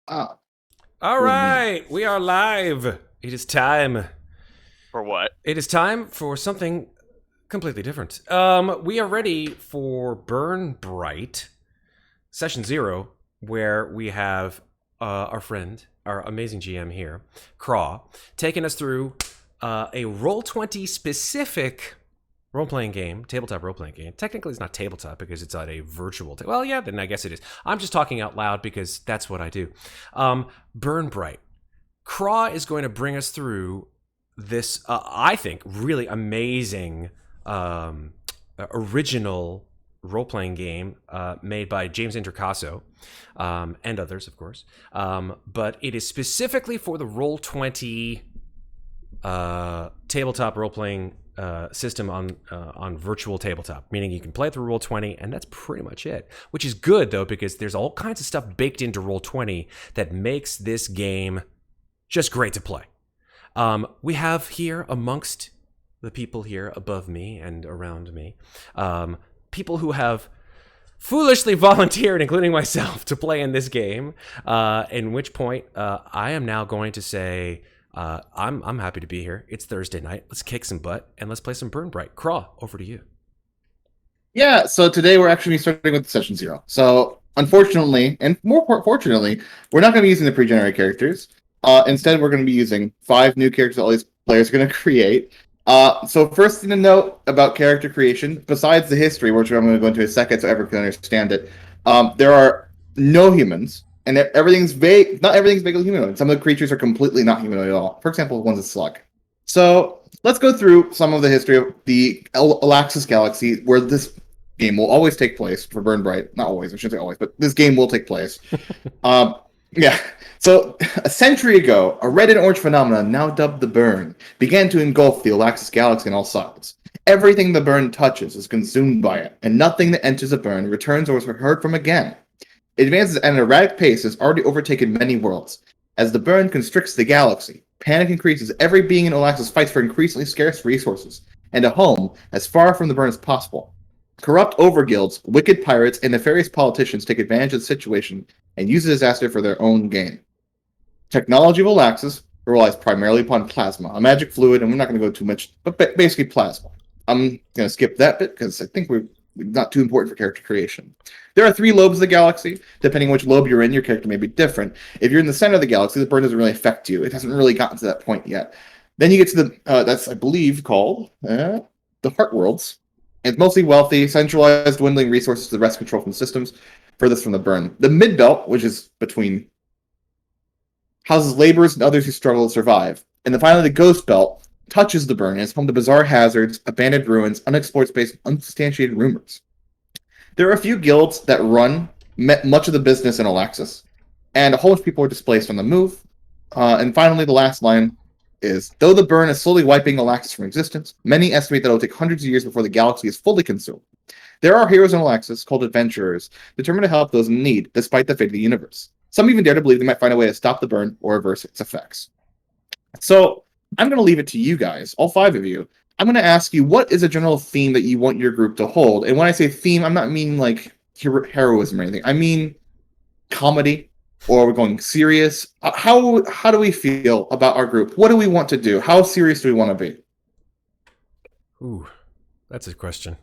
Ah, All for me. right, we are live. It is time. For what? It is time for something completely different. We are ready for BurnBryte Session 0, where we have our friend, our amazing GM here, Kraw, taking us through a Roll20 specific role-playing game, tabletop role-playing game. Technically, it's not tabletop because it's at a virtual. Well, yeah, then I guess it is. I'm just talking out loud because that's what I do. BurnBryte. Kraw is going to bring us through this, I think, really amazing original role-playing game made by James Introcaso and others, of course. But it is specifically for the Roll20 tabletop role-playing system on virtual tabletop, meaning you can play through Roll20, and that's pretty much it. Which is good though, because there's all kinds of stuff baked into Roll20 that makes this game just great to play. We have here amongst the people here above me and around me, people who have foolishly volunteered, including myself, to play in this game. In which point, I am now going to say, I'm happy to be here. It's Thursday night. Let's kick some butt and let's play some BurnBryte. Kraw, over to you. Yeah, so today we're actually starting with session 0. So, unfortunately, and fortunately, we're not going to be using the pre-generated characters. Instead, we're going to be using 5 new characters that all these players are going to create. So first thing to note about character creation, besides the history, which I'm going to go into in a second so everyone can understand it, there are no humans, and everything's vague. Not everything's vaguely humanoid. Some of the creatures are completely not humanoid at all. For example, one's a slug. So let's go through some of the history of the Alaxis Galaxy, where this game will always take place for BurnBryte. Not always, I shouldn't say always, but this game will take place. Yeah. So, a century ago, a red and orange phenomenon, now dubbed the burn, began to engulf the Alaxis Galaxy on all sides. Everything the burn touches is consumed by it, and nothing that enters the burn returns or is heard from again. It advances at an erratic pace and has already overtaken many worlds. As the burn constricts the galaxy, panic increases. Every being in Alaxis fights for increasingly scarce resources, and a home as far from the burn as possible. Corrupt overguilds, wicked pirates, and nefarious politicians take advantage of the situation and use the disaster for their own gain. Technology of Alaxis relies primarily upon plasma, a magic fluid, and we're not going to go too much, but basically plasma. I'm going to skip that bit because I think we're not too important for character creation. There are 3 lobes of the galaxy. Depending on which lobe you're in, your character may be different. If you're in the center of the galaxy, the burn doesn't really affect you. It hasn't really gotten to that point yet. Then you get to the, that's, I believe, called the Heart Worlds. It's mostly wealthy, centralized, dwindling resources to wrest control from the systems, furthest from the burn. The Mid-Belt, which is between, houses laborers and others who struggle to survive. And then finally, the Ghost Belt touches the burn and is home to bizarre hazards, abandoned ruins, unexplored space, and unsubstantiated rumors. There are a few guilds that run much of the business in Alaxis, and a whole bunch of people are displaced on the move. And finally, the last line is, though the burn is slowly wiping Alaxis from existence, many estimate that it will take hundreds of years before the galaxy is fully consumed. There are heroes in Alaxis called adventurers, determined to help those in need, despite the fate of the universe. Some even dare to believe they might find a way to stop the burn or reverse its effects. So, I'm going to leave it to you guys, all 5 of you. I'm going to ask you, what is a general theme that you want your group to hold? And when I say theme, I'm not meaning like heroism or anything. I mean comedy, or we're going serious. How do we feel about our group? What do we want to do? How serious do we want to be? Ooh, that's a question.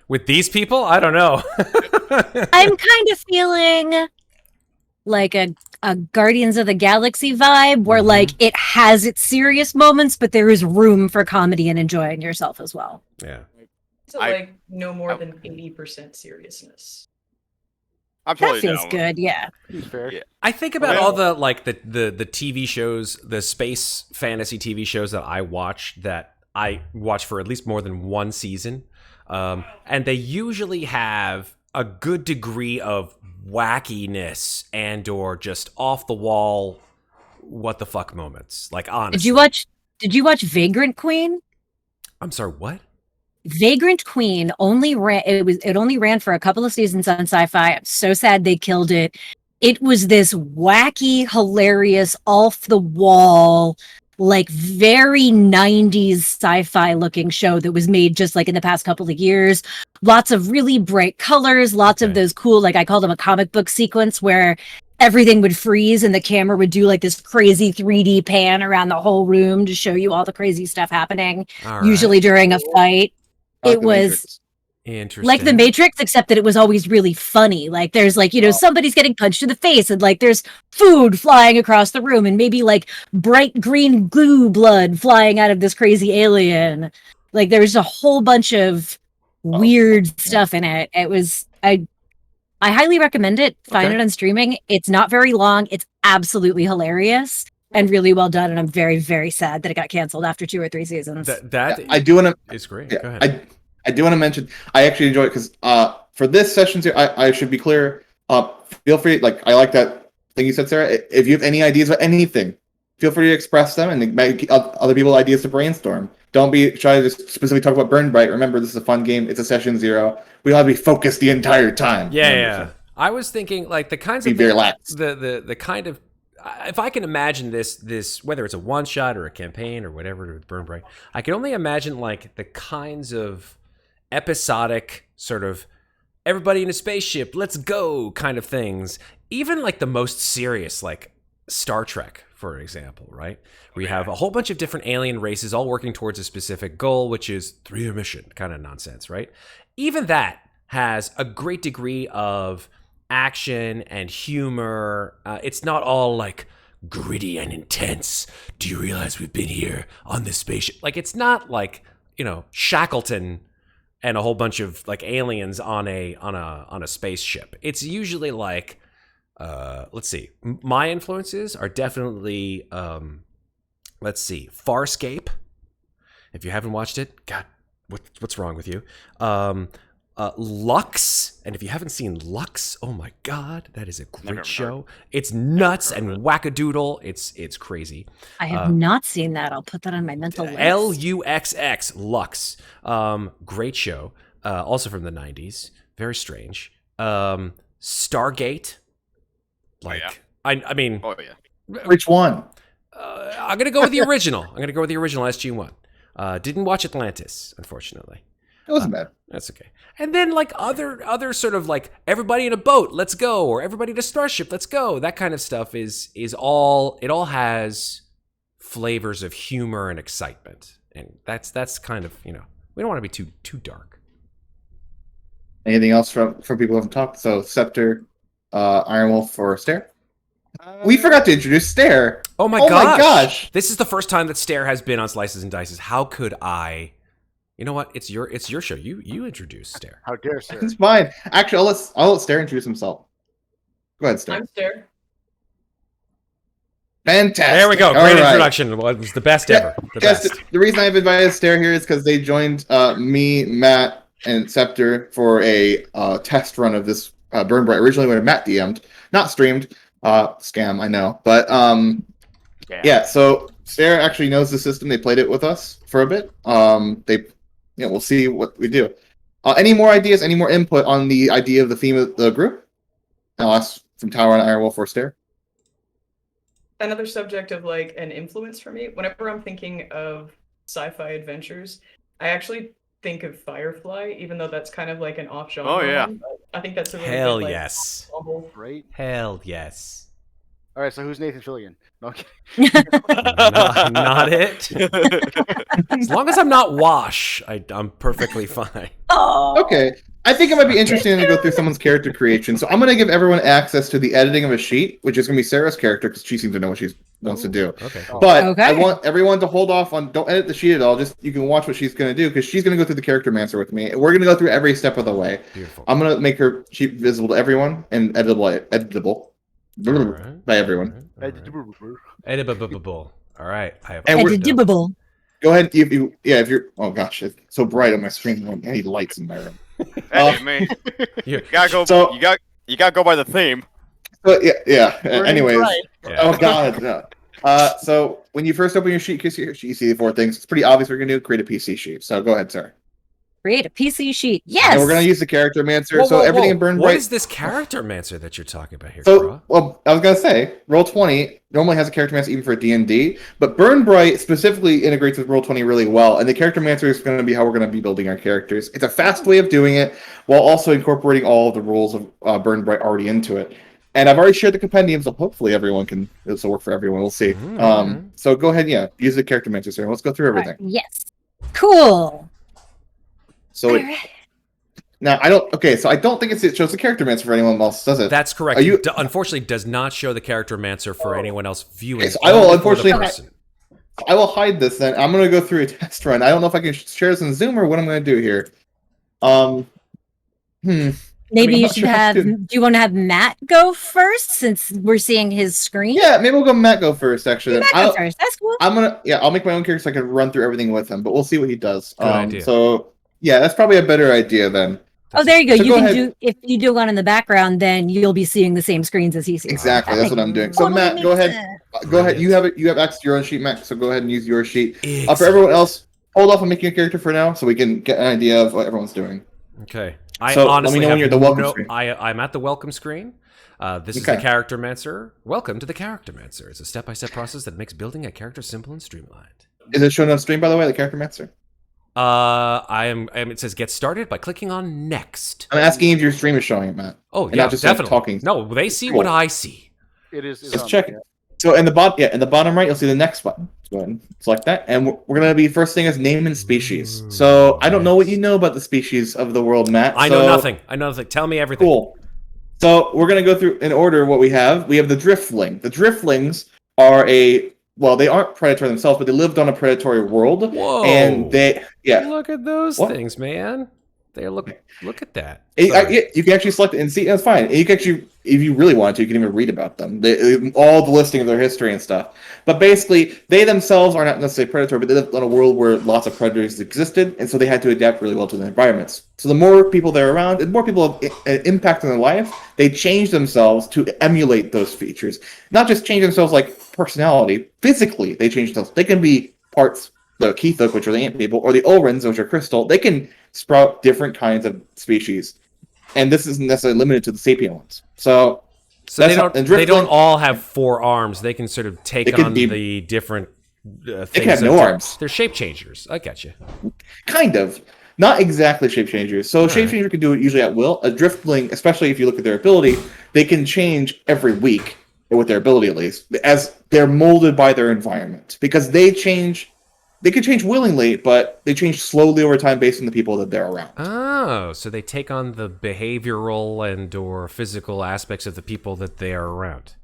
With these people, I don't know. I'm kind of feeling like a Guardians of the Galaxy vibe, where like it has its serious moments, but there is room for comedy and enjoying yourself as well. Yeah. So like no more than 80% seriousness. I'm That totally feels down. good, yeah. Yeah. I think about all the like the TV shows, the space fantasy TV shows that I watch for at least more than one season. And they usually have a good degree of wackiness and or just off the wall what the fuck moments. Like, honestly. Did you watch Vagrant Queen? I'm sorry, what? Vagrant Queen only ran for a couple of seasons on Sci-Fi. I'm so sad they killed it. It was this wacky, hilarious, off the wall, like very 90s sci-fi looking show that was made just like in the past couple of years. Lots of really bright colors, lots of those cool, like I call them a comic book sequence where everything would freeze and the camera would do like this crazy 3D pan around the whole room to show you all the crazy stuff happening, All right. usually during a fight. Like It the was Matrix. Interesting. like the Matrix, except that it was always really funny. Like there's like, somebody's getting punched in the face and like there's food flying across the room and maybe like bright green goo blood flying out of this crazy alien. Like there's a whole bunch of weird stuff in it. It was I highly recommend it. Find Okay. it on streaming. It's not very long. It's absolutely hilarious and really well done. And I'm very, very sad that it got canceled after 2 or 3 seasons. That I do want to. is great. Yeah, Go ahead. I do want to mention I actually enjoy it because for this session, I should be clear. Feel free, like I like that thing you said, Sarah. If you have any ideas about anything, feel free to express them and make other people ideas to brainstorm. Don't be shy to just specifically talk about BurnBryte. Remember, this is a fun game. It's a session 0. We all have to be focused the entire time. Yeah. I was thinking like the kinds Be of very lax. the kind of if I can imagine this whether it's a one shot or a campaign or whatever with BurnBryte, I can only imagine like the kinds of episodic sort of everybody in a spaceship, let's go kind of things. Even like the most serious, like Star Trek, for example, right? Where you have a whole bunch of different alien races all working towards a specific goal, which is 3-year mission kind of nonsense, right? Even that has a great degree of action and humor. It's not all like gritty and intense. Do you realize we've been here on this spaceship? Like it's not like, Shackleton and a whole bunch of like aliens on a spaceship. It's usually like let's see. My influences are definitely let's see, Farscape. If you haven't watched it, God, what's wrong with you? Lux, and if you haven't seen Lux, oh my God, that is a great show. It's nuts and wackadoodle. It's crazy. I have not seen that. I'll put that on my mental list. Luxx, Lux. Great show. Also from the 90s. Very strange. Stargate. Like, I mean, Oh yeah. Which one? I'm gonna go with the original. I'm gonna go with the original SG-1. Didn't watch Atlantis, unfortunately. It wasn't bad. That's okay. And then like other sort of like everybody in a boat, let's go, or everybody in a starship, let's go. That kind of stuff is all has flavors of humor and excitement, and that's kind of we don't want to be too dark. Anything else from people who haven't talked? So Septur, Iron Wolf, or Stair? We forgot to introduce Stair. Oh my gosh! This is the first time that Stair has been on Slices and Dices. How could I? You know what? It's your show. You introduce Stair. How dare, sir? It's fine. Actually, I'll let Stair introduce himself. Go ahead, Stair. I'm Stair. Fantastic. There we go. All Great right. introduction. Well, it was the best ever. The Just best. the reason I've invited Stair here is because they joined me, Matt, and Septur for a test run of this BurnBryte. Originally, when Matt DM'd, not streamed. Scam, I know, but yeah. So Stair actually knows the system. They played it with us for a bit. We'll see what we do. Any more ideas? Any more input on the idea of the theme of the group? I'll ask from Tower and Iron Wolf or Stair. Another subject of like an influence for me. Whenever I'm thinking of sci-fi adventures, I actually think of Firefly, even though that's kind of like an off genre. Oh, yeah. one, but I think that's a really Hell good, like, yes. ensemble. Right. Hell yes. All right. So who's Nathan Fillion? No, okay. Not it. As long as I'm not Wash, I'm perfectly fine. Oh, Okay. I think it might be interesting to go through someone's character creation. So I'm going to give everyone access to the editing of a sheet, which is going to be Sarah's character because she seems to know what she wants to do. Okay. Oh. But Okay. I want everyone to hold off on, don't edit the sheet at all. Just you can watch what she's going to do because she's going to go through the character mancer with me. We're going to go through every step of the way. Beautiful. I'm going to make her sheet visible to everyone and editable Alright. by everyone. Editable. All right. I have And we're- Editable. Go ahead. If you're, oh gosh, it's so bright on my screen. I need lights in my room. Hey, man. You- You gotta go. So- you gotta go by the theme. But yeah. Anyways, Yeah. oh god. No. So when you first open your sheet, you see the 4 things. It's pretty obvious what we're gonna do. Create a PC sheet. So go ahead, sir. Create a PC sheet. Yes. And we're gonna use the character mancer. Whoa, So whoa, everything whoa. in What BurnBryte. is this character mancer that you're talking about here, So, Kraw? well, I was gonna say, Roll20 normally has a character mancer even for D&D, but BurnBryte specifically integrates with Roll20 really well, and the character mancer is going to be how we're going to be building our characters. It's a fast way of doing it, while also incorporating all of the rules of BurnBryte already into it. And I've already shared the compendium, so hopefully everyone can. This will work for everyone. We'll see. So go ahead, use the character managers here. Let's go through everything. Yes. Cool. So now I don't. Okay, so I don't think it shows the character mancer for anyone else, does it? That's correct. Are you- Unfortunately, does not show the character mancer for anyone else viewing. Okay, so I will only for the unfortunately person. I will hide this then. I'm going to go through a test run. I don't know if I can share this in Zoom or what I'm going to do here. Maybe I'm you not should sure how have. to- Do you want to have Matt go first since we're seeing his screen? Yeah, maybe we'll go Matt go first. Actually, Matt go first. That's cool. I'll make my own character so I can run through everything with him. But we'll see what he does. Good idea. So yeah, that's probably a better idea then. Oh, there you go. So You go can ahead. do if you do one in the background, then you'll be seeing the same screens as he sees. Exactly, that's what I'm doing. So Totally Matt, makes go ahead. sense. Go ahead. You have access to your own sheet, Matt. So go ahead and use your sheet. For Excellent. everyone else, hold off on making a character for now, so we can get an idea of what everyone's doing. Okay. I So, let me honestly know when have you're at the welcome no, screen. I'm at the welcome screen. This is the Okay. character mancer. Welcome to the character mancer. It's a step-by-step process that makes building a character simple and streamlined. Is it showing on stream, by the way, the character master? It says get started by clicking on next. I'm asking if your stream is showing it, Matt. Oh And yeah, not just, like, definitely. talking. No, they see Cool. what I see. It is. Let's check it. So in the bottom right, you'll see the next button. Go ahead and select that, and we're gonna be first thing is name and species. So I don't know what you know about the species of the world, Matt. I know nothing. I know nothing. Tell me everything. Cool. So we're gonna go through in order what we have. We have the driftling. The driftlings are they aren't predatory themselves, but they lived on a predatory world. Whoa. And Look at those What? things, man. They look at that. You can actually select it and see. That's fine. You can actually, if you really want to, you can even read about them. All the listing of their history and stuff. But basically, they themselves are not necessarily predatory, but they live in a world where lots of predators existed, and so they had to adapt really well to the environments. So the more people they're around, and more people have an impact on their life, they change themselves to emulate those features. Not just change themselves like personality, physically they change themselves. They can be parts, the Keithuk, which are the ant people, or the Olrens, which are crystal. They can sprout different kinds of species. And this isn't necessarily limited to the sapient ones. So they don't. and They don't driftling- all have 4 arms. They can sort of take They could on be- the different things. can have that no they're- arms. They're shape changers. I got you. Kind of. Not exactly shape changers. So shape changer can do it usually at will. A driftling, especially if you look at their ability, they can change every week, with their ability at least, as they're molded by their environment. Because they can change willingly, but they change slowly over time based on the people that they're around. Oh, so they take on the behavioral and or physical aspects of the people that they are around.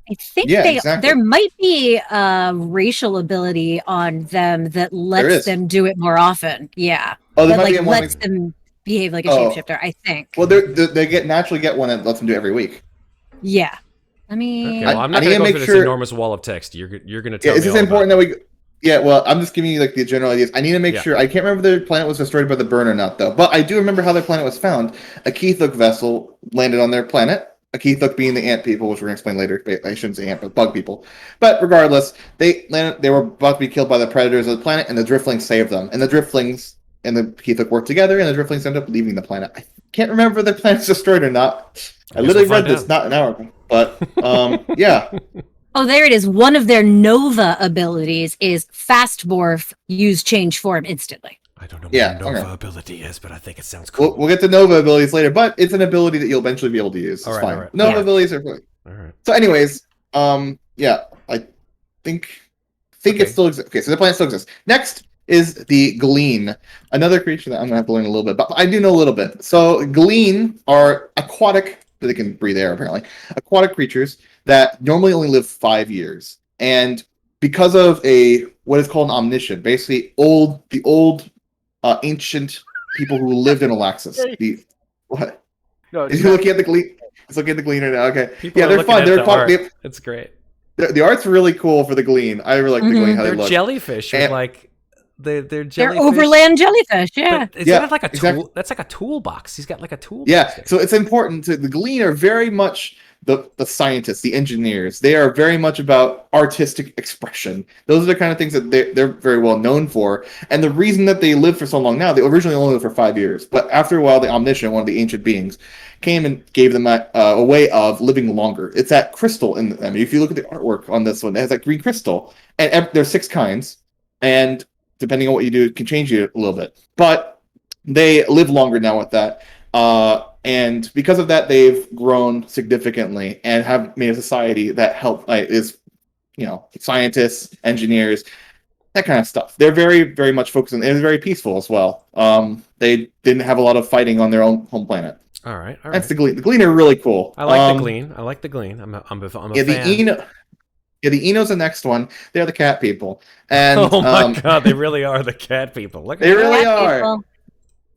I think Yeah, exactly. there might be a racial ability on them that is. lets them do it more often. Yeah. Oh, there That might be like one. lets them behave like a Oh. shapeshifter, I think. Well, they naturally get one that lets them do it every week. Yeah. I mean, Okay, well, I'm I not need going to to go make through sure- this enormous wall of text. You're going to tell Yeah, me it's just all important about that we. Yeah, well, I'm just giving you like the general ideas. I need to make Yeah. sure. I can't remember if the planet was destroyed by the burn or not, though. But I do remember how their planet was found. A Keithuk vessel landed on their planet. A Keithuk being the ant people, which we're going to explain later. I shouldn't say ant, but bug people. But regardless, they landed. They were about to be killed by the predators of the planet, and the driftlings saved them. And the driftlings and the Keithuk worked together, and the driftlings ended up leaving the planet. I can't remember if the planet's destroyed or not. I guess literally we'll read find this out. not an hour ago. But yeah. oh, there it is. One of their Nova abilities is fast morph, use change form instantly. I don't know what Yeah, a Nova okay. ability is, but I think it sounds cool. We'll get to Nova abilities later, but it's an ability that you'll eventually be able to use. It's All right, fine. all right. Nova Yeah. abilities are fine. All right. So, anyways, yeah, I think Okay. it still exists. Okay, so the planet still exists. Next is the Glean, another creature that I'm gonna have to learn a little bit, but I do know a little bit. So, Glean are aquatic. They can breathe air, apparently. Aquatic creatures that normally only live 5 years, and because of what is called an omniscient, basically the old ancient people who lived in Alaxis. What? No, Is he looking at the Glean? He's looking at the Glean right now. Okay. People Yeah, are they're looking fun. at They're the fun. art. It's great. The art's really cool for the Glean. I really like the Glean. How They're they look. jellyfish. With And- like they're They're jellyfish. overland jellyfish, yeah. But is Yeah, that like a exactly. tool? That's like a toolbox. He's got like a toolbox. Yeah, there. so it's important to the Glean are very much the scientists, the engineers. They are very much about artistic expression. Those are the kind of things that they're very well known for. And the reason that they live for so long now, they originally only lived for 5 years, but after a while, the Omniscient, one of the ancient beings, came and gave them a way of living longer. It's that crystal in them. If you look at the artwork on this one, it has that green crystal, and there's 6 kinds, and depending on what you do, it can change you a little bit. But they live longer now with that. And because of that, they've grown significantly and have made a society that is, scientists, engineers, that kind of stuff. They're very, very much focused on. It's very peaceful as well. They didn't have a lot of fighting on their own home planet. All right. That's the Glean. The Glean are really cool. I like the Glean. I'm a Yeah, fan. the Eno's the next one. They're the cat people, and Oh my god, they really are the cat people. Look at they that. really Cat are. people.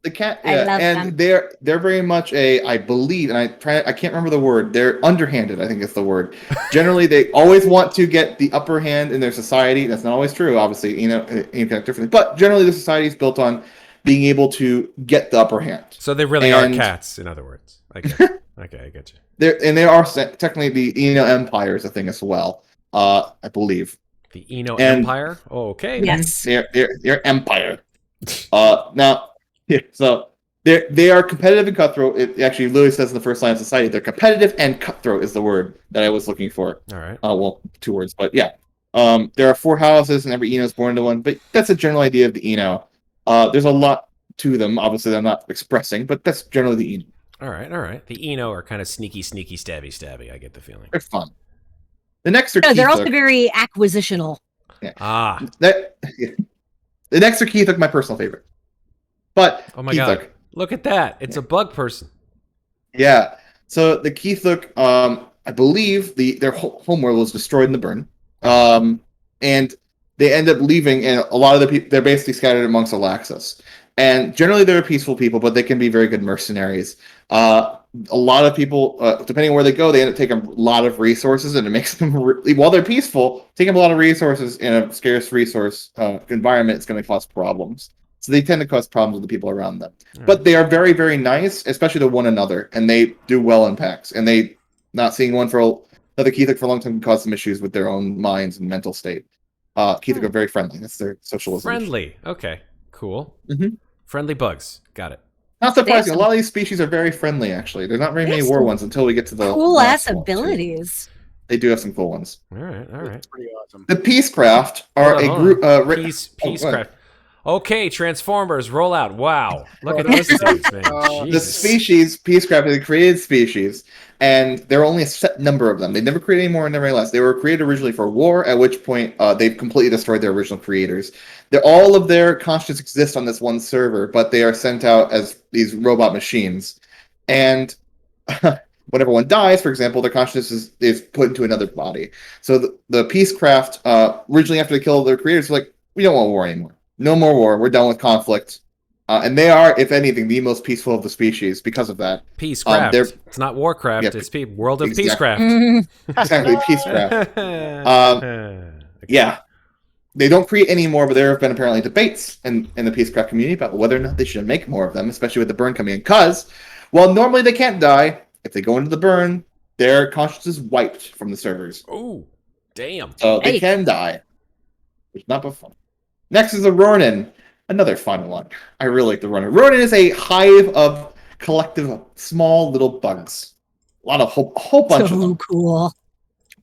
The cat, I love and them. they're very much I believe, and I can't remember the word. They're underhanded, I think is the word. Generally, they always want to get the upper hand in their society. That's not always true, obviously. Differently, but generally, the society is built on being able to get the upper hand. So they really are cats, in other words. Okay, I get you. They are technically the Empire is a thing as well. I believe The Empire. Oh, okay. Yes. they're Empire. Now. Yeah, so they are competitive and cutthroat. It actually literally says in the first line of society, they're competitive and cutthroat is the word that I was looking for. All right. Well, 2 words, but yeah. There are 4 houses, and every Eno is born into one. But that's a general idea of the Eno. There's a lot to them. Obviously, I'm not expressing, but that's generally the Eno. All right. The Eno are kind of sneaky, stabby. I get the feeling. They're fun. The next are No, they're also Keithuk. very acquisitional. Yeah. Ah. The next are Keithuk, my personal favorite. But Oh my Keithuk, god. Look at that. It's a bug person. yeah. So the Keithuk, I believe their homeworld was destroyed in the burn, and they end up leaving, and a lot of the people they're basically scattered amongst Alaxis. And generally, they're peaceful people, but they can be very good mercenaries. A lot of people, depending on where they go, they end up taking a lot of resources, and it makes them while they're peaceful, taking a lot of resources in a scarce resource environment is going to cause problems. So they tend to cause problems with the people around them. But they are very, very nice, especially to one another, and they do well in packs. And they, not seeing another Keithuk for a long time can cause some issues with their own minds and mental state. Keithuk are very friendly. That's their socialism. Friendly. Okay. Cool. Mm-hmm. Friendly bugs. Got it. Not surprising. A lot of these species are very friendly, actually. There's not very many war ones until we get to the Cool ass last one, too. abilities. They do have some cool ones. All right. It's pretty awesome. The Peacecraft are a group. Peacecraft. Okay, Transformers, roll out. Wow. Look at those dudes, man. The Jesus. species, Peacecraft, is a created species, and there are only a set number of them. They never create any more and never any less. They were created originally for war, at which point they've completely destroyed their original creators. All of their consciousness exist on this one server, but they are sent out as these robot machines. And whenever one dies, for example, their consciousness is put into another body. So the Peacecraft, originally after they killed their creators, were like, we don't want war anymore. No more war. We're done with conflict. And they are, if anything, the most peaceful of the species because of that. Peacecraft. It's not Warcraft. Yeah, it's World of exactly. Peacecraft. Exactly, Peacecraft. Yeah. They don't create any more, but there have been apparently debates in the Peacecraft community about whether or not they should make more of them, especially with the burn coming in. Because, while normally they can't die, if they go into the burn, their consciousness is wiped from the servers. Oh, damn. So they can die. It's not but fun. Next is the Ronin. Another fun one. I really like the Ronin. Ronin is a hive of collective small little bugs. A whole bunch of them. Cool.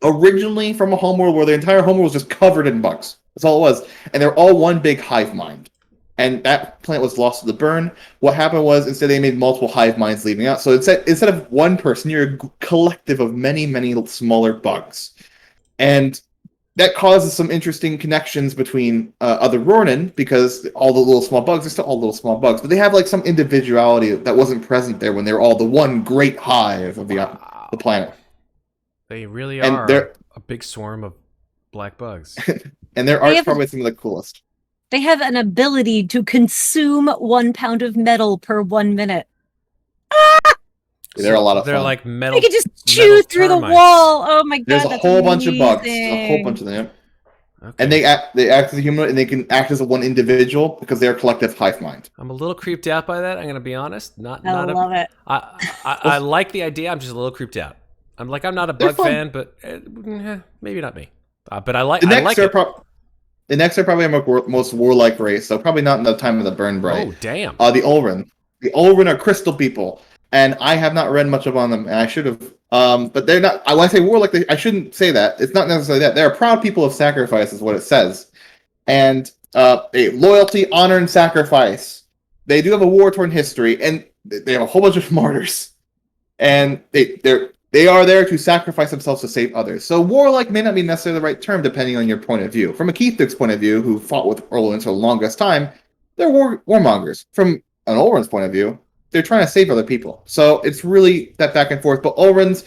Originally from a homeworld where the entire homeworld was just covered in bugs. That's all it was. And they're all one big hive mind. And that planet was lost to the burn. What happened was instead they made multiple hive minds leaving out. So instead of one person, you're a collective of many, many smaller bugs. And that causes some interesting connections between other Ronin, because all the little small bugs are still all little small bugs, but they have like some individuality that wasn't present there when they were all the one great hive of the planet. They really And are a big swarm of black bugs. And their art's probably some of the coolest. They have an ability to consume 1 pound of metal per 1 minute. They're a lot of fun. They're like metal. They can just chew through the termites. wall. Oh my god! There's a that's whole bunch of bugs. amazing. A whole bunch of them. Okay. And they act as a human, and they can act as a one individual because they're a collective hive mind. I'm a little creeped out by that. I'm going to be honest. I love it. I like the idea. I'm just a little creeped out. I'm not a bug fan, but maybe not me. But I like. The next I like are it. the next are probably our most warlike race, so probably not in the time of the BurnBryte. Oh damn! The Ulrin. The Ulrin are crystal people, and I have not read much upon them, and I should have. But they're not. When I say warlike, I shouldn't say that. It's not necessarily that. They're proud people of sacrifice, is what it says, and loyalty, honor, and sacrifice. They do have a war-torn history, and they have a whole bunch of martyrs. and they are there to sacrifice themselves to save others. So warlike may not be necessarily the right term depending on your point of view. From a Keith's point of view, who fought with Orlans for the longest time, they're warmongers. From an Olran's point of view, they're trying to save other people. So it's really that back and forth. But Olran's,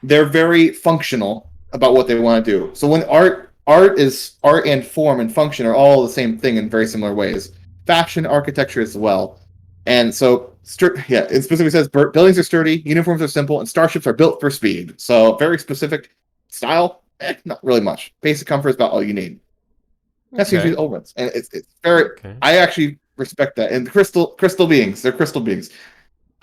they're very functional about what they want to do. So when art and form and function are all the same thing in very similar ways. Fashion, architecture as well. And so, it specifically says buildings are sturdy, uniforms are simple, and starships are built for speed. So very specific style, not really much. Basic comfort is about all you need. That's usually Olran's, and it's very. Okay. I actually respect that. And crystal beings, they're crystal beings.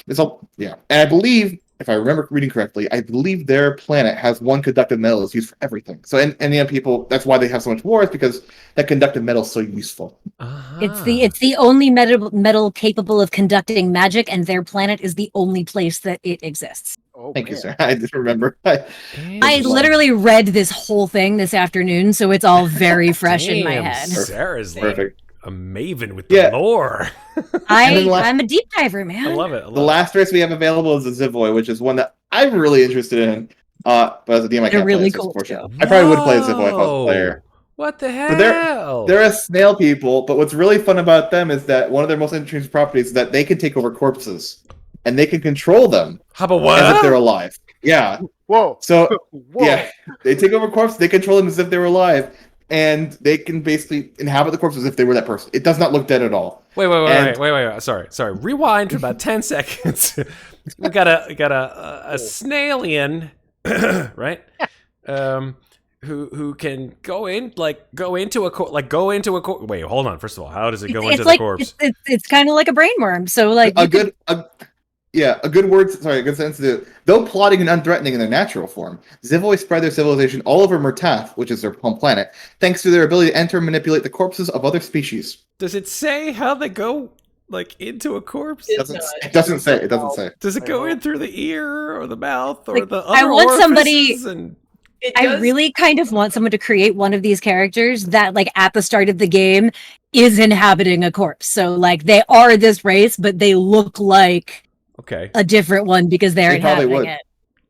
It's all and I believe, if I remember reading correctly, I believe their planet has one conductive metal that's used for everything. So, and people, that's why they have so much wars, because that conductive metal is so useful. Uh-huh. It's the only metal capable of conducting magic, and their planet is the only place that it exists. Oh, thank you, sir. I didn't remember. I literally read this whole thing this afternoon, so it's all very fresh in my head. Sarah's perfect. A maven with the lore. I'm a deep diver, man. I love it. The last race we have available is the Zivoy, which is one that I'm really interested in. But as a DM, I can't really play, cool. I probably would play Zivoy if I was a player. What the hell? They're a snail people, but what's really fun about them is that one of their most interesting properties is that they can take over corpses, and they can control them. How about what? As if they're alive. Yeah. Whoa. So, Whoa. yeah, they take over corpses, they control them as if they were alive. And they can basically inhabit the corpse as if they were that person. It does not look dead at all. Wait. Sorry. Rewind for about 10 seconds. we got a snailian, right? Who can go into a corpse. Wait, hold on. First of all, how does it go into the corpse? It's kind of like a brain worm. So like a good sense to do. Though plotting and unthreatening in their natural form, Zivoy spread their civilization all over Murtath, which is their home planet, thanks to their ability to enter and manipulate the corpses of other species. Does it say how they go into a corpse? It doesn't say. Does it go in through the ear or the mouth or like, the other orifices? I really kind of want someone to create one of these characters that, like, at the start of the game is inhabiting a corpse. So, like, they are this race, but they look like a different one because they're inhabiting it.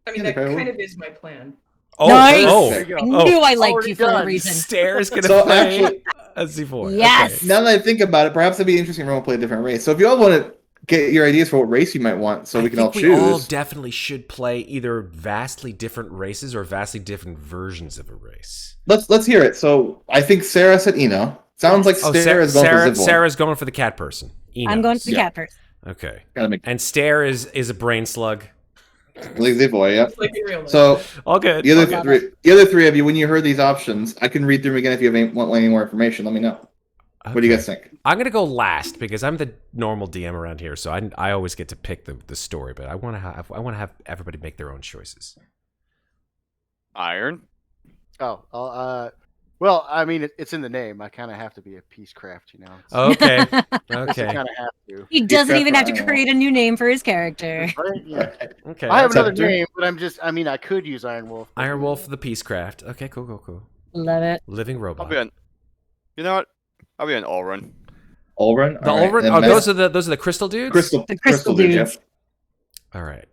I mean, that kind of is my plan. Oh, nice. I knew I liked you for a reason. Stair's gonna play a Z4. Yes. Okay. Now that I think about it, perhaps it'd be interesting if everyone play a different race. So if you all want to get your ideas for what race you might want, so we can all choose. We all definitely should play either vastly different races or vastly different versions of a race. Let's hear it. So I think Sarah said Eno. Sounds like Sarah's going for Zivoy. Sarah's going for the cat person. Eno's. I'm going for the cat person. Okay. And Stair is a brain slug. Zivoy, yeah. Like real life. So all good. The other three of you, when you heard these options, I can read through them again if you want any more information. Let me know. Okay. What do you guys think? I'm gonna go last because I'm the normal DM around here, so I always get to pick the story, but I want to have everybody make their own choices. Iron. Well, I mean, it's in the name. I kind of have to be a peacecraft, you know. Okay. I kind of have to. He doesn't even have to create a new name for his character. Right? Yeah. Okay. I have another name, but I could use Iron Wolf. Iron Wolf, the peacecraft. Okay, cool. Love it. Living robot. You know what? I'll be an Olran. Olran? The Olran? Oh, those are the crystal dudes? The crystal dudes. All right.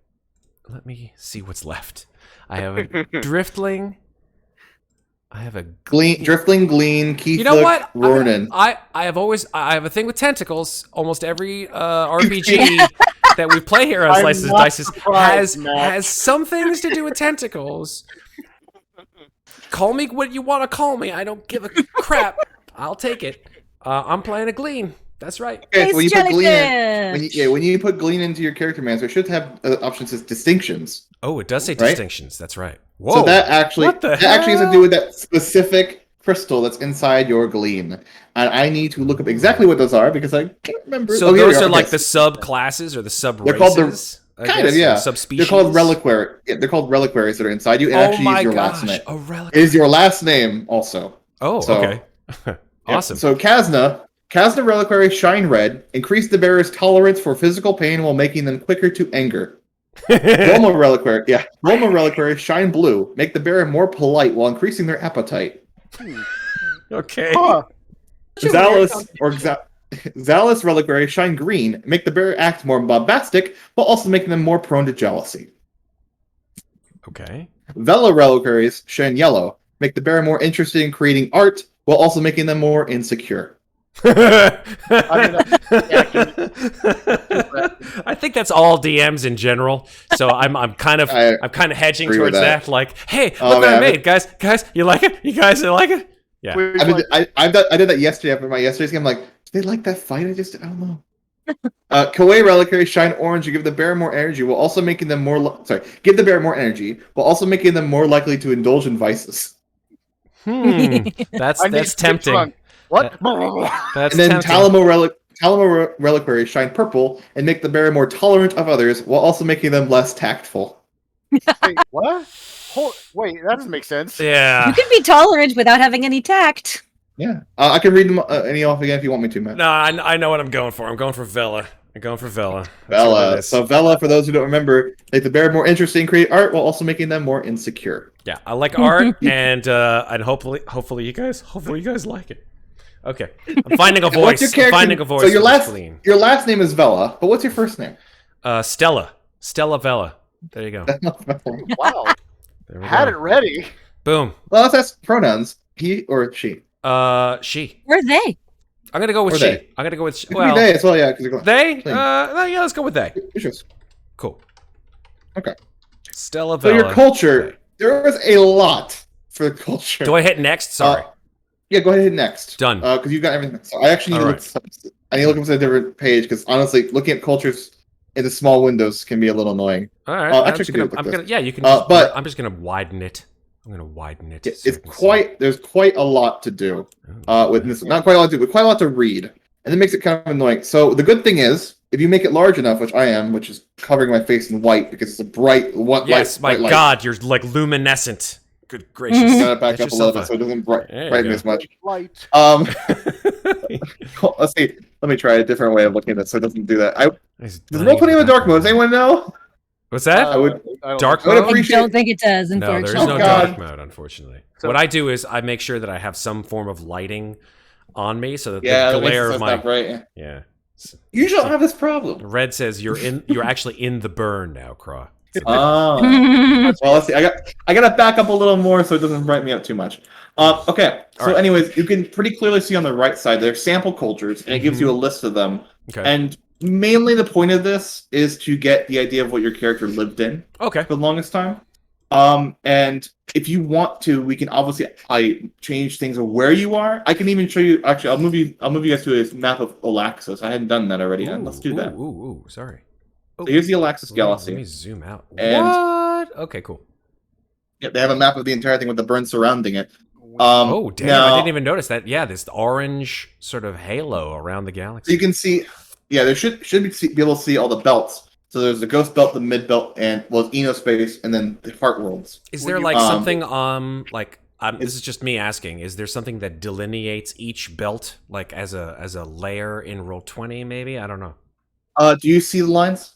Let me see what's left. I have a Driftling. I have a Driftling, Glean, Keith, you know what? Ronan. I have a thing with tentacles. Almost every RPG that we play here on Slices and Dices has some things to do with tentacles. Call me what you want to call me. I don't give a crap. I'll take it. I'm playing a Glean. That's right. Okay, so when you put Glean into your character manager, it should have options as distinctions. Oh, it does say distinctions. That's right. Whoa. So that actually has to do with that specific crystal that's inside your Glean. And I need to look up exactly what those are because I can't remember. So those are like the subclasses or the sub-races? They're called kind of, yeah. Subspecies? They're called reliquary. Yeah, they're called reliquaries that are inside you. It actually is your last name. A reliquary. It is your last name also. Oh, okay. Awesome. So Kazna Reliquary Shine Red. Increase the bearer's tolerance for physical pain while making them quicker to anger. Roma Reliquary Shine Blue. Make the bearer more polite while increasing their appetite. Okay. Xalos or Zealous reliquaries shine green, make the bearer act more bombastic, while also making them more prone to jealousy. Okay. Vella reliquaries shine yellow, make the bearer more interested in creating art, while also making them more insecure. I think that's all DMs in general. So I'm kind of hedging agree with towards that. that. Like, hey, look Oh, what I man, made, guys. You like it? You guys like it? Yeah. I did that yesterday after my yesterday's game. I'm like, did they like that fight? I don't know. Kawaii reliquaries shine orange and give the bear more energy, while also making them give the bear more energy, while also making them more likely to indulge in vices. That's tempting. What? That's And then tempting. Talamo reliquaries shine purple and make the bear more tolerant of others, while also making them less tactful. Wait, what? Wait, that doesn't make sense. Yeah. You can be tolerant without having any tact. Yeah, I can read them any off again if you want me to, Matt. No, I know what I'm going for. I'm going for Vella. That's what it Vella. is. So Vella, for those who don't remember, make the bear more interesting in create art while also making them more insecure. Yeah, I like art, and hopefully you guys like it. Okay, I'm finding a voice. What's your character? I'm finding a voice. So your for last clean. your last name is Vella, but what's your first name? Stella Vella. There you go. Wow. There we Had go. it ready. Boom. Well, let's ask pronouns. He or she? She. Or they. I'm gonna go with Or she. they. I'm gonna go with It could well. be they as well, yeah. 'Cause you're going. They? Clean. Yeah, let's go with they. Interesting. Cool. Okay. Stella So Vella. your culture, Okay. there is a lot for the culture. Do I hit next? Sorry. Yeah, go ahead and hit next. Done. Because you've got everything. So I actually need to All look. I need to look up a different page because honestly, looking at cultures in the small windows can be a little annoying. All right. actually, I'm gonna. Yeah, you can. but I'm just gonna widen it. I'm gonna widen it. It's so I can quite. There's quite a lot to do see. with this. Not quite a lot to do, but quite a lot to read, and it makes it kind of annoying. So the good thing is, if you make it large enough, which I am, which is covering my face in white because it's a bright white Yes, light. my God, you're like luminescent. Good gracious. You gotta back Get up a little yourself bit so it doesn't There you brighten go. as much. Light. Let's see. Let me try a different way of looking at it so it doesn't do that. He's Does dying roll 20 in have the a dark mode? Does background. anyone know? What's that? I would- don't Dark think I would mode? I appreciate. don't think it does, No, unfortunately. there's no God. dark mode, unfortunately. So- What I do is I make sure that I have some form of lighting on me so that Yeah, the that makes glare of sense, my not right. yeah. You don't have this problem. Red says you're actually in the burn now, Kraw. Oh. Well, let's see. I gotta back up a little more so it doesn't brighten me up too much. Okay. So, All right. anyways, you can pretty clearly see on the right side there's sample cultures, and it gives you a list of them. Okay. And mainly the point of this is to get the idea of what your character lived in Okay. for the longest time. And if you want to, we can obviously change things of where you are. I can even show you. Actually, I'll move you guys to a map of Olaxis. I hadn't done that already. Let's do that. Ooh, sorry. So here's the Olaxis Let Galaxy. me zoom out. And- What? Okay, cool. Yeah, they have a map of the entire thing with the burn surrounding it. Oh, damn. I now- didn't even notice that. Yeah, this orange sort of halo around the So galaxy. you can see, yeah, there should be able to see all the belts. So there's the Ghost Belt, the Mid Belt, and Eno Space, and then the Heart Worlds. Is there like something this is just me asking, is there something that delineates each belt like as a layer in Roll20 maybe? I don't know. Do you see the lines?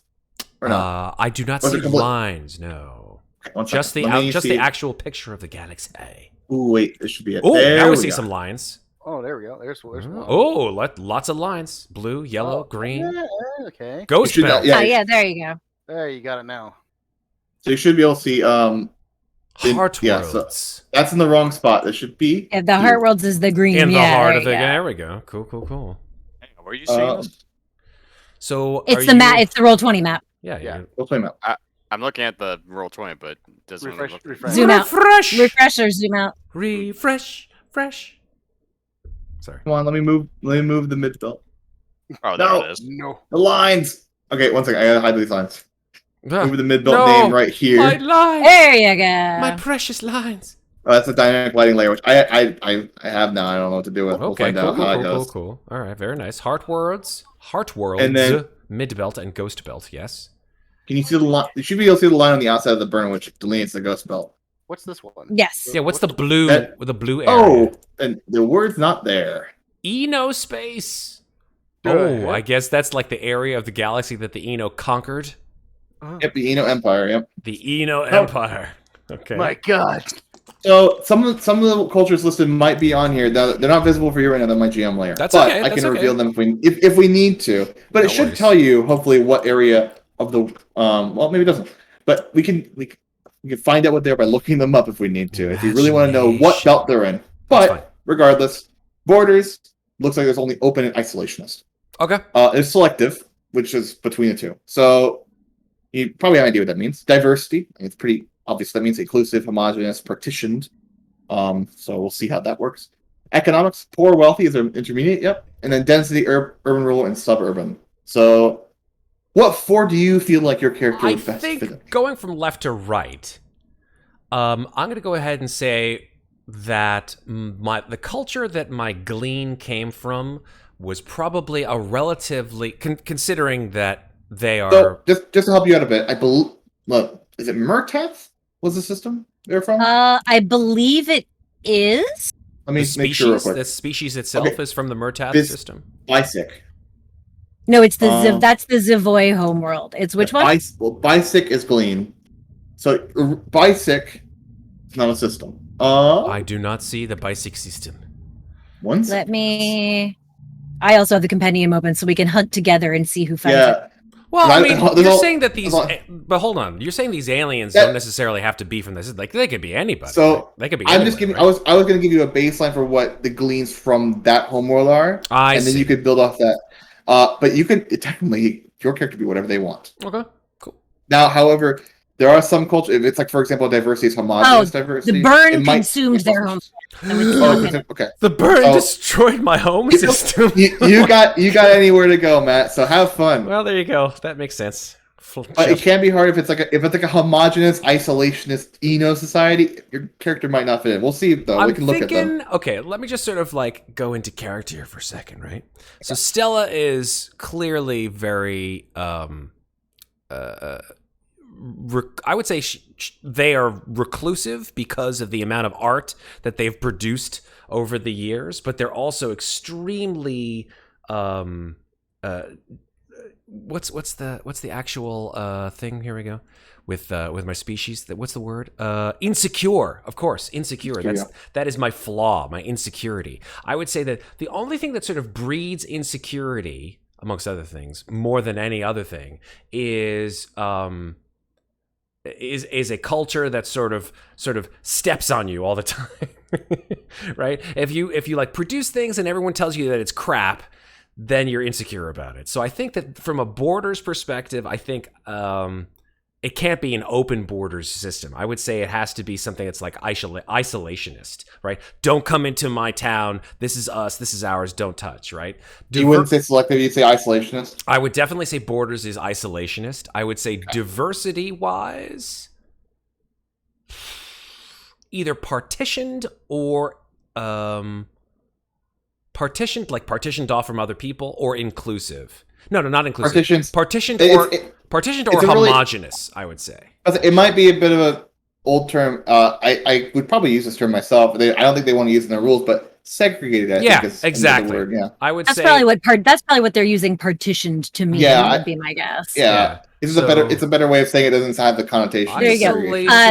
Or not? I do not Or is see it complete- lines, no. One Just second. Let me the see. actual picture of the galaxy. Ooh, wait, this should be it. Oh, There now we we see go. some lines. Oh, there we go. There's one. Oh, lots of lines. Blue, yellow, green. Yeah, okay. Ghost You should- belt. yeah. Oh, yeah, there you go. There, you got it now. So you should be able to see. Heart yeah, so- worlds. That's in the wrong spot. It should be. Yeah, the Heart Worlds is the green. In the yeah, heart there of the you go. there we go. Cool. Hang on, where are you seeing Um, this? So It's are the you- map. It's the Roll20 map. Yeah. We'll play them out. I'm looking at the Roll20, but it doesn't really look. Refresh. Zoom out. Refresh. Refresh or zoom out. Refresh. Fresh. Sorry. Come on, let me move the Mid Belt. Oh, there No. it is. No. The lines. Okay, one second. I gotta hide these lines. Ah, Move the Mid Belt no, name right here. my lines. There you go. My precious lines. Oh, that's a dynamic lighting layer, which I have now. I don't know what to do with. We'll Okay, find out how it goes. cool. All right, very nice. Heart worlds, And then- mid belt, and ghost belt. Yes. Can you see the line? You should be able to see the line on the outside of the burn, which delineates the Ghost Belt. What's this one? Yes. Yeah. What's the blue? That- The blue area. Oh, and the word's not there. Eno space. Good. Oh, I guess that's like the area of the galaxy that the Eno conquered. Yep, the Eno Empire. Yep. The Eno Empire. Okay. My God. So some of the cultures listed might be on here. They're not visible for you right now. They're my GM layer. That's but okay, I that's can okay. reveal them if we need to. But No it should worries. tell you hopefully what area of the well maybe it doesn't. But we can find out what they are by looking them up if we need to. If you really want to know what belt they're in. That's fine. But regardless, borders looks like there's only open and isolationist. Okay. It's selective, which is between the two. So you probably have an idea what that means. Diversity, it's pretty obvious. That means inclusive, homogeneous, partitioned. So we'll see how that works. Economics, poor, wealthy is intermediate, yep. And then density, urban, rural, and suburban. So what four do you feel like your character I would best fit in? think going from left to right, I'm going to go ahead and say that the culture that my glean came from was probably a relatively, considering that they are... So just to help you out a bit, I believe, look, is it Murtath was the system they're from? I believe it is. Let me the make sure real species, quick. the species itself Okay. is from the Murtath This- system. Bisic. No, it's the that's the Zavoy homeworld. It's which one? Bisic is Glean. So Bisic is not a system. I do not see the Bisic system. One Let me. I also have the compendium open, so we can hunt together and see who finds it. Yeah. Well, I mean, There's you're all- saying that these... there's But hold on. You're saying these aliens That- don't necessarily have to be from this. Like, they could be anybody. So, right? They could be I'm just anywhere, giving. right? I was going to give you a baseline for what the gleans from that homeworld are, I and then see. you could build off that. But you could technically your character be whatever they want. Okay, cool. Now, however, there are some cultures. If it's like, for example, diversity is homogeneous diversity. The burn it might- consumed their home. Oh, okay. The burn Oh. destroyed my home system. You got anywhere to go, Matt. So have fun. Well, there you go. That makes sense. But it can be hard if it's like a homogenous, isolationist Eno society. Your character might not fit in. We'll see though. We can look at them. Okay, let me just sort of like go into character here for a second, right? So Stella is clearly very, I would say they are reclusive because of the amount of art that they've produced over the years, but they're also extremely, what's the actual thing? Here we go. With my species, what's the word? Insecure, of course, insecure. That is my flaw, my insecurity. I would say that the only thing that sort of breeds insecurity, amongst other things, more than any other thing, is a culture that sort of steps on you all the time, right? If you like produce things and everyone tells you that it's crap, then you're insecure about it. So I think that from a borders perspective, I think it can't be an open borders system. I would say it has to be something that's like isolationist, right? Don't come into my town. This is us. This is ours. Don't touch, right? You wouldn't say selective. You'd say isolationist. I would definitely say borders is isolationist. I would say diversity-wise, either partitioned or partitioned off from other people, or inclusive. No, not inclusive. Partitioned or homogenous, I would say. It might be a bit of a old term. I would probably use this term myself. I don't think they want to use it in their rules, but segregated. I think is exactly. Word, yeah, I would say That's probably what they're using partitioned to mean. Yeah, would be my guess. Yeah. It's a better way of saying it doesn't have the connotation. There you go.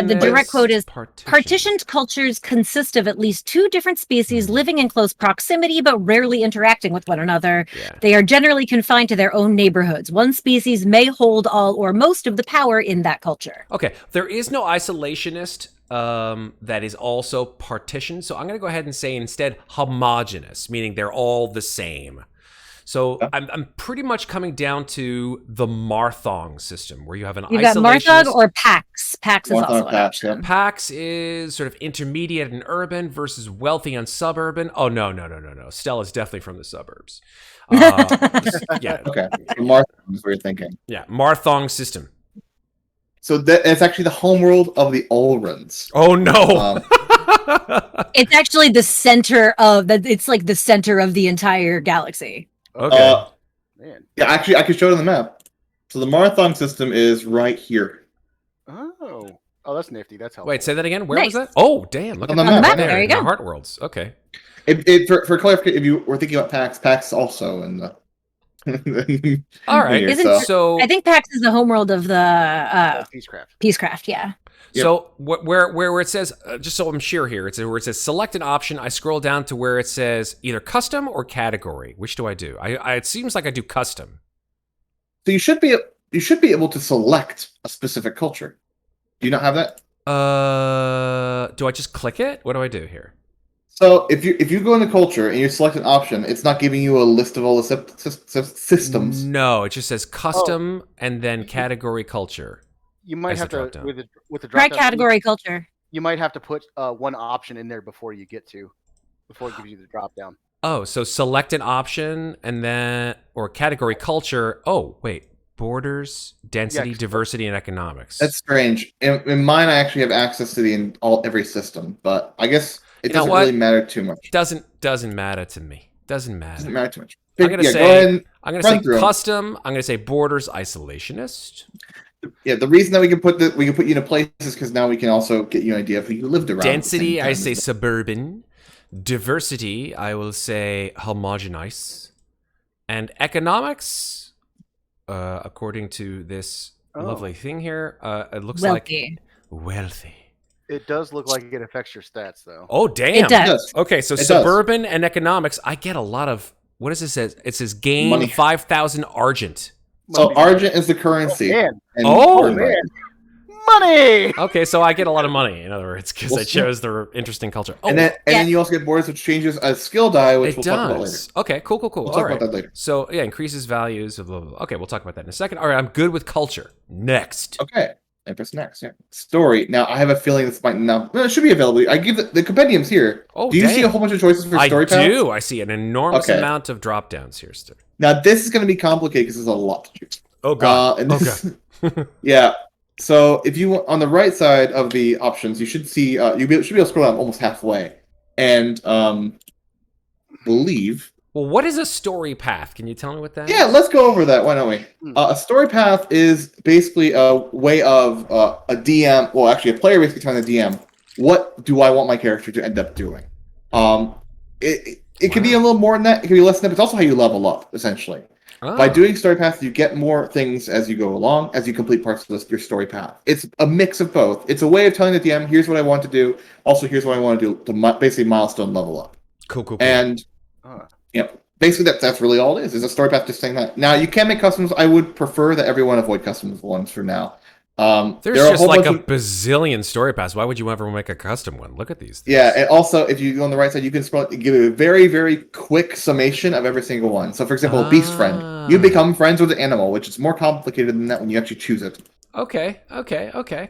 The direct quote is, partitioned cultures consist of at least two different species living in close proximity but rarely interacting with one another. Yeah. They are generally confined to their own neighborhoods. One species may hold all or most of the power in that culture. Okay, there is no isolationist that is also partitioned, so I'm going to go ahead and say instead homogenous, meaning they're all the same. So I'm pretty much coming down to the Marthong system, where you have an isolationist. You've got Marthog or Pax. Pax is also an Pax, option. yeah. Pax is sort of intermediate and urban versus wealthy and suburban. Oh, no. Stella's definitely from the suburbs. Yeah. Okay. Marthong is what you're thinking. Yeah, Marthong system. So it's actually the homeworld of the Olrans. Oh, no. It's actually the center of it's like the center of the entire galaxy. Okay. Man. Yeah, actually, I could show it on the map. So the Marthong system is right here. Oh, that's nifty. That's helpful. Wait, say that again. Where Nice. was that? Oh, damn! Look On at the that. map. There you go. Heart worlds. Okay. For clarification, if you were thinking about Pax is also in the All right. Here, Isn't- So I think PAX is the homeworld of the Peacecraft. Peacecraft. Yeah. So where it says, just so I'm sure here, it's where it says select an option. I scroll down to where it says either custom or category. Which do I do? It seems like I do custom. So you should be able to select a specific culture. Do you not have that? Do I just click it? What do I do here? So if you go into culture and you select an option, it's not giving you a list of all the systems. No, it just says custom and then category culture. You might As have the to drop-down. with the Try drop down, category culture. You might have to put one option in there before it gives you the drop down. Oh, so select an option and then or category culture. Oh, wait. Borders, density, diversity, and economics. That's strange. In mine, I actually have access to every system, but I guess it doesn't really matter too much. Doesn't matter to me. Doesn't matter. Doesn't matter too much. I'm gonna go say ahead and I'm gonna run say through 'em. custom. I'm gonna say borders isolationist. Yeah, the reason that we can put you in a place is because now we can also get you an idea of who you lived around. Density, I say suburban. Diversity, I will say homogenize. And economics, according to this lovely thing here, it looks Wealthy. like wealthy. It does look like it affects your stats, though. Oh, damn. It does. Okay, so It suburban and economics, I get a lot of, what does it say? It says gain Money. 5,000 argent. So argent is the currency. Man, and Oh, BurnBryte. man. Money! Okay, so I get a lot of money, in other words, because Well, I chose the interesting culture. Oh, And then you also get borders, which changes a skill die, which it we'll talk about later. does. Okay, cool. We'll All talk right. about that later. So, yeah, increases values. Blah, blah, blah. Okay, we'll talk about that in a second. All right, I'm good with culture. Next. Okay. And press next. Yeah. Story. Now, I have a feeling this might now. Well, it should be available. I give the compendiums here. Oh, do you see dang. a whole bunch of choices for I story paths? do. I see an enormous Okay. amount of drop downs here, Stu. Now, this is going to be complicated because there's a lot to choose. Oh, God. And this, yeah. So if you on the right side of the options, you should see should be able to scroll down almost halfway, and believe. Well, what is a story path? Can you tell me what that Yeah, is? let's go over that. Why don't we? A story path is basically a way of a DM. Well, actually, a player basically telling the DM, what do I want my character to end up doing? It can be a little more than that. It can be less than that. But it's also how you level up, essentially. Oh. By doing story paths, you get more things as you go along, as you complete parts of your story path. It's a mix of both. It's a way of telling the DM, here's what I want to do. Also, here's what I want to do to basically milestone level up. Cool. And, basically that's really all it is. It's a story path just saying that. Now, you can make customs. I would prefer that everyone avoid customs ones for now. There's there are just like a bunch of- bazillion story paths. Why would you ever make a custom one? Look at these things. Yeah, and also, if you go on the right side, you can give a very, very quick summation of every single one. So, for example, a beast friend. You become friends with an animal, which is more complicated than that when you actually choose it. Okay.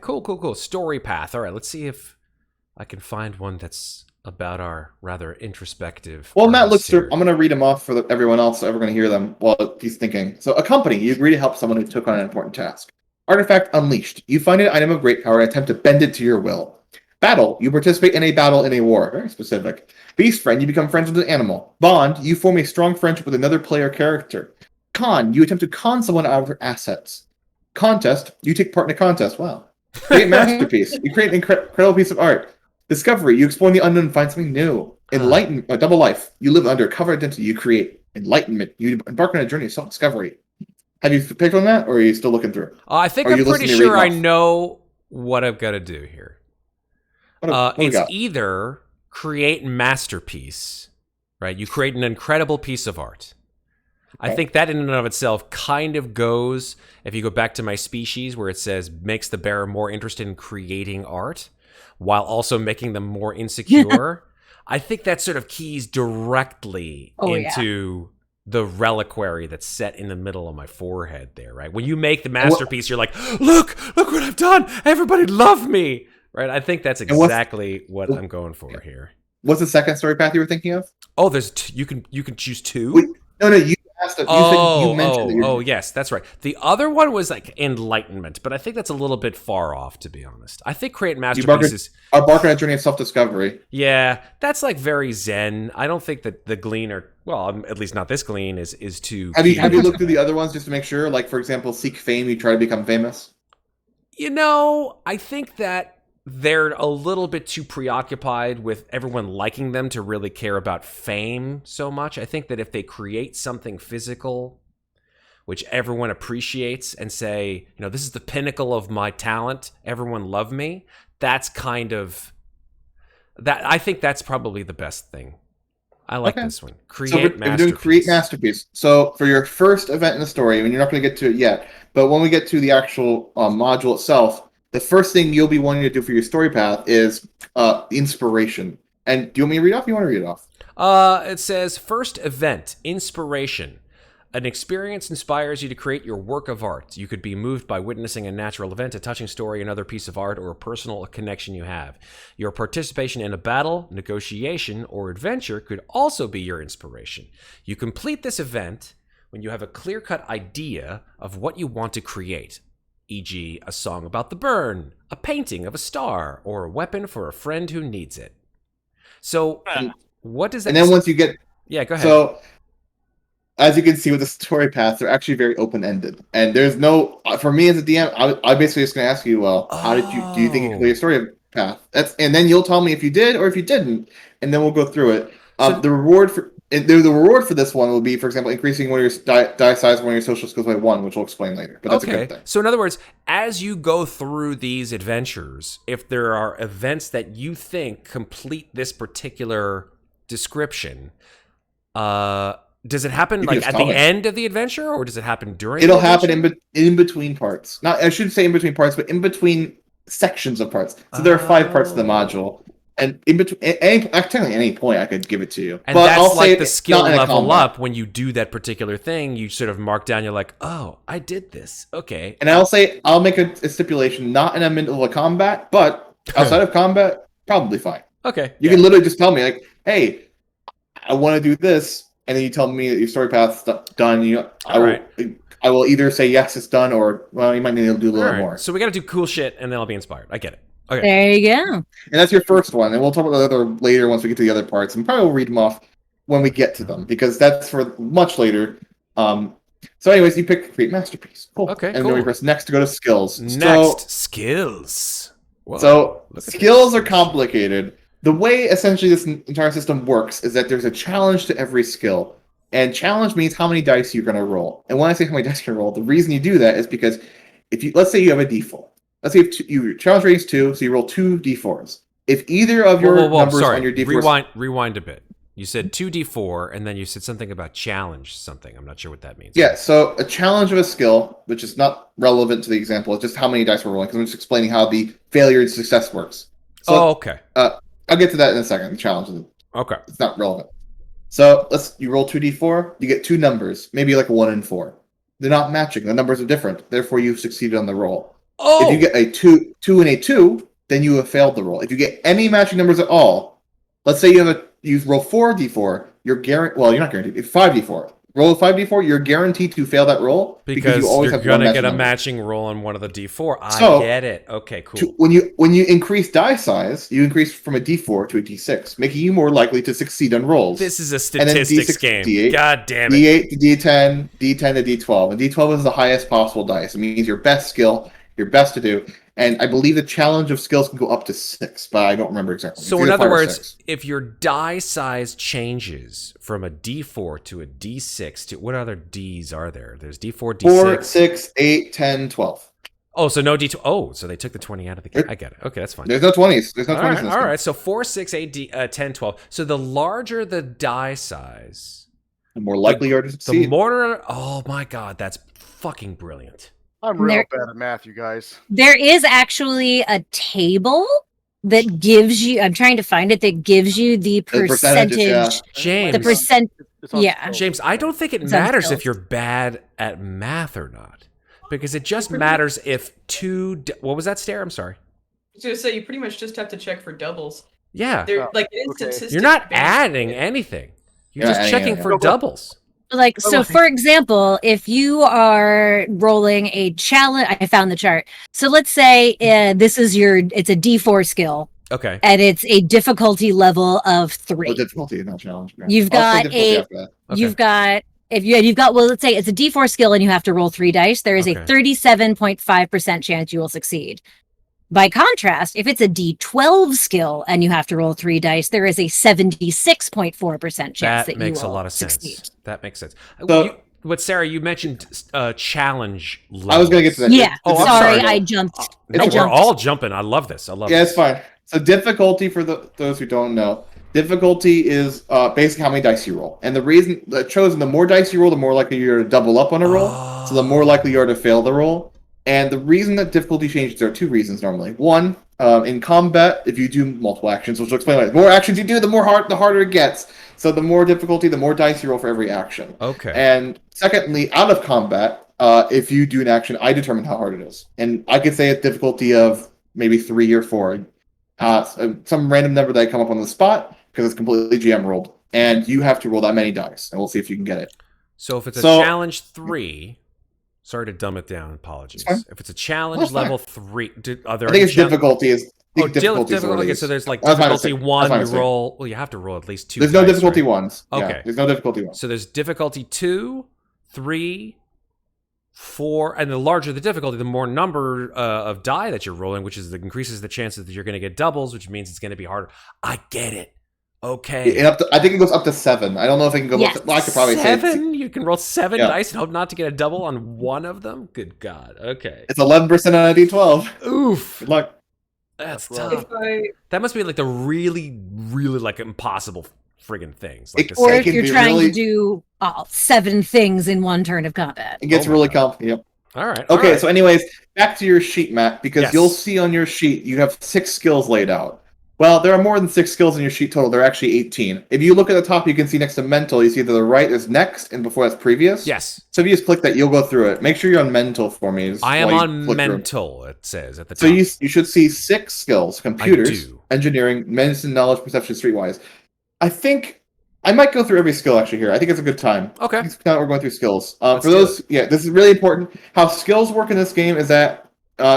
Cool. Story path. All right, let's see if I can find one that's about our rather introspective. Well, Matt looks artists through. here. I'm going to read them off for everyone else, so everyone can hear them while he's thinking. So, a company. You agree to help someone who took on an important task. Artifact unleashed. You find an item of great power and attempt to bend it to your will. Battle. You participate in a battle in a war. Very specific. Beast friend. You become friends with an animal. Bond. You form a strong friendship with another player character. Con. You attempt to con someone out of their assets. Contest. You take part in a contest. Wow. Create masterpiece. You create an incredible piece of art. Discovery. You explore the unknown and find something new. Enlightenment. Double life. You live under cover identity. You create enlightenment. You embark on a journey of self-discovery. Have you picked on that, or are you still looking through? I think Or I'm you pretty listening to sure I read off? know what I've got to do here. What do we It's got? either create masterpiece, right? You create an incredible piece of art. I Okay. think that in and of itself kind of goes, if you go back to my species where it says makes the bearer more interested in creating art while also making them more insecure. I think that sort of keys directly into the reliquary that's set in the middle of my forehead there, right? When you make the masterpiece, you're like, look what I've done. Everybody love me, right? I think that's exactly what I'm going for here. What's the second story path you were thinking of? Oh, there's you can choose two. Wait, no, you asked. You mentioned that you're Yes, that's right. The other one was like enlightenment, but I think that's a little bit far off, to be honest. I think create masterpieces. embark on a journey of self-discovery. Yeah, that's like very zen. I don't think that the glean at least not this glean is too. Have you looked through the other ones just to make sure? Like, for example, seek fame. You try to become famous. I think that they're a little bit too preoccupied with everyone liking them to really care about fame so much. I think that if they create something physical, which everyone appreciates and say, this is the pinnacle of my talent. Everyone love me. That's kind of that. I think that's probably the best thing. I like this one. Create masterpiece. Create masterpiece. So for your first event in the story, you're not going to get to it yet, but when we get to the actual module itself, the first thing you'll be wanting to do for your story path is inspiration. And do you want me to read off? You want to read it off? It says, first event, inspiration. An experience inspires you to create your work of art. You could be moved by witnessing a natural event, a touching story, another piece of art, or a personal connection you have. Your participation in a battle, negotiation, or adventure could also be your inspiration. You complete this event when you have a clear-cut idea of what you want to create, e.g., a song about the burn, a painting of a star, or a weapon for a friend who needs it. So, what does that... And then once you get... Yeah, go ahead. So... As you can see with the story paths, they're actually very open-ended. And there's no... For me as a DM, I basically just going to ask you, how did you... Do you think you complete your story path? And then you'll tell me if you did or if you didn't, and then we'll go through it. The reward for this one will be, for example, increasing one of your die size, one of your social skills by 1, which we'll explain later. But that's a good thing. So in other words, as you go through these adventures, if there are events that you think complete this particular description, does it happen like at the end of the adventure, or does it happen during? It'll happen in between parts. Not, I shouldn't say in between parts, but in between sections of parts. So there are 5 parts of the module, and in between, technically any point, I could give it to you. And that's like the skill level up when you do that particular thing. You sort of mark down. You're like, oh, I did this. Okay. And I'll make a stipulation, not in the middle of a combat, but outside of combat, probably fine. Okay. You can literally just tell me, like, hey, I want to do this. And then you tell me that your story path's done. I will either say yes, it's done, or well, you might need to do a little more. So we got to do cool shit, and then I'll be inspired. I get it. Okay. There you go. And that's your first one, and we'll talk about the other later once we get to the other parts, and probably we'll read them off when we get to them because that's for much later. So, anyways, you pick create masterpiece. Cool. Okay. And then we press next to go to skills. Skills. Whoa. So skills are complicated. The way essentially this entire system works is that there's a challenge to every skill. And challenge means how many dice you're going to roll. And when I say how many dice you're going to roll, the reason you do that is because let's say you have a d4. Let's say your challenge rating is 2, so you roll 2 d4s. If either of your numbers on your d4s... Rewind a bit. You said 2d4, and then you said something about challenge something. I'm not sure what that means. Yeah, so a challenge of a skill, which is not relevant to the example, it's just how many dice we're rolling, because I'm just explaining how the failure and success works. So, okay. I'll get to that in a second. The challenge is it's not relevant. So you roll 2d4, you get 2 numbers, maybe like 1 and 4. They're not matching. The numbers are different. Therefore, you've succeeded on the roll. If you get a 2 and a 2, then you have failed the roll. If you get any matching numbers at all, let's say you roll 4d4, you're not guaranteed. It's 5d4. Roll a 5d4, you're guaranteed to fail that roll because you always you're have going to get a number. matching roll on one of the d4. I get it. Okay, cool. When you increase die size, you increase from a d4 to a d6, making you more likely to succeed on rolls. This is a statistics game. D8, God damn it. D8 to d10, d10 to d12. And d12 is the highest possible dice. It means your best skill, your best to do. And I believe the challenge of skills can go up to 6, but I don't remember exactly. So in other words, if your die size changes from a D4 to a D6 to what other Ds are there? There's D4, D6. 4, 6, 8, 10, 12. Oh, so no D2. Oh, so they took the 20 out of the game. I get it. Okay, that's fine. There's no 20s. There's no 20s. Right, all right. So 4, 6, 8, 10, 12. So the larger the die size, the more likely you are to succeed. The more. Oh my God, that's fucking brilliant. I'm real bad at math, you guys. There is actually a table that gives you, I'm trying to find it, that gives you the percentage. James. The percent. Yeah. James, I don't think it matters if you're bad at math or not. Because it just matters if what was that, Stair? I'm sorry. I was going to say, you pretty much just have to check for doubles. Yeah. Statistics. You're not adding anything. You're just checking for doubles. Like, so for example, if you are rolling a challenge, I found the chart. So let's say it's a D4 skill. Okay. And it's a difficulty level of 3. Oh, difficulty, not challenge. Yeah. You've got let's say it's a D4 skill and you have to roll 3 dice. There is a 37.5% chance you will succeed. By contrast, if it's a D12 skill and you have to roll 3 dice, there is a 76.4% chance that you will makes a lot of succeed. sense. That makes sense. So, But Sarah, you mentioned challenge levels. I was going to get to that. Yeah. Oh, I'm sorry, sorry. I jumped. No, I we're jumped. all jumping. I love this. I love Yeah, this. it's fine. So difficulty for those who don't know, difficulty is basically how many dice you roll. And the reason that chosen, the more dice you roll, the more likely you're to double up on a roll. So the more likely you are to fail the roll. And the reason that difficulty changes, there are two reasons normally. One, in combat, if you do multiple actions, which will explain why. The more actions you do, the harder it gets. So the more difficulty, the more dice you roll for every action. Okay. And secondly, out of combat, if you do an action, I determine how hard it is. And I could say a difficulty of maybe 3 or 4. Some random number that I come up on the spot, because it's completely GM rolled. And you have to roll that many dice, and we'll see if you can get it. So if it's a challenge 3, sorry to dumb it down, apologies. If it's a challenge level 3, are there I think it's difficulty is... difficulty. Okay, so there's like difficulty 1, you roll... Well, you have to roll at least 2 There's dice, no difficulty right? ones. Okay. Yeah, there's no difficulty ones. So there's difficulty 2, 3, 4, and the larger the difficulty, the more number of die that you're rolling, which increases the chances that you're going to get doubles, which means it's going to be harder. I get it. Okay. I think it goes up to 7. I don't know if it can go up to... Well, I could probably say... 7? You can roll 7 dice and hope not to get a double on one of them? Good God. Okay. It's 11% on a D12. Oof. Good luck. That's rough. tough. That must be like the really, really like impossible friggin' things. Like Or It if can you're be trying really- to do 7 things in one turn of combat. It gets Oh my really God. complicated. Yep. All right. Okay, so anyways, back to your sheet, Matt, because Yes. you'll see on your sheet you have 6 skills laid out. Well, there are more than 6 skills in your sheet total. There are actually 18. If you look at the top, you can see next to mental, you see to the right is next, and before that's previous. Yes. So if you just click that, you'll go through it. Make sure you're on mental for me. I am while you on click through. mental, it says at the top. So you should see 6 skills: computers, do. engineering, medicine, knowledge, perception, streetwise. I think I might go through every skill actually here. I think it's a good time. Okay. Now that we're going through skills. Let's For do those, this is really important. How skills work in this game is that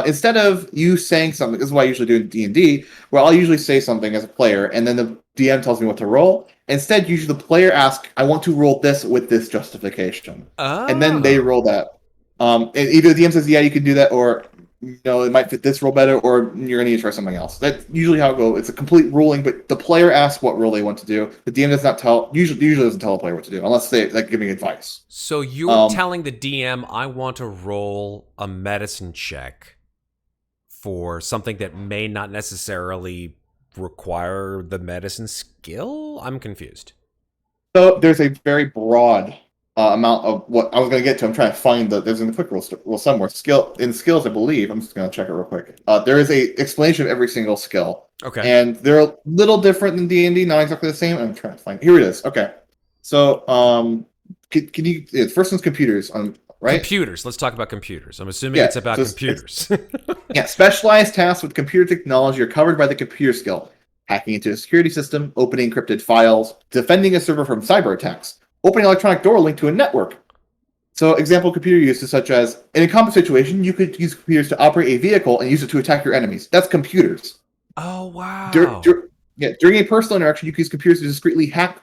instead of you saying something, this is what I usually do in D&D, where I'll usually say something as a player, and then the DM tells me what to roll. Instead, usually the player asks, I want to roll this with this justification. Oh. And then they roll that. And either the DM says, yeah, you can do that, or it might fit this roll better, or you're going to need to try something else. That's usually how it goes. It's a complete ruling, but the player asks what role they want to do. The DM does not usually doesn't tell the player what to do, unless they like giving advice. So you're telling the DM, I want to roll a medicine check for something that may not necessarily require the medicine skill? I'm confused. So there's a very broad amount of what I was going to get to. I'm trying to find there's in the quick rule somewhere. Skills, I believe. I'm just going to check it real quick. There is a explanation of every single skill. Okay. And they're a little different than D&D, not exactly the same. I'm trying to find. Here it is. Okay. So can you? The first one's computers. Right. Computers. Let's talk about computers. I'm assuming it's about computers. Yeah. Specialized tasks with computer technology are covered by the computer skill. Hacking into a security system, opening encrypted files, defending a server from cyber attacks, opening an electronic door linked to a network. So, example computer uses such as, in a combat situation, you could use computers to operate a vehicle and use it to attack your enemies. That's computers. Oh, wow. During a personal interaction, you can use computers to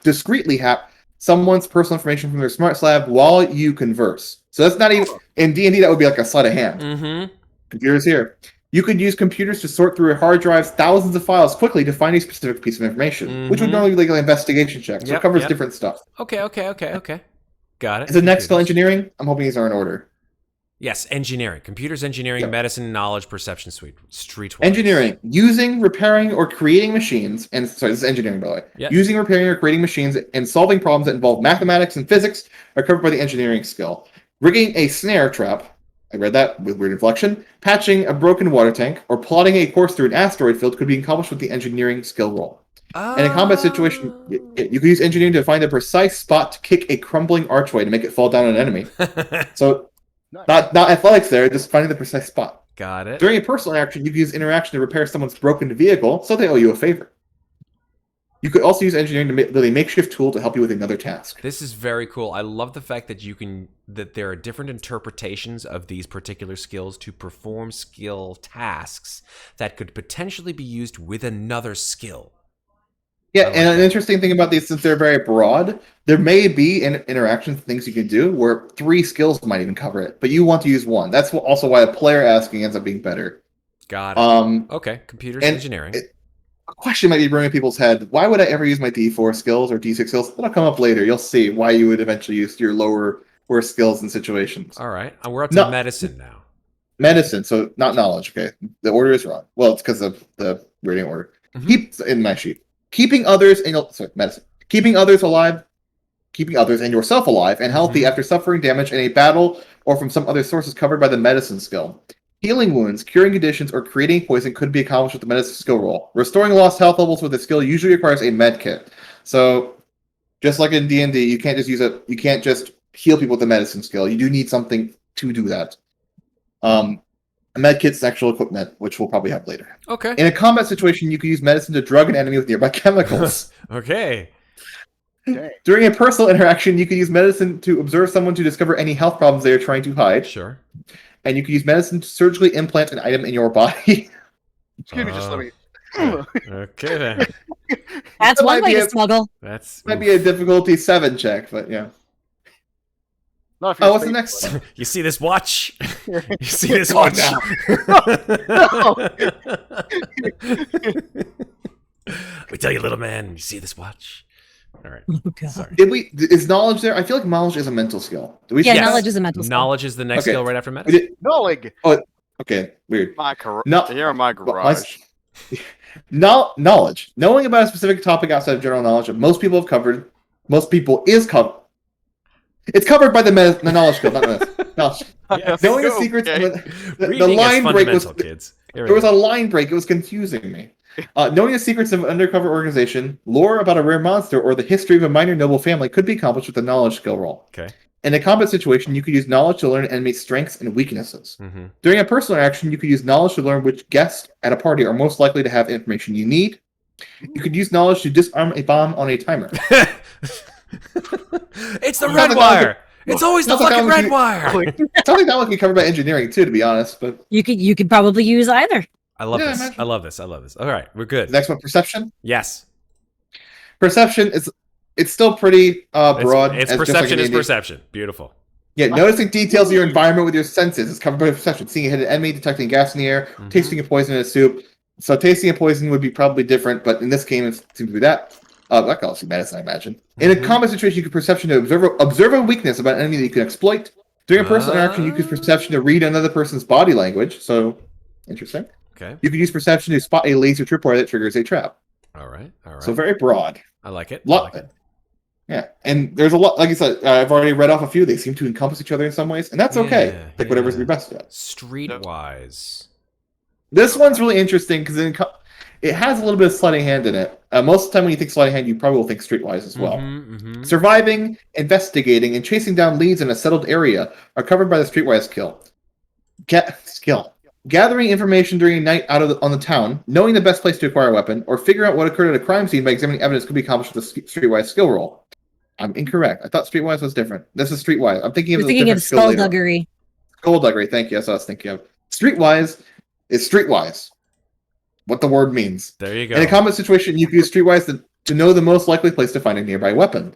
discreetly hack someone's personal information from their smart slab while you converse. So that's not even, in D&D, that would be like a sleight of hand. Mm-hmm. Computers here. You could use computers to sort through a hard drive's thousands of files quickly to find a specific piece of information, which would normally be like an investigation check. So it covers different stuff. Okay. Got it. Is the next skill engineering? I'm hoping these are in order. Yes, engineering. Computers, engineering, medicine, knowledge, perception, streetwise. Engineering. Using, repairing, or creating machines, and sorry, this is engineering, by the way. Yep. Using, repairing, or creating machines and solving problems that involve mathematics and physics are covered by the engineering skill. Rigging a snare trap, I read that with weird inflection, patching a broken water tank, or plotting a course through an asteroid field could be accomplished with the engineering skill roll. In a combat situation, you could use engineering to find a precise spot to kick a crumbling archway to make it fall down on an enemy. So, not athletics there, just finding the precise spot. Got it. During a personal action, you can use interaction to repair someone's broken vehicle, so they owe you a favor. You could also use engineering to build a makeshift tool to help you with another task. This is very cool. I love the fact that that there are different interpretations of these particular skills to perform skill tasks that could potentially be used with another skill. Yeah, and an interesting thing about these, since they're very broad, there may be interactions, things you can do, where 3 skills might even cover it, but you want to use 1. That's also why a player asking ends up being better. Got it. Okay, computers, engineering. A question might be brewing in people's head, why would I ever use my D4 skills or D6 skills? That'll come up later. You'll see why you would eventually use your lower or skills in situations. All right. We're up to No. medicine now. Medicine, so not knowledge. Okay, the order is wrong. Well, it's because of the reading order. Mhm. Keep in my sheet. Keeping others medicine. Keeping others alive, keeping others and yourself alive and healthy Mhm. after suffering damage in a battle or from some other source is covered by the medicine skill. Healing wounds, curing conditions, or creating poison could be accomplished with the medicine skill roll. Restoring lost health levels with the skill usually requires a med kit. So, just like in D&D, you can't just you can't just heal people with the medicine skill. You do need something to do that. A med kit's actual equipment, which we'll probably have later. Okay. In a combat situation, you can use medicine to drug an enemy with nearby chemicals. Okay. Dang. During a personal interaction, you can use medicine to observe someone to discover any health problems they are trying to hide. Sure. And you can use medicine to surgically implant an item in your body. Excuse me, just let me. Okay then. That's That one might way be to a- smuggle. That's Might be a difficulty 7 check, but yeah. Not if you're Oh, what's the space, next? You see this watch? You see this Oh, watch? We tell you, little man. You see this watch? All right. Oh, God. Sorry. Is knowledge there? I feel like knowledge is a mental skill. Do we Yeah, see that? knowledge is a mental skill. Knowledge is the next Okay. skill right after We medicine. did- Knowledge. Okay, weird. You're in my But garage. Knowledge. Knowing about a specific topic outside of general knowledge that most people have covered. Most people is covered. It's covered by the knowledge skill, not the knowledge. Yes. Knowing the Okay. secrets of the Reading line is break was fundamental, kids. Here we there was go. a line break. It was confusing me. Knowing the secrets of an undercover organization, lore about a rare monster, or the history of a minor noble family could be accomplished with the knowledge skill roll. Okay. In a combat situation, you could use knowledge to learn enemy's strengths and weaknesses. Mm-hmm. During a personal interaction, you could use knowledge to learn which guests at a party are most likely to have information you need. You could use knowledge to disarm a bomb on a timer. It's the Sounds red like wire. It's always the sounds like fucking that red was- wire. Something that would be covered by engineering too, to be honest. But You could probably use either. I love Yeah, this. imagine. I love this. I love this. All right, we're good. next one, perception. Yes. Perception is it's still pretty broad. It's as just perception like is an perception. Beautiful. Yeah, noticing details of your environment with your senses is covered by perception. Seeing a hidden enemy, detecting gas in the air, Mhm. tasting a poison in a soup. So tasting a poison would be probably different, but in this game it seems to be that. That can also be medicine, I imagine. In a Mhm. combat situation, you can perception to observe a weakness about an enemy that you can exploit. During a personal interaction, you can use perception to read another person's body language. So, interesting. Okay. You can use perception to spot a laser tripwire that triggers a trap. All right. All right. So very broad. I like it. I Lot. like it. Yeah, and there's a lot. Like I said, I've already read off a few. They seem to encompass each other in some ways, and that's okay. Yeah, Pick whatever's yeah. your best at. Streetwise. This one's really interesting because it has a little bit of sleight of hand in it. Most of the time, when you think sleight of hand, you probably will think streetwise as well. Mhm, mhm. Surviving, investigating, and chasing down leads in a settled area are covered by the streetwise skill. Gathering information during a night on the town, knowing the best place to acquire a weapon, or figure out what occurred at a crime scene by examining evidence could be accomplished with a streetwise skill roll. I'm incorrect. I thought streetwise was different. This is streetwise. I'm thinking of You're a thinking different of skill later. skullduggery. Skullduggery, thank you. That's what I was thinking of. Streetwise is streetwise. What the word means. There you go. In a combat situation, you can use streetwise to know the most likely place to find a nearby weapon.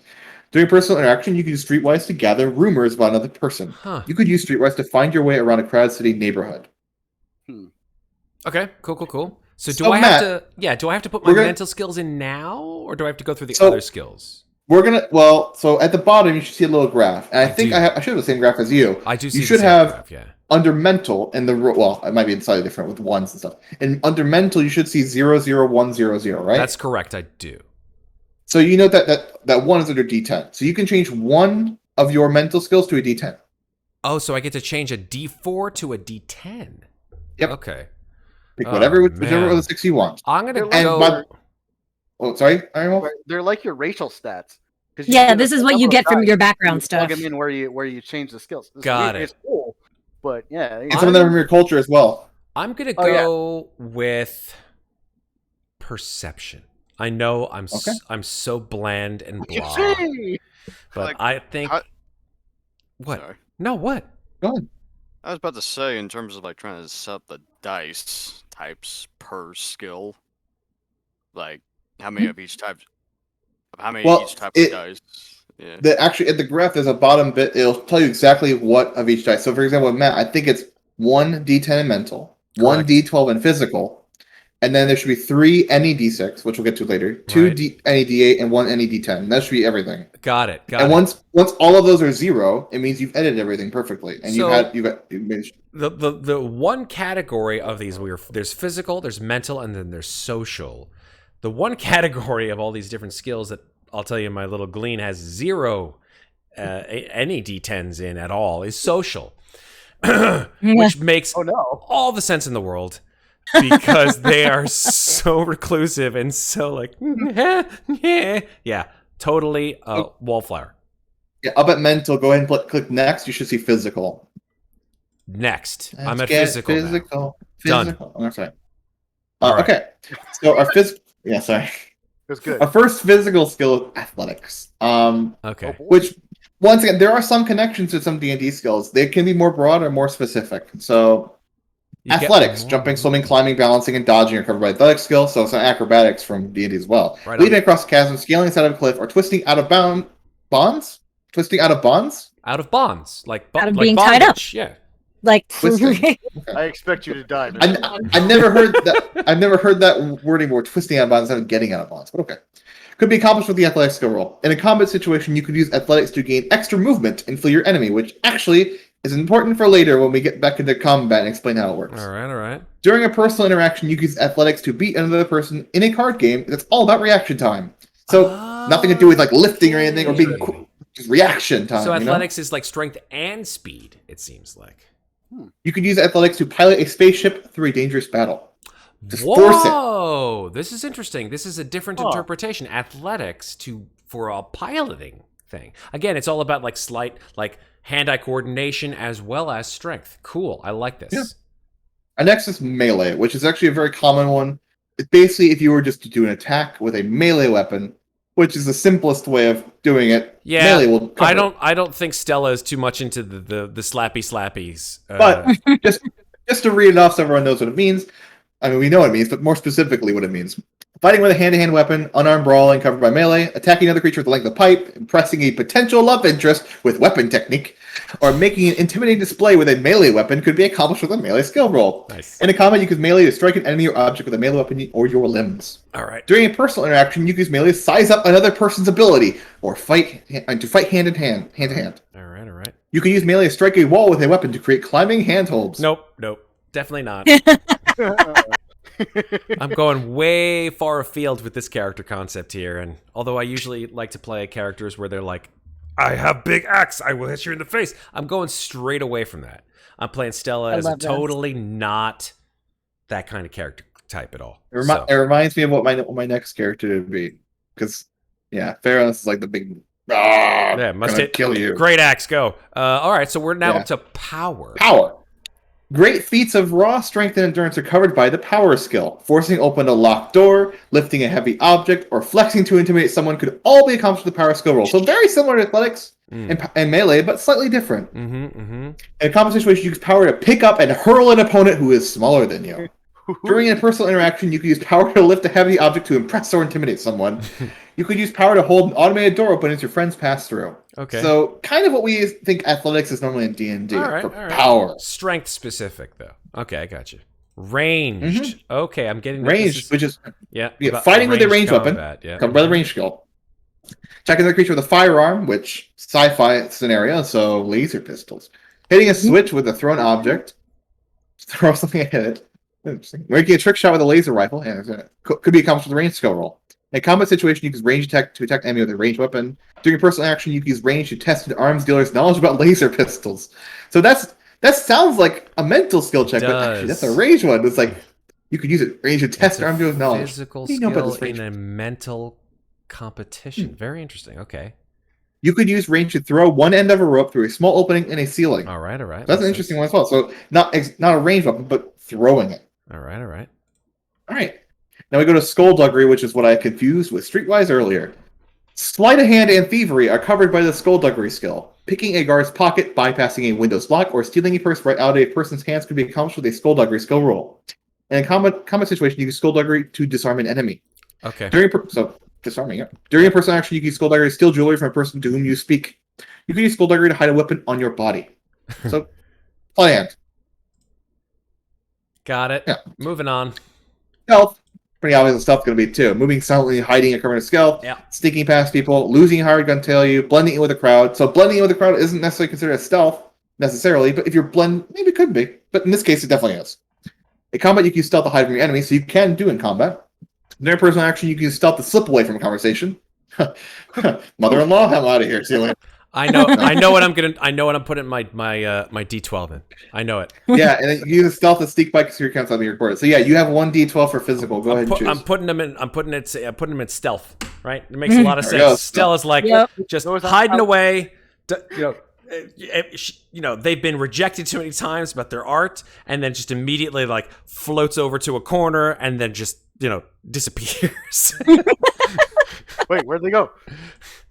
During personal interaction, you can use streetwise to gather rumors about another person. Huh. You could use streetwise to find your way around a crowded city neighborhood. Okay. Cool. Cool. Cool. So do So, I Matt, have to? Yeah. Do I have to put my we're gonna- mental skills in now, or do I have to go through the So- other skills? So at the bottom, you should see a little graph. And I think do. I should have the same graph as you. I do see. You the should same have graph, yeah. under mental and it might be slightly different with ones and stuff. And under mental, you should see 00100, right? That's correct. I do. So you know that one is under D10. So you can change one of your mental skills to a D10. Oh, so I get to change a D4 to a D10. Yep. Okay. Pick Oh, whichever man. of the 6 you want. I'm gonna And go. Oh, sorry, Iron Wolf? They're like your racial stats. 'Cause you Yeah, get this a is what number you of get from dice, your you background stuff. Plug them in where you change the skills. Got It's cool, but yeah. And some of them from your culture as well. I'm gonna Oh, yeah. go with perception. I know Okay. I'm so bland and blah, Hey! but Like, I think I- what? Sorry. No, what? Go ahead. I was about to say, in terms of like trying to set up the dice types per skill, like how many of each type, each type of dice. Yeah. Actually, at the graph, there's a bottom bit. It'll tell you exactly what of each dice. So, for example, with Matt, I think it's 1 D10 in mental, 1 Correct. D12 in physical, and then there should be 3 any d6, which we'll get to later, 2 Right. any d8, and 1 any d10. That should be everything. Got it. And once all of those are 0, it means you've edited everything perfectly, and you've made the one category of these there's physical, there's mental, and then there's social. The one category of all these different skills that I'll tell you, my little glean has 0 any d10s in at all is social, which makes all the sense in the world. Because they are so reclusive and so like, yeah, totally wallflower. Yeah, up at mental, go ahead and click next. You should see physical. Next. Let's I'm at get physical. Physical. Done. Oh, sorry. All right. Okay. So our yeah, sorry. That's good. Our first physical skill is athletics. Okay. Which, once again, there are some connections to some D&D skills. They can be more broad or more specific. So, athletics, jumping, swimming, climbing, balancing, and dodging are covered by athletic skills. So some acrobatics from D&D as well. Right Leaping across a chasm, scaling the side of a cliff, or twisting out of bonds. Twisting out of bonds. Out of bonds, like Out of like being tied up. bondage. Yeah. Like, Twisting. I expect you to die. Man. I never heard that. I've never heard that wording more. Twisting out of bonds instead of getting out of bonds. But okay, could be accomplished with the athletic skill roll. In a combat situation, you could use athletics to gain extra movement and flee your enemy, which actually is important for later when we get back into combat and explain how it works. All right. During a personal interaction, you can use athletics to beat another person in a card game. That's all about reaction time. So nothing to do with like lifting or anything or being quick. Just reaction time. So athletics is like strength and speed. It seems like. You could use athletics to pilot a spaceship through a dangerous battle. Just force it. Whoa, this is interesting. This is a different interpretation. Athletics for a piloting thing. Again, it's all about like slight hand-eye coordination as well as strength. Cool. I like this. Yeah. Our next is melee, which is actually a very common one. It's basically if you were just to do an attack with a melee weapon, which is the simplest way of doing it. Yeah, melee will cover I don't think Stella is too much into the slappies. But just to read it off so everyone knows what it means. I mean, we know what it means, but more specifically what it means. Fighting with a hand-to-hand weapon, unarmed brawling covered by melee, attacking another creature with the length of pipe, impressing a potential love interest with weapon technique, or making an intimidating display with a melee weapon could be accomplished with a melee skill roll. Nice. In a combat, you can use melee to strike an enemy or object with a melee weapon or your limbs. All right. During a personal interaction, you can use melee to size up another person's ability or to fight hand to hand. All right. You can use melee to strike a wall with a weapon to create climbing handholds. Nope. Definitely not. I'm going way far afield with this character concept here, and although I usually like to play characters where they're like, I have big axe, I will hit you in the face, I'm going straight away from that. I'm playing Stella as totally not that kind of character type at all. It reminds me of what my next character would be, because Pharaoh's is like the big must hit, kill you. Great axe, go. All right, so we're now up to power. Great feats of raw strength and endurance are covered by the power skill. Forcing open a locked door, lifting a heavy object, or flexing to intimidate someone could all be accomplished with the power skill roll. So very similar to athletics and melee, but slightly different. In a combat situation, you use power to pick up and hurl an opponent who is smaller than you. During a personal interaction, you can use power to lift a heavy object to impress or intimidate someone. You could use power to hold an automated door open as your friends pass through. Okay. So kind of what we think athletics is normally in D&D for power. Strength specific, though. Okay, I got you. Ranged. Okay, I'm getting ranged, which is fighting with a ranged weapon. Covered by the range skill. Attacking the creature with a firearm, which sci-fi scenario, so laser pistols. Hitting a switch with a thrown object. Throw something at it. Making a trick shot with a laser rifle. Could be accomplished with a range skill roll. In a combat situation, you can use range attack to attack an enemy with a ranged weapon. During a personal action, you can use range to test an arms dealer's knowledge about laser pistols. So that sounds like a mental skill check, but actually that's a range one. It's like you could use it range to test an arms dealer's knowledge. Physical skill in a mental competition. Very interesting. Okay. You could use range to throw one end of a rope through a small opening in a ceiling. All right. That's an interesting one as well. So not a range weapon, but throwing it. All right. Now we go to skullduggery, which is what I confused with streetwise earlier. Sleight of hand and thievery are covered by the skullduggery skill. Picking a guard's pocket, bypassing a window's lock, or stealing a purse right out of a person's hands could be accomplished with a skullduggery skill roll. In a combat situation, you use skullduggery to disarm an enemy. Okay. Disarming it. During a personal action, you can use skullduggery to steal jewelry from a person to whom you speak. You can use skullduggery to hide a weapon on your body. So, sleight of hand. Got it. Yeah. Moving on. Stealth, pretty obvious what stealth going to be too. Moving silently, hiding a cover of stealth, Yeah. sneaking past people, losing a hard gun tail you, blending in with the crowd. So blending in with the crowd isn't necessarily considered as stealth necessarily, but if you're maybe it could be. But in this case, it definitely is. In combat, you can use stealth to hide from your enemy, so you can do in combat. During personal action, you can use stealth to slip away from a conversation. Mother-in-law, I'm out of here. See you later. I know what I'm putting my D12 in. I know it. Yeah, and then you use stealth to sneak by secret accounts on the recorded. So yeah, you have one D12 for physical. Go ahead and choose. I'm putting them in stealth. Right? It makes a lot of sense. Stella's like just hiding away. They've been rejected too many times about their art, and then just immediately like floats over to a corner and then just disappears. Wait, where'd they go?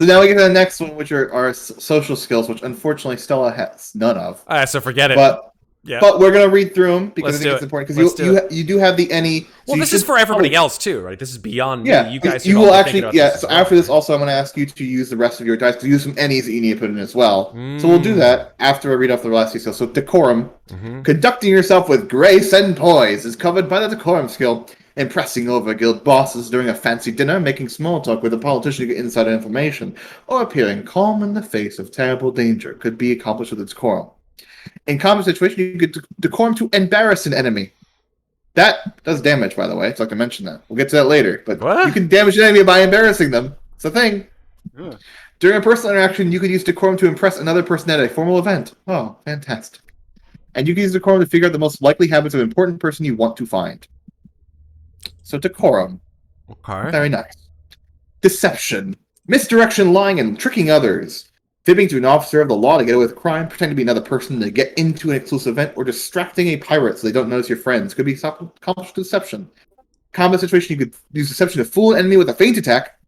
So now we get to the next one, which are our social skills, which unfortunately Stella has none of. All right, so forget it. But we're gonna read through them because I think it's important because you do have the any. Well, this is for everybody else too, right? This is beyond me. You guys. You will actually. Yeah. So after this, also, I'm gonna ask you to use the rest of your dice to use some any's that you need to put in as well. So we'll do that after I read off the last details. So decorum, conducting yourself with grace and poise, is covered by the decorum skill. Impressing over guild bosses during a fancy dinner, making small talk with a politician to get insider information, or appearing calm in the face of terrible danger could be accomplished with decorum. In combat situation, you get decorum to embarrass an enemy. That does damage, by the way. I'd like to mention that. We'll get to that later. But you can damage an enemy by embarrassing them. It's a thing. Yeah. During a personal interaction, you could use decorum to impress another person at a formal event. Oh, fantastic. And you can use decorum to figure out the most likely habits of an important person you want to find. So decorum. Okay. Very nice. Deception. Misdirection, lying, and tricking others. Fibbing to an officer of the law to get away with crime, pretending to be another person to get into an exclusive event, or distracting a pirate so they don't notice your friends could be accomplished with deception. Combat situation, you could use deception to fool an enemy with a feint attack.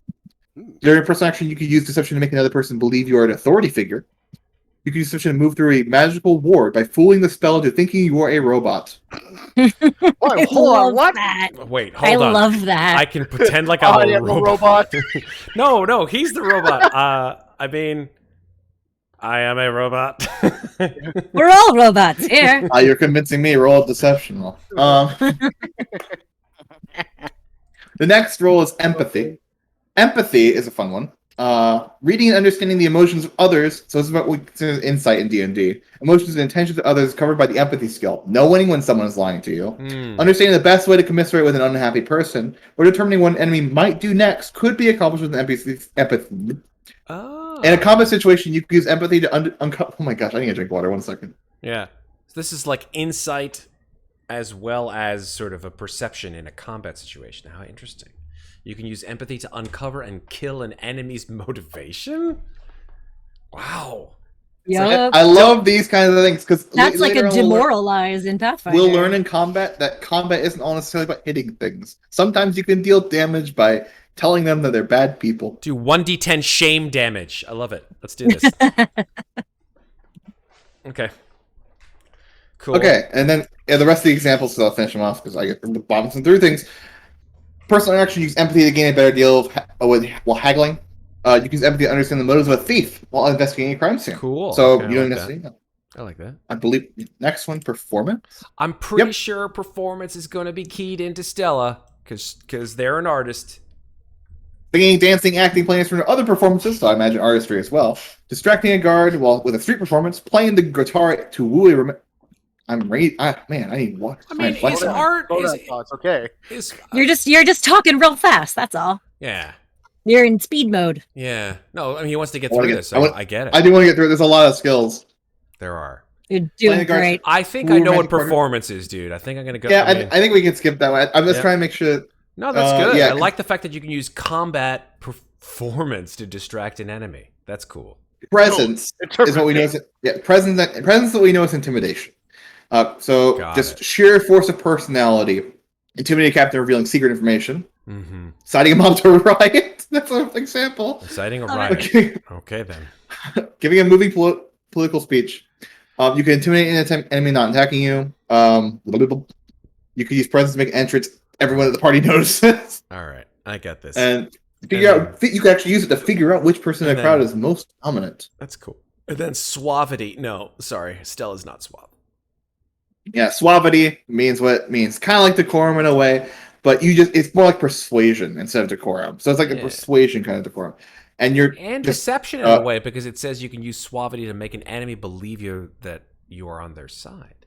During a personal action, you could use deception to make another person believe you are an authority figure. You can use deception to move through a magical ward by fooling the spell into thinking you are a robot. Wait, hold on, what? That. Wait, hold on. I love that. I can pretend like I'm a robot. No, he's the robot. I mean, I am a robot. We're all robots here. You're convincing me. Roll deception roll. The next roll is empathy. Empathy is a fun one. Reading and understanding the emotions of others. So this is what we consider insight in D&D. Emotions and intentions of others is covered by the empathy skill. Knowing when someone is lying to you. Understanding the best way to commiserate with an unhappy person, or determining what an enemy might do next could be accomplished with an empathy. Oh. In a combat situation, you can use empathy to uncover. Oh my gosh, I need to drink water. 1 second. Yeah. So this is like insight as well as sort of a perception in a combat situation. How interesting. You can use empathy to uncover and kill an enemy's motivation? Wow. Yeah. I love these kinds of things because that's like a demoralize in Pathfinder. We'll learn in combat that combat isn't all necessarily about hitting things. Sometimes you can deal damage by telling them that they're bad people. Do 1d10 shame damage. I love it. Let's do this. Okay. Cool. Okay, and then the rest of the examples, so I'll finish them off because I get bouncing through things. Personal interaction, use empathy to gain a better deal while haggling. You can use empathy to understand the motives of a thief while investigating a crime scene. Cool. So okay, you don't necessarily know. I like that. I believe next one, performance. I'm pretty sure performance is going to be keyed into Stella because they're an artist. Singing, dancing, acting, playing instruments, other performances, so I imagine artistry as well. Distracting a guard with a street performance, playing the guitar to woo a I'm ready. Man, I need water. I mean, is art? It's okay. You're just talking real fast. That's all. Yeah. You're in speed mode. Yeah. No, I mean he wants to get through this, so I get it. I do want to get through. There's a lot of skills. There are. You're doing great. I think I know what performance is, dude. I think I'm gonna go. Yeah, I think we can skip that one. I'm just trying to make sure. No, that's good. Yeah, I like the fact that you can use combat performance to distract an enemy. That's cool. Presence is what we know. Presence that we know is intimidation. Just sheer force of personality, intimidate a captain, revealing secret information, inciting a mob to a riot. That's an example. Inciting a riot. Okay then. Giving a moving political speech. You can intimidate an enemy not attacking you. You can use presence to make entrance. Everyone at the party notices. All right, I get this. And you can actually use it to figure out which person in the crowd is most dominant. That's cool. And then suavity. No, sorry, Stella's not suave. Yeah, suavity means what it means. Kind of like decorum in a way. but it's more like persuasion instead of decorum. So it's like a persuasion kind of decorum. And deception in a way, because it says you can use suavity to make an enemy believe that you are on their side.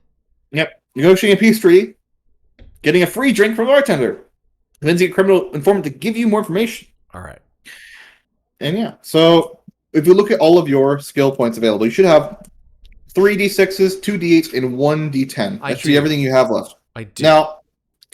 Yep. Negotiating a peace treaty, getting a free drink from a bartender, convincing a criminal informant to give you more information. All right. And yeah, so if you look at all of your skill points available, you should have 3 d6s, 2 d8s, and 1 d10. That should be everything you have left. I do. Now,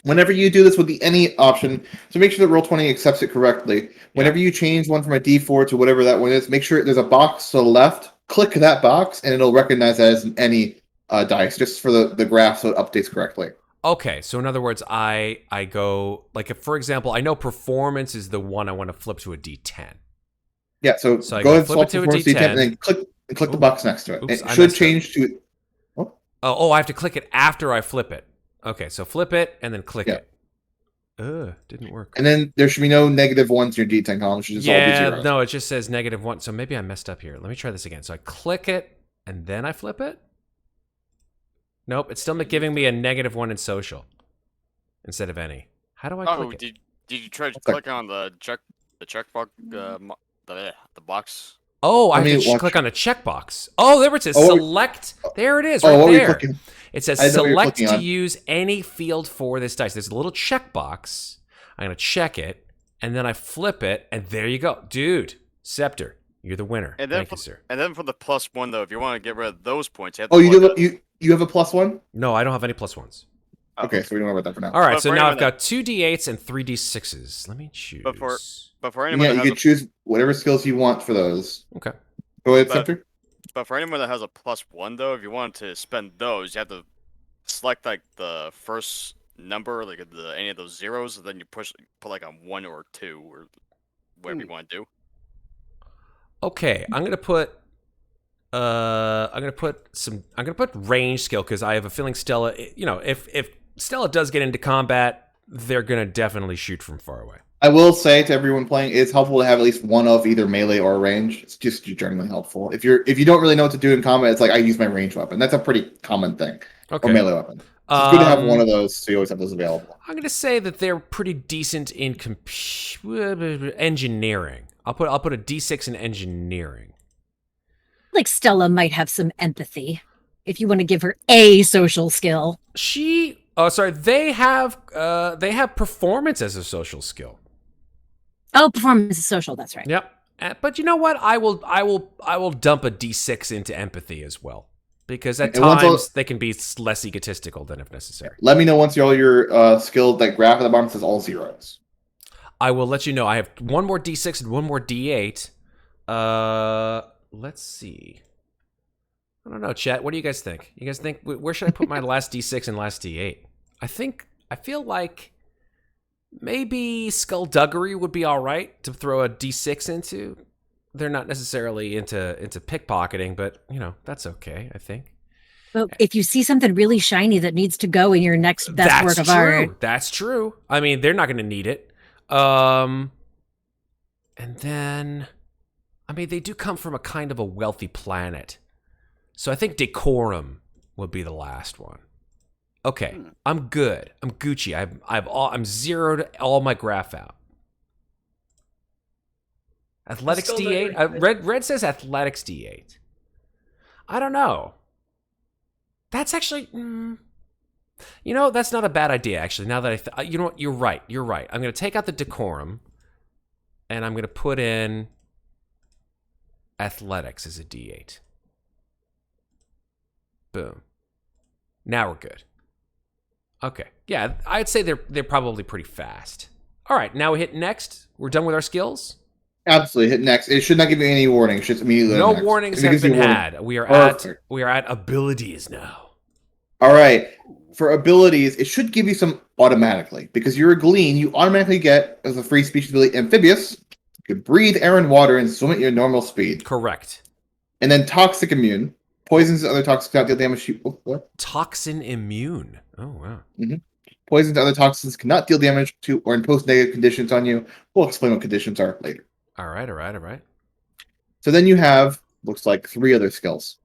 whenever you do this with the any option, so make sure that Roll20 accepts it correctly. Whenever you change one from a d4 to whatever that one is, make sure there's a box to the left. Click that box, and it'll recognize that as any dice, just for the graph so it updates correctly. Okay, so in other words, I go, like, if, for example, I know performance is the one I want to flip to a d10. Yeah, so I go ahead and flip swap it to a performance d10, and then click the box next to it. Oops, it should change to... Oh, I have to click it after I flip it. Okay, so flip it and then click it. Didn't work. And then there should be no negative ones in your D10 column. It should just all be zeros. No, it just says -1. So maybe I messed up here. Let me try this again. So I click it and then I flip it. Nope, it's still giving me a -1 in social instead of any. How do I click it? Did you try to click on the checkbox, the box? Oh, I have to click on a checkbox. Oh, there it says select. There it is, right there. It says select to use any field for this dice. There's a little checkbox. I'm going to check it, and then I flip it, and there you go. Dude, Septur, you're the winner. Thank you, sir. And then for the +1, though, if you want to get rid of those points, you have to you have a +1? No, I don't have any +1s. Okay, so we don't know about that for now. All right, so now I've got 2 d8s and 3 d6s. Let me choose. But for anyone you can choose whatever skills you want for those. Okay. Go ahead, Septur. But for anyone that has a +1, though, if you want to spend those, you have to select like the first number, like any of those zeros, and then you put like a 1 or 2 or whatever you want to do. Okay, I'm gonna put range skill because I have a feeling Stella. You know, if Stella does get into combat, they're gonna definitely shoot from far away. I will say to everyone playing, it's helpful to have at least one of either melee or range. It's just generally helpful. If you don't really know what to do in combat, it's like I use my range weapon. That's a pretty common thing. Okay. Or melee weapon. So it's good to have one of those, so you always have those available. I'm gonna say that they're pretty decent in engineering. I'll put a D6 in engineering. Like Stella might have some empathy if you want to give her a social skill. They have performance as a social skill. Oh, performance is social. That's right. Yep. But you know what? I will dump a D6 into empathy as well, because at times they can be less egotistical than if necessary. Let me know once all your skill, that graph at the bottom says all zeros. I will let you know. I have 1 more D6 and 1 more D8. Let's see. I don't know, chat. What do you guys think? You guys think where should I put my last D6 and last D8? I feel like maybe Skullduggery would be all right to throw a D6 into. They're not necessarily into pickpocketing, but you know, that's okay, I think. But if you see something really shiny that needs to go in your next best work of art. That's true. I mean, they're not going to need it. And then, I mean, they do come from a kind of a wealthy planet. So I think decorum would be the last one. Okay, I'm good. I'm Gucci. I'm zeroed all my graph out. Athletics D8. Red says athletics D8. I don't know. That's actually, you know, that's not a bad idea. Actually, now that you know what, you're right. I'm going to take out the decorum, and I'm going to put in athletics as a D8. Boom. Now we're good. Okay. Yeah, I'd say they're probably pretty fast. All right, now we hit next. We're done with our skills. Absolutely, hit next. It should not give you any warnings. It's just immediately. No warnings have been had. We are at abilities now. All right. For abilities, it should give you some automatically because you're a Glean. You automatically get as a free species ability amphibious. You can breathe air and water and swim at your normal speed. Correct. And then toxic immune. Poisons and other toxins cannot deal damage to you. What? Toxin immune. Oh, wow. Mm-hmm. Poisons and other toxins cannot deal damage to or impose negative conditions on you. We'll explain what conditions are later. All right. So then you have, looks like 3 other skills.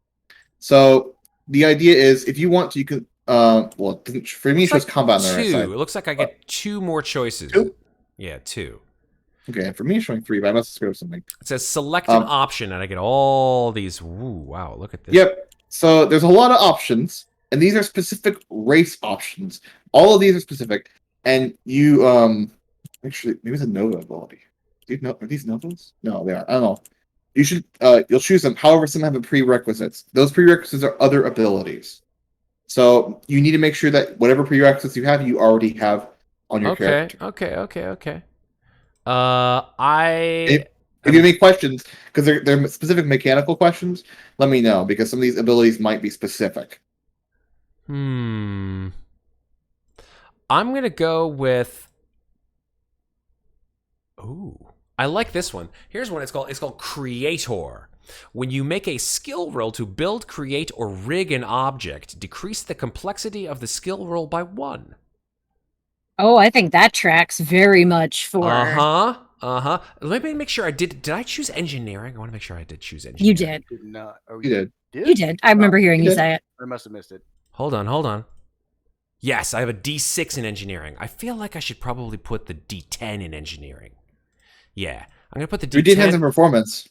So the idea is if you want to, you can well, for me, it shows combat on the right two. side. It looks like I get 2 more choices. 2? Yeah, 2. Okay, and for me, it's showing 3, but I must have screwed up something. It says select an option, and I get all these. Ooh, wow, look at this. Yep. So there's a lot of options, and these are specific race options. All of these are specific, and you actually maybe it's a Nova ability. Do you know, are these Novas? No, they are. I don't know. You should you'll choose them. However, some have a prerequisites. Those prerequisites are other abilities. So you need to make sure that whatever prerequisites you have, you already have on your character. Okay. If you have any questions, because they're specific mechanical questions, let me know, because some of these abilities might be specific. I'm gonna go with. Ooh, I like this one. Here's one. It's called Creator. When you make a skill roll to build, create, or rig an object, decrease the complexity of the skill roll by 1. Oh, I think that tracks very much for. Let me make sure I did. Did I choose engineering? I want to make sure I did choose engineering. You did. Did not. Oh, You did. You did. I remember hearing you did. say it. I must have missed it. Hold on. Yes, I have a D6 in engineering. I feel like I should probably put the D10 in engineering. Yeah, I'm gonna put the Your D10. D10's in performance.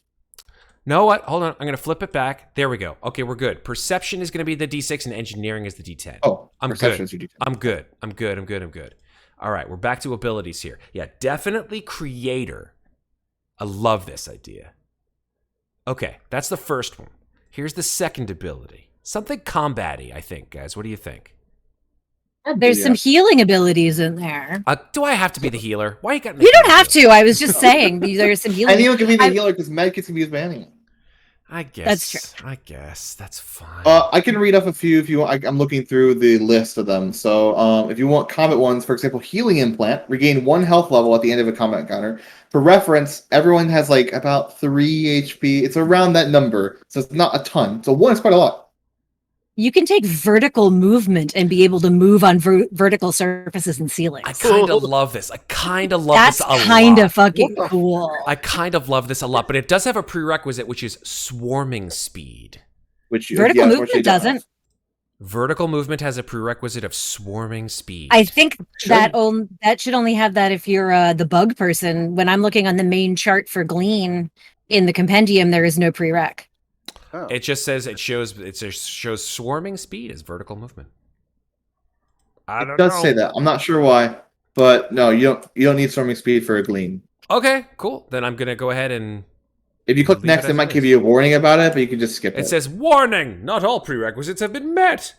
No, what? Hold on. I'm going to flip it back. There we go. Okay, we're good. Perception is going to be the D6 and engineering is the D10. Oh, I'm perception good. is your D10. I'm good. All right, we're back to abilities here. Yeah, definitely creator. I love this idea. Okay, that's the first one. Here's the second ability. Something combat-y, I think, guys. What do you think? There's some healing abilities in there. Do I have to be the healer? Why you got? You don't have to. I was just saying there's some healing. Anyone can be the healer because medkits can be used by anyone. I guess That's true. I guess that's fine. I can read off a few if you want. I'm looking through the list of them. So, if you want combat ones, for example, healing implant, regain 1 health level at the end of a combat encounter. For reference, everyone has like about 3 HP. It's around that number, so it's not a ton. So 1 is quite a lot. You can take vertical movement and be able to move on vertical surfaces and ceilings. I kind of love this. I kind of love That's this a lot. kind of fucking cool. I kind of love this a lot, but it does have a prerequisite, which is swarming speed. Which Vertical movement unfortunately doesn't. have. Vertical movement has a prerequisite of swarming speed. I think Should. that should only have that if you're the bug person. When I'm looking on the main chart for Glean in the compendium, there is no prereq. Oh. It just says it shows swarming speed as vertical movement. I don't It does know. say that. I'm not sure why, but no, you don't need swarming speed for a glean. Okay, cool. Then I'm gonna go ahead and If you click Leave it next, as it might it give is. you a warning about it, but you can just skip it. it says warning. Not all prerequisites have been met.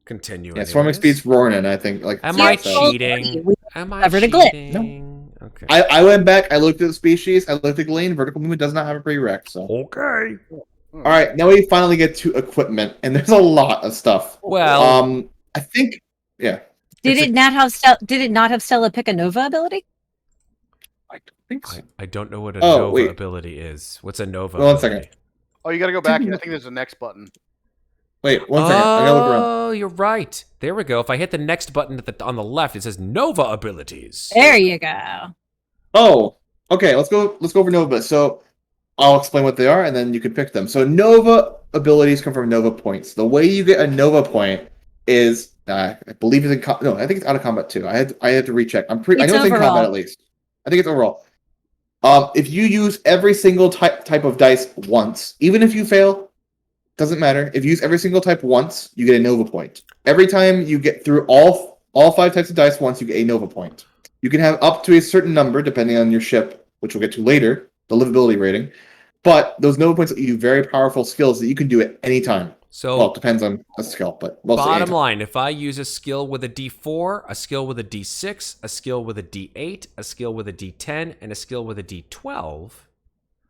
Continue. Yeah, swarming anyways. speed's roaring, I think. Like Am Yeah, I well, cheating? we Am I covered a glitch. cheating? Okay. I went back, I looked at the species, I looked at glean, vertical movement does not have a prereq, so. Okay. Alright, now we finally get to equipment, and there's a lot of stuff. Well, I think, yeah. Did It's it not have Stella pick a Nova ability? I don't think so. I don't know what a Oh, Nova wait. ability is. What's a Nova? Well, one ability? second. Oh, you gotta go back. I think there's a next button. Wait, one second. I gotta look around. Oh, you're right. There we go. If I hit the next button on the left, it says Nova abilities. There you go. Oh, okay, let's go over Nova. So I'll explain what they are, and then you can pick them. So Nova abilities come from Nova points. The way you get a Nova point is, I believe it's in no, I think it's out of combat too. I had to recheck. I know It's it's in combat overall. at least. I think it's overall. If you use every single type of dice once, even if you fail, doesn't matter. If you use every single type once, you get a Nova point. Every time you get through all 5 types of dice once, you get a Nova point. You can have up to a certain number, depending on your ship, which we'll get to later, the livability rating. But those Nova points let you do very powerful skills that you can do at any time. So, Well, it depends on the skill, but mostly bottom anytime. line, if I use a skill with a D4, a skill with a D6, a skill with a D8, a skill with a D10, and a skill with a D12,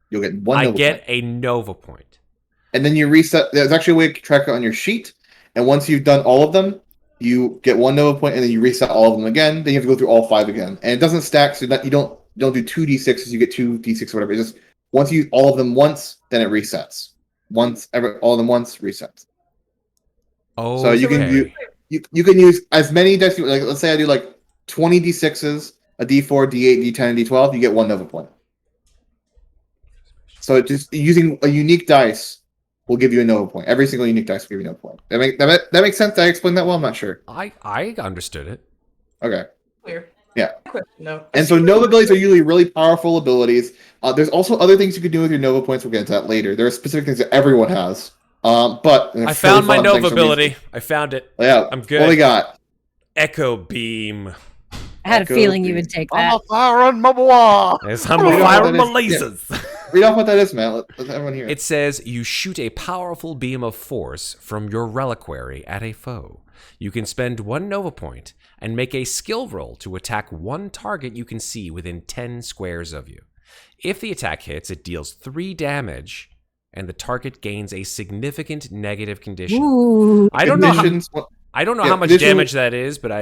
You'll get one I Nova get point. a Nova point. And then you reset. There's actually a way to track it on your sheet. And once you've done all of them, you get one Nova point, and then you reset all of them again. Then you have to go through all 5 again. And it doesn't stack, so that you don't do 2 D6s. You get 2 D6 or whatever. It's just once you use all of them once, then it resets. All of them once resets. Oh, So you can you can use as many dice. Like let's say I do like 20 D6s, a D4, D8, D10, and D12. You get one Nova point. So just using a unique dice will give you a Nova point. Every single unique dice will give you a Nova point. That makes sense? Did I explain that well? I'm not sure. I understood it. Okay. Clear. Yeah. Question, no. And so Nova abilities are usually really powerful abilities. There's also other things you can do with your Nova points. We'll get into that later. There are specific things that everyone has. But I found my Nova ability. I found it. Yeah. I'm good. What we got? Echo Beam. I had a feeling you would take I'm that. a fire on my wall. Yes, I'm a fire my lasers. Read off what that is, man. Let everyone hear it. It says you shoot a powerful beam of force from your reliquary at a foe. You can spend 1 Nova point and make a skill roll to attack one target you can see within 10 squares of you. If the attack hits, it deals 3 damage, and the target gains a significant negative condition. Ooh. I don't know how much condition- damage that is, but I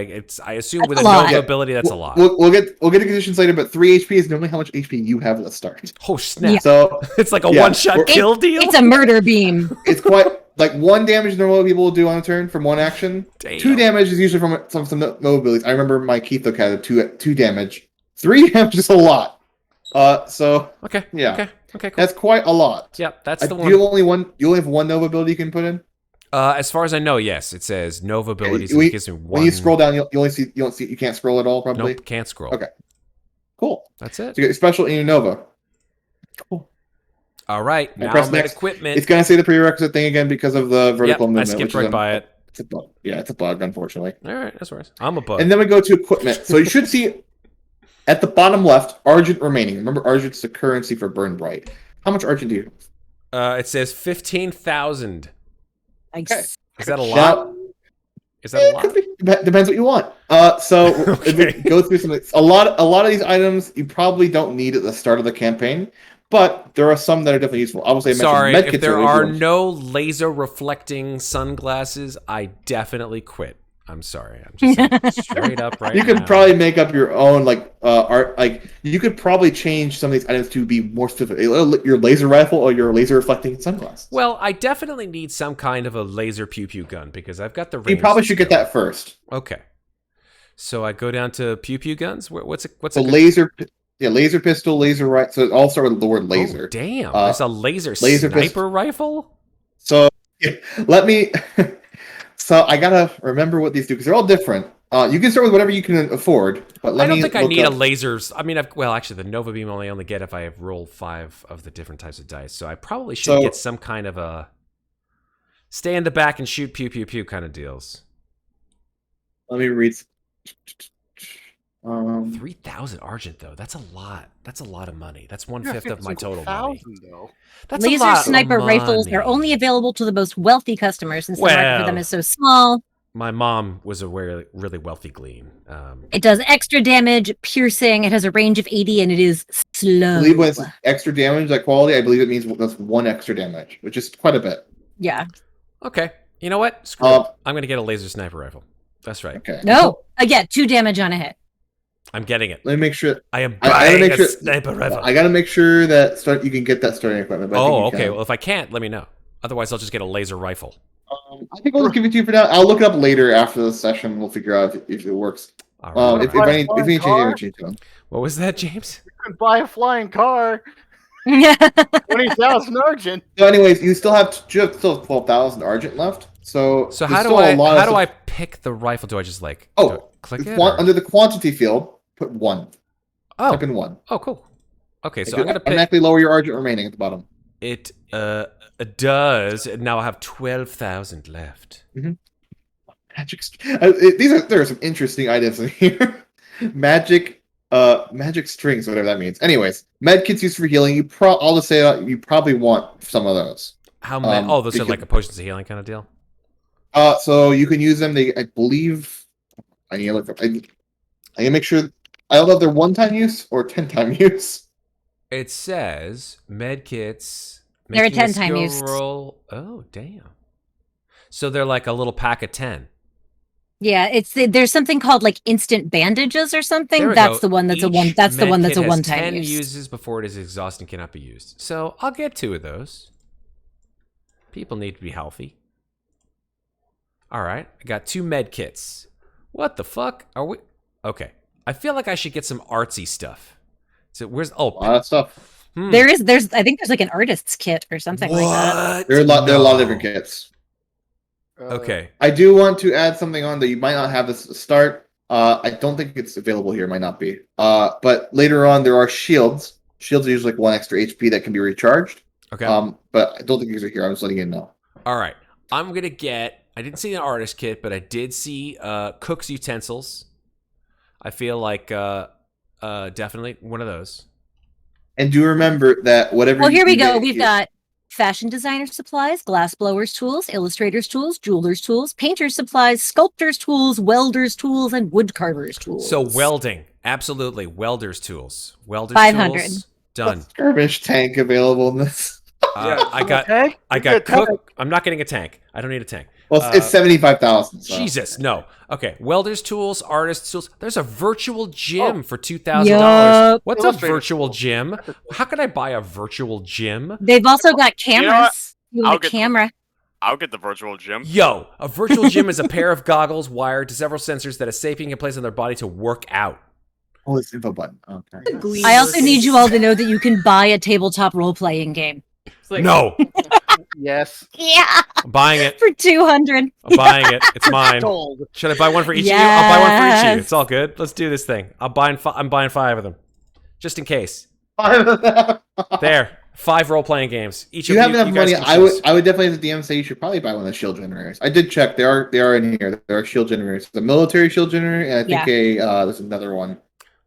assume That's with a a lot. Nova ability, that's a lot. We'll get to conditions later, but 3 HP is normally how much HP you have at the start. Oh snap! Yeah. So It's like a Yeah, one-shot we're- kill deal. It's a murder beam. it's quite like 1 damage normally people will do on a turn from 1 action. Damn. 2 damage is usually from some Nova abilities. I remember my Keith had 2 damage. 3 damage is a lot. So Okay. Yeah. Okay. Cool. that's quite a lot. Yep, that's the one. You only have 1 Nova ability you can put in. As far as I know, yes, it says Nova abilities. we- It gives me 1. When you scroll down, you can't scroll at all. Probably. Nope, can't scroll. Okay. Cool. That's it. So you get your special in your Nova. Cool. All right, I now press I'm next. at equipment. It's gonna say the prerequisite thing again because of the vertical I movement. skipped which is right by it. It's a bug. Yeah, it's a bug, unfortunately. All right, that's worse. I'm a bug. And then we go to equipment. So you should see at the bottom left, Argent remaining. Remember, Argent's the currency for BurnBryte. How much Argent do you have? It says 15,000. Nice. Is that a lot? Now, Is that a lot? Depends what you want. So if we go through some, a lot of these items you probably don't need at the start of the campaign, but there are some that are definitely useful. Obviously, I Sorry, mentioned if there medkits are always no laser reflecting sunglasses, I definitely quit. I'm sorry. I'm just saying straight up right you now. could probably make up your own art. Like you could probably change some of these items to be more specific. Your laser rifle or your laser reflecting sunglasses. Well, I definitely need some kind of a laser pew pew gun because I've got the range. You probably should get that first. Okay. So I go down to pew pew guns. What's So laser pistol, laser right. So it all start with the word laser. Oh, damn, there's a laser laser sniper rifle. So let me. So I gotta remember what these do because they're all different. You can start with whatever you can afford, but I don't think I need a lasers. I mean, actually, the Nova Beam I only get if I have rolled 5 of the different types of dice. So I probably should get some kind of a stay in the back and shoot pew pew pew kind of deals. Let me read. 3,000 Argent though. That's a lot. That's a lot of money. That's 1/5 of my total money. Though. That's a Laser lot of sniper rifles money. are only available to the most wealthy customers since the market Well. for them is so small. My mom was a really wealthy glean. It does extra damage, piercing. It has a range of 80, and it is I slow. believe when it's extra damage, like quality, I believe it means that's 1 extra damage, which is quite a bit. Yeah. Okay. You know what? Screw it. I'm going to get a laser sniper rifle. That's right. Okay. No. I get 2 damage on a hit. I'm getting it. Let me make sure. I am I gotta buying make a sure- sniper rifle. I gotta make sure that you can get that starting equipment. But I think Oh, you okay. can. Well, if I can't, let me know. Otherwise, I'll just get a laser rifle. I think I'll just give it to you for now. I'll look it up later after the session. We'll figure out if it works. All right. If I need to change it, change it. What was that, James? You can buy a flying car. 20,000 Argent. So, anyways, you still have 12,000 Argent left. So how do I pick the rifle? Do I just do I click it? Or? Under the quantity field, put 1. Oh, Type in 1. oh, cool. Okay, so Like, I'm gonna pick. automatically lower your Argent remaining at the bottom. It does. Now I have 12,000 left. Magic. There are some interesting items in here. Magic strings, whatever that means. Anyways, med kits used for healing. I'll just say you probably want some of those. How many? Those are like a potions of healing kind of deal. So you can use them. I believe. I need to look up. I need to make sure. I don't know if they're 1-time use or 10-time use. It says med kits. They're a making 10-time skill use. Roll. Oh, damn. So they're like a little pack of 10. Yeah, there's something called like instant bandages or something. There we That's go. the one that's a Each one. That's the med one that's kit a has one-time 10 use. uses before it is exhausted and cannot be used. So I'll get 2 of those. People need to be healthy. All right, I got 2 med kits. What the fuck are we? Okay, I feel like I should get some artsy stuff. So where's A lot of stuff. There's I think there's like an artist's kit or something like that. There are a lot of different kits. Okay. I do want to add something on that you might not have this start. I don't think it's available here. It might not be. But later on, there are shields. Shields are usually like 1 extra HP that can be recharged. Okay. But I don't think these are here. I'm just letting you know. All right. I'm going to get... I didn't see an artist kit, but I did see cook's utensils. I feel like definitely one of those. And do remember that whatever... Well, here we go. We've got fashion designer supplies, glass blowers tools, illustrators tools, jewelers tools, painters supplies, sculptors tools, welders tools, and wood carvers tools. So welding. Absolutely. Welders tools. Welders 500. tools. Done. Skirmish tank available in this. I got cook. I'm not getting a tank. I don't need a tank. Well, it's 75,000. So. Jesus, no. Okay, welders tools, artists tools. There's a virtual gym for $2,000. Yup. What's a virtual gym? How can I buy a virtual gym? They've also got cameras. You I'll want a get the- camera? I'll get the virtual gym. Yo, a virtual gym is a pair of goggles wired to several sensors that a sapient can place on their body to work out. Oh, it's info button. Okay. I also need you all to know that you can buy a tabletop role-playing game. It's like, No, Yes. Yeah, I'm buying it. for 200. I'm buying it. It's mine. Sold. Should I buy one for each of you? I'll buy one for each of you. Yes. It's all good. Let's do this thing. I'm buying 5 of them, just in case. There, 5 role-playing games. Each You of have you, enough you guys money. can I choose. would definitely, as a DM, say you should probably buy one of the shield generators. I did check. They are in here. There are shield generators. The military shield generator, and I think there's another one.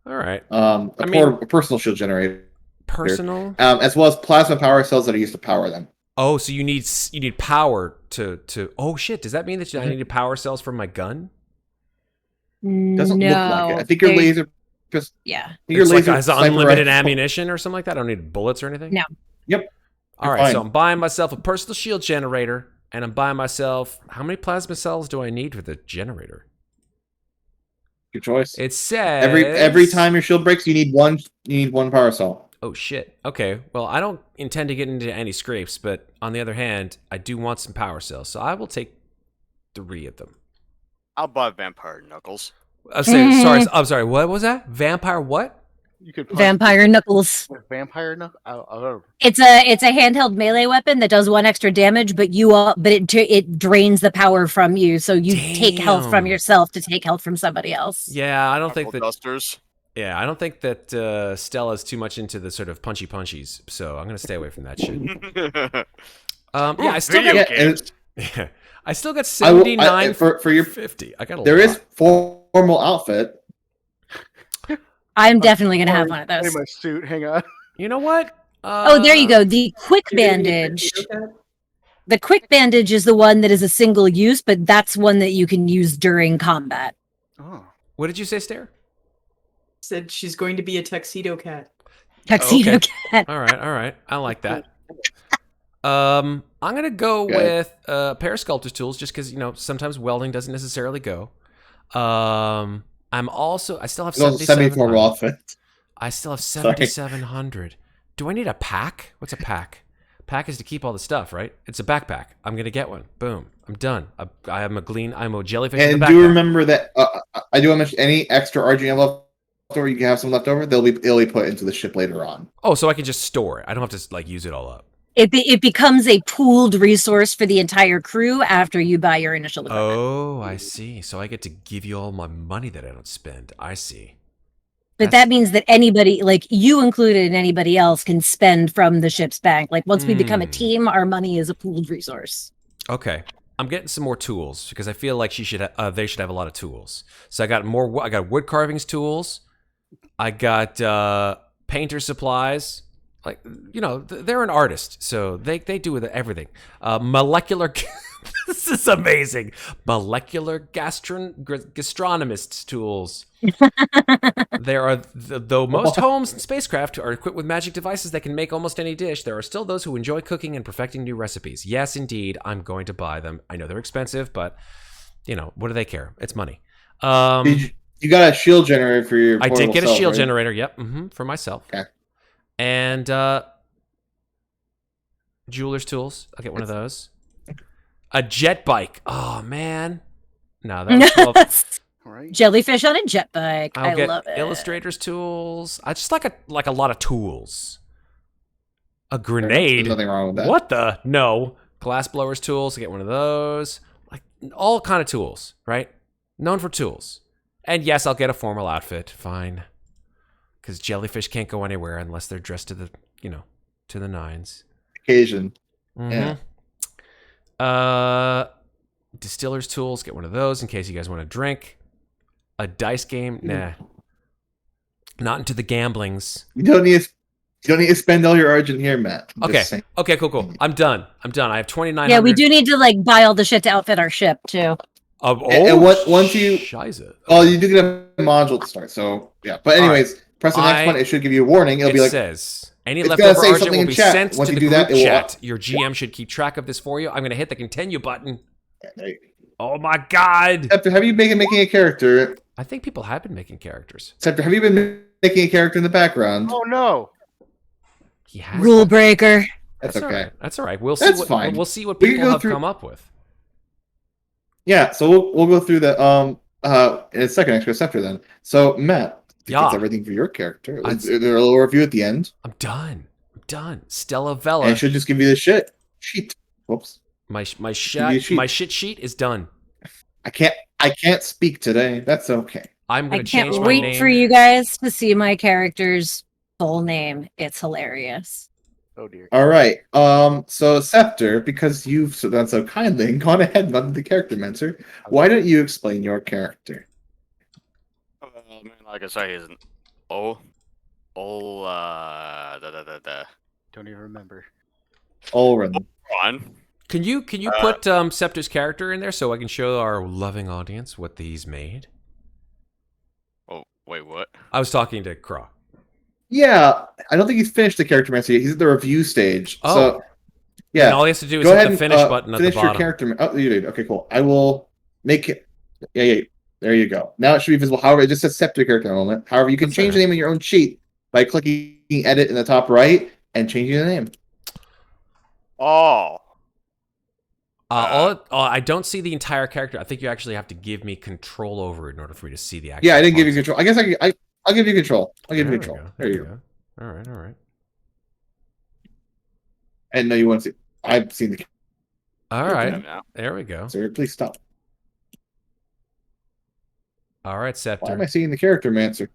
All right. A personal shield generator, Personal. as well as plasma power cells that are used to power them. Oh, so you need power to. Oh shit! Does that mean that I need power cells for my gun? Doesn't no, look like it. I think your laser. Just Yeah. your It's laser like has sniper unlimited rifle- ammunition or something like that. I don't need bullets or anything. No. Yep. All You're right, so fine. I'm buying myself a personal shield generator, and I'm buying myself how many plasma cells do I need for the generator? Your choice. It says Every time your shield breaks, you need one power cell. Oh shit. Okay. Well, I don't intend to get into any scrapes, but on the other hand, I do want some power cells, so I will take 3 of them. I'll buy Vampire Knuckles. I'm sorry. What was that? Vampire what? You could punch Vampire knuckles. with vampire knuckles. It's a handheld melee weapon that does 1 extra damage, but it drains the power from you, so you take health from Damn. yourself to take health from somebody else. Yeah, I don't think Knuckle that. Dusters. Yeah, I don't think that Stella's too much into the sort of punchy punchies, so I'm gonna stay away from that shit. Yeah, I still Video got. games. Yeah, I still got I will- 79 for your. 50. I got a There lot. is formal outfit. I'm definitely gonna have one of In those. my suit. Hang on. You know what? Oh, there you go. The quick bandage. The quick bandage is the one that is a single use, but that's one that you can use during combat. Oh. What did you say, Stair? Said she's going to be a tuxedo cat. Tuxedo Okay. cat. All right. I like that. I'm gonna go Okay. with a pair of sculptor's tools, just because sometimes welding doesn't necessarily go. I still have It's also 7,700. semi-formal outfit. I still have Sorry. 7,700. Do I need a pack? What's a pack? Pack is to keep all the stuff, right? It's a backpack. I'm gonna get one. Boom. I'm done. I'm a jellyfish in And the do backpack. remember that I do want to mention any extra RGM left over. You can have some left over. It'll be put into the ship later on. Oh, so I can just store it. I don't have to use it all up. It becomes a pooled resource for the entire crew after you buy your initial equipment. Oh, I see. So I get to give you all my money that I don't spend. I see. But that means that anybody, like you included and anybody else, can spend from the ship's bank. Like once we become a team, our money is a pooled resource. Okay. I'm getting some more tools because I feel like they should have a lot of tools. So I got wood carvings tools. I got painter supplies. Like, they're an artist, so they do with everything. Molecular, this is amazing. Molecular gastronomist's tools. There are, though most homes and spacecraft are equipped with magic devices that can make almost any dish, there are still those who enjoy cooking and perfecting new recipes. Yes, indeed, I'm going to buy them. I know they're expensive, but, what do they care? It's money. You got a shield generator for your. I did get a portable shield self, right? generator, yep, for myself. Okay. And jeweler's tools. I'll get one of those. A jet bike. Oh man. No, that was 12. Right. Jellyfish on a jet bike. I'll I get love it. illustrator's tools. I just like a lot of tools. A grenade? There's nothing wrong with that. What the? No. Glass blowers tools, get one of those. Like, all kind of tools, right? Known for tools. And yes, I'll get a formal outfit. Fine. Because jellyfish can't go anywhere unless they're dressed to the, to the nines. Occasion. Mm-hmm. Yeah. Distiller's tools, get one of those in case you guys want to drink. A dice game? Nah. Not into the gamblings. You don't need to spend all your Argent here, Matt. I'm Okay. just saying. Okay, cool. I'm done. I have 2,900. Yeah, we do need to like buy all the shit to outfit our ship too. And once you... Shiza. Oh, you do get a module to start, so yeah. But anyways, press the next one. It should give you a warning. It'll be like... says, any it's leftover gonna say Argent something will in be chat. sent Once to you the do that, group it will- chat. Your GM should keep track of this for you. I'm going to hit the continue button. There you Oh my god. Septur, have you been making a character? I think people have been making characters. Septur, have you been making a character in the background? Oh no! He has. Rule breaker. That's all okay. right. That's all right. We'll see That's what fine. we'll see what We can people go have through- come up with. Yeah, so we'll go through that in a second, actually, Septur then. So Matt, Yeah. that's everything for your character. I'd- Is there a little review at the end? I'm done. Stella Vella. And it should just give you the sheet. Whoops. My Give you a sheet. shit sheet is done. I can't speak today. That's okay. I'm I going to can't change my wait name. for you guys to see my character's full name. It's hilarious. Oh dear. All right. So Septur, because you've done so kindly and gone ahead and done the character mentor, why don't you explain your character? I mean, like I say, he's an Don't even remember. Ulrin. One. Can you put Septur's character in there so I can show our loving audience what he's made? Oh, wait, what? I was talking to Kraw. Yeah, I don't think he's finished the character mentor yet. He's at the review stage. Oh. So, And yeah. all he has to do is Go hit ahead the and finish button at the finish your bottom. character. Oh, you did. Okay, cool. I will make it. Yeah. There you go. Now it should be visible. However, it just says Septur character moment. However, you can That's change the fair. name in your own sheet by clicking edit in the top right and changing the name. Oh. I don't see the entire character. I think you actually have to give me control over it in order for me to see the actual. Yeah, I didn't give you parts. control. I guess I'll give you control. I'll give you There we control. go. There you go. All right. And no, you want to see. I've seen the All Okay. right. Now. There we go. character. Please stop. All right, Why am I Septur. seeing the character mentor?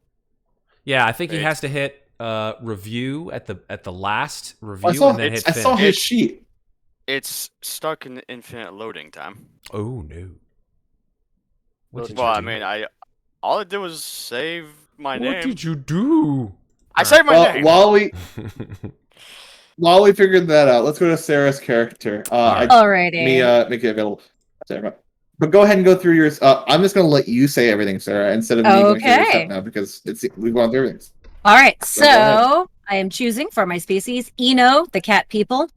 Yeah, I think he Wait. has to hit review at the last review I saw, and then hit I finish. saw his sheet. It's stuck in infinite loading time. Oh no. What did Well, you I do? mean, all I did was save my What name. did you do? I saved my Well, name. while we figured that out, let's go to Sarah's character. Alright. Alrighty. Let me make it available. Sarah. But go ahead and go through yours. I'm just going to let you say everything, Sarah, instead of me going through your Okay. stuff now because we've gone through everything. All right, Go ahead. so I am choosing for my species Eno, the cat people.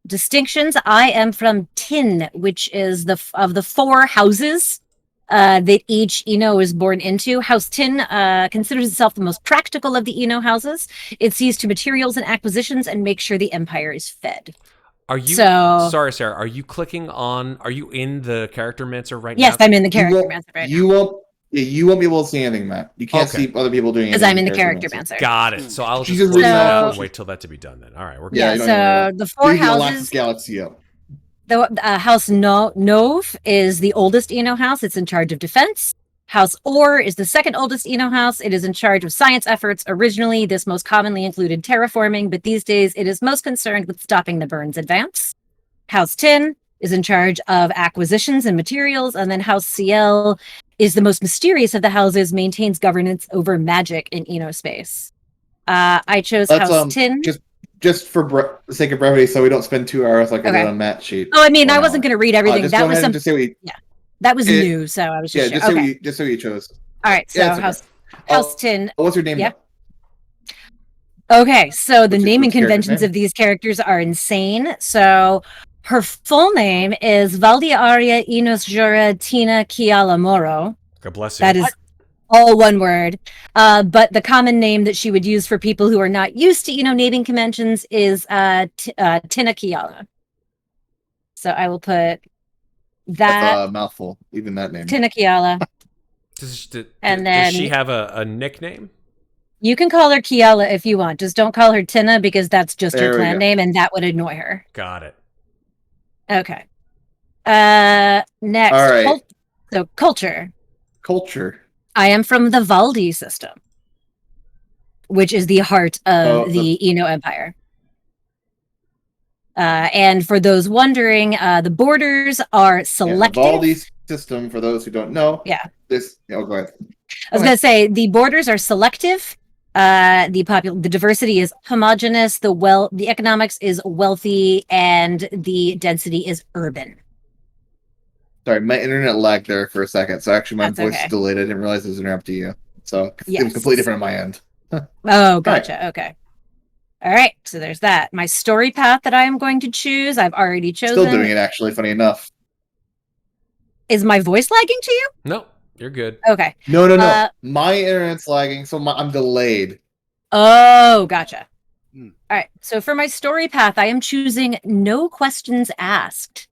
Distinctions: I am from Tin, which is of the 4 houses that each Eno is born into. House Tin considers itself the most practical of the Eno houses. It sees to materials and acquisitions and makes sure the empire is fed. Are you So- sorry, Sarah? Are you clicking on? Are you in the character mentor right Yes, now? I'm in the character mancer right now You won't be able to see anything, Matt. You can't Okay. see other people doing anything. because I'm in the character mancer. Got it. So I'll She's just a close that out So- and wait till that to be done then. All right, we're good. Yeah, Yeah, you don't so even the 4 Do the Galactus houses. Galaxio. The House Nove is the oldest Eno house. It's in charge of defense. House Or is the second oldest Eno house. It is in charge of science efforts. Originally, this most commonly included terraforming, but these days it is most concerned with stopping the Burns advance. House Tin is in charge of acquisitions and materials, and then House CL is the most mysterious of the houses, maintains governance over magic in Eno space. I chose That's, House Tin. Just for the sake of brevity, so we don't spend 2 hours like I Okay. did on Matt's sheet. Oh, I mean, Or I an wasn't hour. going to read everything. Just That go was ahead and some. just say what you, That was it- new, so I was yeah, just just say okay. what you chose. All right, so Yeah, it's okay. House Tin. What's your name? Yeah. though? Okay, so the What's your- naming what's your character's conventions name? of these characters are insane. So her full name is Valdiaria Inosjura TinaKiala Moro. God bless you. That is all one word. But the common name that she would use for people who are not used to, naming conventions is TinaKiala. So I will put that That's a mouthful. Even that name. TinaKiala. Does and does she then- have a nickname? You can call her Kiala if you want. Just don't call her Tina because that's just There her we clan go. name, and that would annoy her. Got it. Okay. Next. All right. So culture. Culture. I am from the Valdi system, which is the heart of the Eno Empire. And for those wondering, the borders are selective. Yeah, the Valdi system, for those who don't know. Yeah. Go ahead. I was going to say the borders are selective. The diversity is homogeneous. The economics is wealthy, and the density is urban. Sorry, my internet lagged there for a second. So actually, my That's voice okay. is delayed. I didn't realize it was interrupting you. So it Yes. was completely different on my end. Oh, gotcha. Okay. All right. So there's that. My story path that I am going to choose, I've already chosen. Still doing it, actually. Funny enough. Is my voice lagging to you? No, you're good. Okay. No. My internet's lagging, so I'm delayed. Oh, gotcha. All right. So for my story path, I am choosing no questions asked.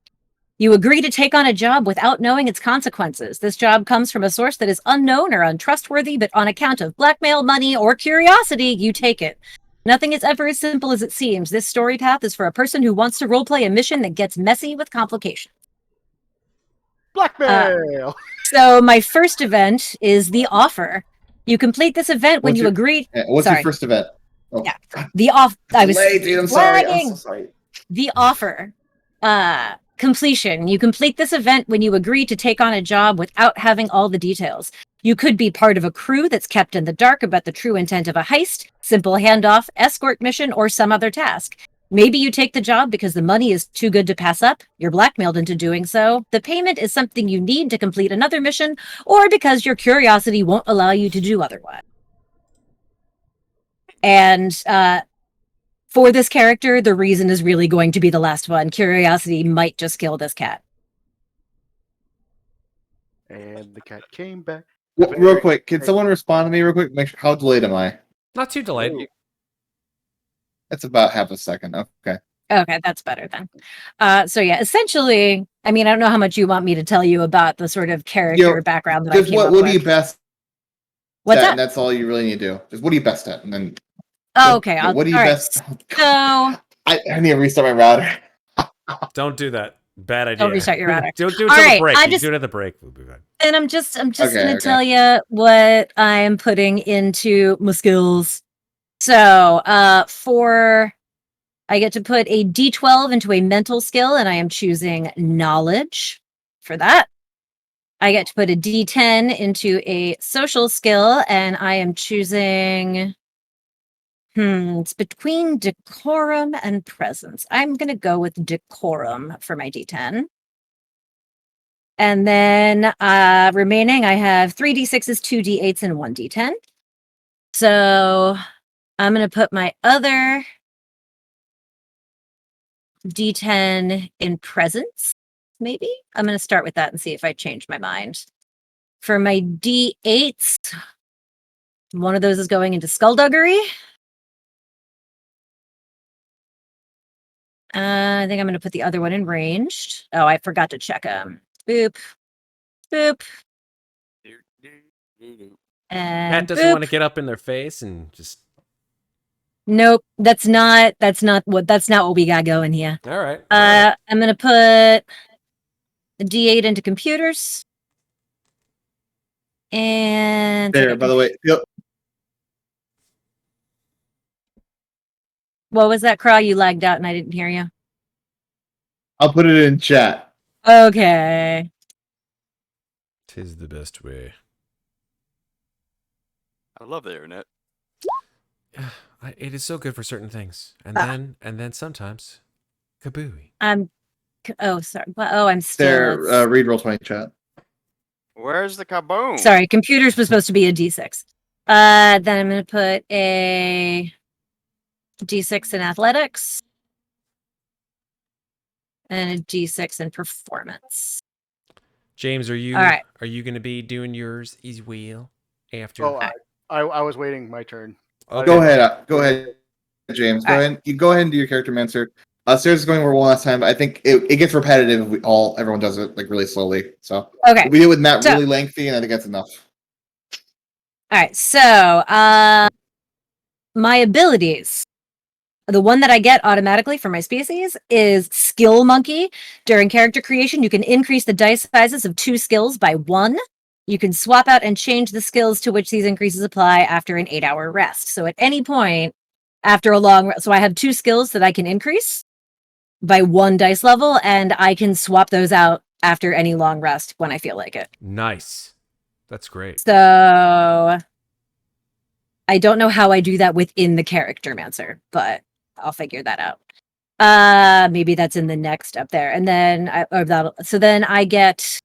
You agree to take on a job without knowing its consequences. This job comes from a source that is unknown or untrustworthy, but on account of blackmail, money, or curiosity, you take it. Nothing is ever as simple as it seems. This story path is for a person who wants to roleplay a mission that gets messy with complications. Blackmail. So my first event is the offer. You complete this event when you agree. What's your first event? Oh, yeah, the off. I was delayed, dude. I'm sorry. lagging. I'm so sorry. The offer. Completion. You complete this event when you agree to take on a job without having all the details. You could be part of a crew that's kept in the dark about the true intent of a heist, simple handoff, escort mission, or some other task. Maybe you take the job because the money is too good to pass up. You're blackmailed into doing so. The payment is something you need to complete another mission, or because your curiosity won't allow you to do otherwise. And for this character, the reason is really going to be the last one. Curiosity might just kill this cat. And the cat came back. Real quick, can someone respond to me real quick? Make sure, how delayed am I? Not too delayed. That's about half a second. Okay. Okay, that's better then. So yeah, essentially, I mean, I don't know how much you want me to tell you about the sort of character background that I came up what with. are you best What's at? that? And that's all you really need to do. Just what are you best at? And then okay. What are you best? So I need to restart my router. Don't do that. Bad idea. Don't restart your router. Do it till All the right, break. I You just- do it at the break. We'll be back. And I'm just Okay, gonna tell you what I'm putting into my skills. So I get to put a D12 into a mental skill, and I am choosing knowledge for that. I get to put a D10 into a social skill, and I am choosing it's between decorum and presence. I'm gonna go with decorum for my D10. And then remaining, I have 3 D6s, 2 D8s, and 1 D10. So I'm going to put my other D10 in presence, maybe? I'm going to start with that and see if I change my mind. For my D8s, one of those is going into skullduggery. I think I'm going to put the other one in ranged. Oh, I forgot to check them. Boop. Boop. And Cat doesn't boop. want to get up in their face and just. Nope, that's not what we got going here. All right. I'm gonna put the D8 into computers. And There, by the way, what was that, Kraw? You lagged out and I didn't hear you. I'll put it in chat. Okay. 'Tis the best way. I love the internet. It is so good for certain things, and then sometimes, kabooey. Oh, sorry. Oh, I'm still. There, read Roll20 chat. Where's the kaboom? Sorry, computers was supposed to be a D6. Then I'm gonna put a D6 in athletics and a D6 in performance. James, are you All right. Are you going to be doing yours as well after? Oh, I was waiting my turn. Okay. Go ahead, James. Go ahead. You go ahead and do your character, Manser. Stairs is going over one last time, but I think it gets repetitive if everyone does it like really slowly. So Okay. we do it with Matt really lengthy, and I think that's enough. All right. So my abilities. The one that I get automatically for my species is Skill Monkey. During character creation, you can increase the dice sizes of 2 skills by 1. You can swap out and change the skills to which these increases apply after an 8-hour rest. So at any point after a long rest, so I have 2 skills that I can increase by 1 dice level, and I can swap those out after any long rest when I feel like it. Nice. That's great. So I don't know how I do that within the character mancer, but I'll figure that out. Maybe that's in the next up there. And then then I get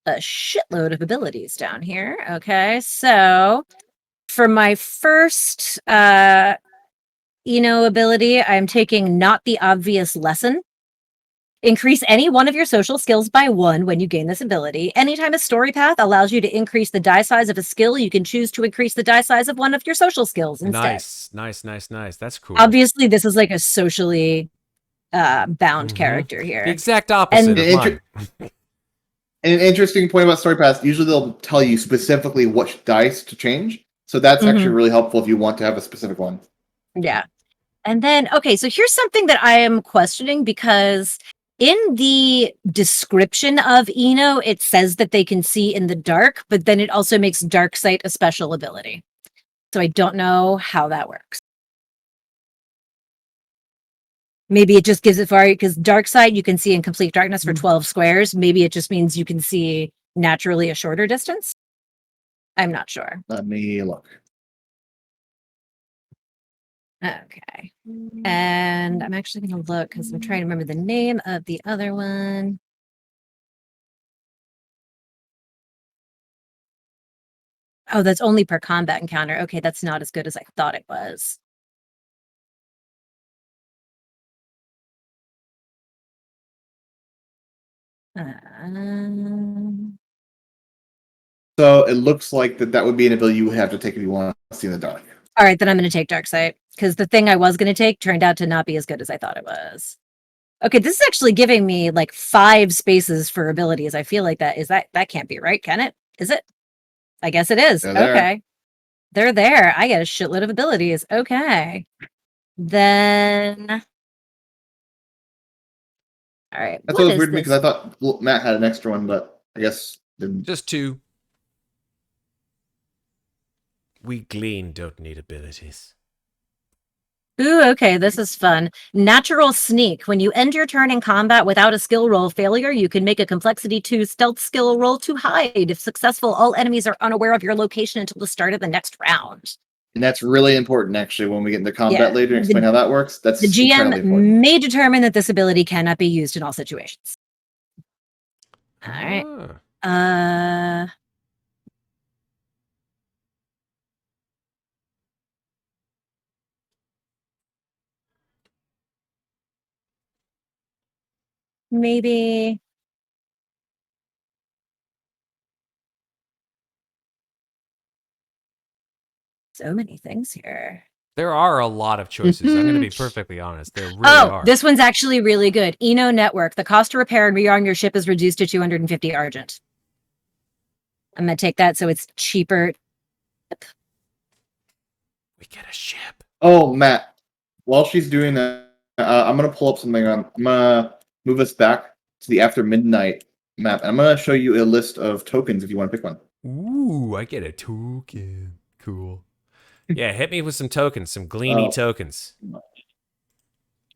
a shitload of abilities down here. Okay. So for my first ability, I'm taking Not the Obvious Lesson. Increase any one of your social skills by 1 when you gain this ability. Anytime a story path allows you to increase the die size of a skill, you can choose to increase the die size of one of your social skills instead. Nice. That's cool. Obviously, this is like a socially bound character here. The exact opposite of mine. And an interesting point about story paths, usually they'll tell you specifically which dice to change. So that's actually really helpful if you want to have a specific one. Yeah. And then, okay, so here's something that I am questioning, because in the description of Eno, it says that they can see in the dark, but then it also makes dark sight a special ability. So I don't know how that works. Maybe it just gives it far, because dark sight you can see in complete darkness for 12 squares. Maybe it just means you can see naturally a shorter distance. I'm not sure. Let me look. Okay. And I'm actually going to look because I'm trying to remember the name of the other one. Oh, that's only per combat encounter. Okay, that's not as good as I thought it was. So it looks like that would be an ability you would have to take if you want to see in the dark. All right, then I'm going to take Dark Sight, because the thing I was going to take turned out to not be as good as I thought it was. Okay, this is actually giving me like 5 spaces for abilities. I feel like that can't be right, can it? Is it? I guess it is. Okay. They're there. I get a shitload of abilities. Okay. Then all right. That's what was weird to me, because I thought Matt had an extra one, but I guess didn't. Just 2. We Glean don't need abilities. Ooh, okay, this is fun. Natural Sneak. When you end your turn in combat without a skill roll failure, you can make a complexity 2 stealth skill roll to hide. If successful, all enemies are unaware of your location until the start of the next round. And that's really important, actually, when we get into combat later and explain how that works. That's the GM may determine that this ability cannot be used in all situations. All right. Maybe. So many things here. There are a lot of choices. I'm going to be perfectly honest. There really are. This one's actually really good. Eno Network. The cost to repair and rearm your ship is reduced to 250 Argent. I'm going to take that so it's cheaper. We get a ship. Oh, Matt. While she's doing that, I'm going to pull up something on. I'm going to move us back to the after midnight map. And I'm going to show you a list of tokens if you want to pick one. Ooh, I get a token. Cool. Yeah, hit me with some tokens, some Gleany tokens.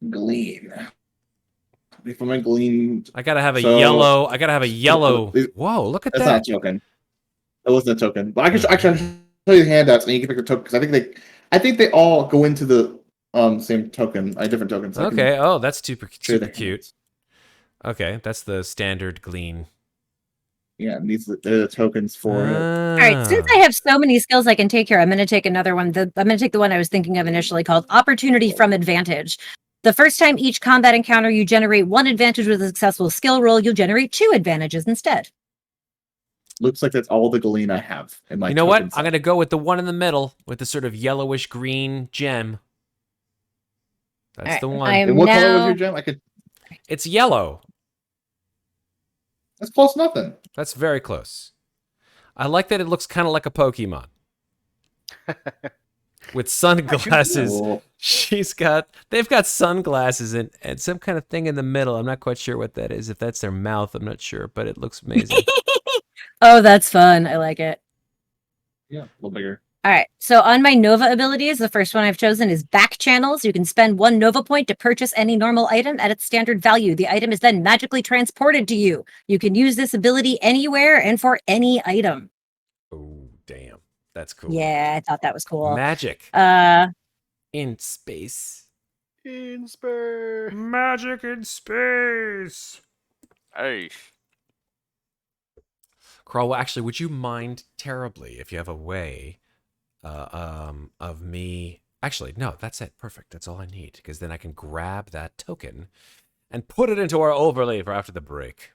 Glean. If I'm a Glean. I gotta have a yellow. I gotta have a yellow. Whoa, look at that. That's not a token. That wasn't a token. But I can actually show you the handouts and you can pick a token, because I think they all go into the same token, different tokens. Okay. Oh, that's super cute. Okay, that's the standard Glean. Yeah, and these are the tokens for it. All right, since I have so many skills I can take here, I'm going to take another one. I'm going to take the one I was thinking of initially, called Opportunity from Advantage. The first time each combat encounter you generate 1 advantage with a successful skill roll, you'll generate 2 advantages instead. Looks like that's all the Glean I have in my. You know what? I'm going to go with the one in the middle with the sort of yellowish green gem. That's the one. And what color was your gem? It's yellow. That's close enough then. That's very close. I like that it looks kind of like a Pokemon. with sunglasses. Cool. They've got sunglasses and some kind of thing in the middle. I'm not quite sure what that is. If that's their mouth, I'm not sure, but it looks amazing. Oh, that's fun. I like it. Yeah, a little bigger. All right. So on my Nova abilities, the first one I've chosen is back channels. You can spend 1 Nova point to purchase any normal item at its standard value. The item is then magically transported to you. You can use this ability anywhere and for any item. Oh, damn. That's cool. Yeah, I thought that was cool. Magic Uh, in space. Inspire. Magic in space. Hey. Kraw, actually, would you mind terribly if you have a way of me... Actually, no, that's it. Perfect. That's all I need, because then I can grab that token and put it into our overlay for after the break.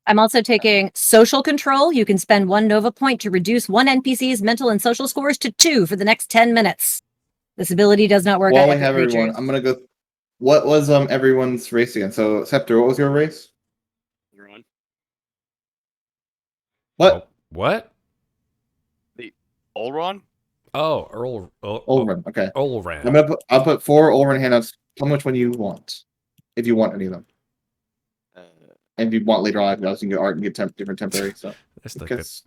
I'm also taking social control. You can spend 1 Nova point to reduce one NPC's mental and social scores to 2 for the next 10 minutes. This ability does not work While on we epic have everyone, creatures. I'm gonna go. What was everyone's race again? So Septur, what was your race? Everyone. What? What? Olron? Oh, Earl. Olren. Okay. Olran. I'll put 4 Olren handouts. Tell me which one you want, if you want any of them. And if you want later on, you can get art and get different temporary stuff. That's the Because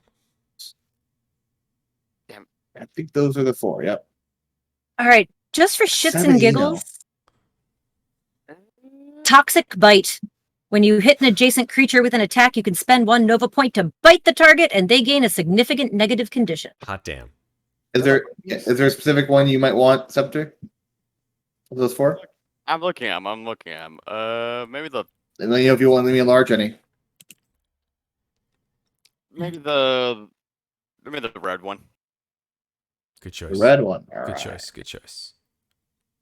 Damn. I think those are the 4. Yep. All right, just for shits 7 and giggles. Toxic Bite. When you hit an adjacent creature with an attack, you can spend 1 Nova point to bite the target, and they gain a significant negative condition. Hot damn. Is there a specific one you might want, Septur? Of those 4? I'm looking at them. Maybe the And then if you want me enlarge any. maybe the red one. Good choice. The red one. All Good right. choice. Good choice.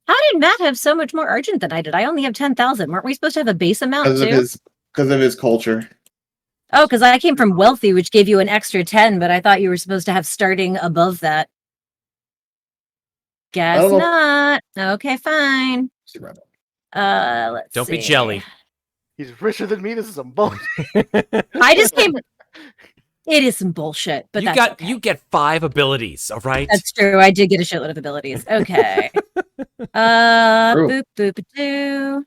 How did Matt have so much more Argent than I did? I only have 10,000. Weren't we supposed to have a base amount too? Because of his culture. Oh, because I came from Wealthy, which gave you an extra 10, but I thought you were supposed to have starting above that. Guess know. not. Okay, fine. See red one. Let's Don't see. be jelly. He's richer than me. This is some bullshit. I just came. It is some bullshit, but that's okay. You get 5 abilities, all right? That's true. I did get a shitload of abilities. Okay. True. Boop boop doo.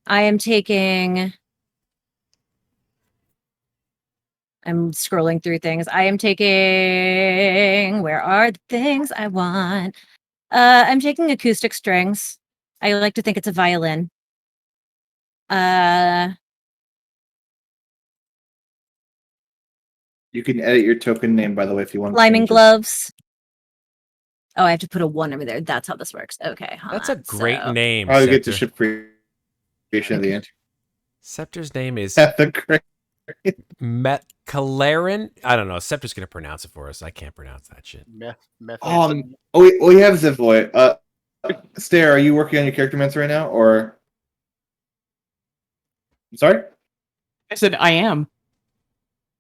I am taking. I'm scrolling through things. I am taking. Where are the things I want? I'm taking acoustic strings. I like to think it's a violin. You can edit your token name, by the way, if you want. Climbing gloves. Oh, I have to put a 1 over there. That's how this works. Okay. That's a great name. I'll get to Septur. ship creation at the end. Septur's name is The great. Kalerin. I don't know. Septur's gonna pronounce it for us. I can't pronounce that shit. We have Zivoy. Stair, are you working on your character mints right now, or? I'm sorry. I said I am.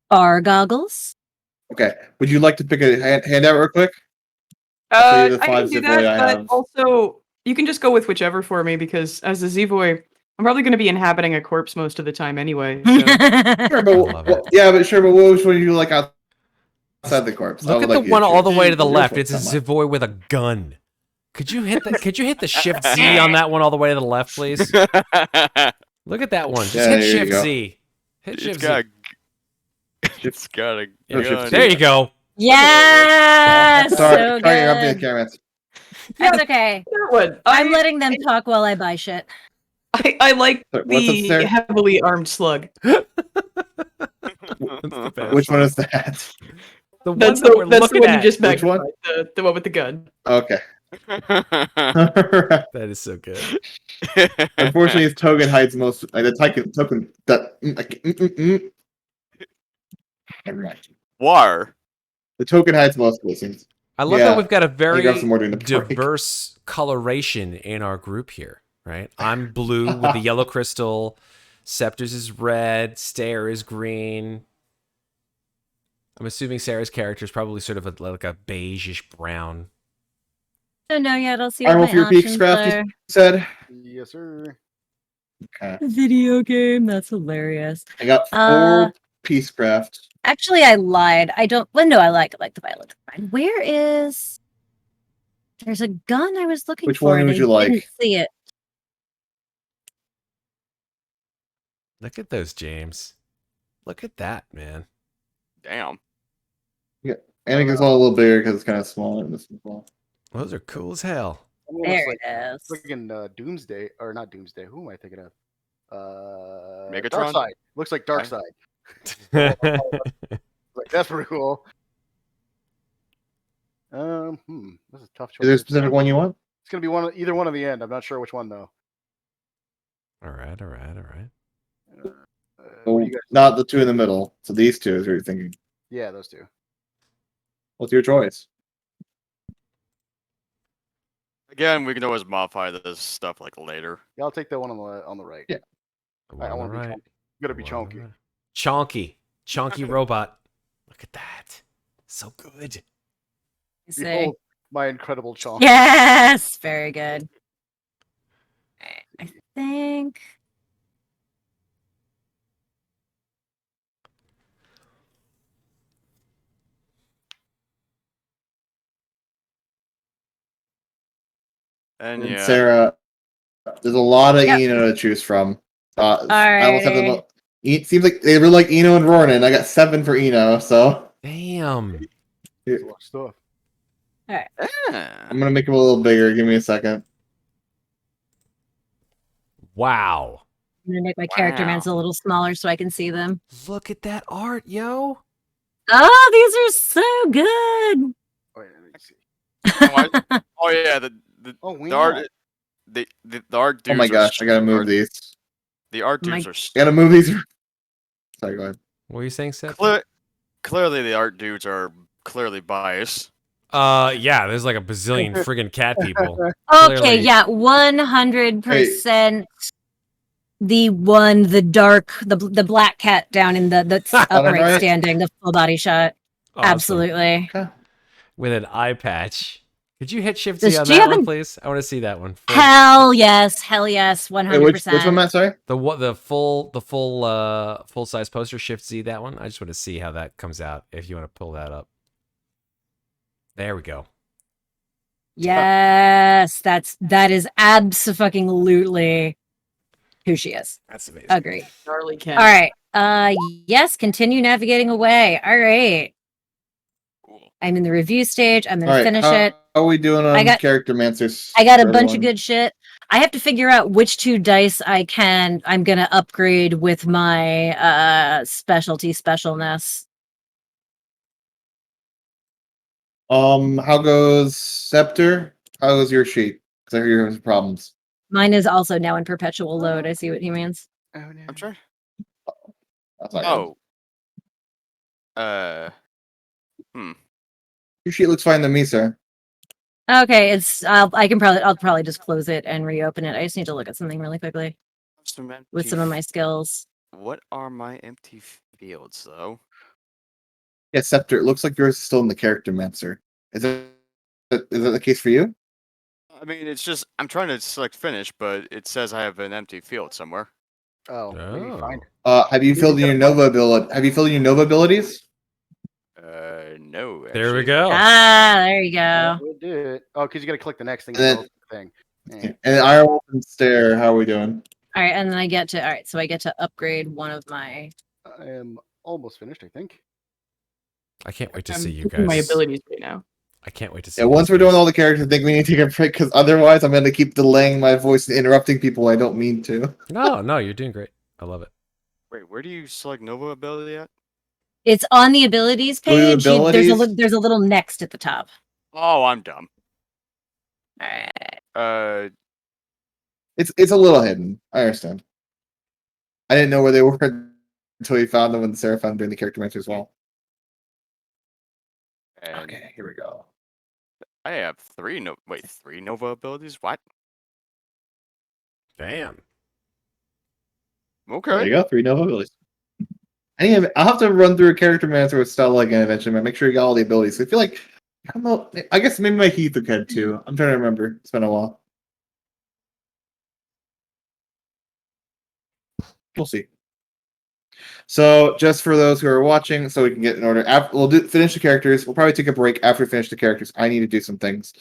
Bar goggles. Okay. Would you like to pick a handout real quick? I the can 5 do Zivoy that, I but have. also you can just go with whichever for me because as a Zivoy, I'm probably going to be inhabiting a corpse most of the time anyway. So. Sure, but which one do you like outside the corpse? Look at the one all the way to the left. It's a Zivoy with a gun. Could you hit the Shift Z on that one all the way to the left, please? Look at that one. Just hit Shift Z. Hit Shift Z. It's got a gun. There you go. Yes. Sorry, So to interrupt good. the camera. That's okay. That one. I'm letting them talk while I buy shit. I like What's the upstairs? heavily armed slug. Which one is that? That's the one you just Which one? magnified. The one with the gun. Okay. That is so good. Unfortunately, his token hides most. Like the token that. War. The token hides most of those things. I love that we've got a grab very some more during the break. diverse coloration in our group here, right? I'm blue with the yellow crystal. Septurs is red. Stair is green. I'm assuming Sarah's character is probably sort of like a beige-ish brown. Don't know yet. I'll see I what roll my for your peaks, options Craft, are. you said? Yes, sir. Okay. Video game. That's hilarious. I got 4 Peacecraft. Actually, I lied. I don't. Well, no, I like the violet. Where is? There's a gun I was looking Which for. one and would I you like? didn't see it. Look at those, James. Look at that, man. Damn. Yeah, and it gets a little bigger because it's kind of smaller. This is small. Those are cool as hell. There it is. Freaking Doomsday, or not Doomsday. Who am I thinking of? Megatron? Darkseid. Looks like Okay. Darkseid. Like that's pretty cool. This is a tough choice. Is there a specific one you want? It's gonna be either one of the end. I'm not sure which one though. All right. What do you guys? Not the two in the middle. So these two is what you're thinking. Yeah, those two. What's your choice? Again, we can always modify this stuff like later. Yeah, I'll take that one on the right. Yeah. I want to be chunky. Gotta be chunky. Chonky robot. Look at that. So good. Behold my incredible chunk. Yes, very good. I think. And And yeah, Sarah, there's a lot of Yep. Eno to choose from. I almost have Alrighty. it seems like they really like Eno and Ronan. I got 7 for Eno, so Damn. There's a lot of stuff. I'm gonna make him a little bigger. Give me a second. Wow. I'm gonna make my character mans a little smaller so I can see them. Look at that art, yo. Oh, these are so good. Wait, let me see. oh yeah, the We the art, the art dudes. Oh my gosh, I gotta move these. The art My- dudes I gotta move these. Sorry, go ahead. What were you saying, Seth? clearly the art dudes are clearly biased. Yeah, there's like a bazillion friggin' cat people. Okay, Clearly. yeah, 100%. The dark, the black cat down in that's upright right. standing, the full body shot. Awesome. Absolutely. With an eye patch. Could you hit Shift Does Z on she that have one, an- please? I want to see that one. Hell yes, 100%. Wait, which one, Matt? Sorry. The full size poster. Shift Z that one. I just want to see how that comes out. If you want to pull that up. There we go. Yes, that is abso-fucking-lutely who she is. That's amazing. Agree. Charlie Ken. All right. Yes, continue navigating away. All right. Cool. I'm in the review stage. I'm All gonna right, finish how it. are we doing on I got- character mancers? I got a for bunch of everyone? good shit. I have to figure out which 2 dice I'm gonna upgrade with my specialness. How goes Septur? How goes your sheet? Because I hear you're having some problems. Mine is also now in perpetual load. I see what he means. Oh, no. I'm trying. That's not good. Your sheet looks fine to me, sir. Okay, I'll probably just close it and reopen it. I just need to look at something really quickly with some of my skills. What are my empty fields though? Yeah, Septur. It looks like yours is still in the character mancer. Is that the case for you? I mean, it's just I'm trying to select finish, but it says I have an empty field somewhere. Oh, what do you find? Have you filled in your Nova ability? Have you filled in your Nova abilities? No. There we actually. go. There you go. We'll do it. Oh, because you got to click the next thing. And then- to go thing. Yeah. And Iron and Stare, how are we doing? All right, and then I get to upgrade one of my. I am almost finished, I think. I can't wait to I'm see you picking my guys. abilities right now. I can't wait to see. Yeah, you once we're guys. doing all the characters, I think we need to take a break because otherwise I'm going to keep delaying my voice and interrupting people I don't mean to. No, you're doing great. I love it. Wait, where do you select Nova ability at? It's on the abilities Go to page. abilities? There's a little next at the top. Oh, I'm dumb. All right. It's a little hidden. I understand. I didn't know where they were until you found them when Sarah found them doing the character mancer as well. And Okay, here we go. I have 3 Nova abilities. What? Damn. There Okay. you go. 3 Nova abilities. I'll have to run through a character mancer with Stella again eventually. Make sure you got all the abilities. I feel like I don't know. I guess maybe my Heath had too. I'm trying to remember. It's been a while. We'll see. So, just for those who are watching, so we can get in order. We'll finish the characters. We'll probably take a break after we finish the characters. I need to do some things.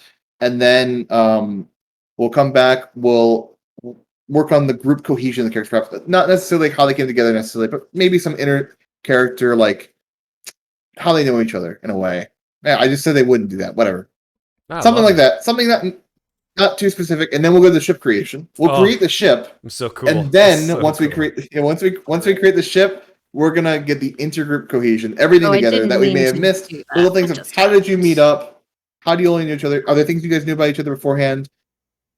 and then we'll come back. We'll work on the group cohesion of the characters, perhaps not necessarily how they came together necessarily, but maybe some inner character, like how they know each other in a way. Yeah, I just said they wouldn't do that. Whatever, something like that. Something that not too specific. And then we'll go to the ship creation. We'll create the ship. I'm so cool. And then once we create the ship, we're gonna get the intergroup cohesion, everything together that we may have missed. Little things of how did you meet up? How do you only know each other? Are there things you guys knew about each other beforehand?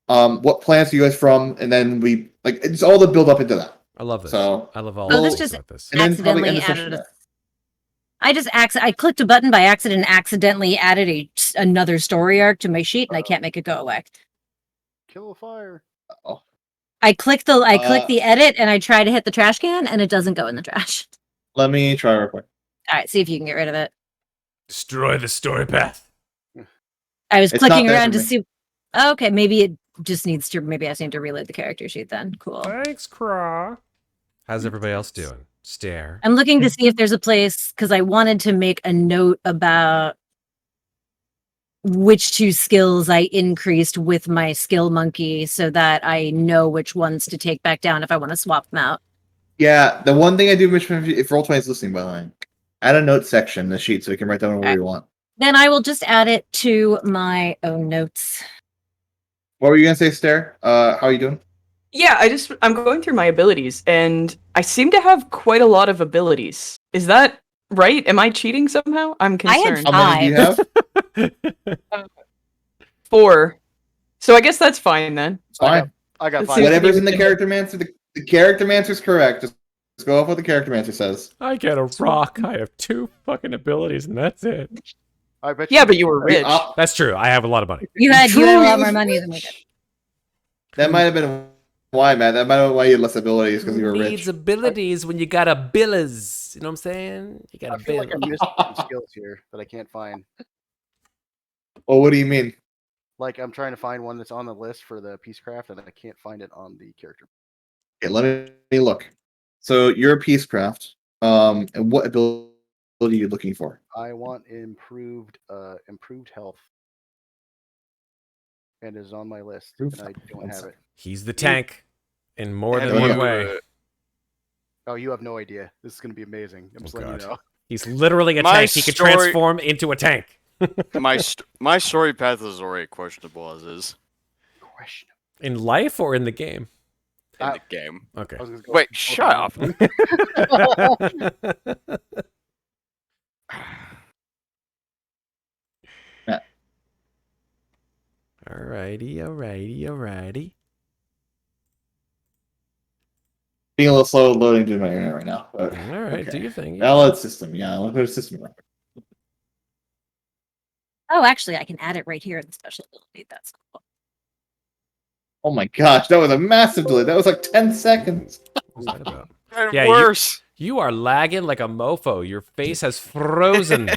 What planets are you guys from? And then we it's all the build up into that. I love this. So I love all this things just like this. and then probably end accidentally the added session. I clicked a button by accident and accidentally added another story arc to my sheet, and I can't make it go away. Kill a fire. Oh. I clicked the edit, and I try to hit the trash can, and it doesn't go in the trash. Let me try real quick. All right, see if you can get rid of it. Destroy the story path. I was It's clicking not there around for to me. see. Oh, okay, maybe it just needs to. Maybe I just need to reload the character sheet then. Cool. Thanks, Kraw. How's everybody else doing? Stare. I'm looking to see if there's a place because I wanted to make a note about which two skills I increased with my skill monkey so that I know which ones to take back down if I want to swap them out. Yeah, the one thing I do wish if Roll20 is listening, by the way, add a note section in the sheet so we can write down whatever we want. Then I will just add it to my own notes. What were you gonna say, Stare? How are you doing? Yeah, I'm going through my abilities, and I seem to have quite a lot of abilities. Is that right? Am I cheating somehow? I'm I had concerned. How many do you have? 4. So I guess that's fine then. It's fine. I got Let's 5. see. Whatever's in the character mancer, the character mancer is correct. Just go off what the character mancer says. I get a rock. I have 2 fucking abilities, and that's it. I bet Yeah, but you were rich. That's true. I have a lot of money. You had True, a he lot was more money than we rich. did. That might have been why, man. That might have been why you had less abilities because you were needs rich. abilities when you got a billas? You know what I'm saying? You got I a feel bill. like I missed some skills here that I can't find. Well, what do you mean? Like I'm trying to find one that's on the list for the Peacecraft, and I can't find it on the character. Okay, let me look. So you're a peacecraft. And what ability are you looking for? I want improved health, and is on my list, and I don't have it. He's the tank in more And than you one have way. Oh, you have no idea. This is gonna be amazing. I'm just letting you God. know. He's literally a My tank. He could story- transform into a tank. My story path is already questionable as is Question. In life or in the game? in the game. Okay. I was gonna go Wait, with shut up. Alrighty. Being a little slow loading to my internet right now. But, Alright, do your thing. Valid system. Yeah, I'll put a system around. Oh, actually, I can add it right here in the special ability. That's cool. Oh my gosh, that was a massive delay. That was like 10 seconds. What's that about? And Yeah, worse. You are lagging like a mofo. Your face has frozen.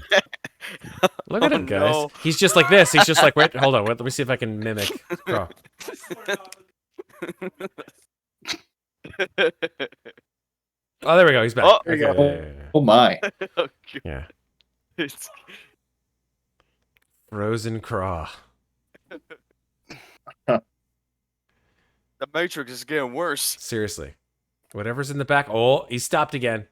Look at him, guys. no. He's just like this. He's just like, wait, hold on. Wait, let me see if I can mimic. Kraw. Oh, there we go. He's back. Oh, there you Okay, go. yeah. Oh my. Okay. Yeah. It's- Frozen Kraw. The Matrix is getting worse. Seriously. Whatever's in the back. Oh, he stopped again.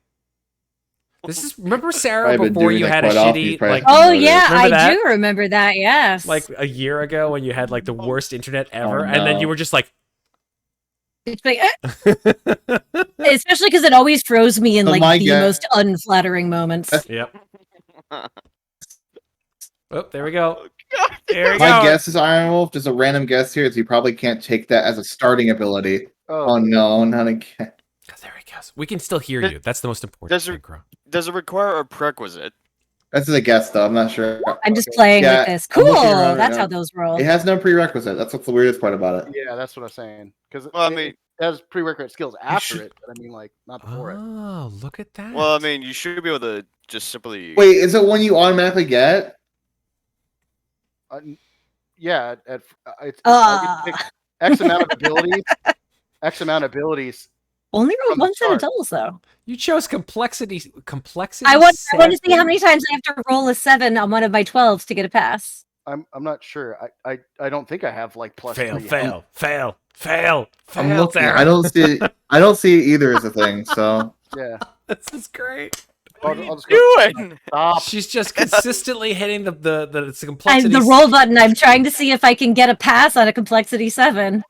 This is remember Sarah I've been before doing you that had a quite often. shitty You probably like haven't Oh noticed. yeah, Remember I that? do remember that. Yes. a year ago when you had like the worst internet ever, Oh, and then you no. were just like, It's like, especially because it always froze me in So like my the guess- most unflattering moments. yep. Oh, there we go. There we My go. guess is Iron Wolf, just a random guess here, is he probably can't take that as a starting ability. Oh no, not again. Oh, there he goes. We can still hear you. That's the most important Does thing, it- Kraw. Does it require a prerequisite? That's a guess though, I'm not sure. I'm just playing Yeah, with this. I'm looking Cool. around right That's now. how those roll. It has no prerequisite. That's what's the weirdest part about it. Yeah, that's what I'm saying. Because Well, I it mean- has prerequisite skills after should- it, but I mean, like, not before it. Oh, look at that. Well, I mean, you should be able to just simply. Wait, is it one you automatically get? Yeah, I can pick X amount of abilities. X amount of abilities. Only rolled from the one set of start. doubles though. You chose complexity. I want to see how seven. many times I have to roll a 7 on one of my 12s to get a pass. I'm not sure. I don't think I have like plus Fail, 3 fail, fail, fail, I'm fail, looking. Sarah. I don't see. I don't see it either as a thing. So Yeah. This is great. I'll just go. Doing? Stop. She's just consistently hitting the complexity. The roll button. I'm trying to see if I can get a pass on a complexity 7.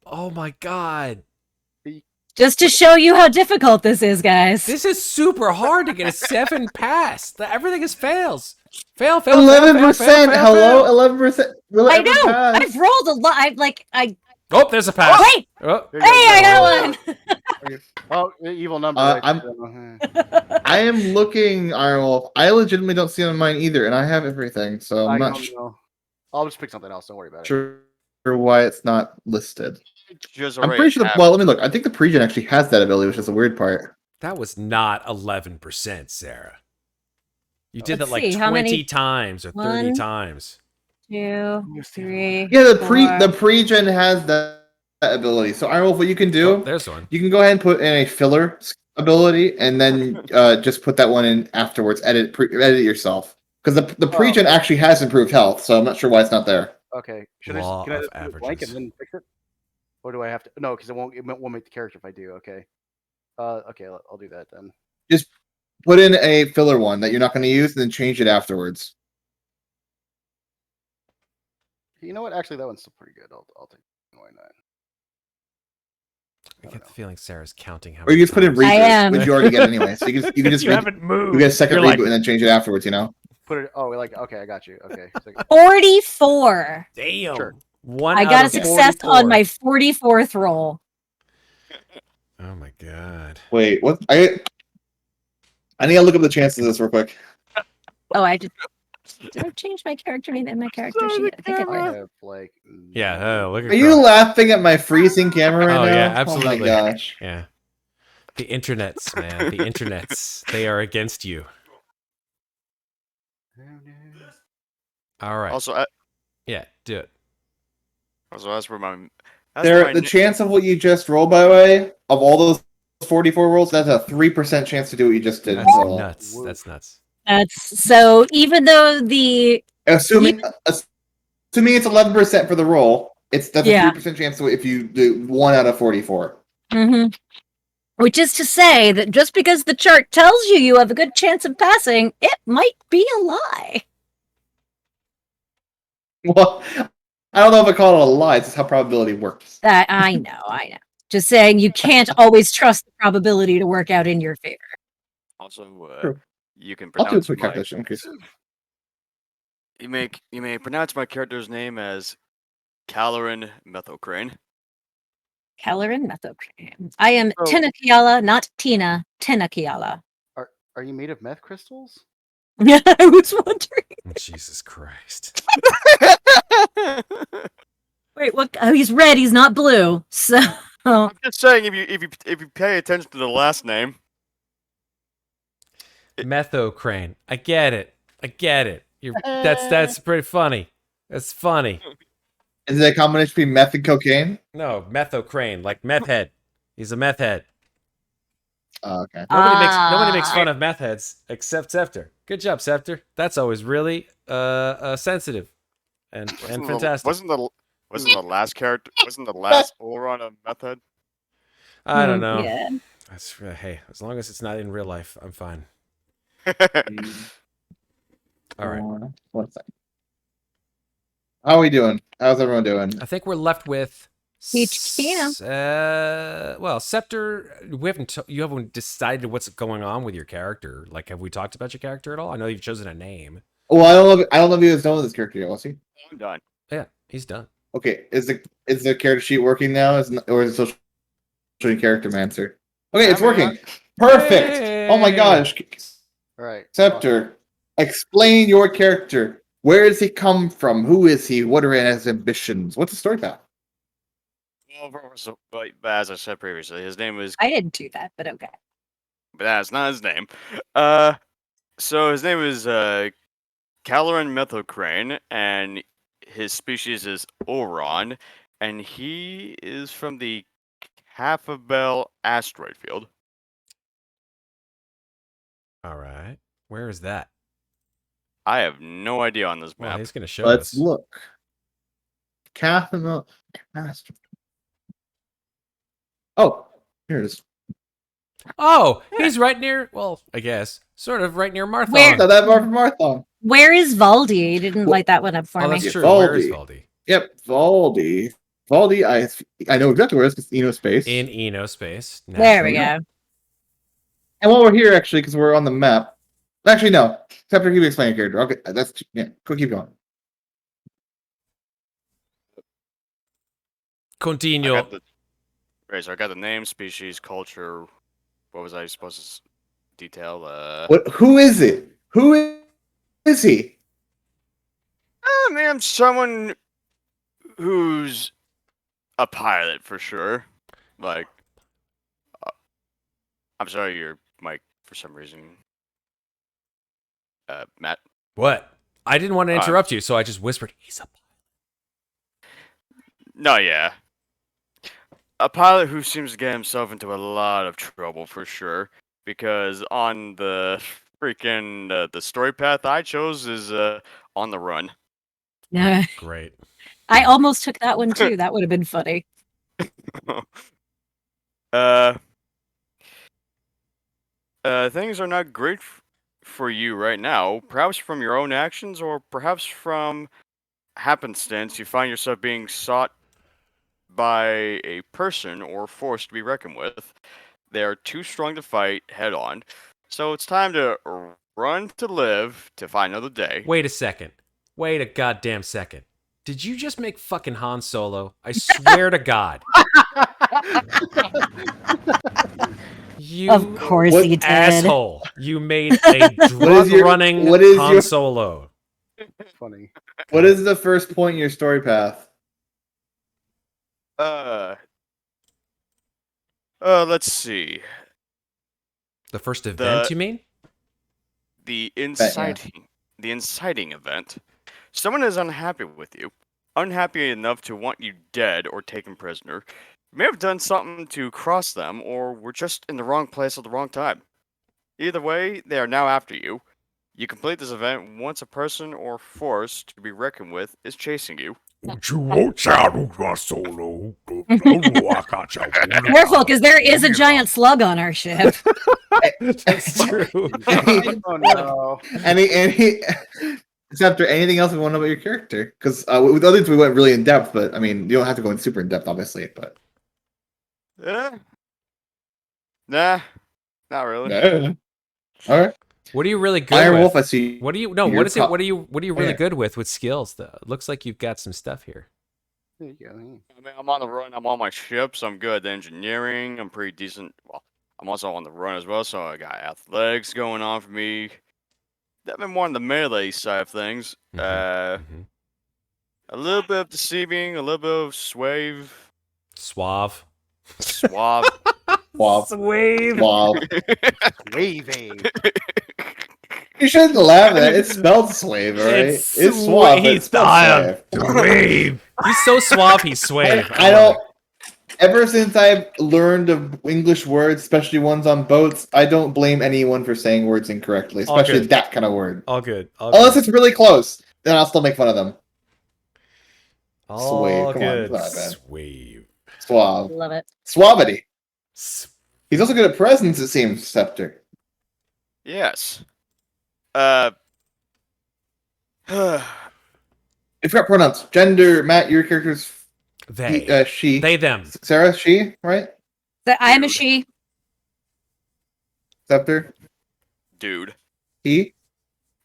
Oh my god. Just to show you how difficult this is, guys. This is super hard to get a 7 pass. Everything is fails. Fail, fail, 11%. Hello, fail. 11%. Will it I ever know. pass? I've rolled a lot. Oh, there's a pass. Wait. Oh. There Hey, you I go. got one. Oh, the evil number. I'm- I am looking, Iron Wolf. I legitimately don't see it on mine either, and I have everything, so I'm I not don't know. I'll just pick something else. Don't worry about it. sure why it's not listed. Just I'm pretty sure. Well, let me look. I think the pregen actually has that ability, which is the weird part. That was not 11%, Sarah. You did that Let's like see, 20 how many- times or 30 One, times. 2, 3. Yeah, the four. pregen has that ability. So Iron Wolf, what you can do? Oh, there's one. You can go ahead and put in a filler ability, and then just put that one in afterwards. Edit it yourself, because the pregen actually has improved health. So I'm not sure why it's not there. Okay. Law Can I of just put it blank and averages. then fix it? Or do I have to? No, because it won't make the character if I do. Okay. Okay, I'll do that then. Just put in a filler one that you're not going to use, and then change it afterwards. You know what? Actually, that one's still pretty good. I'll take it. Why not? I get the feeling Sarah's counting how Or you many just put in times. I am. reboot, which you already get anyway. So you can just you haven't moved. you get a second You're reboot like, and then change it afterwards. You know. Put it. Oh, okay, I got you. Okay. 44. damn. Sure. One I out got a of success 44. on my 44th roll. Oh my god. Wait, what? I need to look up the chances of this real quick. Oh, did I change my character name in my character sheet? I think I I did. have like. Yeah, look at Are you laughing at my freezing camera right Oh, now? yeah, Oh absolutely. my gosh. Yeah. The internets, man. The internets. They are against you. All right. Also, Yeah, do it. that's where my. The chance of what you just rolled, by the way, of all those 44 rolls, that's a 3% chance to do what you just did. That's So, nuts. That's nuts. That's so even though assuming it's 11% for the roll, that's a 3% chance if you do 1 out of 44. Mm-hmm. Which is to say that just because the chart tells you have a good chance of passing, it might be a lie. Well, I don't know if I call it a lie. It's just how probability works. That I know. Just saying you can't always trust the probability to work out in your favor. Also, True. you can I'll do a pronounce quick calculation. In case. You may pronounce my character's name as Kalerin Methocrain. Kalerin Methocrain. I am So- TinaKiala, not Tina. TinaKiala. Are you made of meth crystals? I was wondering. Jesus Christ. Wait, what? Oh, he's red. He's not blue. So I'm just saying, if you pay attention to the last name, Methocrain. I get it. That's pretty funny. That's funny. Is it a combination between meth and cocaine? No, Methocrain, like meth head. He's a meth head. Oh, okay. Nobody makes fun of meth heads except Septur. Good job, Septur. That's always really sensitive and fantastic. wasn't the last character? Wasn't the last Oron a method? I don't know. Yeah. That's hey, as long as it's not in real life, I'm fine. All right. 1 second. How are we doing? How's everyone doing? I think we're left with Tina. Well, Septur, you haven't decided what's going on with your character. Like, have we talked about your character at all? I know you've chosen a name. Well, I don't know if he was done with this character yet, was he? I'm done. Yeah, he's done. Okay, is the character sheet working now? Or is it social character mancer? Okay, it's working. Perfect. Oh my gosh. All right. Septur, explain your character. Where does he come from? Who is he? What are his ambitions? What's the story path? Well, but as I said previously, his name is. I didn't do that, but okay. But that's not his name. So his name is Kalerin Methocrain, and his species is Oron, and he is from the Half-a-Bell asteroid field. All right. Where is that? I have no idea on this Well, map. he's going to show Let's us. look. Catherine Master. Oh, here it is. Oh, he's right near, well, I guess, sort of right near Marthon. Where- So that Martha Marthon. Where is Valdi? You didn't light that one up for Oh, me. that's Yeah, true. Where is Valdi. Valdi? Yep, Valdi. Valdi, I know exactly where it is. It's Eno space. In Eno space. There we naturally. go. And while we're here, actually, because we're on the map. Actually, no. Septur, keep explaining your character. Okay, that's go keep going. Continue. So I got the name, species, culture. What was I supposed to detail? What? Who is it? Who is he? I mean, I'm someone who's a pilot for sure. Like, I'm sorry, your mic for some reason. Matt. What? I didn't want to interrupt you, so I just whispered, he's a No, yeah. A pilot who seems to get himself into a lot of trouble for sure. Because on the freaking the story path I chose is on the run. Great. I almost took that one too. That would have been funny. Things are not great for you right now. Perhaps from your own actions, or perhaps from happenstance, you find yourself being sought by a person or force to be reckoned with. They are too strong to fight head on, so it's time to run to live to find another day. Wait a second. Wait a goddamn second. Did you just make fucking Han Solo? I swear to God. You Of course What he did. asshole. You made a drug-running Han Solo. Funny. What is the first point in your story path? Let's see. The first event, The- you mean? The inciting event. Someone is unhappy with you. Unhappy enough to want you dead or taken prisoner. You may have done something to cross them, or were just in the wrong place at the wrong time. Either way, they are now after you. You complete this event once a person or force to be reckoned with is chasing you. Careful, because there is a giant slug on our ship. That's true. Oh no. Any except for anything else we want to know about your character? Because with others we went really in depth, but I mean you don't have to go in super in depth, obviously. But Nah, not really. All right. What are you really good Iron with? Wolf, I see. What do you no? You're What is it? top. What are you really Yeah. good with skills though? It looks like you've got some stuff here. There you go. I mean, I'm on the run. I'm on my ships. I'm good at engineering. I'm pretty decent. Well, I'm also on the run as well, so I got athletics going on for me. Definitely more on the melee side of things. Mhm. A little bit of deceiving, a little bit of suave. Suave. Suave. Wow. Suave. Wow. Waving. You shouldn't laugh at that. It's spelled suave, all right? It's suave. but It's spelled suave. Suave. He's so suave. He's suave. I don't. Ever since I've learned of English words, especially ones on boats, I don't blame anyone for saying words incorrectly, All especially good. that kind of word. All good. All Unless good. it's really close, then I'll still make fun of them. All Suave. Come on, good. come on, man. Suave. Suave. Love it. Suavity. He's also good at presence, it seems, Septur. Yes. If you got pronouns, gender, Matt, your character's They. she. They, them. Sarah, she, right? I'm a she. Septur, Dude. he.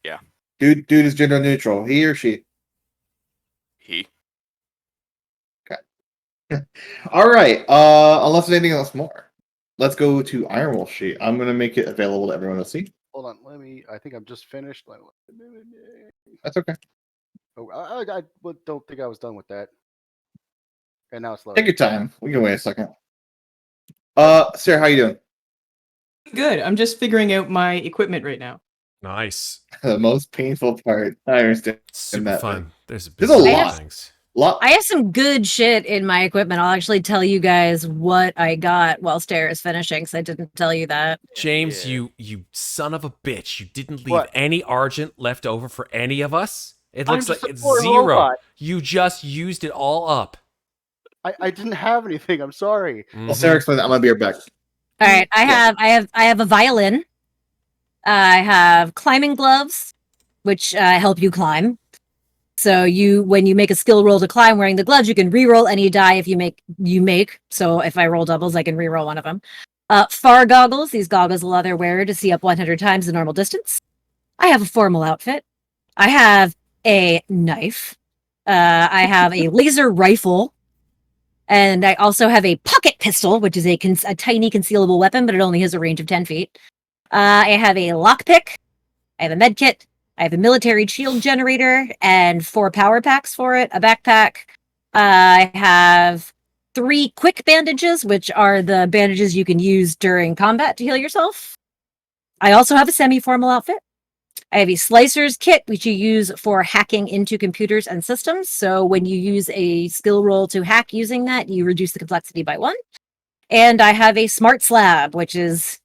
Yeah. Dude is gender neutral. He or she. He. All right. Unless there's anything else more, let's go to Iron Wolf sheet. I'm gonna make it available to everyone to see. Hold on. I think I'm just finished. That's okay. Oh, I don't think I was done with that. And now it's Take loading. your time. We can wait a second. Sarah, how you doing? Good. I'm just figuring out my equipment right now. Nice. The most painful part. I understand. Super that fun. There's There's a lot lot. of things. I have some good shit in my equipment. I'll actually tell you guys what I got while Stair is finishing, because I didn't tell you that. James, Yeah. you son of a bitch! You didn't leave What? any argent left over for any of us. It I'm looks like just a it's poor 0. robot. You just used it all up. I didn't have anything. I'm sorry. Well, Sarah explained that. I'm gonna be right back. All right, Yeah. I have a violin. I have climbing gloves, which help you climb. So when you make a skill roll to climb wearing the gloves, you can re-roll any die if you make. So if I roll doubles, I can re-roll one of them. Far goggles. These goggles allow their wearer to see up 100 times the normal distance. I have a formal outfit. I have a knife. I have a laser rifle. And I also have a pocket pistol, which is a tiny concealable weapon, but it only has a range of 10 feet. I have a lockpick. I have a med kit. I have a military shield generator and 4 power packs for it, a backpack. I have 3 quick bandages, which are the bandages you can use during combat to heal yourself. I also have a semi-formal outfit. I have a slicer's kit, which you use for hacking into computers and systems. So when you use a skill roll to hack using that, you reduce the complexity by 1. And I have a smart slab, which is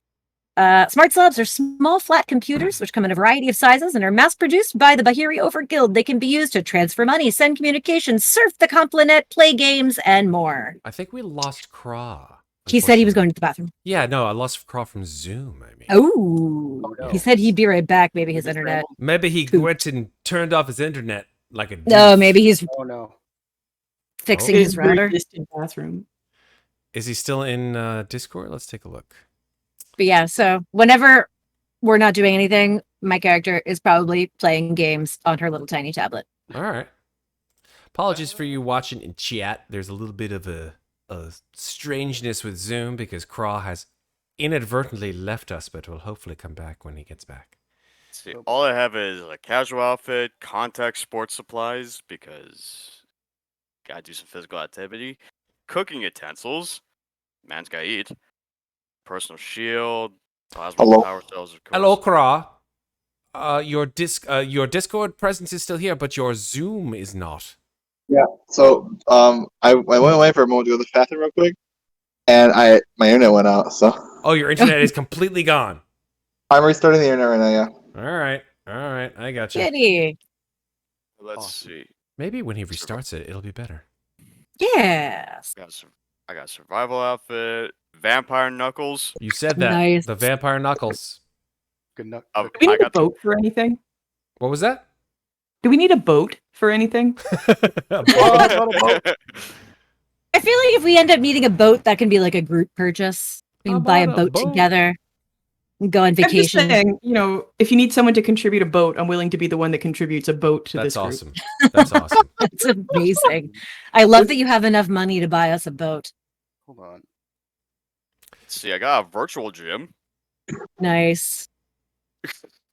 smart slabs are small flat computers which come in a variety of sizes and are mass-produced by the Bahiri Over Guild. They can be used to transfer money, send communications, surf the Complanet, play games, and more. I think we lost Kraw. He said he was going to the bathroom. Yeah, no, I lost Kraw from Zoom. I mean, Oh, no. He said he'd be right back. Maybe his internet. maybe he Poop. went and turned off his internet like a. No, doof. maybe he's Oh no. fixing Oh. his router. Distant bathroom. Is he still in Discord? Let's take a look. But yeah, so whenever we're not doing anything, my character is probably playing games on her little tiny tablet. All right. Apologies for you watching in chat. There's a little bit of a strangeness with Zoom because Kraw has inadvertently left us, but will hopefully come back when he gets back. See, all I have is a casual outfit, contact sports supplies because gotta do some physical activity, cooking utensils, man's gotta eat, personal shield, plasma Hello. power cells, of course. Hello, Kraw. Your Discord presence is still here, but your Zoom is not. So I went away for a moment to go to the bathroom real quick, and my internet went out. So Oh, your internet is completely gone. I'm restarting the internet right now. Yeah. All right, I got you. Kitty. Let's Awesome. see. Maybe when he restarts it, it'll be better. Yes. I got a survival outfit, vampire knuckles. You said that. Nice. The vampire knuckles. Good enough. Oh, Do we I need a got the- boat for anything? What was that? Do we need a boat for anything? I feel like if we end up needing a boat, that can be like a group purchase. We How can buy a about a boat boat? together and go on I'm just vacation. saying, if you need someone to contribute a boat, I'm willing to be the one that contributes a boat to That's this group. awesome. That's awesome. That's amazing. I love that you have enough money to buy us a boat. Hold on. Let's see, I got a virtual gym. Nice.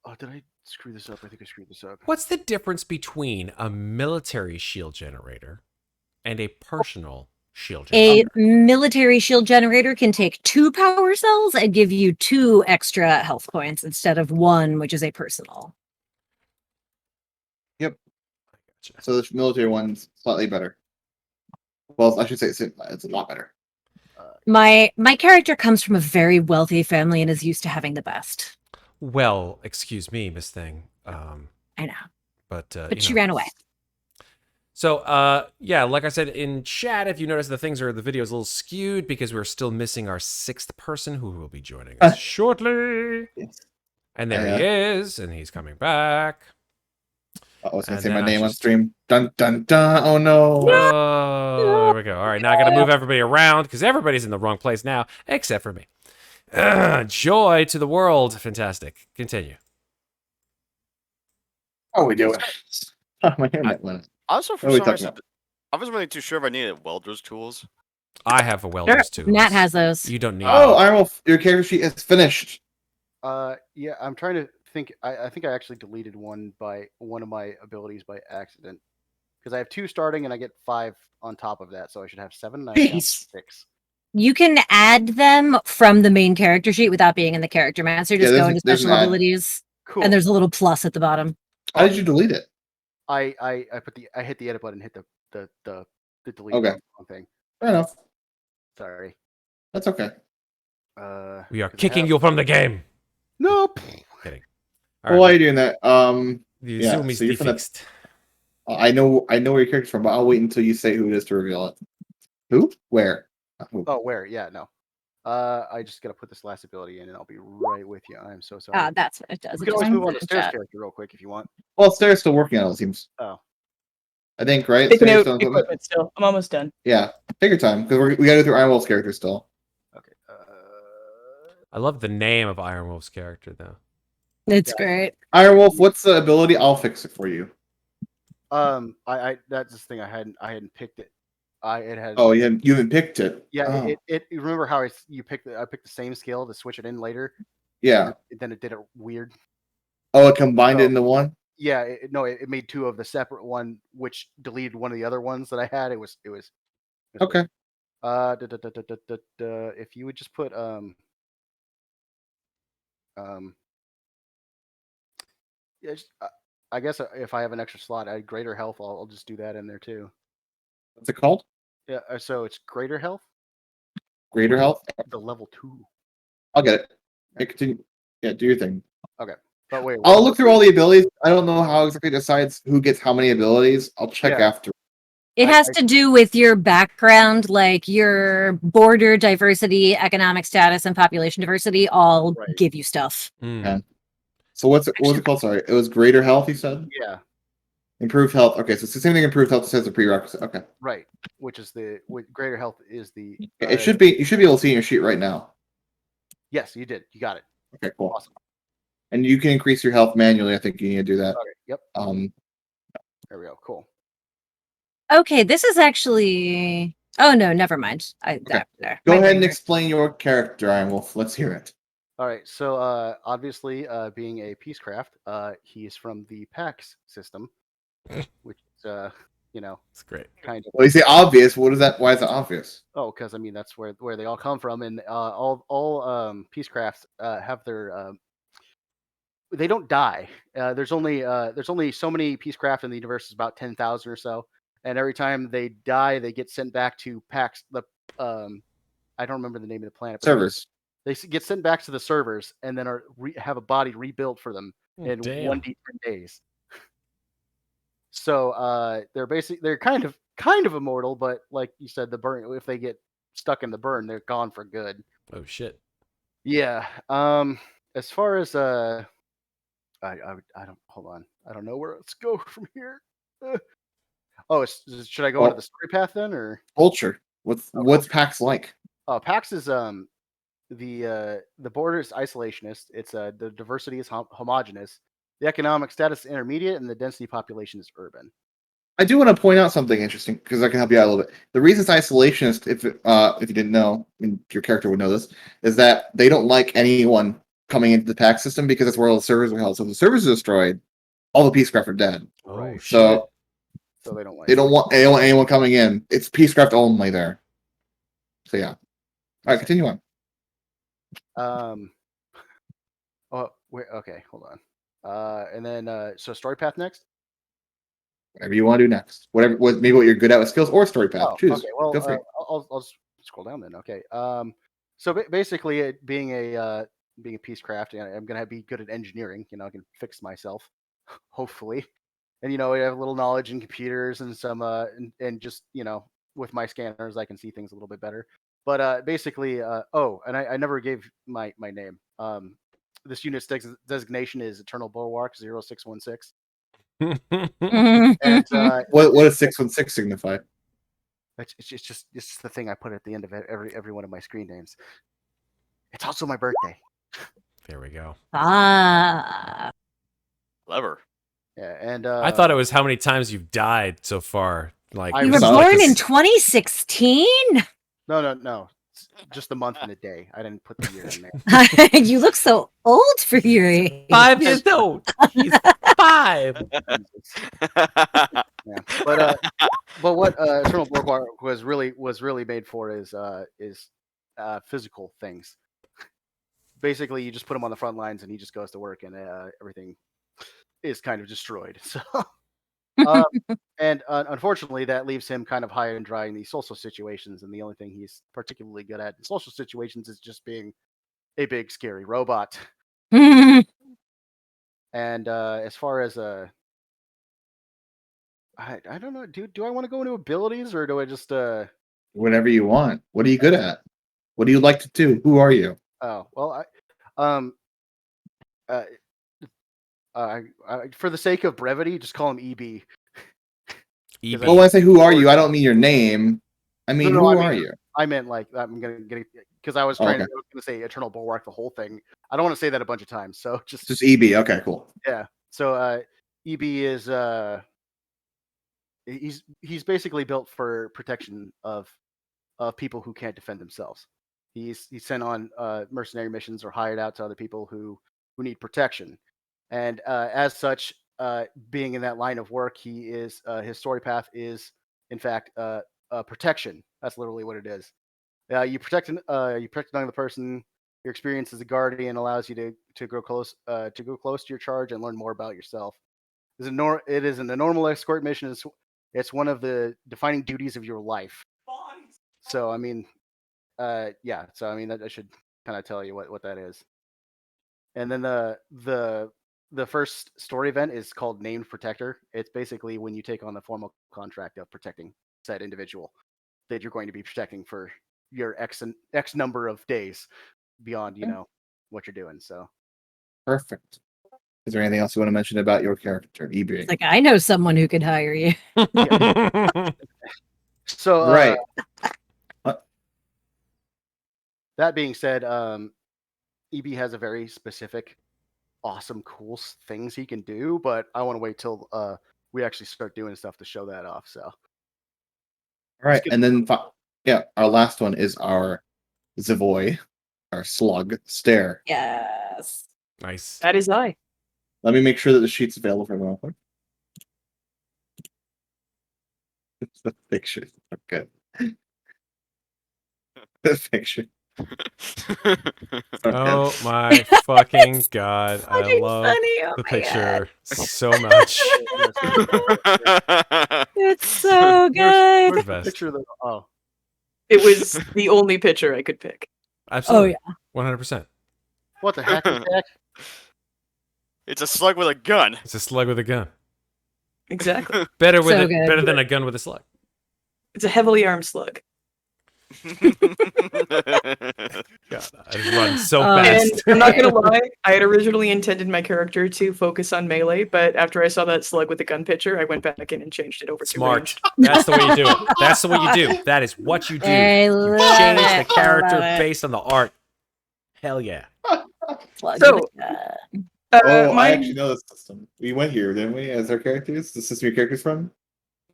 Oh, did I screw this up? I think I screwed this up. What's the difference between a military shield generator and a personal shield A generator? military shield generator can take 2 power cells and give you 2 extra health points instead of 1, which is a personal. Gotcha. So the military one's slightly better. Well, I should say it's a lot better. My character comes from a very wealthy family and is used to having the best. Well, excuse me, Miss Thing. I know. But She ran away. So, yeah, like I said in chat, if you notice the video is a little skewed because we're still missing our 6th person who will be joining us shortly. Yes. And there he is, and he's coming back. I was gonna And say my then I name on just- stream. Dun dun dun! Oh no! Oh, there we go. All right, now I got to move everybody around because everybody's in the wrong place now, except for me. Joy to the world. Fantastic. Continue. How are we doing? My internet went. Also, for What are we some talking reason, I wasn't really too sure if I needed welder's tools. I have a welder's too. Matt has those. You don't need. Oh, Ironwolf, your character sheet is finished. Yeah, I'm trying to think. I think I actually deleted one of my abilities by accident because I have 2 starting and I get 5 on top of that, so I should have 7. And I have Jeez. 6. You can add them from the main character sheet without being in the character master. Just go into there's special an add. abilities, Cool. and there's a little plus at the bottom. How did you delete it? I hit the edit button, hit the deleted Okay. thing. Fair enough. Sorry. That's okay. We are kicking you from the game. Nope. Kidding. Well, while you're doing that, The yeah, Zoom is so you're from the- defixed. I know where your character's from, but I'll wait until you say who it is to reveal it. Who? Where? Who? Oh, where? Yeah, no. I just gotta put this last ability in, and I'll be right with you. I'm so sorry. That's what it does. We It can always just move on to moves Stairs chat. character real quick if you want. Well, Stairs still working on it, it seems. Oh. I think, right? Picking Stairs out still on equipment? equipment still. I'm almost done. Yeah. Take your time, because we gotta go through Iron Wolf's character still. Okay. I love the name of Iron Wolf's character, though. It's Yeah. great. Iron Wolf, what's the ability? I'll fix it for you. I that's this thing I hadn't picked it. It had. Oh, you haven't picked it. Yeah. Oh. It you remember how I picked the same skill to switch it in later. Yeah. Then it did it weird. Oh, it combined it into one? Yeah. It made two of the separate one, which deleted one of the other ones that I had. It was Okay. weird. If you would just put yeah, I guess if I have an extra slot, I had greater health. I'll just do that in there too. What's it called? Yeah. So it's greater health. Greater health? The level 2. I'll get it. Okay, continue. Yeah, do your thing. Okay. But wait. I'll look through all the abilities. I don't know how exactly it decides who gets how many abilities. I'll check Yeah. after. It has to do with your background, like your border diversity, economic status, and population diversity all Right. give you stuff. Yeah. So what was it called? Sorry. It was greater health, you said? Yeah. Improved health. Okay, so it's the same thing improved health says a prerequisite. Okay. Right. Which is greater health is the. It should be you should be able to see in your sheet right now. Yes, you did. You got it. Okay, cool. Awesome. And you can increase your health manually. I think you need to do that. Okay. Yep. There we go. Cool. Okay, this is actually. Oh no, never mind. Okay. There. Go My ahead and brain- explain your character, Iron Wolf. Let's hear it. All right. So obviously, being a peacecraft, he's from the PAX system, which is It's great. kind of. Well, you say obvious. What is that? Why is that obvious? Oh, because I mean that's where they all come from, and all peacecrafts have their. They don't die. There's only so many peacecraft in the universe. It's about 10,000 or so, and every time they die, they get sent back to PAX. I don't remember the name of the planet. But Servers. They get sent back to the servers, and then have a body rebuilt for them in Damn. 1d10 days. So they're kind of immortal, but like you said, the burn. If they get stuck in the burn, they're gone for good. Oh shit. Yeah. As far as I don't hold on. I don't know where let's go from here. Should I go into the story path then, or Culture. What's PAX like? PAX is the border is isolationist. It's the diversity is homogenous. The economic status is intermediate, and the density population is urban. I do want to point out something interesting because I can help you out a little bit. The reason it's isolationist, if you didn't know, I mean, your character would know this, is that they don't like anyone coming into the PAX system because that's where all the servers are held. So if the servers are destroyed, all the peacecraft are dead. Oh Right. shit. So So they don't like. they don't want anyone coming in. It's peacecraft only there. So yeah. All right, continue on. Oh wait. Okay, hold on. And then so story path next. Whatever you want to do next. Maybe what you're good at with skills or story path. Oh, Choose. okay. Well, Feel free. I'll just scroll down then. Okay. So basically, being a peacecraft, I'm gonna be good at engineering. I can fix myself, hopefully, and I have a little knowledge in computers and some and just with my scanners, I can see things a little bit better. But basically, and I never gave my name. This unit's designation is Eternal Bulwark 0616. And What does 616 signify? it's just the thing I put at the end of every one of my screen names. It's also my birthday. There we go. Clever. Yeah, and I thought it was how many times you've died so far. Like I You were was not born like in this. 2016? no, it's just the month and the day. I didn't put the year in there. You look so old for your age. 5 years old. He's 5. Yeah, but what Eternal Bulwark was really made for is physical things. Basically, you just put him on the front lines, and he just goes to work, and everything is kind of destroyed. So And unfortunately, that leaves him kind of high and dry in these social situations. And the only thing he's particularly good at in social situations is just being a big, scary robot. And as far as I don't know, do I want to go into abilities or do I just Whatever you want. What are you good at? What do you like to do? Who are you? oh well uh, for the sake of brevity, just call him EB. EB. Well, when I say who are you, I don't mean your name. I mean, who are you? I meant like I'm gonna get because I was Oh, trying okay. I was gonna say Eternal Bulwark, the whole thing. I don't want to say that a bunch of times, so just EB. Okay, cool. yeah. So EB is he's basically built for protection of people who can't defend themselves. He's sent on mercenary missions or hired out to other people who need protection, and as such, being in that line of work, he is his story path is in fact protection. That's literally what it is. You protect another person. Your experience as a guardian allows you to grow close to your charge and learn more about yourself. It is an a normal escort mission. It's one of the defining duties of your life. So I mean, yeah. So I mean, that should kind of tell you what that is. And then the first story event is called Named Protector. It's basically when you take on the formal contract of protecting said individual that you're going to be protecting for your X number of days beyond what you're doing. So Perfect. Is there anything else you want to mention about your character, EB? It's like, I know someone who could hire you. So right. That being said, EB has a very specific, awesome, cool things he can do, but I want to wait till we actually start doing stuff to show that off. So, all right, and then our last one is our Zavoy, our slug Stair. Yes. Nice. That is I. Let me make sure that the sheet's available for everyone. The picture. Okay. The picture. Oh my fucking god! I love the picture so much. It's so good. Where's best? Picture the It was the only picture I could pick. Absolutely. Oh, 100%. what the heck is that? It's a slug with a gun. It's a slug with a gun. Exactly. Better with So it. good. Better than a gun with a slug. It's a heavily armed slug. God, I run so And fast. I'm not gonna lie, I had originally intended my character to focus on melee, but after I saw that slug with the gun picture, I went back in and changed it over to Smart. ranged. That's the way you do it. That's the way you do. That is what you do. I You love change it. the character I love it. based on the art. Hell yeah. Plug So, with a gun. I my actually know this system. We went here, didn't we, as our characters? The system your characters from?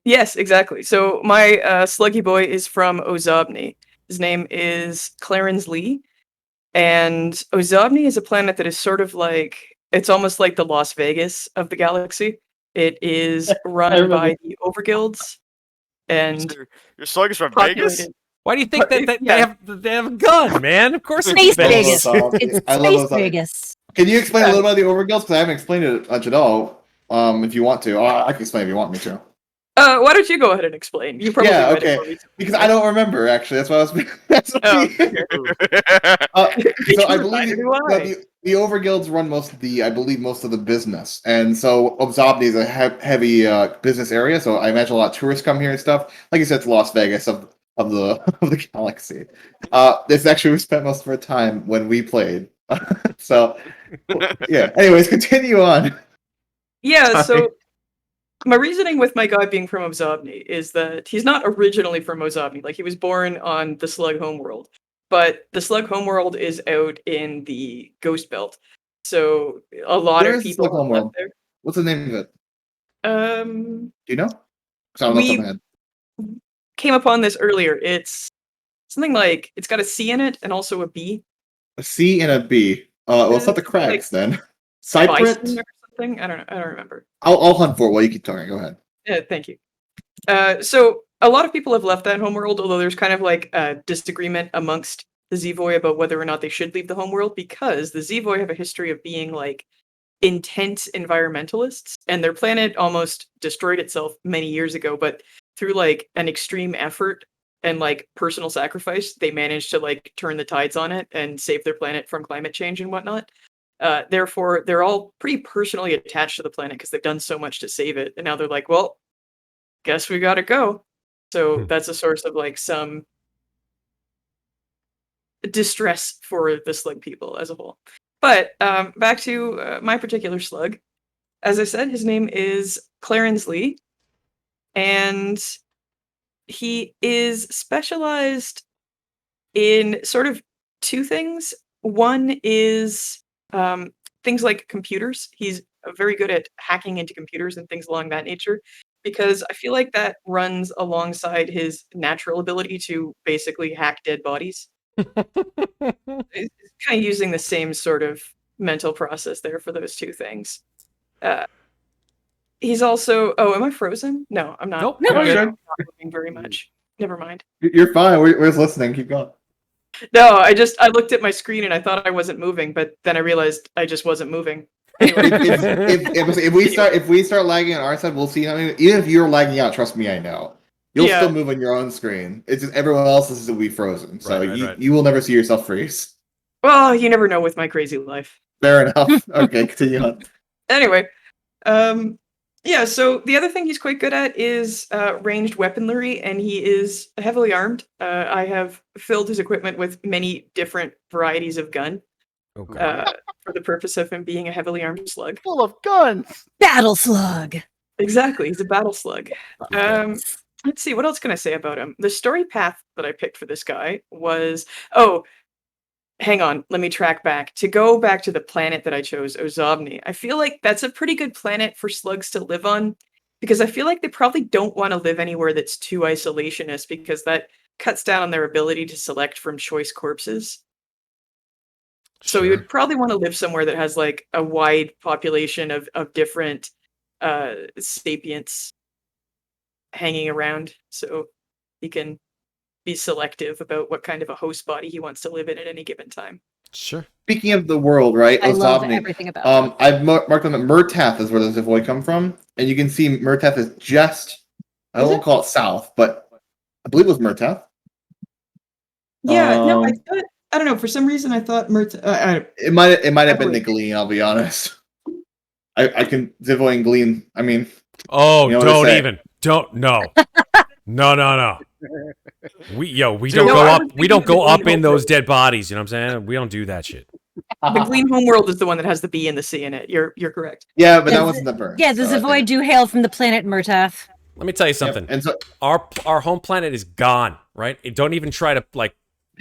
yes, exactly. So my sluggy boy is from Ozobni. His name is Clarins Li, and Ozobni is a planet that is sort of like it's almost like the Las Vegas of the galaxy. It is run by the overguilds and Your slug is from populated. Vegas? Why do you think that Yeah. they have a gun, man? Of course Space it's Vegas. Ozobni. It's I love Space Ozobni. Vegas. Can you explain a little about the overguilds? Because I haven't explained it much at all. If you want to, I can explain if you want me to. Why don't you go ahead and explain? You probably read okay. it more recently. Because I don't remember actually. That's why I was. That's what Oh, so I believe Neither do I. the overguilds run most of the business, and so Obzobni is a heavy business area. So I imagine a lot of tourists come here and stuff. Like you said, it's Las Vegas of the of the galaxy. This actually we spent most of our time when we played. So yeah. Anyways, continue on. Yeah, Sorry. so my reasoning with my guy being from Ozobni is that he's not originally from Ozobni. Like, he was born on the Slug homeworld. But the Slug homeworld is out in the Ghost Belt. So a lot Where of is the people Slug have left homeworld? there. What's the name of it? Um, Do you know? 'Cause I don't know off the top of my head. came upon this earlier. It's something like, it's got a C in it and also a B. A C and a B. Well, it's not the crags then. Bison Cyprit? or something? I don't remember. I'll hunt for it while you keep talking. Go ahead. Yeah, thank you. So a lot of people have left that homeworld, although there's kind of like a disagreement amongst the Zvoy about whether or not they should leave the homeworld, because the Zvoy have a history of being like intense environmentalists, and their planet almost destroyed itself many years ago, but through like an extreme effort and like personal sacrifice, they managed to like turn the tides on it and save their planet from climate change and whatnot. Therefore, they're all pretty personally attached to the planet because they've done so much to save it, and now they're like, well, guess we gotta go. So that's a source of like some distress for the slug people as a whole. But back to my particular slug. As I said, his name is Clarins Li, and he is specialized in sort of two things. One is things like computers. He's very good at hacking into computers and things along that nature, because I feel like that runs alongside his natural ability to basically hack dead bodies. It's kind of using the same sort of mental process there for those two things. He's also. Oh, am I frozen? No, I'm not. Nope. No, I'm you're not moving very much. Never mind. You're fine. We're just listening. Keep going. No, I looked at my screen and I thought I wasn't moving, but then I realized I just wasn't moving. Anyway, If we start lagging on our side, we'll see. Even if you're lagging out, trust me, I know. You'll Yeah. still move on your own screen. It's just everyone else's will be frozen. So Right. you will never see yourself freeze. well, you never know with my crazy life. Fair enough. Okay, continue on. Anyway, yeah. So the other thing he's quite good at is ranged weaponry, and he is heavily armed. I have filled his equipment with many different varieties of gun Okay. for the purpose of him being a heavily armed slug. Full of guns. Battle slug. Exactly, he's a battle slug. Okay. Let's see, what else can I say about him? The story path that I picked for this guy was hang on, let me track back. To go back to the planet that I chose, Ozobni, I feel like that's a pretty good planet for slugs to live on, because I feel like they probably don't want to live anywhere that's too isolationist, because that cuts down on their ability to select from choice corpses. So you Sure. would probably want to live somewhere that has like a wide population of different sapients hanging around, so he can be selective about what kind of a host body he wants to live in at any given time. Sure. Speaking of the world, right? I love Ozobni. everything about it. I've marked on that Murtath is where the Zavoid come from, and you can see Murtath is just. I Is won't call it south, but I believe it was Murtath. Yeah, no, Um, I don't know. For some reason, I thought It might have been the Definitely. Glean. I'll be honest. I can Zavoid and Glean. I mean, Oh, You know what I don't say. even. Don't no. No. We don't No, go I up. was We don't thinking go of the up in Glean those Homeworld. dead bodies. You know what I'm saying? We don't do that shit. the Glean Homeworld is the one that has the B and the C in it. You're correct. yeah, but that Yeah, wasn't the burn. Yeah, the so I Zavoid think- do hail from the planet Murtath. Let me tell you Yep, something. And so Our home planet is gone. Right? Don't even try to like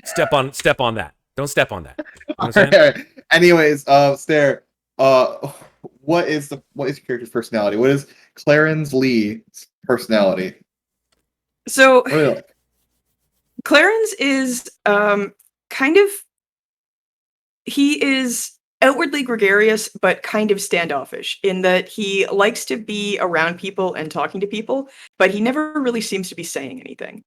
step on that. Don't step on that. You know what I'm saying? anyways, Stair, what is your character's personality? What is Clarins Li's personality? So What are they like? Clarins is kind of, he is outwardly gregarious but kind of standoffish, in that he likes to be around people and talking to people, but he never really seems to be saying anything.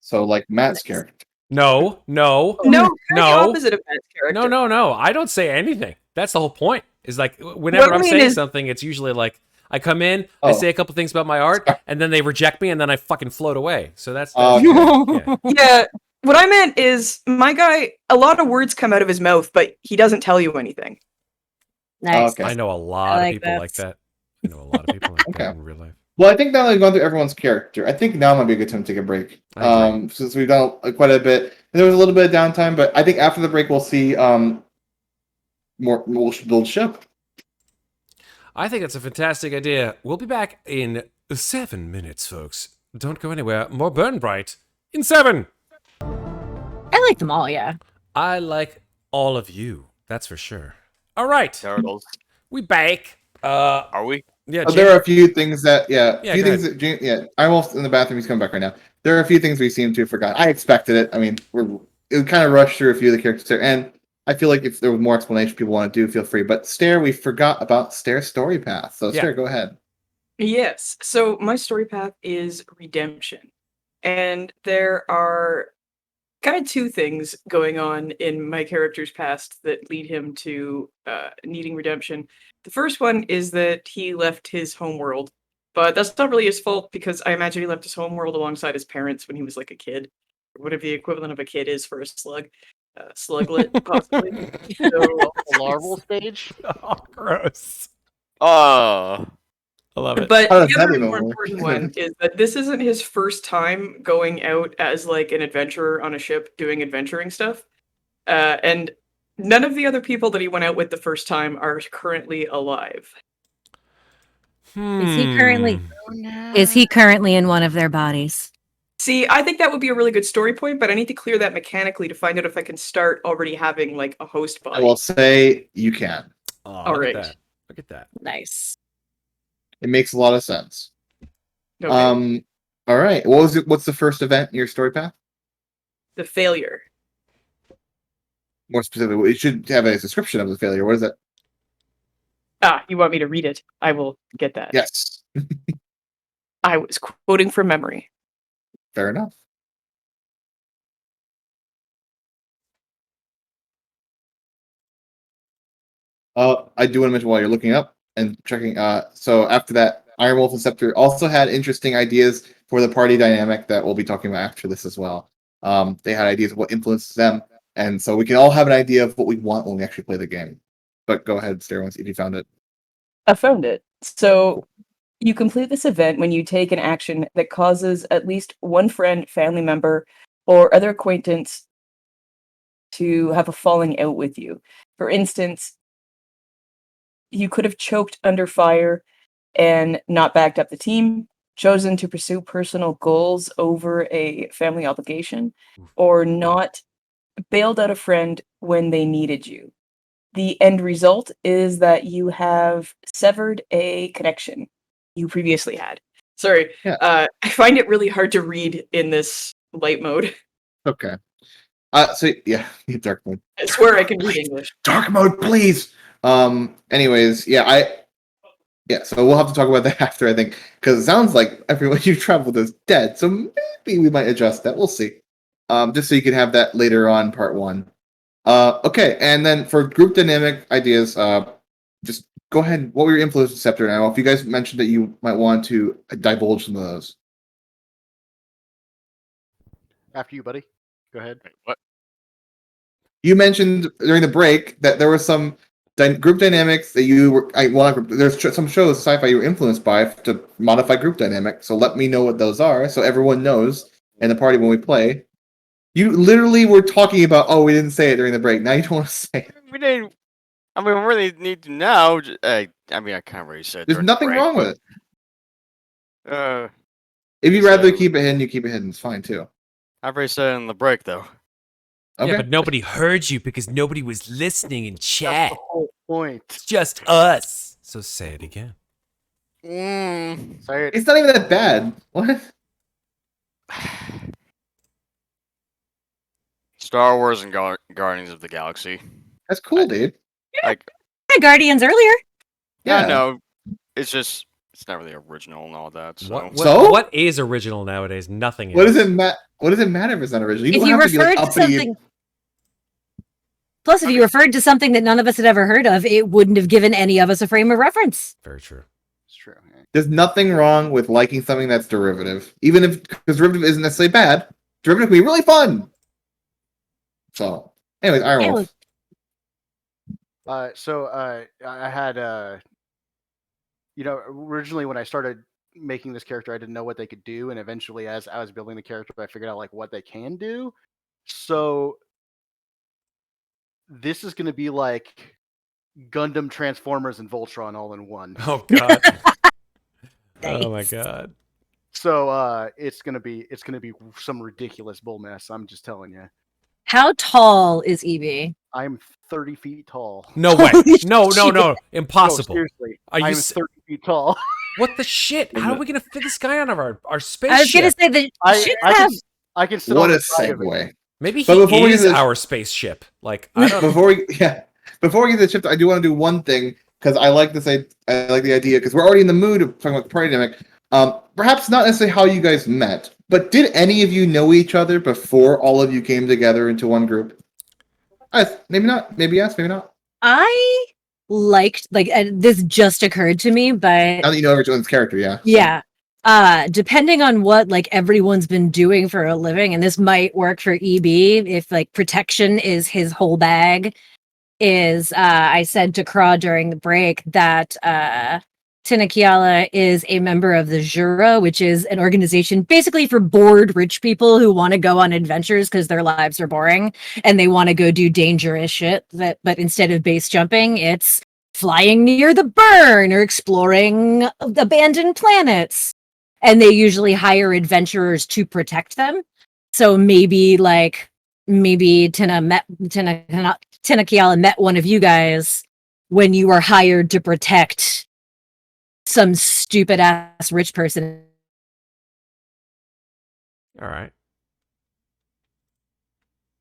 So like Matt's character. No. No, kind of the No. opposite of Matt's character. No. I don't say anything. That's the whole point. Is like whenever What I I'm mean saying is- something, it's usually like I come in, I Oh. say a couple things about my art, and then they reject me, and then I fucking float away. So that's Okay. yeah. Yeah, what I meant is my guy, a lot of words come out of his mouth, but he doesn't tell you anything. Nice. Okay. I know a lot like of people that. like that. I know a lot of people like Okay. that in real life. Well, I think now that we've gone through everyone's character, I think now might be a good time to take a break. I agree. Since we've done quite a bit, and there was a little bit of downtime, but I think after the break we'll see more. We'll build ship. I think it's a fantastic idea. We'll be back in 7 minutes, folks. Don't go anywhere. More BurnBryte in 7. I like them all, yeah. I like all of you. That's for sure. All right, Turtles. we back. Are we? Yeah, There are a few things that, Yeah, a few go things that, I'm almost in the bathroom. He's coming back right now. There are a few things we seem to have forgotten. I expected it. I mean, it kind of rushed through a few of the characters there, and I feel like if there was more explanation people want to do, feel free. But Stair, we forgot about Stair's story path. So Yeah. Stair, go ahead. Yes. So my story path is redemption. And there are kind of two things going on in my character's past that lead him to needing redemption. The first one is that he left his homeworld, but that's not really his fault because I imagine he left his homeworld alongside his parents when he was like a kid, or whatever the equivalent of a kid is for a slug. Sluglet, possibly. So, Larval stage. Oh, gross. Oh, I love it. but How the does that other even more work? important one is that this isn't his first time going out as like an adventurer on a ship doing adventuring stuff. And none of the other people that he went out with the first time are currently alive. Is he currently Hmm. is he currently in one of their bodies? See, I think that would be a really good story point, but I need to clear that mechanically to find out if I can start already having like a host I body. will say you can. Oh, All look right. at that. Look at that. Nice. It makes a lot of sense. Okay. All right. What's the first event in your story path? The failure. More specifically, it should have a description of the failure. What is it? Ah, you want me to read it? I will get that. Yes. I was quoting from memory. Fair enough. I do want to mention while you're looking up and checking. So after that, Iron Wolf and Septur also had interesting ideas for the party dynamic that we'll be talking about after this as well. They had ideas of what influences them, and so we can all have an idea of what we want when we actually play the game. But go ahead, Sarah, if you found it. I found it. So you complete this event when you take an action that causes at least one friend, family member, or other acquaintance to have a falling out with you. For instance, you could have choked under fire and not backed up the team, chosen to pursue personal goals over a family obligation, or not bailed out a friend when they needed you. The end result is that you have severed a connection you previously had. Sorry, Yeah. I find it really hard to read in this light mode. Okay. So yeah, dark mode. I swear I can read English. Dark mode, please. Anyways, yeah, so we'll have to talk about that after, I think, because it sounds like everyone you traveled is dead. So maybe we might adjust that. We'll see. Just so you can have that later on, part one. Okay, and then for group dynamic ideas, just go ahead. What were your influences, Septur? Now, if you guys mentioned that you might want to divulge some of those. After you, buddy. Go ahead. wait, what? You mentioned during the break that there were some group dynamics that you were. There's some shows sci-fi you were influenced by to modify group dynamic. So let me know what those are, so everyone knows in the party when we play. You literally were talking about. Oh, we didn't say it during the break. Now you don't want to say it. We didn't. I mean, we really need to know. I mean, I kind of already said. There's during the nothing break, wrong with it. but, If you'd rather So- keep it hidden, you keep it hidden. It's fine too. I've already said it in the break, though. Okay. Yeah, but nobody heard you because nobody was listening in That's chat. the whole point. It's just us. So say it again. Say it. It's not even that bad. What? Star Wars and Guardians of the Galaxy. That's cool, dude. Like, Hi, Guardians earlier. yeah, Yeah. no, it's not really original and all that. So, What is original nowadays? Nothing What is. does it matter? What does it matter if it's not original? If don't you have to be, referred like, to uppity. something, plus if you referred to something that none of us had ever heard of, it wouldn't have given any of us a frame of reference. Very true. It's true. Yeah. There's nothing wrong with liking something that's derivative, even if because derivative isn't necessarily bad. Derivative can be really fun. So, anyways, Iron Yeah, Wolf. I had originally when I started making this character, I didn't know what they could do, and eventually, as I was building the character, I figured out like what they can do. So this is going to be like Gundam, Transformers, and Voltron all in one. Oh god. Oh my god. So it's gonna be some ridiculous bull mess. I'm just telling you. How tall is EB? I'm 30 feet tall. No way. Holy No, No, impossible. seriously. Are you I'm s- 30 feet tall. What the shit? How are we gonna fit this guy on our spaceship? I was gonna say that should I have. I can sit What on a the side of it. segue. Maybe But he before we get is to the- our spaceship. Like I don't. Before we get to the chip, I do want to do one thing because I like this. I like the idea because we're already in the mood of talking about the party dynamic. Perhaps not necessarily how you guys met, But did any of you know each other before all of you came together into one group? Maybe not. Maybe yes. Maybe not. I liked this just occurred to me, but Now that you know everyone's character, yeah. yeah. Depending on what like everyone's been doing for a living, and this might work for EB if like protection is his whole bag, is I said to Kraw during the break that TinaKiala is a member of the Jura, which is an organization basically for bored rich people who want to go on adventures because their lives are boring and they want to go do dangerous shit. But instead of base jumping, it's flying near the burn or exploring abandoned planets. And they usually hire adventurers to protect them. So maybe TinaKiala met one of you guys when you were hired to protect some stupid ass rich person. All right.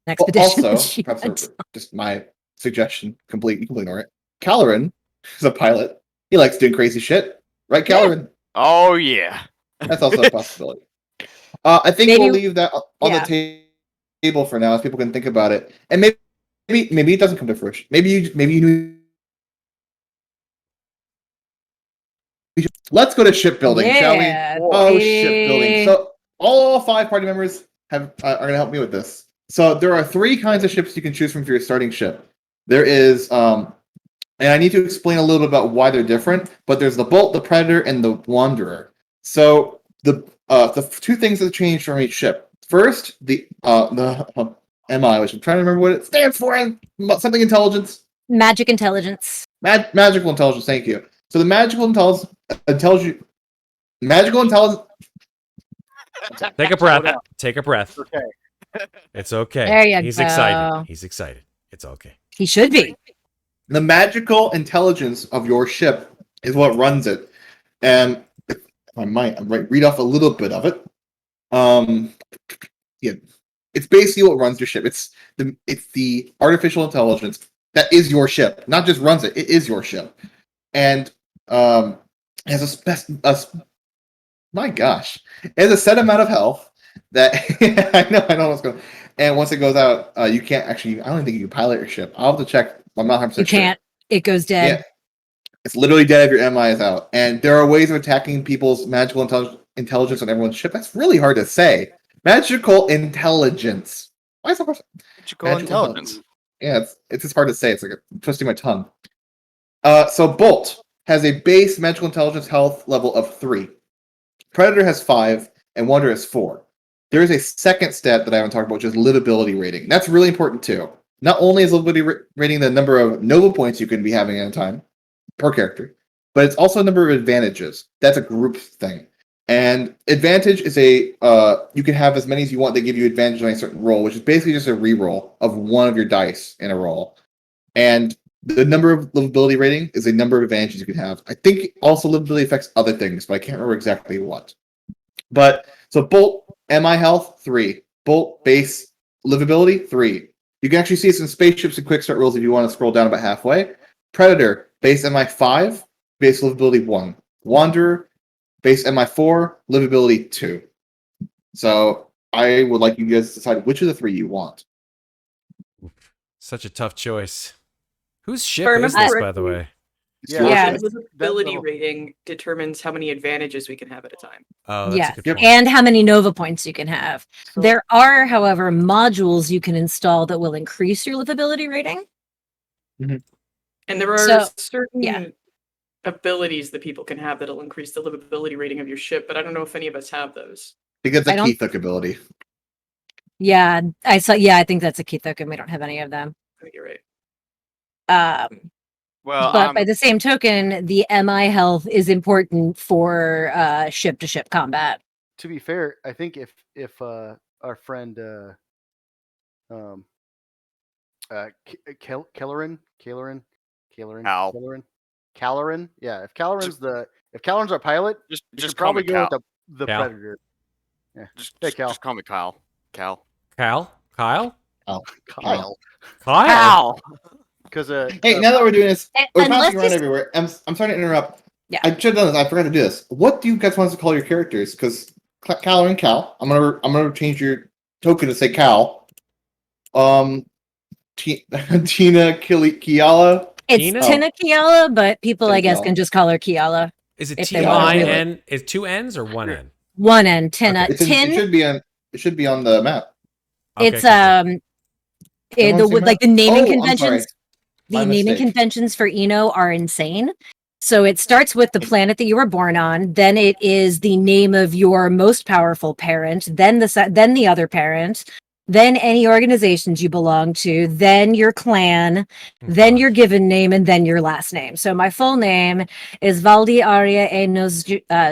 Expedition. Also, perhaps just my suggestion, completely ignore it. Kalerin is a pilot. He likes doing crazy shit, right, Kalerin? Oh yeah. That's also a possibility. I think Maybe- we'll leave that on the table for now, as people can think about it, and maybe it doesn't come to fruition. Maybe you knew. Let's go to shipbuilding, shall we? Oh, shipbuilding. So all 5 party members are going to help me with this. So there are 3 kinds of ships you can choose from for your starting ship. There is, and I need to explain a little bit about why they're different. But there's the Bolt, the Predator, and the Wanderer. So the 2 things that change from each ship. First, the MI, which I'm trying to remember what it stands for, something intelligence. Magic intelligence. Magical intelligence. Thank you. So the magical intelligence tells you. Magical intelligence. Take a breath. Take a breath. Okay. It's okay. There you He's go. excited. He's excited. It's okay. He should be. The magical intelligence of your ship is what runs it. And if I might read off a little bit of it. Yeah, it's basically what runs your ship. It's the artificial intelligence that is your ship, not just runs it. It is your ship, and has my gosh, it has a set amount of health that I know what's going. And once it goes out, you can't actually. I don't think you can pilot your ship. I'll have to check. I'm not 100% You can't. It goes dead. Yeah. It's literally dead if your MI is out. And there are ways of attacking people's magical intelligence on everyone's ship. That's really hard to say. Magical intelligence. Why is that hard? Magical intelligence. Yeah, it's just hard to say. It's like twisting my tongue. So Bolt has a base magical intelligence health level of 3. Predator has 5, and Wanderer has 4. There is a second stat that I haven't talked about, which is livability rating. That's really important too. Not only is livability rating the number of Nova points you can be having at a time per character, but it's also a number of advantages. That's a group thing. And advantage is you can have as many as you want. They give you advantage on a certain roll, which is basically just a reroll of one of your dice in a roll. And the number of livability rating is a number of advantages you can have. I think also livability affects other things, but I can't remember exactly what. But so Bolt, MI health, 3. Bolt base livability, 3. You can actually see this in spaceships and quick start rules if you want to scroll down about halfway. Predator, base MI 5, base livability 1. Wanderer, base MI 4, livability 2. So I would like you guys to decide which of the 3 you want. Such a tough choice. Whose ship If I is remember this, by the way? Yeah. The livability rating determines how many advantages we can have at a time. Oh, that's Yeah. a good point. And how many Nova points you can have. So- There are, however, modules you can install that will increase your livability rating. And there are So, certain yeah. abilities that people can have that'll increase the livability rating of your ship, but I don't know if any of us have those. Because I the don't- Keith Hook ability. Yeah, I saw. Yeah, I think that's a Keith Hook, and we don't have any of them. I think you're right. Well, But by the same token, the MI health is important for ship-to-ship combat. To be fair, I think if our friend Kalerin, Cal. yeah, if Kalerin's our pilot, we just should call me probably go Cal. with the Cal. Predator. Just Cal. call me Kyle. Cal. Kyle? Kyle? Kyle. Kyle? Because Hey, now that we're doing this, we're Unless passing around he's- everywhere. I'm sorry to interrupt. Yeah. I should have done this. I forgot to do this. What do you guys want us to call your characters? Because Kalerin Cal. I'm gonna change your token to say Cal. TinaKiala. It's Tina? TinaKiala, but people, I guess, TinaKiala. can just call her Kiala. Is it If they want to really- Tin? Is 2 N's or 1 N? One N, Tina. Okay. It should be on. It should be on the map. It's Everyone see like the map? naming Oh, I'm conventions. sorry. The My naming mistake. conventions for Eno are insane. So it starts with the planet that you were born on, then it is the name of your most powerful parent, then the other parent, then any organizations you belong to, then your clan, then your given name, and then your last name. So my full name is Valdi Aria e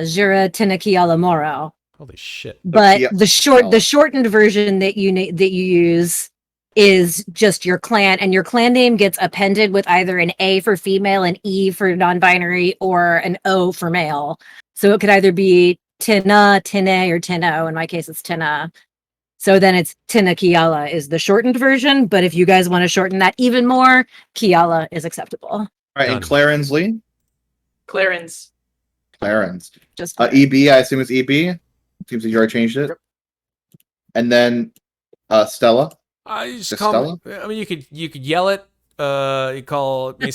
Jura TinaKiala Moro. Holy shit. But Yeah. the shortened version that you use is just your clan, and your clan name gets appended with either an A for female, an E for non-binary, or an O for male. So it could either be Tina, Tine, or Tino. In my case, it's Tina. So then it's TinaKiala is the shortened version, but if you guys want to shorten that even more, Kiala is acceptable. All right, and Done. Clarins Li. Clarins. Clarins. Just EB, I assume it's EB. Seems like you already changed it. Yep. And then Stella. I just Just call. I mean, you could yell it. You call me.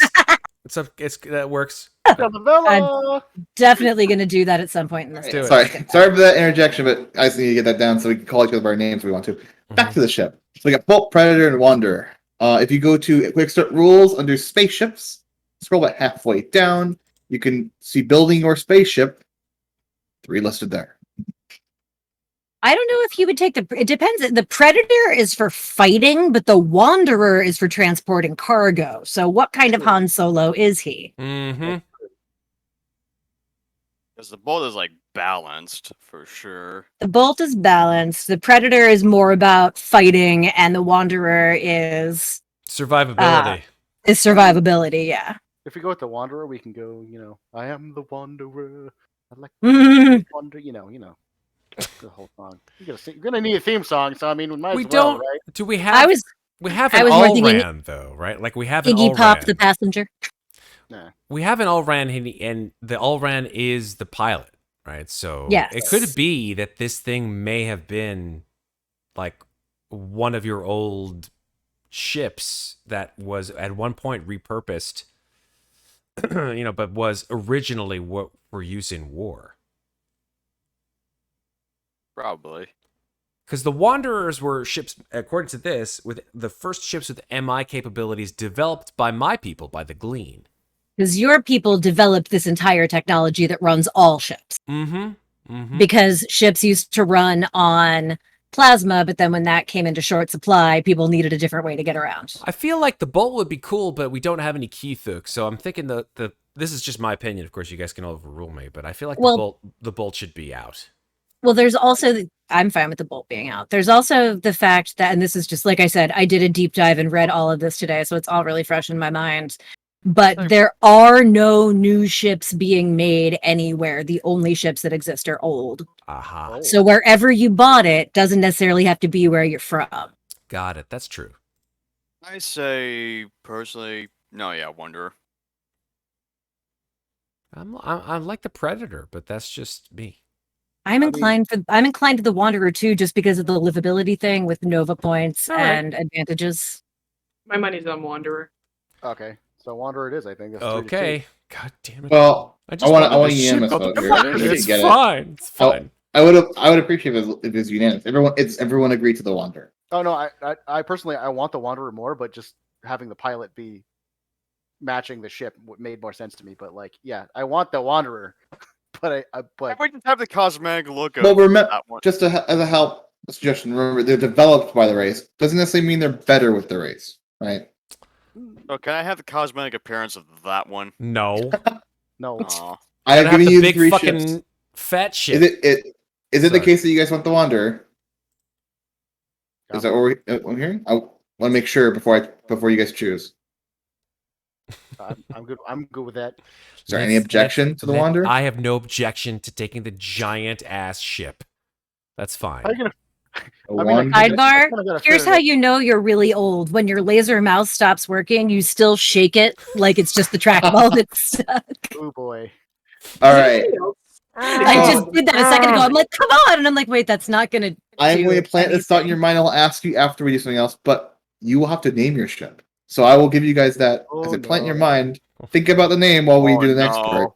That works. Vella. definitely going to do that at some point in this. do it. Sorry for that interjection, but I just need to get that down so we can call each other by our names if we want to. Back to the ship. So we got Bolt, Predator, and Wanderer. If you go to Quick Start Rules under Spaceships, scroll about halfway down, you can see Building Your Spaceship. 3 listed there. I don't know if he would take it depends. The Predator is for fighting, but the Wanderer is for transporting cargo. So what kind of Han Solo is he? Mm-hmm. Because the bolt is like balanced for sure. The Bolt is balanced. The Predator is more about fighting, and the Wanderer is Survivability. survivability. Yeah. If we go with the Wanderer, we can go. I am the Wanderer. I like to wander. The whole song. You're gonna need a theme song, so I mean, we might We as well, don't. right? Do we have? We have an more thinking all-ran though, right? Like we have an Iggy Pop, all-ran. the passenger. Nah. We have an all-ran, and the all-ran is the pilot, right? So Yes. it could be that this thing may have been like one of your old ships that was at one point repurposed, but was originally for use in war. Probably. Because the Wanderers were ships, according to this, with the first ships with MI capabilities developed by my people, by the Glean. Because your people developed this entire technology that runs all ships. Mm-hmm. Mm-hmm. Because ships used to run on plasma, but then when that came into short supply, people needed a different way to get around. I feel like the Bolt would be cool, but we don't have any Keythuk, so I'm thinking this is just my opinion. Of course, you guys can overrule me, but I feel like the Bolt should be out. Well, there's also, I'm fine with the Bolt being out. There's also the fact that, and this is just, like I said, I did a deep dive and read all of this today, so it's all really fresh in my mind. But there are no new ships being made anywhere. The only ships that exist are old. Aha. So wherever you bought it doesn't necessarily have to be where you're from. Got it. That's true. I say personally, no, yeah, Wanderer. I like the Predator, but that's just me. I'm inclined to the Wanderer too, just because of the livability thing with Nova points and advantages. My money's on Wanderer. Okay, so Wanderer it is. I think. That's 3-2. Okay. God damn it. Well, I want wanted a unanimous ship vote called the here. Predator. You It's get it. fine. It's fine. I would appreciate if it was unanimous. Everyone agreed to the Wanderer. Oh no, I personally I want the Wanderer more, but just having the pilot be matching the ship made more sense to me. But yeah, I want the Wanderer, but If we just have the cosmetic look of Well, remember, that one. just as a help suggestion, remember they're developed by the race. Doesn't necessarily mean they're better with the race, right? Oh, can I have the cosmetic appearance of that one? No. no. Aw. I have Gotta given the you big 3 fucking ships. fat ship. Is it the Sorry. case that you guys want the Wanderer? Is that what we're hearing? I want to make sure before you guys choose. I'm good. I'm good with that. Is there any objection to the Wanderer? I have no objection to taking the giant ass ship. That's fine. How are you gonna? A I mean, Wanderer? Sidebar, kinda gotta here's fit how it. you know you're really old. When your laser mouse stops working, you still shake it like it's just the trackball that's stuck. Oh boy. All right. I just did that a second ago. I'm like, come on, and I'm like, wait, that's not gonna. I'm do going to plant this thought in your mind. I'll ask you after we do something else, but you will have to name your ship. So I will give you guys that as a plant in your mind. Think about the name while we do the next part.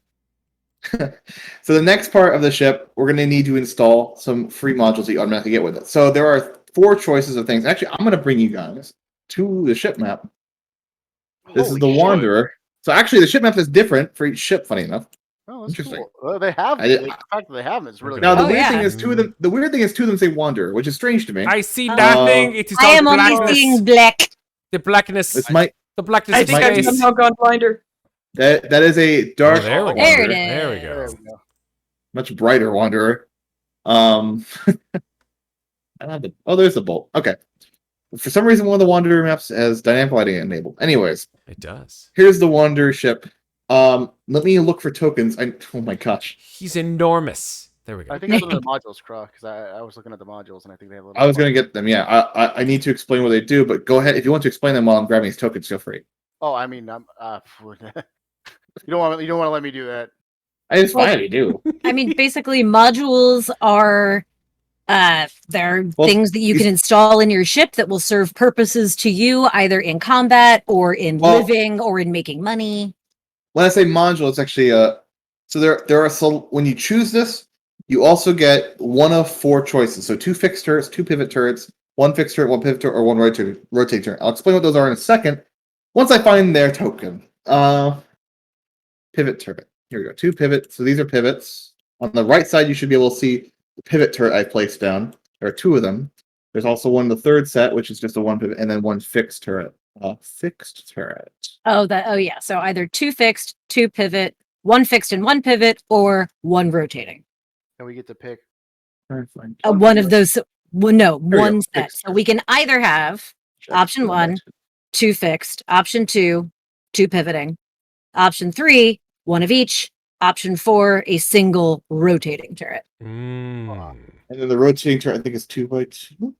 So the next part of the ship, we're going to need to install some free modules that you automatically get with it. So there are 4 choices of things. Actually, I'm going to bring you guys to the ship map. This is the Wanderer. So actually, the ship map is different for each ship. Funny enough. Oh, that's Interesting. cool. Well, they have the fact that they have it is really Now the cool. weird thing is 2 of them. The weird thing is 2 of them say Wanderer, which is strange to me. I see nothing. It is I am all only blackness. seeing black. The blackness. It's my. The blackness I of think I've space. somehow gone blinder. That is a dark. There we go. There it There we is. go. There we go. Much brighter Wanderer. I don't have the, there's the bolt. Okay. For some reason, one of the Wanderer maps has dynamic lighting enabled. Anyways, It does. here's the Wanderer ship. Let me look for tokens. Oh my gosh. He's enormous. There we go. I think it's one of the modules, Kraw, because I was looking at the modules and I think they have a little. I was going to get them. Yeah, I need to explain what they do, but go ahead. If you want to explain them while I'm grabbing these tokens, feel free. Oh, I mean, I'm. You don't want to let me do that. It's fine if you do. I mean, basically, modules are they're things that you can install in your ship that will serve purposes to you, either in combat or in living or in making money. When I say module, it's actually so there are when you choose this, you also get one of 4 choices. So 2 fixed turrets, 2 pivot turrets, 1 fixed turret, 1 pivot turret, or 1 rotating turret. I'll explain what those are in a second. Once I find their token. Pivot turret. Here we go. 2 pivots. So these are pivots. On the right side, you should be able to see the pivot turret I placed down. There are 2 of them. There's also one in the 3rd set, which is just a 1 pivot, and then 1 fixed turret. Fixed turret. Oh yeah. So either 2 fixed, 2 pivot, 1 fixed and 1 pivot, or 1 rotating. And we get to pick. One of those. Well, no, There you one go. set. Fixed So we can either have option 1, 2 fixed, option 2, 2 pivoting, option 3, 1 of each, option 4, a single rotating turret. And then the rotating turret, I think, is 2x2.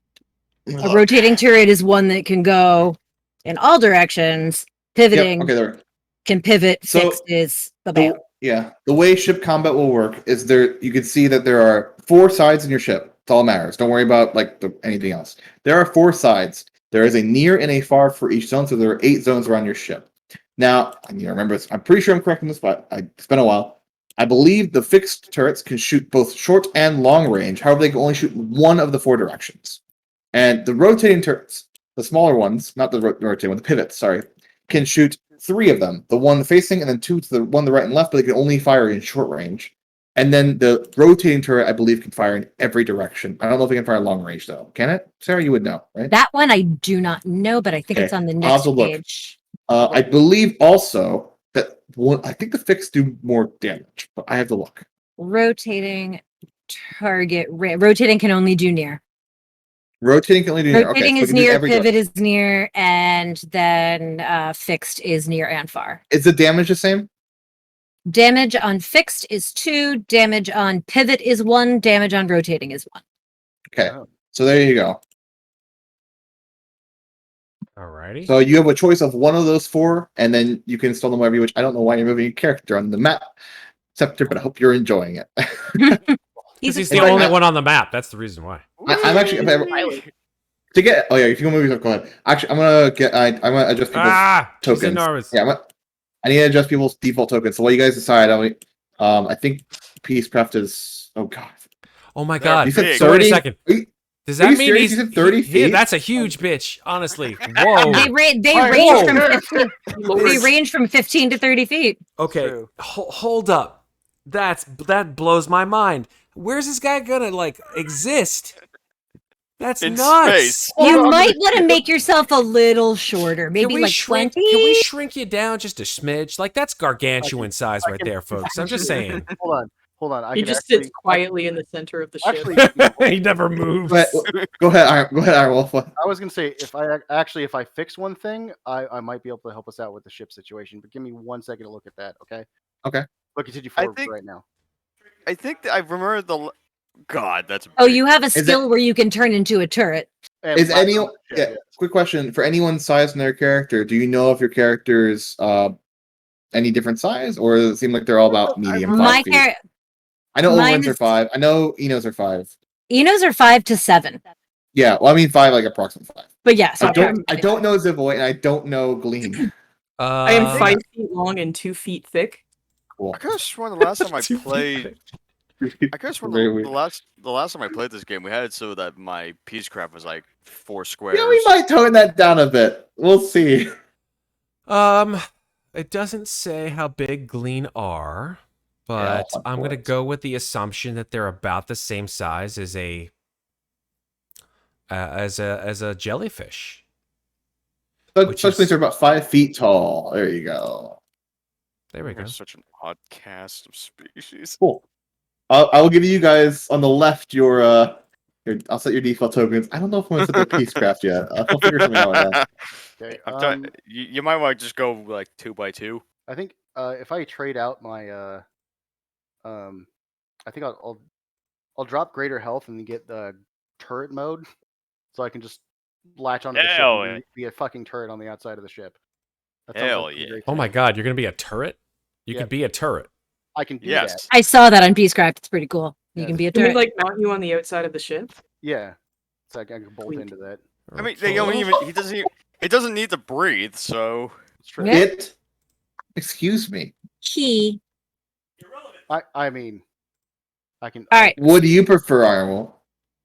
A rotating turret is one that can go in all directions. Pivoting Yep, okay, there. can pivot. So, fixed is bam. Yeah, the way ship combat will work is there. You can see that there are 4 sides in your ship. It's all that matters. Don't worry about anything else. There are 4 sides. There is a near and a far for each zone, so there are 8 zones around your ship. Now, I need to remember this. I'm pretty sure I'm correct in this, but it's been a while. I believe the fixed turrets can shoot both short and long range. However, they can only shoot one of the 4 directions. And the rotating turrets, the smaller ones, not the rotating one, the pivots, sorry, can shoot 3 of them. The one facing and then 2 to the one the right and left, but they can only fire in short range. And then the rotating turret, I believe, can fire in every direction. I don't know if it can fire long range, though. Can it? Sarah, you would know, right? That one I do not know, but I think it's on the next page. I believe also that I think the fixed do more damage, but I have to look. Rotating target. Rotating can only do near. Rotating can only do near. Rotating Okay, so is it can do near, every pivot direction. is near, and then fixed is near and far. Is the damage the same? Damage on fixed is 2, damage on pivot is 1, damage on rotating is 1. Okay, so there you go. Alrighty. So you have a choice of one of those 4, and then you can install them wherever you wish. I don't know why you're moving your character on the map, Septur, but I hope you're enjoying it. Because he's the only one on the map. That's the reason why. I'm actually to get. Oh yeah, if you want to move, go ahead. Actually, I'm gonna adjust people's tokens. He's enormous. Yeah, I need to adjust people's default tokens. So while you guys decide, I think Peacecraft is. Oh god. Oh my god. You said 30. Wait a second. Does that mean serious? You said 30 feet? That's a huge bitch, honestly. Whoa. They range from 15 to 30 feet. Okay, hold up. That blows my mind. Where's this guy gonna exist? That's in nuts. Space. You might want to make yourself a little shorter, maybe like 20. Can we shrink you down just a smidge? That's gargantuan size right there, folks. I'm just saying. Hold on. He just sits quietly in the center of the ship. Actually, He never moves. Go ahead, Irewolf. I was gonna say if I fix one thing, I might be able to help us out with the ship situation. But give me 1 second to look at that, okay? Okay. But continue forward right now. I think I remember the. God, that's. Oh, you have a skill where you can turn into a turret. Is anyone? Yeah. Quick question for anyone's size in their character. Do you know if your character's any different size, or does it seem like they're all about medium? 5 feet? I know Mine overruns are is- 5. I know Enos are 5. Enos are 5 to 7. Yeah, well, I mean 5, like approximate 5. But yes, I okay. don't know Zivoy, and I don't know Glean. I am Um, 5 feet long and 2 feet thick. Cool. I could have sworn the last time I 2 feet played. thick. I could have sworn Very the weird. last time I played this game, we had it so that my Peacecraft was like 4 squares. Yeah, we might tone that down a bit. We'll see. It doesn't say how big Glean are, Yeah, but I'm gonna go with the assumption that they're about the same size as a jellyfish. But Which such is- things are about 5 feet tall. There you go. There we We're go. such an odd cast of species. Cool. I will give you guys on the left your I'll set your default tokens. I don't know if I'm gonna set the Peacecraft yet. I'll figure something out with that. Okay. I'm trying, you might want to just go like 2 by 2. I think if I trade out my I think I'll drop greater health and get the turret mode, so I can just latch onto the ship Hell and be a fucking turret on the outside of the ship. That sounds Hell like a yeah. great Oh my thing. god, you're gonna be a turret? You Yeah. could be a turret. I can do Yes. that. I saw that on Peacecraft. It's pretty cool. You Yes. can be a Can we turret. like mount you on the outside of the ship? Yeah. So I can bolt Sweet. into that. I mean, they don't even. He doesn't need to breathe. So It's true. Yeah. Excuse me. Key. I mean, I can. All right. What do you prefer, Armel?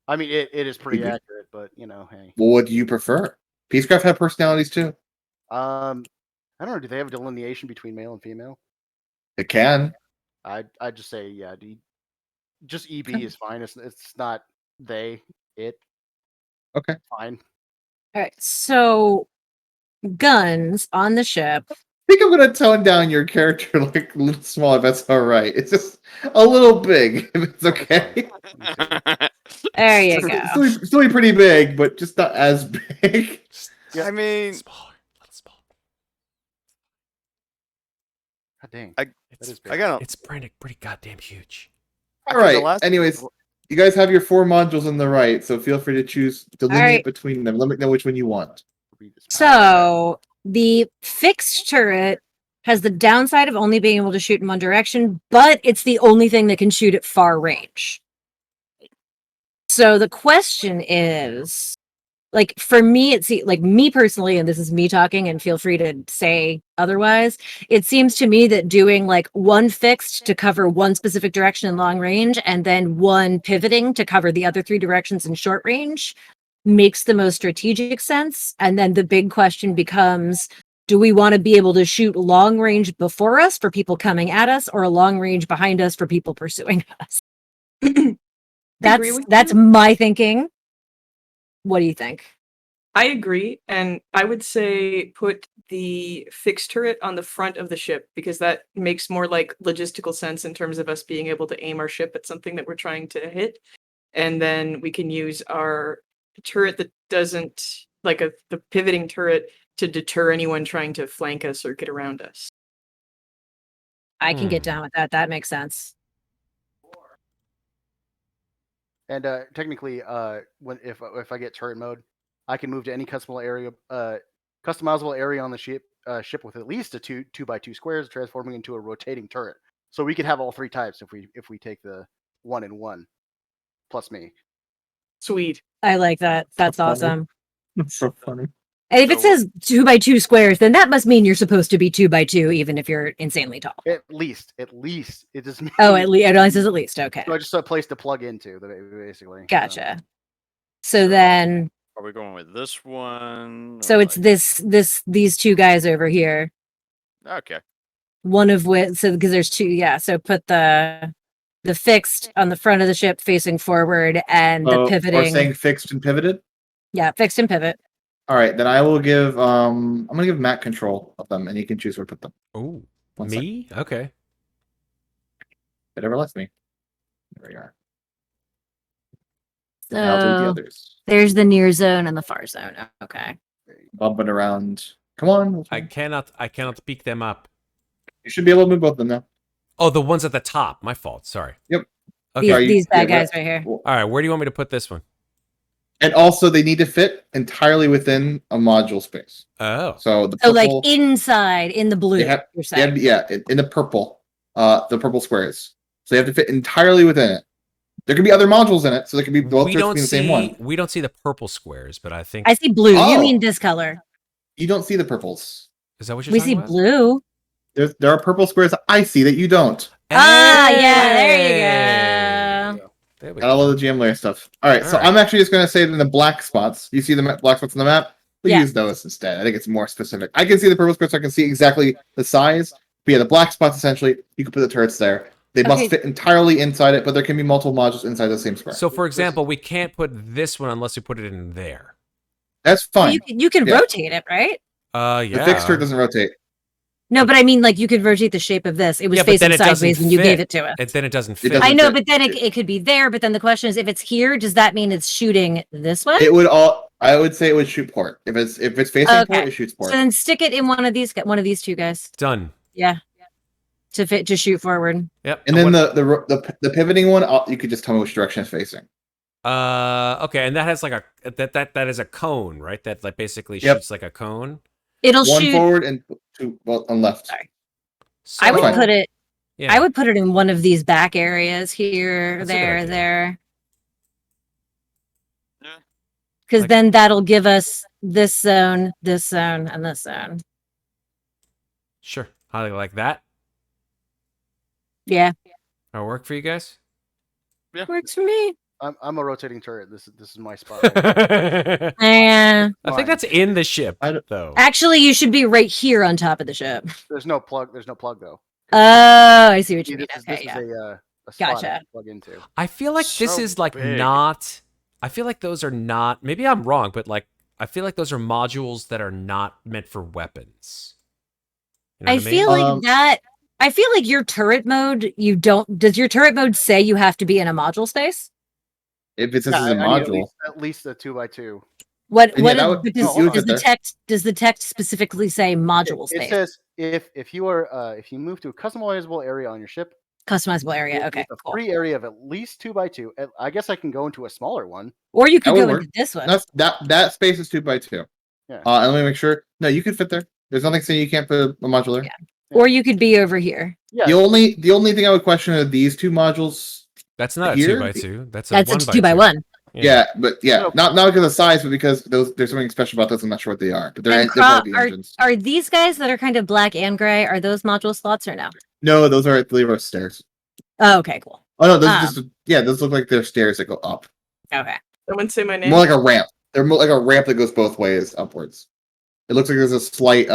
I mean, it is pretty Mhm. accurate, but hey. What do you prefer? Peacecraft have personalities too. I don't know. Do they have a delineation between male and female? It can. I'd just say just EB is fine. It's not they, it. Okay. Fine. All right. So, guns on the ship. I think I'm gonna tone down your character like a little small if that's alright. It's just a little big, if it's okay. There you It's go. still be pretty big, but just not as big. I mean, Smaller. A little smaller. God dang. It's, is big. I got it's pretty goddamn huge. Alright. Anyways, you guys have your 4 modules on the right, so feel free to choose delineate Alright. between them. Let me know which one you want. So, the fixed turret has the downside of only being able to shoot in one direction, but it's the only thing that can shoot at far range. So the question is, like, for me, like me personally, and this is me talking, and feel free to say otherwise, it seems to me that doing like one fixed to cover one specific direction in long range, and then one pivoting to cover the other 3 directions in short range makes the most strategic sense. And then the big question becomes, do we want to be able to shoot long range before us for people coming at us, or a long range behind us for people pursuing us? Agree with That's you. my thinking. What do you think? I agree, and I would say put the fixed turret on the front of the ship because that makes more like logistical sense in terms of us being able to aim our ship at something that we're trying to hit, and then we can use our turret that doesn't the pivoting turret to deter anyone trying to flank us or get around us. I can get down with that. That makes sense. And technically, if I get turret mode, I can move to any customizable area on the ship with at least a 2 by 2 squares, transforming into a rotating turret. So we could have all 3 types if we take the 1 and 1 plus me. Sweet. I like that. That's funny. awesome. That's so funny. And if it So- says 2 by 2 squares, then that must mean you're supposed to be 2 by 2, even if you're insanely tall. At least it just means. Oh, it only says at least. Okay, So just a place to plug into, basically. gotcha. So then, are we going with this one? so or it's like- these 2 guys over here. Okay. One of which, so because there's 2, yeah. So put the fixed on the front of the ship facing forward, and the Or pivoting. saying fixed and pivoted. Yeah, fixed and pivot. All right, then I will give. I'm gonna give Matt control of them, and he can choose where to put them. Oh, One me? Okay. It ever lets me. There we are. And I'll do the So others. there's the near zone and the far zone. Okay. Bumping around. Come on. I cannot pick them up. You should be able to move both of them now. Oh, the ones at the top. My fault. Sorry. Yep. Okay. These, Are you- these bad yeah, guys right here. All right. Where do you want me to put this one? And also, they need to fit entirely within a module space. Oh. So the So purple, like inside in the blue. They have- You're saying. in the purple, the purple squares. So you have to fit entirely within it. There could be other modules in it, so there could be both turrets being the same one. We don't see the purple squares, but I think I see blue. Oh. You mean this color? You don't see the purples. is that what you're We talking see about? blue. There are purple squares I see that you don't. Ah, yeah, there you go. There we Got all go. the GM layer stuff. All right, so All right. I'm actually just going to say it in the black spots. You see the black spots on the map? We Yeah. use those instead. I think it's more specific. I can see the purple squares, so I can see exactly the size. But yeah, the black spots, essentially, you can put the turrets there. They must Okay. fit entirely inside it, but there can be multiple modules inside the same square. So, for example, we can't put this one unless we put it in there. That's Well, fine. you can Yeah. rotate it, right? Yeah. The fixed turret doesn't rotate. No, but I mean, like, you could rotate the shape of this. It was Yeah, but then facing it doesn't sideways when you fit. gave it to us. And then it doesn't It fit. doesn't I know, fit. but then it could be there. But then the question is, if it's here, does that mean it's shooting this way? It would all. I would say it would shoot port. If it's facing Okay. port, it shoots So port. then stick it in one of these two guys. Done. Yeah, to shoot forward. Yep. And then what- the pivoting one, you could just tell me which direction it's facing. okay, and that has like a that is a cone, right? That like basically Yep. shoots like a cone. It'll One shoot. forward and two on left. Sorry. So, I would Fine. put it. Yeah. I would put it in one of these back areas here, That's a good idea. there. Yeah. Because Like- then that'll give us this zone, and this zone. Sure. How like that? Yeah, That'll work for you guys? works for me. I'm a rotating turret. This is my spot. I Yeah. think that's in the ship, I don't- though. Actually, you should be right here on top of the ship. There's no plug though. Oh, I see what you See, mean. this Okay, is yeah. a spot I Gotcha. can plug into. I feel like this So is like big. not. I feel like those are not. Maybe I'm wrong, but like I feel like those are modules that are not meant for weapons. You know I what feel mean? like that. I feel like your turret mode. You don't. Does your turret mode say you have to be in a module space? If it says Yeah, it's a I need module, at least a 2x2. What? Yeah, What? that would- but you would does fit the there. text? Does the text specifically say module It space? says if you are if you move to a customizable area on your ship, Customizable area. with Okay, a cool. free area of at least 2x2. I guess I can go into a smaller one. Or you could That would go work. into this one. that space is 2x2. Yeah. And let me make sure. No, you could fit there. There's nothing saying you can't put a module there. Yeah. Or you could be over here. Yeah, The only thing I would question are these two modules. That's not a here? 2x2. That's a That's a 2x1. Yeah, but No. not because of size, but because there's something special about those. I'm not sure what they are, but they're And part of the engines. Are these guys that are kind of black and gray? Are those module slots or no? No, those are I believe are stairs. Oh, okay, cool. Oh no, those are just those look like they're stairs that go up. Okay. Someone say my name. More like a ramp. They're more like a ramp that goes both ways upwards. It looks like there's a slight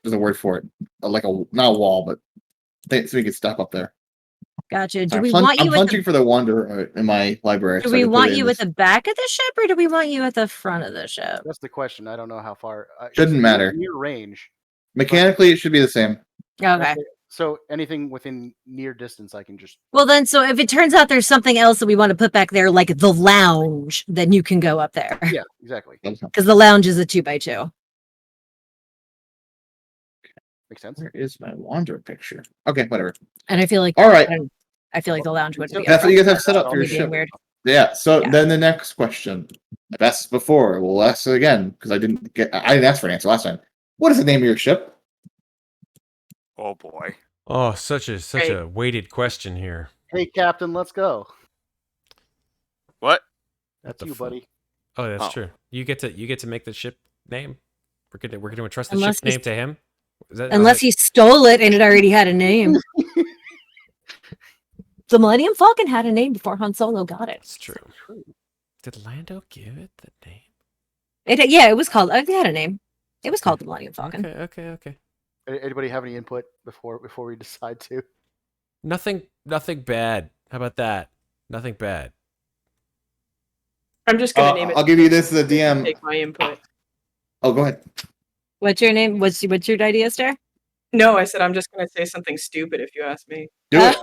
there's a word for it, like not a wall, but so we can step up there. Gotcha. Do Sorry, we want I'm you at punching the, for the Wanderer in my library. do so I we can put want it in you this- at the back of the ship or do we want you at the front of the ship? that's the question. I don't know how far. It's Shouldn't matter. Near range. Mechanically, it should be the same. Okay. So anything within near distance, I can just. Well then, so if it turns out there's something else that we want to put back there, like the lounge, then you can go up there. Yeah, exactly. Because the lounge is a 2x2. Makes sense. Where is my Wanderer picture? Okay, whatever. And I feel like All right. I feel like the lounge would be. That's what you guys have set up up for your being ship. weird. Yeah. So Yeah. then the next question, I've asked this before. We'll ask it again because I didn't ask for an answer last time. What is the name of your ship? Oh boy. Oh, such a Right. weighted question here. Hey, Captain, let's go. What? That's the you, fuck? buddy. Oh, that's Oh. true. You get to make the ship name. We're gonna entrust the Unless ship he's- name to him. Is that, Unless he stole it and it already had a name. The Millennium Falcon had a name before Han Solo got it. It's true. Did Lando give it the name? It was called. It had a name. It was called the Millennium Falcon. Okay. Anybody have any input before we decide to? Nothing bad. How about that? Nothing bad. I'm just gonna name it. I'll give you this as a DM. Take my input. Oh, go ahead. What's your name? What's your idea, Star? No, I said I'm just gonna say something stupid if you ask me. Do it.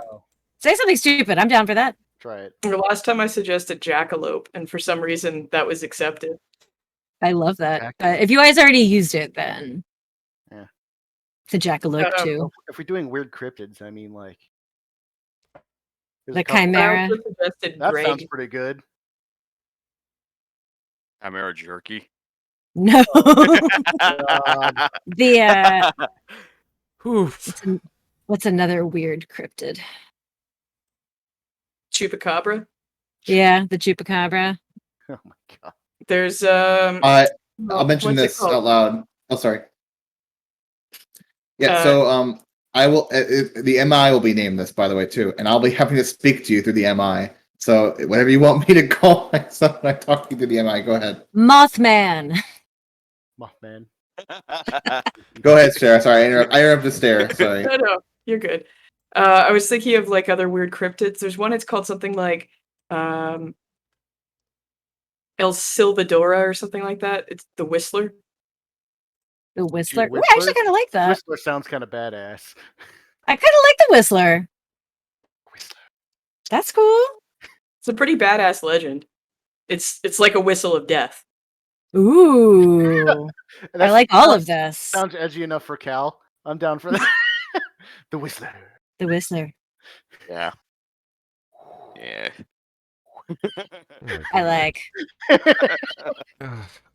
Say something stupid. I'm down for that. Try it. The last time I suggested jackalope, and for some reason that was accepted. I love that. Jackalope. If you guys already used it, then Yeah. the jackalope Uh, too. If we're doing weird cryptids, I mean, like. there's The a couple- chimera. I also suggested That sounds Greg. pretty good. Chimera jerky. No. Um, the Whew. What's another weird cryptid? Chupacabra. Yeah, the chupacabra. Oh my god. There's I'll mention what's it this called? out loud. Oh, sorry. Yeah. Uh, So I will. The MI will be named this, by the way, too, and I'll be happy to speak to you through the MI. So whatever you want me to call myself when I talk to you through the MI, go ahead. Mothman. Mothman. Go ahead, Stare. Sorry, I interrupted Stare. Sorry. No, you're good. I was thinking of like other weird cryptids. There's one. It's called something like El Silvadora or something like that. It's the Whistler. The Whistler. Ooh, I Whistler? actually kind of like that. Whistler sounds kind of badass. I kind of like the Whistler. Whistler. That's cool. It's a pretty badass legend. It's like a whistle of death. Ooh. I like all of this. Sounds edgy enough for Cal. I'm down for that. The Whistler. The Whistler. Yeah. Yeah. I like.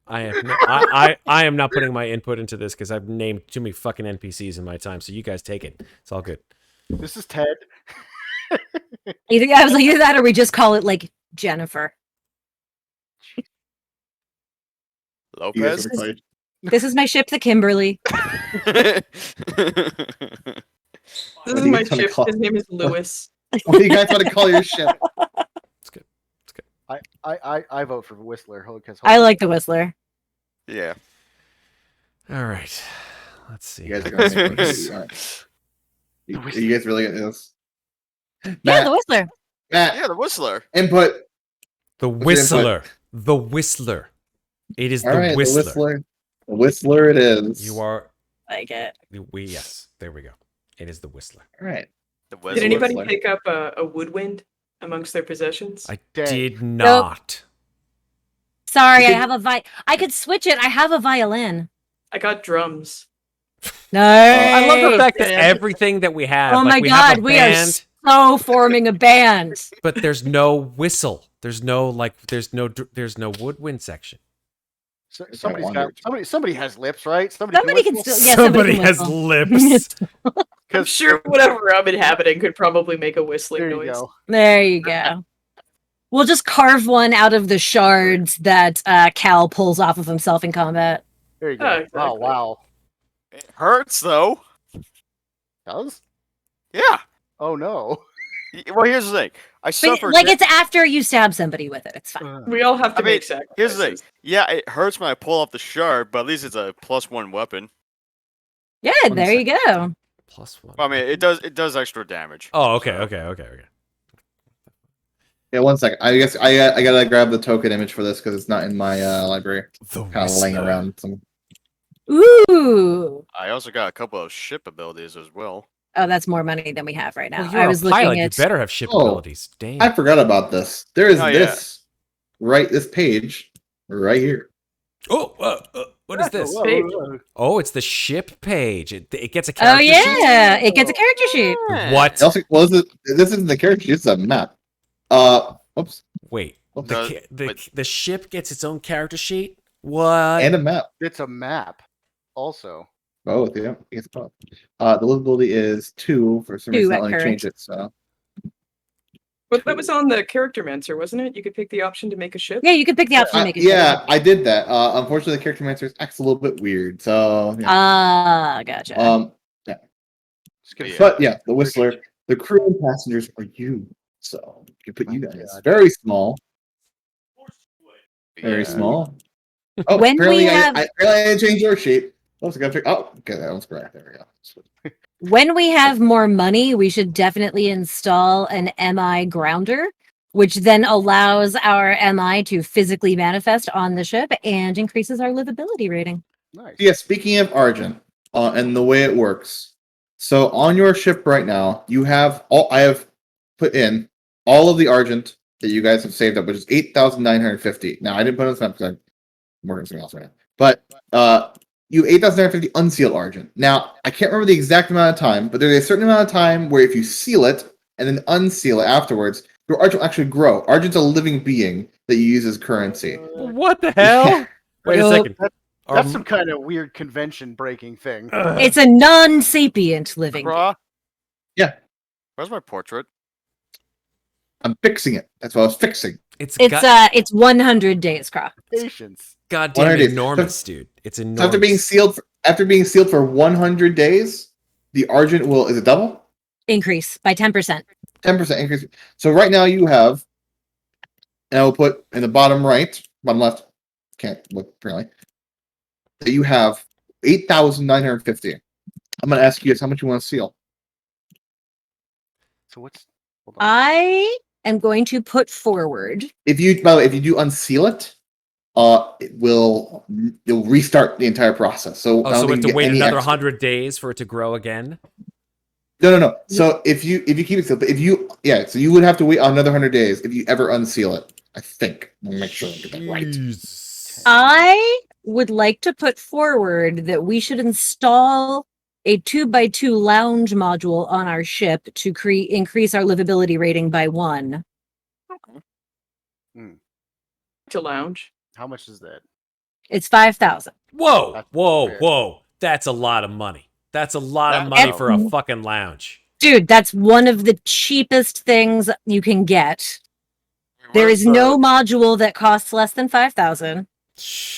I am not putting my input into this because I've named too many fucking NPCs in my time. So you guys take it. It's all good. This is Ted. I was like, either that or we just call it like Jennifer. You guys Lopez. are excited? This is my ship, the Kimberly. This What is do you my guys wanna ship. call- His name is Lewis. What do you guys want to call your ship? It's good. I vote for Whistler because I like the Whistler. Yeah. All right. Let's see. You guys are going to make this. All right. Are you guys really into this? Yeah, Matt, the Whistler. Matt, Yeah, the Whistler. input. The your input? Whistler. The Whistler. It is All the right, Whistler. the Whistler. The Whistler it is. You are. Like it. Yes. There we go. It is the Whistler. All right. The Did Whistler. anybody Whistler. pick up a woodwind amongst their possessions? I Dang. did not. Sorry, You I could- have a I could switch it. I have a violin. I got drums. No. I love the fact that band. everything that we have. Oh like my we have god, a we are band, so forming a band. but there's no whistle. There's no woodwind section. So, I somebody's wondered. got somebody has lips, right? Somebody can whistle? still. Yeah, somebody can has whistle. lips. I'm sure whatever I'm inhabiting could probably make a whistling There you noise. go. There you go. We'll just carve one out of the shards that Cal pulls off of himself in combat. There you go. Oh, exactly. Oh wow. It hurts though. Does? Yeah. Oh no. Well, here's the thing. I But, suffer. like it's after you stab somebody with it. It's fine. We all have to I mean, make sacrifices. Here's the thing. Yeah, it hurts when I pull off the shard, but at least it's a +1 weapon. Yeah, One there you go. +1. I mean, it does extra damage. Oh, okay, So- okay. Yeah, 1 second. I guess I gotta grab the token image for this because it's not in my library. The Kind of laying Whistler. around. Some... Ooh. I also got a couple of ship abilities as well. Oh, that's more money than we have right now. Well, you're I was a pilot. looking at. You better have ship Oh. abilities. Damn. I forgot about this. There is Oh, yeah. this page right here. What is this? Page. Oh, it's the ship page. It gets a Oh character sheet. yeah, it gets a character sheet. What? Also, well, this isn't the character sheet. It's a map. Oops, Wait. Does- The ship gets its own character sheet? What? and a map. It's a map. Also. Both, yeah. It's both. The livability is 2 for some 2 reason. at Let me current. change it. So But that was on the character mancer, wasn't it? You could pick the option to make a ship. Yeah, you could pick the option to make it. yeah, I did that. Unfortunately, the character mancer acts a little bit weird. So yeah. Ah, gotcha. Just gonna Yeah. But yeah, the Whistler, the crew and passengers are you. So you can put you My guys God. very small. Very Yeah. small. Oh, When apparently we I have- apparently I didn't change your sheet. Oops, I gotta check. Oh, okay, that one's correct. There we go. When we have more money, we should definitely install an MI grounder, which then allows our MI to physically manifest on the ship and increases our livability rating. Nice. Yeah, speaking of Argent, and the way it works. So on your ship right now, you have all I have put in all of the Argent that you guys have saved up, which is 8,950. Now I didn't put it on this because I'm working on something else right now. But you 8,950 unsealed Argent. Now I can't remember the exact amount of time, but there's a certain amount of time where if you seal it and then unseal it afterwards, your Argent will actually grow. Argent's a living being that you use as currency. What the hell? Wait a Well, second. That's some kind of weird convention breaking thing. It's a non-sapient living. Kraw, Where's my portrait? I'm fixing it. That's what I was fixing. It's It's 100 days, Kraw. Patience. goddamn 100 days. enormous, dude. It's So enormous. after being sealed for 100 days, the Argent will is it double? Increase by 10%. 10% increase. So right now you have, and I will put in the bottom left, can't look apparently, that you have 8,950. I'm going to ask you guys how much you want to seal. So what's? Hold on. I am going to put forward. By the way, if you do unseal it, it'll restart the entire process. So Oh, I don't so we think have to you get wait any another extra. 100 days for it to grow again? No. So if you keep it sealed, so you would have to wait another 100 days if you ever unseal it. I think. Let me make sure I get that right. Jeez. I would like to put forward that we should install a 2x2 lounge module on our ship to increase our livability rating by 1. To lounge. How much is that? It's 5,000. Whoa, That's whoa, fair. whoa. That's a lot of money. That's a lot of That- money oh. for a fucking lounge. Dude, that's one of the cheapest things you can get. There Where's is no module that costs less than 5,000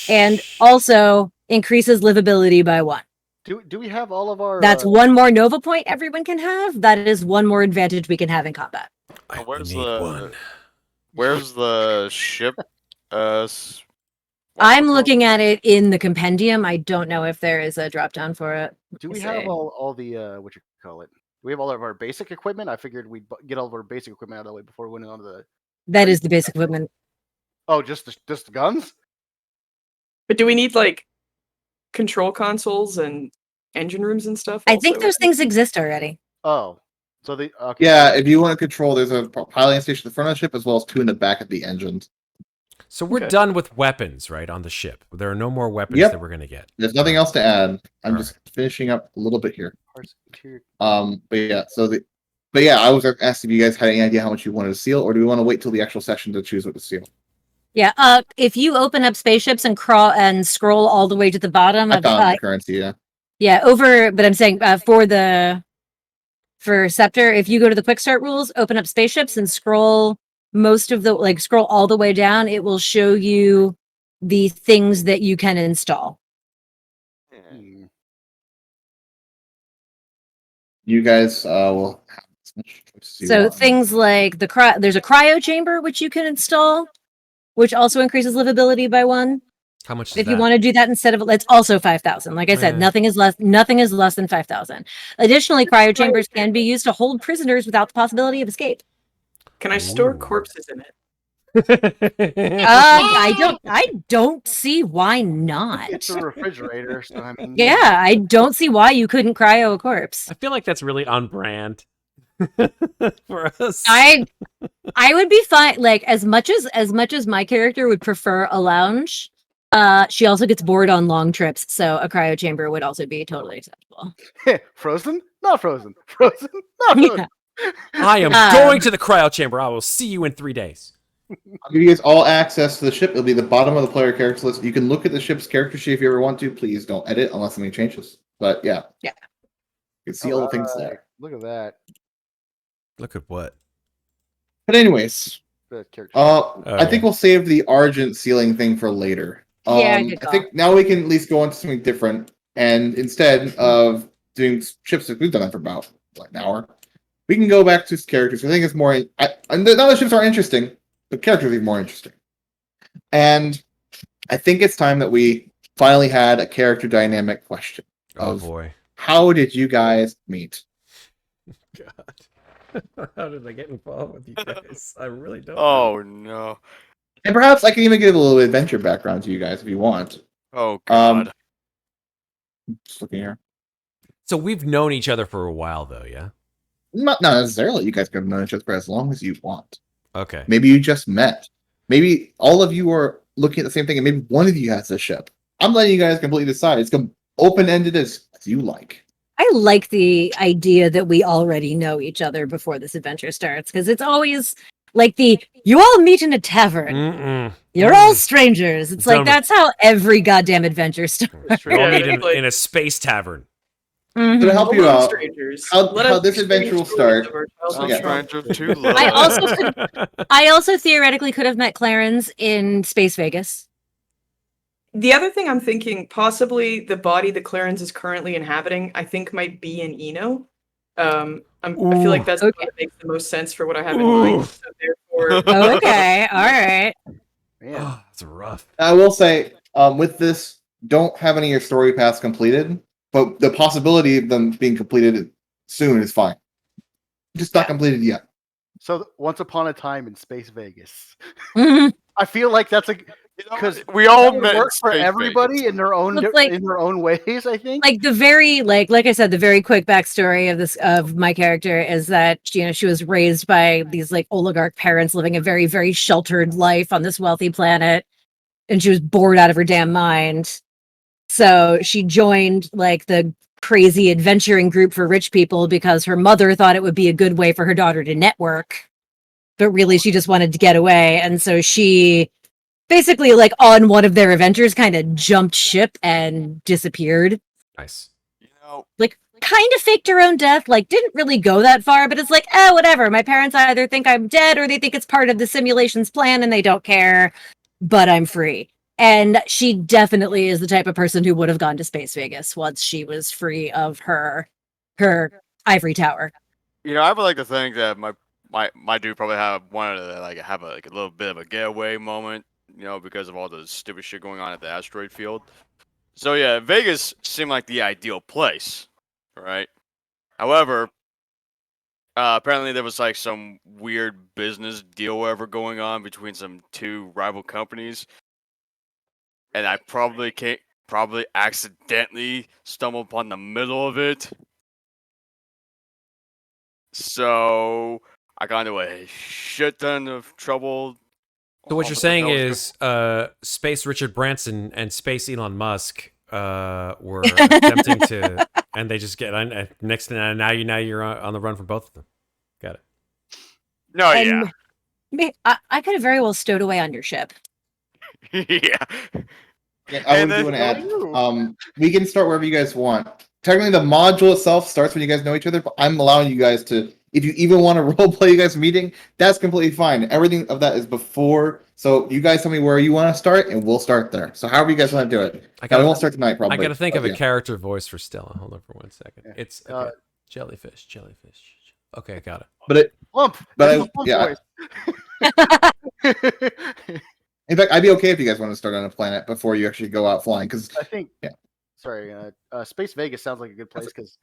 and Oh, also increases livability by 1. Do we have all of our? That's one more Nova point everyone can have. That is one more advantage we can have in combat. I where's need the- one. Where's the ship? What's I'm it looking at it in the compendium. I don't know if there is a drop down for it. Do we Let's have see. all the what you call it? Do we have all of our basic equipment? I figured we'd get all of our basic equipment out of the way before we went on to the. That is the basic equipment. Oh, just the guns? But do we need like control consoles and engine rooms and stuff? I think also? those things exist already. Oh, so the okay. Yeah, if you want to control, there's a piloting station at the front of the ship as well as 2 in the back of the engines. So we're Okay. done with weapons, right, on the ship. There are no more weapons Yep. that we're going to get. There's nothing else to add. I'm All just finishing up a little bit here. Parts, interior- But yeah, I was asked if you guys had any idea how much you wanted to seal, or do we want to wait till the actual session to choose what to seal? Yeah. If you open up spaceships and crawl and scroll all the way to the bottom I of found the currency, yeah. yeah, but I'm saying for Septur, if you go to the quick start rules, open up spaceships and scroll scroll all the way down, it will show you the things that you can install. Hmm. You guys will have as much choice as you So want. things like there's a cryo chamber which you can install, which also increases livability by 1. How much is If that? you want to do that instead of it's also 5,000. Like I said, Yeah. nothing is less than 5,000. Additionally, cryo chambers can be used to hold prisoners without the possibility of escape. Can I store Ooh. corpses in it? I don't see why not. It's a refrigerator, so I mean. Yeah, I don't see why you couldn't cryo a corpse. I feel like that's really on brand for us. I would be fine. Like as much as my character would prefer a lounge, she also gets bored on long trips, so a cryo chamber would also be totally acceptable. Frozen? Not frozen. Frozen? Not frozen. Yeah. I am going to the cryo chamber. I will see you in 3 days. I'll give you guys all access to the ship. It'll be the bottom of the player character list. You can look at the ship's character sheet if you ever want to. Please don't edit unless something changes. But yeah. Yeah. You can see all the things Alright, there. Look at that. Look at what? But anyways, The character. I think we'll save the Argent sealing thing for later. Yeah, good I call. think now we can at least go on to something different. And instead of doing ships, we've done that for about an hour. We can go back to characters. I think it's more. And the other ships are interesting, but characters are more interesting. And I think it's time that we finally had a character dynamic question. Oh of boy. How did you guys meet? God. How did I get involved with you guys? I really don't. Oh no. And perhaps I can even give a little adventure background to you guys if you want. Oh god. Just looking here. So we've known each other for a while, though, yeah? Not necessarily. You guys could have known each other for as long as you want. Okay. Maybe you just met. Maybe all of you are looking at the same thing, and maybe one of you has a ship. I'm letting you guys completely decide. It's open-ended as you like. I like the idea that we already know each other before this adventure starts, because it's always like you all meet in a tavern. Mm-mm. You're all strangers. It's Done like with- that's how every goddamn adventure starts. We all Yeah, meet like- in a space tavern. Mhm. To help you Hello, out, strangers. how Let us this adventure will experience start. stories of our Some childhood Yeah. trauma. stranger to love. I also I also theoretically could have met Clarins in Space Vegas. The other thing I'm thinking, possibly the body that Clarins is currently inhabiting, I think might be an Eno. I feel like that's the Okay. one that makes the most sense for what I have in mind. So therefore, Okay, all right. Man. Oh, that's rough. I will say, with this, don't have any of your story paths completed, but the possibility of them being completed soon is fine. Just not completed yet. So once upon a time in Space Vegas. Mhm. I feel like that's because we all that would met in work for Space everybody Vegas. in their own Looks like- in their own ways. I think. Like the very like I said, the very quick backstory of my character is that she was raised by these like oligarch parents living a very, very sheltered life on this wealthy planet, and she was bored out of her damn mind. So she joined like the crazy adventuring group for rich people because her mother thought it would be a good way for her daughter to network. But really she just wanted to get away. And so she basically like on one of their adventures kind of jumped ship and disappeared. Nice. You know, Like kind of faked her own death, like didn't really go that far, but it's like, oh, whatever. My parents either think I'm dead or they think it's part of the simulation's plan and they don't care, but I'm free. And she definitely is the type of person who would have gone to Space Vegas once she was free of her ivory tower. I would like to think that my dude probably wanted to have a little bit of a getaway moment, because of all the stupid shit going on at the asteroid field. So yeah, Vegas seemed like the ideal place, right? However, apparently there was like some weird business deal whatever going on between some two rival companies, and I probably accidentally stumbled upon the middle of it. So I got into a shit ton of trouble. So what Oh, you're but saying that was is, Space Richard Branson and Space Elon Musk were attempting to, and they just get next. Now you're on the run from both of them. Got it. No, And I could have very well stowed away on your ship. yeah, yeah. Yeah, I And would do then- an ad. We can start wherever you guys want. Technically, the module itself starts when you guys know each other, but I'm allowing you guys to, if you even want to roleplay you guys meeting, that's completely fine. Everything of that is before. So you guys tell me where you want to start, and we'll start there. So however you guys want to do it. I won't start tonight, probably. I got to think of a yeah. character voice for Stella. Hold on for 1 second. Yeah. It's okay. Jellyfish. Okay, got it. But it, Plump. But This I- is Plump yeah. voice. in fact, I'd be okay if you guys want to start on a planet before you actually go out flying, because I think. Yeah. Sorry. Space Vegas sounds like a good place because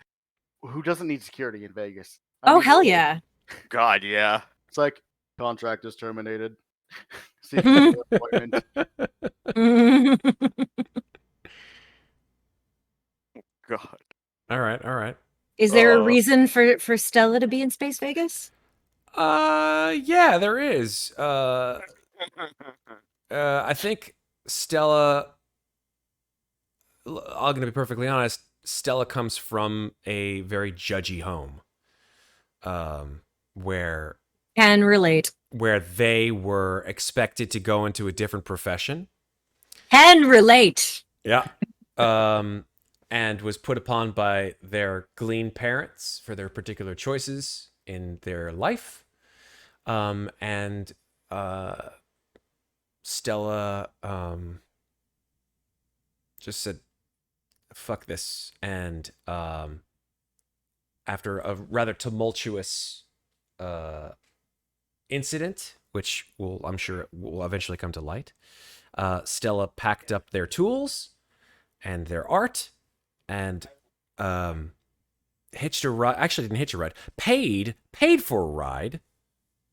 who doesn't need security in Vegas? Oh, hell yeah. God, yeah. It's like contract is terminated. See if you have an appointment. God. All right. Is there a reason for Stella to be in Space Vegas? Yeah, there is. I think Stella. I'm gonna be perfectly honest. Stella comes from a very judgy home, where Can relate. they were expected to go into a different profession. Can relate. Yeah. And was put upon by their glean parents for their particular choices in their life. And Stella just said, fuck this. And after a rather tumultuous incident, which I'm sure will eventually come to light, Stella packed up their tools and their art and hitched a ride. Actually, didn't hitch a ride. Paid for a ride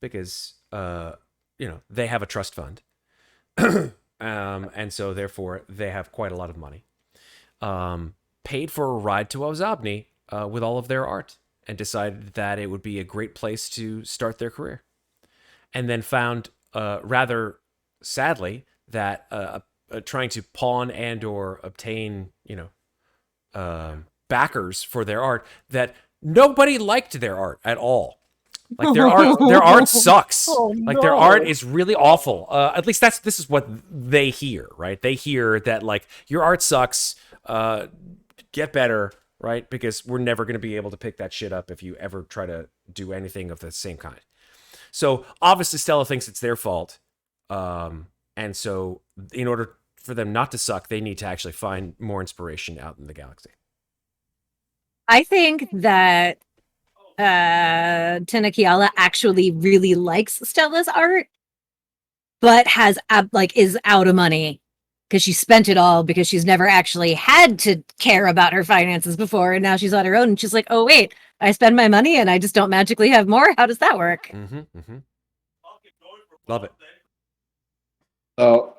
because they have a trust fund, and so therefore they have quite a lot of money. Paid for a ride to Ozobni with all of their art, and decided that it would be a great place to start their career, and then found rather sadly that trying to pawn and or obtain backers for their art, that nobody liked their art at all. Like their art sucks. Like their art is really awful. At least this is what they hear, right? They hear that like your art sucks. Get better. right? Because we're never going to be able to pick that shit up if you ever try to do anything of the same kind. So obviously Stella thinks it's their fault. And so in order for them not to suck, they need to actually find more inspiration out in the galaxy. I think that TinaKiala actually really likes Stella's art, but has is out of money because she spent it all because she's never actually had to care about her finances before, and now she's on her own and she's like, oh wait, I spend my money and I just don't magically have more. How does that work? Love it. So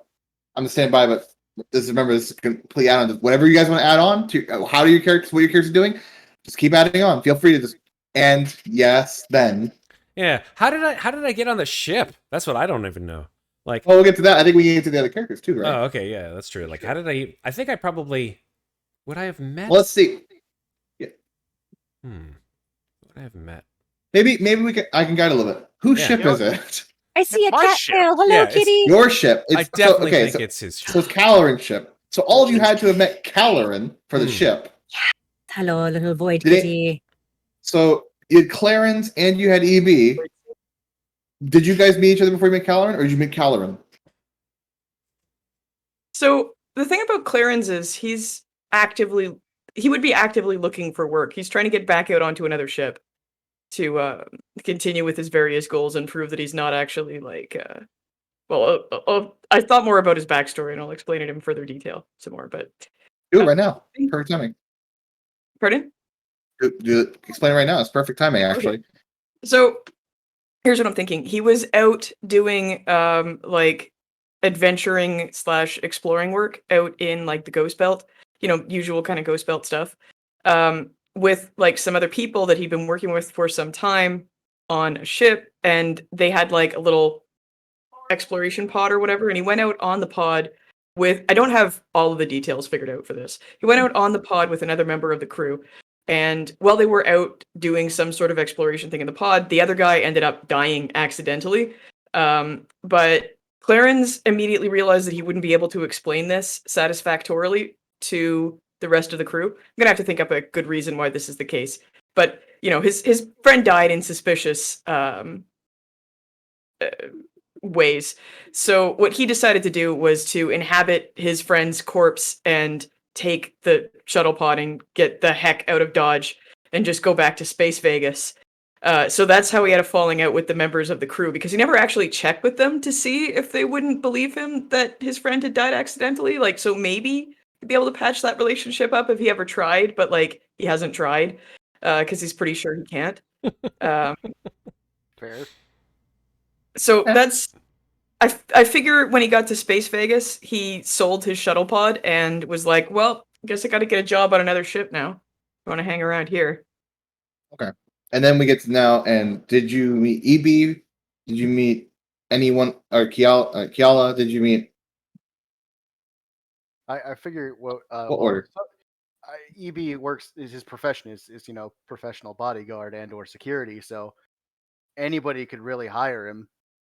I'm standby, but remember this is complete add-on. Whatever you guys want to add on to how do your characters, what your characters are doing, just keep adding on. Feel free to just and yes, then. Yeah. How did I get on the ship? That's what I don't even know. Like, well, we'll get to that. I think we can get to the other characters too, right? Oh, okay, yeah, that's true. Like, how did I think I probably would I have met? Well, let's see. Yeah. Would I have met? Maybe I can guide a little bit. Whose ship is it? I see a my cat ship. tail. Hello, Yeah, kitty. Your ship. I definitely think it's his ship. So it's Kalerin's ship. So all of you had to have met Kalerin for the ship. Hello, little void Did it- kitty. So you had Clarins and you had EB. Did you guys meet each other before you met Kalerin, or did you meet Kalerin? So the thing about Clarins is he would be actively looking for work. He's trying to get back out onto another ship to continue with his various goals and prove that he's not actually like I thought more about his backstory and I'll explain it in further detail some more, but Do it right now. Perfect timing. Pardon? Do it. Explain it right now. It's perfect timing, actually. Okay. So here's what I'm thinking. He was out doing like adventuring / exploring work out in like the Ghost Belt, usual kind of Ghost Belt stuff, with like some other people that he'd been working with for some time on a ship, and they had like a little exploration pod or whatever, and he went out on the pod with, I don't have all of the details figured out for this. He went out on the pod with another member of the crew, and while they were out doing some sort of exploration thing in the pod, the other guy ended up dying accidentally. But Clarins immediately realized that he wouldn't be able to explain this satisfactorily to the rest of the crew. I'm gonna have to think up a good reason why this is the case. But his friend died in suspicious ways. So what he decided to do was to inhabit his friend's corpse and take the shuttle pod and get the heck out of Dodge and just go back to Space Vegas. So that's how he had a falling out with the members of the crew, because he never actually checked with them to see if they wouldn't believe him that his friend had died accidentally. Like, so maybe he'd be able to patch that relationship up if he ever tried, but like he hasn't tried because he's pretty sure he can't. Fair. So that's, I figure when he got to Space Vegas, he sold his shuttle pod and was like, well, I guess I got to get a job on another ship now. I want to hang around here. Okay. And then we get to now, and did you meet EB? Did you meet anyone, or Kiala? Did you meet? I figure what order? EB works, is his profession is professional bodyguard and or security, so anybody could really hire him,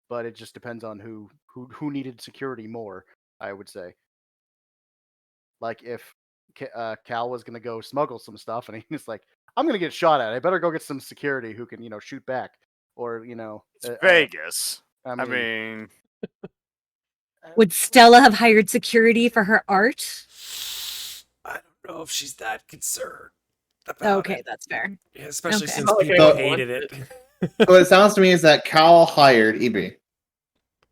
but it just depends on who needed security more, I would say. Like if Cal was gonna go smuggle some stuff and he's like, I'm gonna get shot at, I better go get some security who can shoot back, or it's Vegas. I mean would Stella have hired security for her art? I don't know if she's that concerned about Okay, it. that's fair. Yeah, especially Okay. since Okay. people hated it. So what it sounds to me is that Cal hired EB,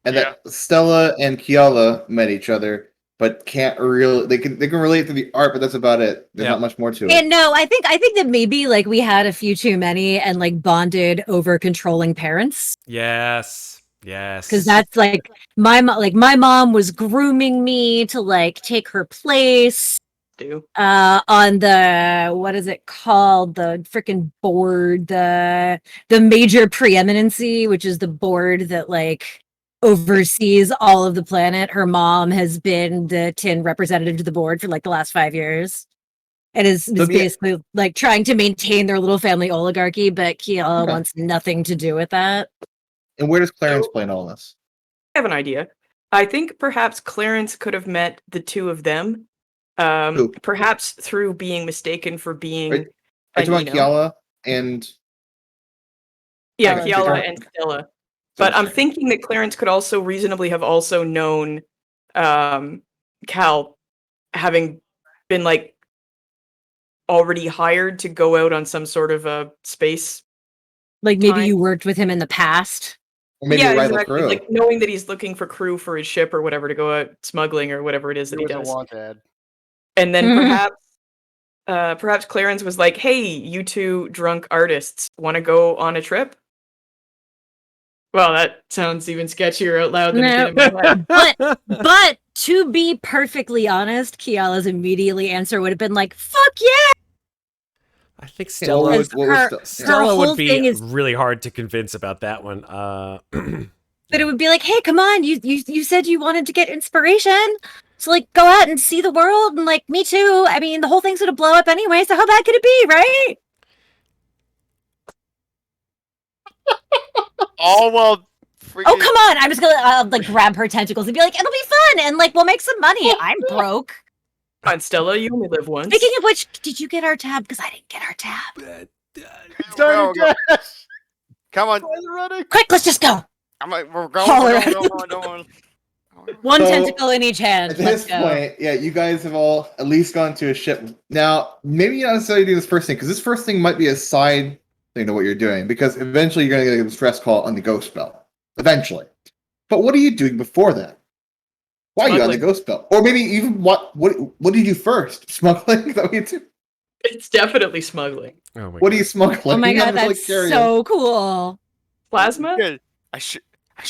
and that Stella and Kiala met each other, but can't really. They can relate to the art, but that's about it. There's not much more to it. And no, I think that maybe like we had a few too many and like bonded over controlling parents. Yes. Because that's like my mom was grooming me to like take her place on the, what is it called, the freaking board, the major preeminency, which is the board that like oversees all of the planet. Her mom has been the tin representative to the board for like the last 5 years. And is basically like trying to maintain their little family oligarchy, but Kiala wants nothing to do with that. And where does Clarins play in all this? I have an idea. I think perhaps Clarins could have met the two of them Perhaps through being mistaken for being. Are you talking about Kiala and? Yeah, Okay, Kiala and Stella. But I'm thinking that Clarins could also reasonably have also known Cal, having been like already hired to go out on some sort of a space. Like maybe time. you worked with him in the past. Or maybe a rival crew. Like knowing that he's looking for crew for his ship or whatever to go out smuggling or whatever it is that he does. A want ad. And then perhaps Clarins was like, "Hey, you two drunk artists, want to go on a trip?" Well, that sounds even sketchier out loud than it did in my head. But to be perfectly honest, Kiala's immediately answer would have been like, "Fuck yeah!" I think Stella Stella would be really hard to convince about that one. But it would be like, "Hey, come on! You said you wanted to get inspiration, so like go out and see the world." And like, me too. I mean, the whole thing's gonna blow up anyway, so how bad could it be, right? Oh well. Oh come on! I'm just gonna like grab her tentacles and be like, "It'll be fun, and like we'll make some money." I'm broke. Come on, Stella, you only live once. Speaking of which, did you get our tab? Because I didn't get our tab. Come on. Quick, let's just go. We're going. One tentacle in each hand. At this point, yeah, you guys have all at least gone to a ship. Now, maybe you not necessarily do this first thing, because this first thing might be a side thing to what you're doing, because eventually you're going to get a distress call on the ghost belt. Eventually. But what are you doing before that? Why are you on the ghost belt? Or maybe even what did you do first? Smuggling? Is that what you do? It's definitely smuggling. What are you smuggling? Oh my god, that's so cool. Plasma? Good. I should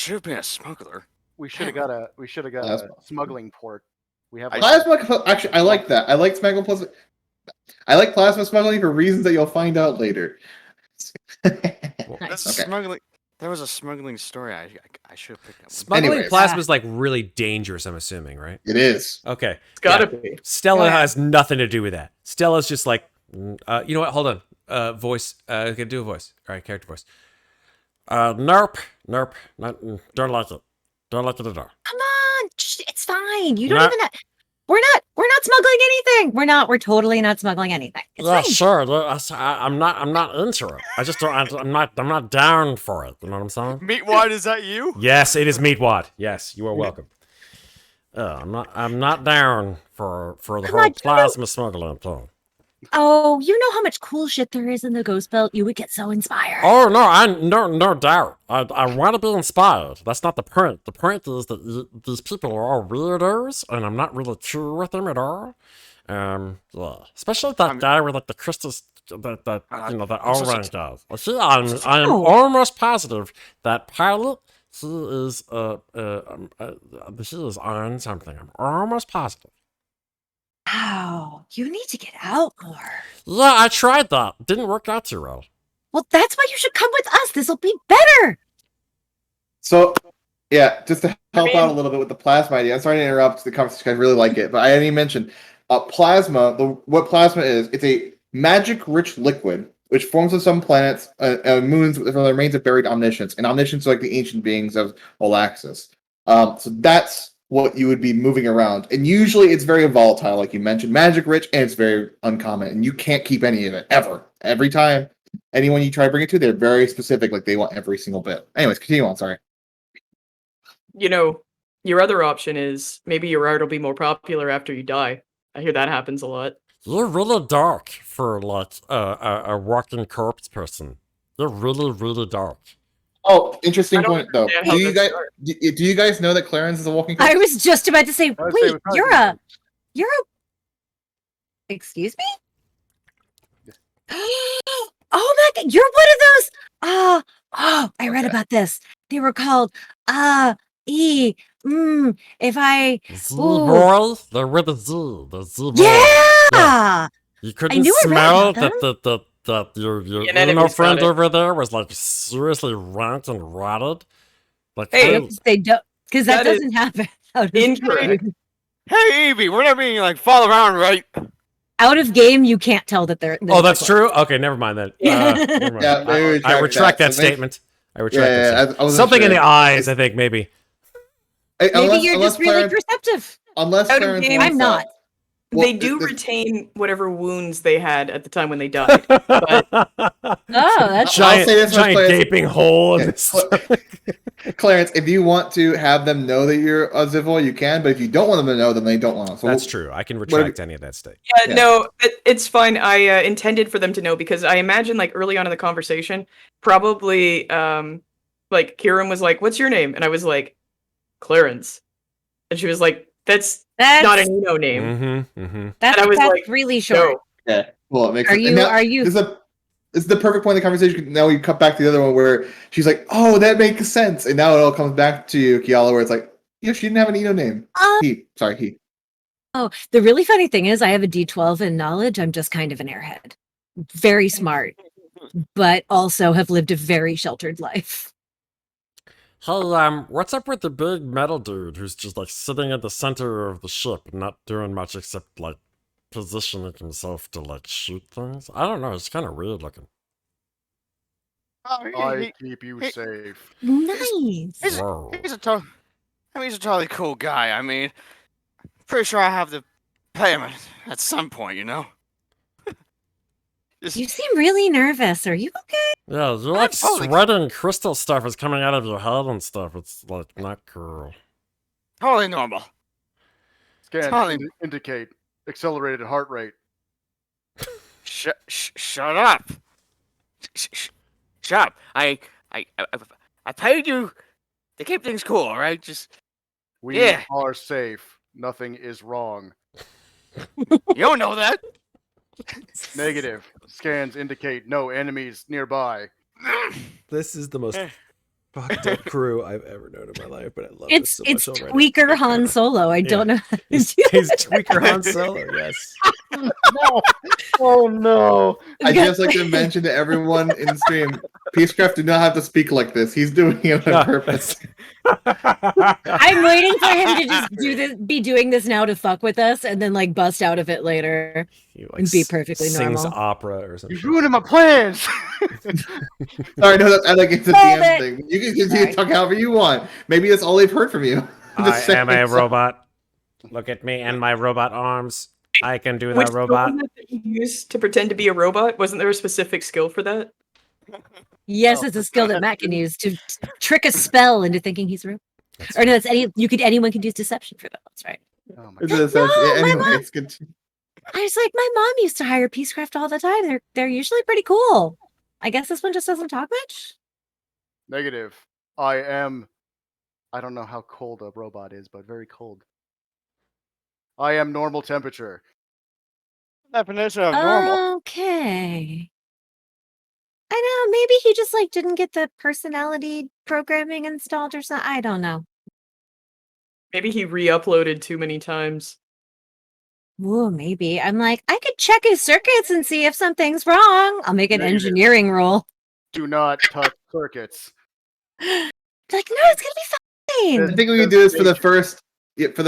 have been a smuggler. We should have got a smuggling port. We have plasma. Actually, I like that. I like smuggling plasma. I like plasma smuggling for reasons that you'll find out later. That's smuggling. There was a smuggling story. I should have picked up. Smuggling plasma is like really dangerous, I'm assuming, right? It is. Okay. It's gotta be. Stella has nothing to do with that. Stella's just like, you know what? Hold on. Voice. Okay, do a voice. All right, character voice. Nope. Don't like it. Don't like it at all. Come on, it's fine. You don't even. We're not smuggling anything. We're totally not smuggling anything. It's fine. Sure. I'm not into it. I just don't. I'm not down for it. You know what I'm saying? Meatwad, is that you? Yes, it is Meatwad. Yes, you are welcome. I'm not down for the whole plasma smuggling thing. Oh, you know how much cool shit there is in the Ghost Belt. You would get so inspired. Oh no doubt. I want to be inspired. That's not the point. The point is that these people are all weirdos, and I'm not really cool with them at all. Yeah, especially that guy with like the crystals, that orange guy. See, I'm almost positive that pilot. He is on something. I'm almost positive. Wow, you need to get out more. Yeah, I tried that. Didn't work out too well. Well, that's why you should come with us. This'll be better. So, yeah, just to help out a little bit with the plasma idea. I'm sorry to interrupt the conversation. I really like it, but I didn't even mention plasma. What plasma is? It's a magic-rich liquid which forms on some planets, moons, from the remains of buried omniscience, and omniscience are like the ancient beings of Olaxis. So that's what you would be moving around. And usually it's very volatile, like you mentioned, magic rich, and it's very uncommon. And you can't keep any of it, ever. Every time anyone you try to bring it to, they're very specific, like they want every single bit. Anyways, continue on, sorry. You know, your other option is maybe your art will be more popular after you die. I hear that happens a lot. You're really dark for like a walking corpse person. You're really, really dark. Oh, interesting point though. Do you guys know that Clarins is a walking corpse? I was just about to say, wait, you're a excuse me? Oh my god, you're one of those. I read about this. They were called if I Z-boy? They're with a Z. The Z-boy. Yeah! You couldn't smell that your friend over there was like seriously ranked and rotted. Like, hey, they don't, because that doesn't happen. Incorrect. Hey, Evie, we're not being like follow around, right? Out of game, you can't tell that they're. Oh, that's true. Okay, never mind then. Never mind. I retract that statement. I retract that statement. Something in the eyes, I think, maybe. Maybe you're just really perceptive. Unless Clarins I'm not. They do retain whatever wounds they had at the time when they died. But Oh, that's giant, say this much, giant Clarence. gaping hole in Okay, the stomach. Clarence, if you want to have them know that you're a Zivil, you can. But if you don't want them to know, then they don't want to. So That's true. I can whatever- retract any of that state. yeah, no, it's fine. I intended for them to know because I imagine like early on in the conversation, probably like Kieran was like, "What's your name?" And I was like, "Clarins," and she was like, "That's not an Eno name." Mm-hmm. Mm-hmm. That's, and I was that's like, really short. "No." Yeah. Well, it makes Are sense. you- And now, are you- This is the perfect point of the conversation. Now we cut back to the other one where she's like, "Oh, that makes sense," and now it all comes back to you, Kiala, where it's like, "Yeah, she didn't have an Eno name." He. Oh, the really funny thing is I have a D12 in knowledge. I'm just kind of an airhead. Very smart, but also have lived a very sheltered life. Hey, what's up with the big metal dude who's just like sitting at the center of the ship, not doing much except like positioning himself to like shoot things? I don't know. It's kind of weird looking. I keep you safe. Nice. Whoa. He's a totally cool guy. I mean, pretty sure I have to pay him at some point, you know? You seem really nervous. Are you okay? Yeah, you're like totally- sweating. Crystal stuff is coming out of your head and stuff. It's like not cool. Totally normal. Scans Totally- indicate accelerated heart rate. Shut up. Shut up. I paid you to keep things cool, all right? Just We Yeah. are safe. Nothing is wrong. you don't know that. Negative. Scans indicate no enemies nearby. This is the most fucked up crew I've ever known in my life, but I love It's this so much already. Tweaker Han Solo. I don't know. How to He's do Tweaker Han Solo, yes. No. Oh no. I just like to mention to everyone in the stream, Peacecraft did not have to speak like this. He's doing it on Yeah, purpose. I'm waiting for him to just be doing this now to fuck with us, and then like bust out of it later. He, And be perfectly sings normal. opera or something. You're ruining my plans. Sorry, no, I like it's a Hold DM it. thing. You can continue Sorry. to talk however you want. Maybe that's all they've heard from you. I'm I just am a saying, so- robot. Look at me and my robot arms. I can do Which that, robot. skill that you use to pretend to be a robot? Wasn't there a specific skill for that? Yes, it's a skill that Matt can use to trick a spell into thinking he's real. Or no, that's anyone can use deception for that. That's right. Oh my It's God. a sense- No, my anyway, mom- it's good. I was like, my mom used to hire Peacecraft all the time. They're usually pretty cool. I guess this one just doesn't talk much. Negative. I don't know how cold a robot is, but very cold. I am normal temperature. Definition of normal. Okay. I know, maybe he just like didn't get the personality programming installed or something. I don't know. Maybe he re-uploaded too many times. Ooh, maybe. I'm like, I could check his circuits and see if something's wrong. I'll make an Negative. engineering roll. Do not touch circuits. Like, no, it's gonna be I fine. think we can do this for the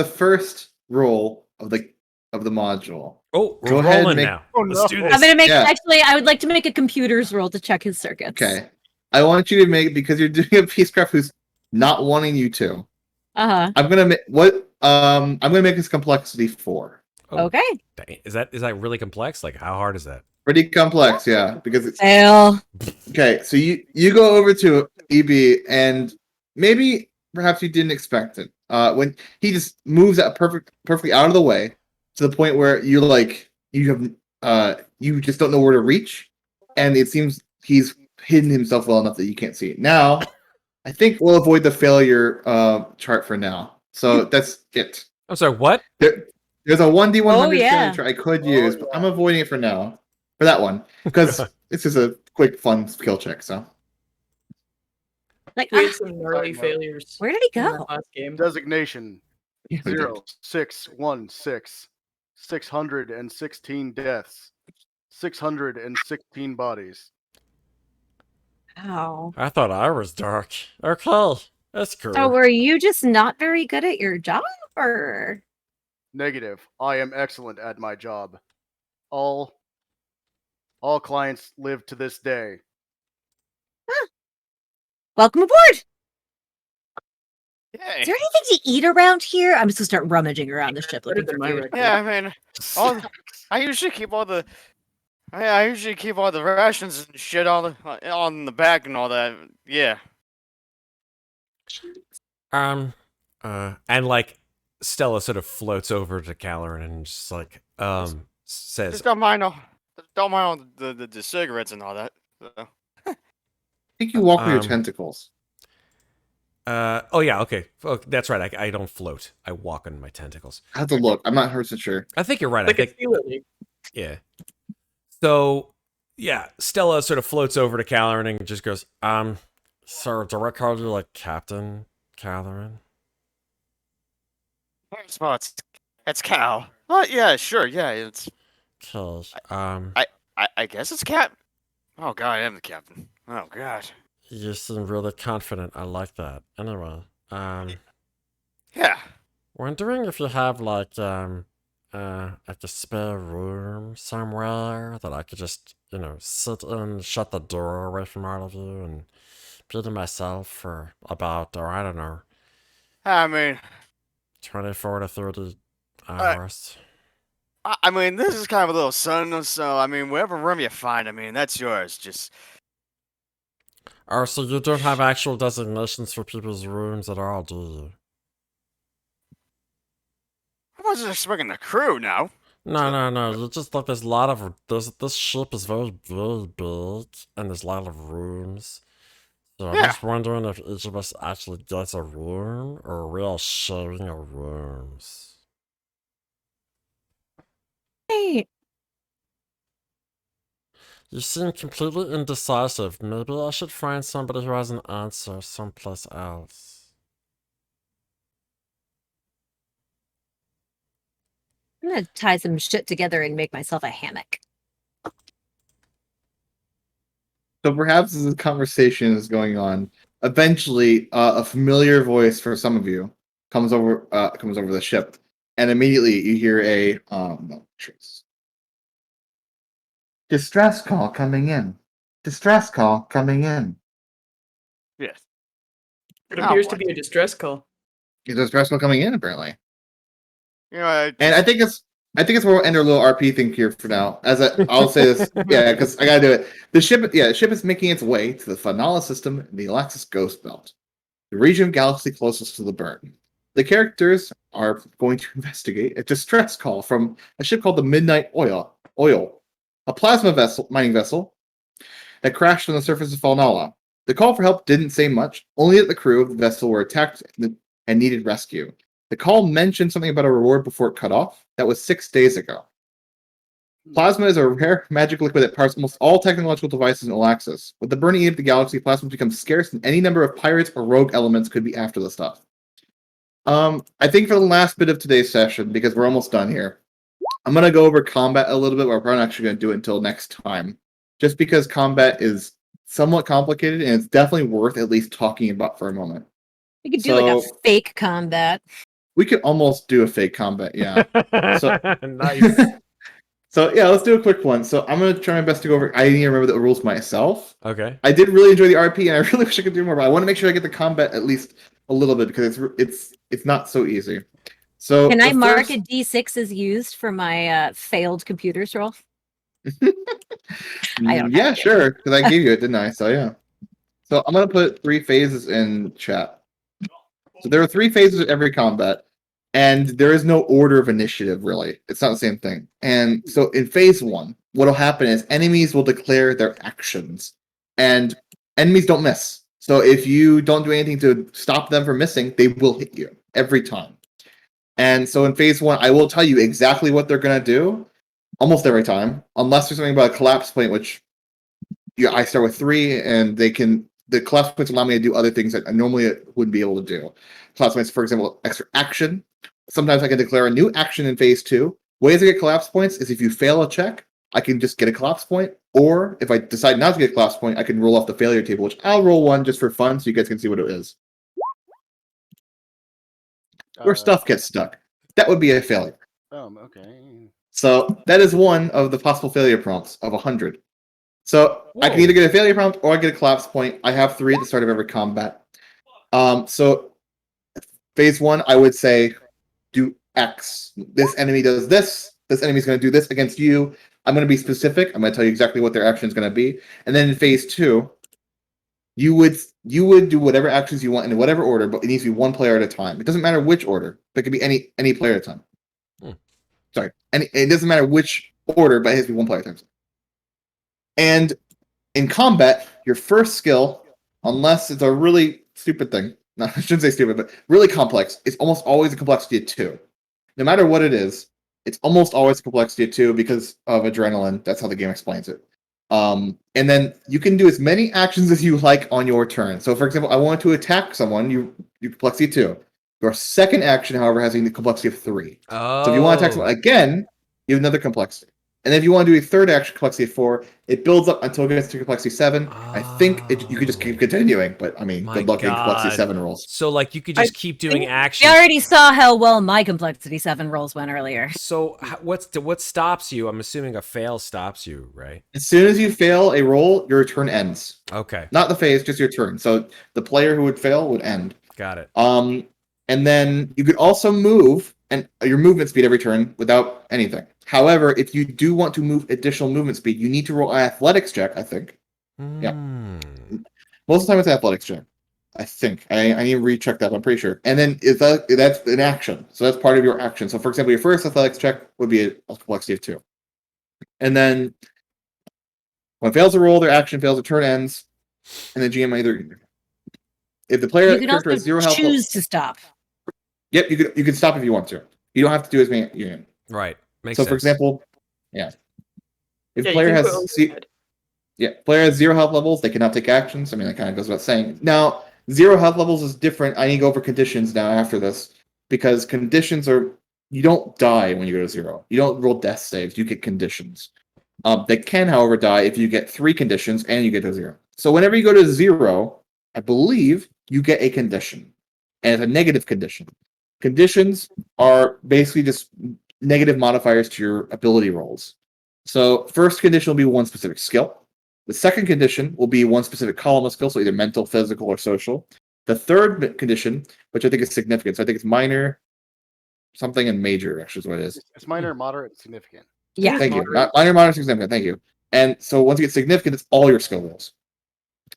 first roll of the module. Oh, we're Go ahead and rolling make- now. Oh, Let's no. do this. I'm gonna make Yeah. actually I would like to make a computer's roll to check his circuits. Okay. I want you to make, because you're doing a Peacecraft who's not wanting you to. Uh-huh. I'm gonna make I'm gonna make his complexity 4. Oh, Okay. dang. Is that really complex? Like, how hard is that? Pretty complex, yeah. Because it's Fail. okay. So you go over to EB, and maybe perhaps you didn't expect it. When he just moves that perfectly out of the way to the point where you just don't know where to reach, and it seems he's hidden himself well enough that you can't see it. Now, I think we'll avoid the failure chart for now. So that's it. I'm sorry, what? There's a 1d100 Oh, yeah. failure chart I could use, but I'm avoiding it for now. For that one. Because this is a quick, fun skill check, so. Like, We had some gnarly Side note. failures. where did he in go? that last game. Designation Yeah, we did. 0616. 616 deaths. 616 bodies. Wow. I thought I was dark. Okay, that's cool. So were you just not very good at your job, or Negative. I am excellent at my job. All clients live to this day. welcome aboard? Yeah. Is there anything to eat around here? I'm just gonna start rummaging around the ship Better looking than for my food. record. Yeah, I mean, I usually keep all the. I usually keep all the rations and shit on the back and all that. Yeah. And like Stella sort of floats over to Kalerin and just like says, Just don't mind all the cigarettes and all that. So. I think you walk with your Um, tentacles. oh yeah, okay. Oh, that's right. I don't float. I walk on my tentacles. I have to look. I'm not 100% sure. I think you're right. Like I a think sea lily. yeah. So yeah, Stella sort of floats over to Kalerin and just goes, sir, do I call you like Captain Kalerin? Well, it's cow. Oh yeah, sure, yeah, it's. Cause, I guess it's Cap. Oh god, I am the captain. Oh god. you seem really confident. I like that. Anyway, Yeah. wondering if you have like a spare room somewhere that I could just, sit in, shut the door away from all of you, and be to myself for about, or I don't know, I mean, 24 to 30 hours. I mean, this is kind of a little sudden, so I mean, whatever room you find, I mean, that's yours. Just Oh, so you don't have actual designations for people's rooms at all, do you? I wasn't expecting the crew now. No. You just like there's a lot of this ship is very, very big, and there's a lot of rooms. So I'm Yeah. just wondering if each of us actually gets a room, or we're all sharing our rooms. Hey, You seem completely indecisive. Maybe I should find somebody who has an answer someplace else. I'm gonna tie some shit together and make myself a hammock. So perhaps as this conversation is going on, eventually a familiar voice for some of you comes over the ship, and immediately you hear a distress call coming in. Distress call coming in. Yes. It Oh, appears boy. to be a distress call. There's a distress call coming in apparently, You know, and I think it's where we'll end our little RP thing here for now. I'll say this, yeah, because I gotta do it. The ship is making its way to the Finala system in the Alaxis Ghost Belt, the region of galaxy closest to the burn. The characters are going to investigate a distress call from a ship called the Midnight Oil, a plasma mining vessel that crashed on the surface of Finala. The call for help didn't say much, only that the crew of the vessel were attacked and needed rescue. The call mentioned something about a reward before it cut off. That was 6 days ago. Plasma is a rare magic liquid that powers almost all technological devices in Alaxis. With the burning heat of the galaxy, plasma becomes scarce, and any number of pirates or rogue elements could be after the stuff. I think for the last bit of today's session, because we're almost done here, I'm going to go over combat a little bit, but we're probably not actually going to do it until next time. Just because combat is somewhat complicated, and it's definitely worth at least talking about for a moment. We could do like a So- fake combat. We could almost do a fake combat, yeah. So- Nice. So yeah, let's do a quick one. So I'm gonna try my best to go over. I need to remember the rules myself. Okay. I did really enjoy the RP, and I really wish I could do more, but I want to make sure I get the combat at least a little bit because it's not so easy. So Can I the mark first- a D6 as used for my failed computers roll? I don't yeah, have to. sure, because I gave you it, didn't I? So yeah. So I'm gonna put 3 phases in chat. So there are 3 phases of every combat, and there is no order of initiative really. It's not the same thing. And so in phase 1, what'll happen is enemies will declare their actions, and enemies don't miss. So if you don't do anything to stop them from missing, they will hit you every time. And so in phase 1, I will tell you exactly what they're gonna do almost every time, unless there's something about a collapse point, which I start with 3, and the collapse points allow me to do other things that I normally wouldn't be able to do. Collapse points, for example, extra action. Sometimes I can declare a new action in phase 2. Ways to get collapse points is if you fail a check, I can just get a collapse point, or if I decide not to get a collapse point, I can roll off the failure table, which I'll roll one just for fun so you guys can see what it is. Where stuff gets stuck. That would be a failure. Okay. So that is one of the possible failure prompts of 100. So I can Whoa. either get a failure prompt or I get a collapse point. I have 3 at the start of every combat. So phase 1, I would say do X. This enemy does this. This enemy's going to do this against you. I'm going to be specific. I'm going to tell you exactly what their action is going to be. And then in phase 2, you would do whatever actions you want in whatever order, but it needs to be one player at a time. It doesn't matter which order. It could be any player at a time. Sorry, it doesn't matter which order, but it has to be one player at a time. And in combat, your first skill, unless it's a really stupid thing, no, I shouldn't say stupid, but really complex, it's almost always a complexity of 2. No matter what it is, it's almost always a complexity of 2 because of adrenaline. That's how the game explains it. And then you can do as many actions as you like on your turn. So, for example, I want to attack someone, you complexity 2. Your second action, however, has a complexity of 3. Oh. So if you want to attack someone again, you have another complexity. And then if you want to do a third action, complexity of 4, it builds up until it gets to complexity 7. I think you could just keep continuing, but I mean, good luck getting complexity 7 rolls. So, like, you could just keep doing actions. We already saw how well my complexity 7 rolls went earlier. So, what stops you? I'm assuming a fail stops you, right? As soon as you fail a roll, your turn ends. Okay. Not the phase, just your turn. So the player who would fail would end. Got it. And then you could also move, and your movement speed every turn without anything. However, if you do want to move additional movement speed, you need to roll an athletics check, I think. Yeah. Most of the time it's an athletics check. I think. I need to recheck that, but I'm pretty sure. And then that's an action. So that's part of your action. So for example, your first athletics check would be a complexity of 2. And then when it fails a roll, their action fails, the turn ends, and the GM either if the player character has 0 health, choose to stop. Yep, you can stop if you want to. You don't have to do as many. Right. Makes so sense. for example, if Yeah, player has 0 health levels, they cannot take actions. I mean, that kind of goes without saying. Now, 0 health levels is different. I need to go over conditions now after this because conditions are you don't die when you go to 0. You don't roll death saves. You get conditions. They can, however, die if you get 3 conditions and you get to 0. So whenever you go to 0, I believe you get a condition, and it's a negative condition. Conditions are basically just negative modifiers to your ability rolls. So first condition will be one specific skill. The second condition will be one specific column of skill, so either mental, physical, or social. The third condition, which I think is significant, so I think it's minor, something, and major, actually is what it is. It's minor, moderate, and significant. Yeah. Thank you. Not minor, moderate, significant. Thank you. And so once you get significant, it's all your skill rolls.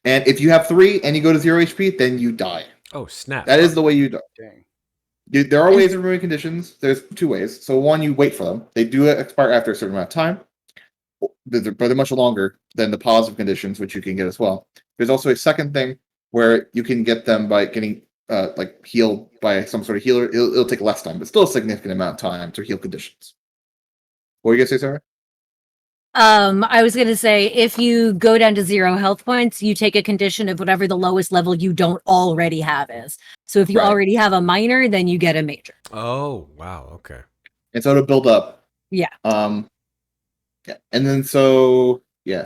And if you have 3 and you go to 0 HP, then you die. Oh, snap. That is the way you die. Dang. There are ways of removing conditions. There's 2 ways. So one, you wait for them. They do expire after a certain amount of time, but they're much longer than the positive conditions, which you can get as well. There's also a second thing where you can get them by getting healed by some sort of healer. It'll take less time, but still a significant amount of time to heal conditions. What were you gonna say, Sarah? I was going to say, if you go down to 0 health points, you take a condition of whatever the lowest level you don't already have is. So if you already have a minor, then you get a major. Oh, wow. Okay. And so it'll build up. Yeah. Yeah. And then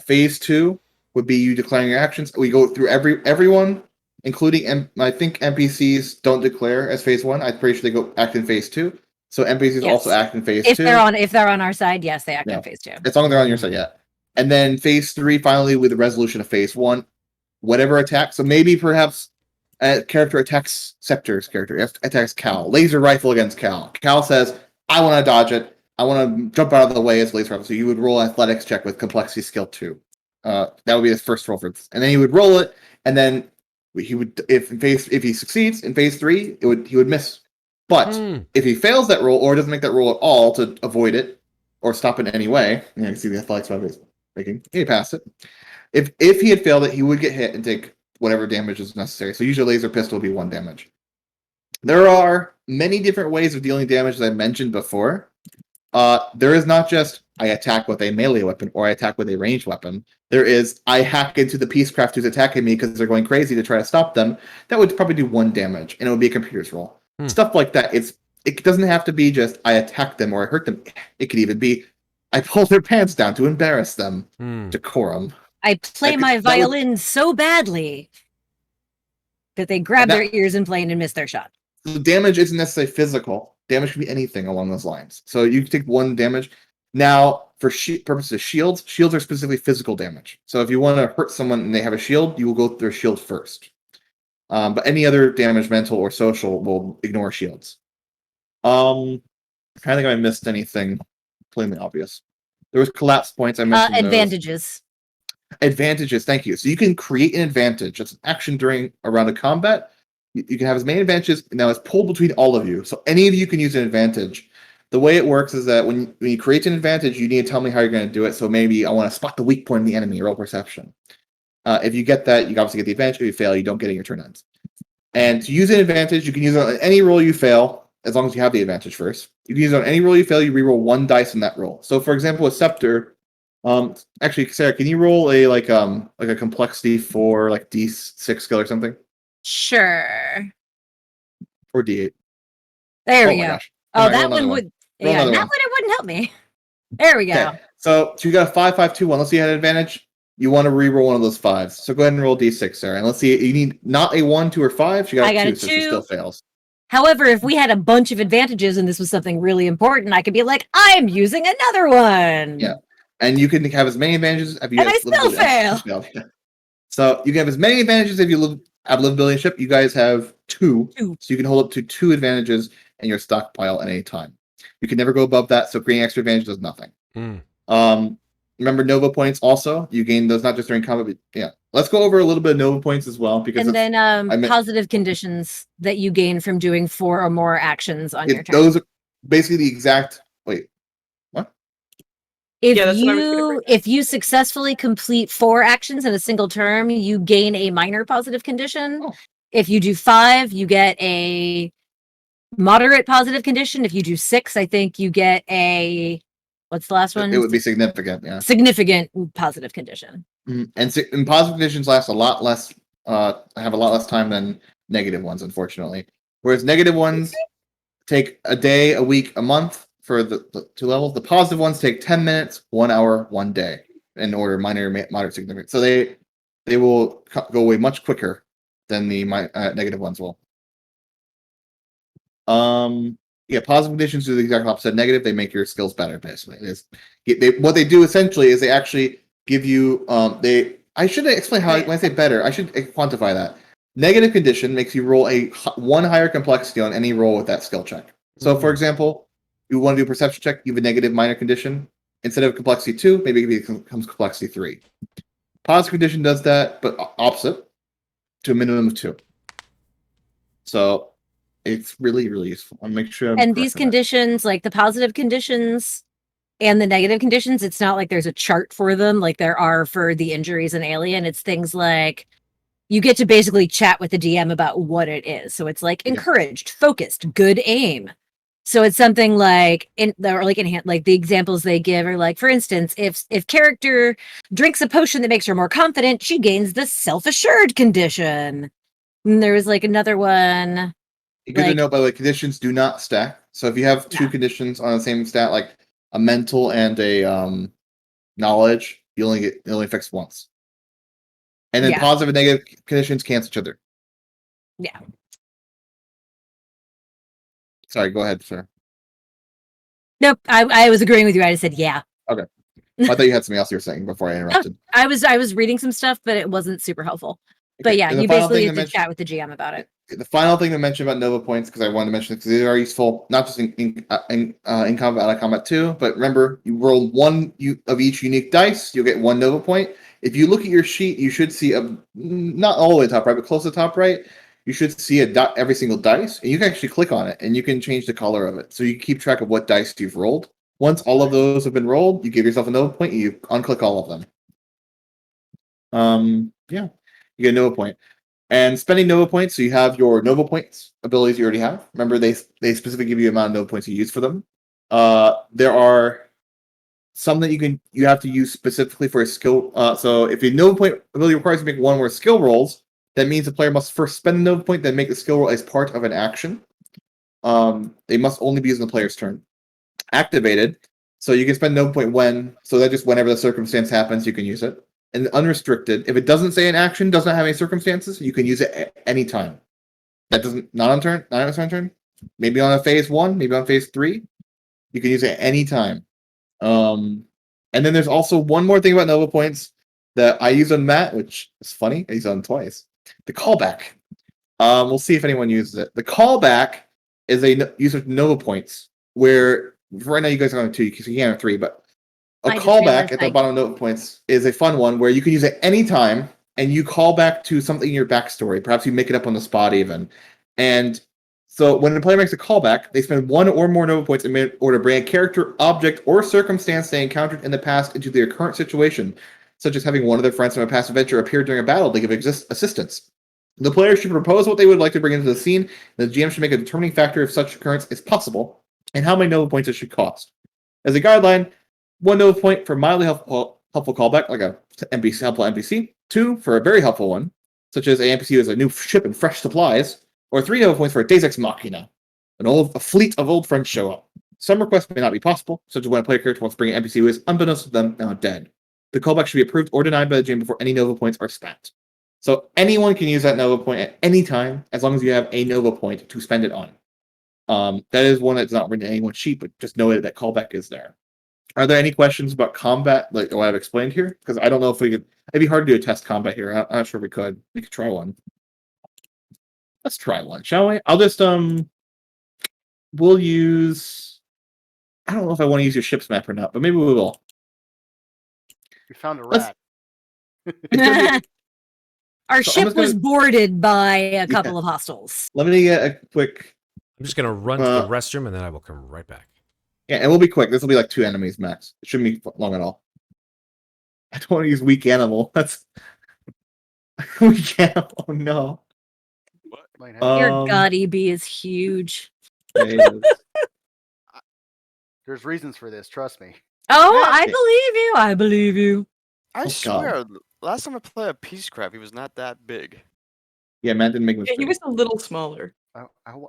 phase 2 would be you declaring your actions. We go through everyone, including I think NPCs don't declare as phase 1. I'm pretty sure they go act in phase 2. So NPCs also act in phase 2. If they're on our side, yes, they act in phase 2. As long as they're on your side, yeah. And then phase 3, finally, with the resolution of phase 1, whatever attack. So maybe perhaps a character attacks Septur's character, attacks Cal. Laser rifle against Cal. Cal says, I want to dodge it. I want to jump out of the way as laser rifle. So you would roll athletics check with complexity skill 2. That would be his first roll for this. And then he would roll it, and then he would, if he succeeds in phase 3, he would miss. But if he fails that roll or doesn't make that roll at all to avoid it or stop it in any way, you can see the athletics by making he passed it. If he had failed it, he would get hit and take whatever damage is necessary. So usually laser pistol would be 1 damage. There are many different ways of dealing damage, as I mentioned before. There is not just I attack with a melee weapon or I attack with a ranged weapon. There is I hack into the Peacecraft who's attacking me because they're going crazy to try to stop them. That would probably do 1 damage, and it would be a computer's roll. Stuff like that. It doesn't have to be just I attack them or I hurt them. It could even be I pull their pants down to embarrass them. Decorum. I play my violin so badly that they grab their ears and play and miss their shot. The damage isn't necessarily physical. Damage can be anything along those lines. So you take 1 damage. Now, for purposes of shields are specifically physical damage. So if you want to hurt someone and they have a shield, you will go through their shield first. But any other damage, mental or social, will ignore shields. I don't think I missed anything plainly obvious. There was collapse points. I mentioned those. Advantages. Advantages, thank you. So you can create an advantage. That's an action during a round of combat. You can have as many advantages. Now it's pulled between all of you. So any of you can use an advantage. The way it works is that when you create an advantage, you need to tell me how you're going to do it. So maybe I want to spot the weak point in the enemy, roll perception. If you get that, you obviously get the advantage. If you fail, you don't get it in your turn ends. And to use an advantage, you can use it on any roll you fail, as long as you have the advantage first. You can use it on any roll you fail, you reroll 1 dice in that roll. So for example, with Septur, actually, Sarah, can you roll a like a complexity 4, like D6 skill or something? Sure. Or D8. There we my go. gosh. Oh, Alright, that roll one another would. Roll Yeah, another that one. one it wouldn't help me. There we go. Okay. So you got a 5, 5, 2, 1. Let's see you had an advantage. You want to reroll one of those 5s. So go ahead and roll D6, Sarah. And let's see. You need not a 1, 2, or 5. She got I a got 2, a so she 2. still fails. However, if we had a bunch of advantages and this was something really important, I could be like, I'm using another one. Yeah. And you can have as many advantages as you And have I still fail. So you can have as many advantages if you have livability in ship. You guys have 2. 2. So you can hold up to 2 advantages in your stockpile at any time. You can never go above that, so creating extra advantage does nothing. Remember Nova points also. You gain those not just during combat, but yeah. Let's go over a little bit of Nova points as well. Because And then positive conditions that you gain from doing 4 or more actions on your turn. Those are basically the exact... Wait. What? If Yeah, that's what I was gonna bring if you successfully complete 4 actions in a single term, you gain a minor positive condition. Oh. If you do 5, you get a moderate positive condition. If you do 6, I think you get a what's the last one? It would be significant, yeah. Significant positive condition. And positive conditions last a lot less, have a lot less time than negative ones, unfortunately. Whereas negative ones take a day, a week, a month for the 2 levels. The positive ones take 10 minutes, 1 hour, 1 day in order minor, moderate, significant. So they will go away much quicker than the negative ones will. Yeah, positive conditions do the exact opposite. Negative, they make your skills better, basically. What they do essentially is they actually give you I should explain how when I say better, I should quantify that. Negative condition makes you roll a 1 higher complexity on any roll with that skill check. So for example, you want to do a perception check, you have a negative minor condition. Instead of complexity 2, maybe it becomes complexity 3. Positive condition does that, but opposite to a minimum of 2. So it's really, really useful. I'll make sure. And these conditions, like the positive conditions and the negative conditions, it's not like there's a chart for them like there are for the injuries in Alien. It's things like you get to basically chat with the DM about what it is. So it's like encouraged, focused, good aim. So it's something like like the examples they give are like, for instance, if character drinks a potion that makes her more confident, she gains the self-assured condition. And there was like another one. Good to know, by the way, conditions do not stack. So if you have 2 conditions on the same stat, like a mental and a knowledge, it only affects once. And then positive and negative conditions cancel each other. Yeah. Sorry, go ahead, sir. Nope, I was agreeing with you. I just said yeah. Okay. I thought you had something else you were saying before I interrupted. I was reading some stuff, but it wasn't super helpful. But yeah, you basically have to chat with the GM about it. The final thing to mention about Nova points, because I wanted to mention it because they are useful, not just in combat, out of combat too, but remember, you roll 1 of each unique dice, you'll get 1 Nova point. If you look at your sheet, you should see not all the way top right, but close to the top right, you should see every single dice, and you can actually click on it, and you can change the color of it. So you keep track of what dice you've rolled. Once all of those have been rolled, you give yourself a Nova point, and you unclick all of them. Yeah, you get a Nova point. And spending Nova points, so you have your Nova points abilities you already have. Remember, they specifically give you the amount of Nova points you use for them. There are some that you have to use specifically for a skill. So if your Nova point ability requires you to make 1 more skill rolls, that means the player must first spend a Nova point, then make the skill roll as part of an action. They must only be used in the player's turn. Activated, so you can spend Nova point so that just whenever the circumstance happens, you can use it. And unrestricted, if it doesn't say an action, doesn't have any circumstances, you can use it at any time. That doesn't not on turn. Maybe on a phase 1, maybe on phase 3. You can use it at any time. And then there's also one more thing about Nova points that I use on Matt, which is funny. I use on twice. The callback. We'll see if anyone uses it. The callback is a use of Nova points, where right now you guys are on 2, because you can't have 3, but a I just callback realized at the I- bottom of Nova points is a fun one where you can use it any time, and you call back to something in your backstory. Perhaps you make it up on the spot even. And so when the player makes a callback, they spend 1 or more Nova points in order to bring a character, object, or circumstance they encountered in the past into their current situation, such as having one of their friends from a past adventure appear during a battle to give assistance. The player should propose what they would like to bring into the scene, and the GM should make a determining factor if such occurrence is possible, and how many Nova points it should cost. As a guideline, 1 Nova point for mildly helpful callback, like a helpful NPC, 2 for a very helpful one, such as an NPC who has a new ship and fresh supplies, or 3 Nova points for a Deus Ex Machina, a fleet of old friends show up. Some requests may not be possible, such as when a player character wants to bring an NPC who is, unbeknownst to them, now dead. The callback should be approved or denied by the GM before any Nova points are spent. So anyone can use that Nova point at any time, as long as you have a Nova point to spend it on. That is one that's not written in anyone's sheet, but just know that callback is there. Are there any questions about combat, like what I've explained here? Because I don't know if we could. It'd be hard to do a test combat here. I'm not sure we could. We could try one. Let's try one, shall we? I'll just we'll use. I don't know if I want to use your ship's map or not, but maybe we will. We found a Let's- rat. Our So I'm ship just gonna- was boarded by a couple of hostiles. Let me get a quick. I'm just gonna run to the restroom and then I will come right back. Yeah, and we'll be quick. This will be like 2 enemies max. It shouldn't be long at all. I don't want to use weak animal. That's weak animal. Oh no. Might have- Your gaudy bee is huge. It is. There's reasons for this. Trust me. Oh, Yeah. I believe you. I believe you. I Oh, swear, last time I played a Peacecraft, he was not that big. Yeah, Matt didn't make Yeah, mistakes. he was a little smaller.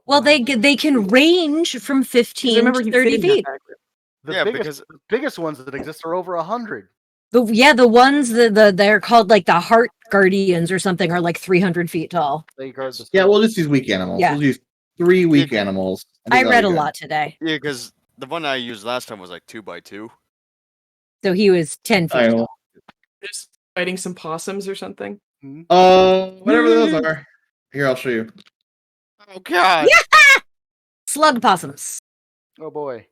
Well, they can range from 'Cause 15 remember, to he 30 fit in that feet. bag grip. The Yeah, biggest ones that exist are over 100. The ones that they're called like the Heart Guardians or something are like 300 feet tall. They guard the Yeah, soul. we'll just use weak animals. Yeah. We'll use 3 weak animals. I think that'll read be a good. lot today, Yeah, because the one I used last time was like 2x2. so he was 10 feet I tall. will. Just fighting some possums or something. Whatever those are. Here, I'll show you. Oh god! Slug possums. Oh boy.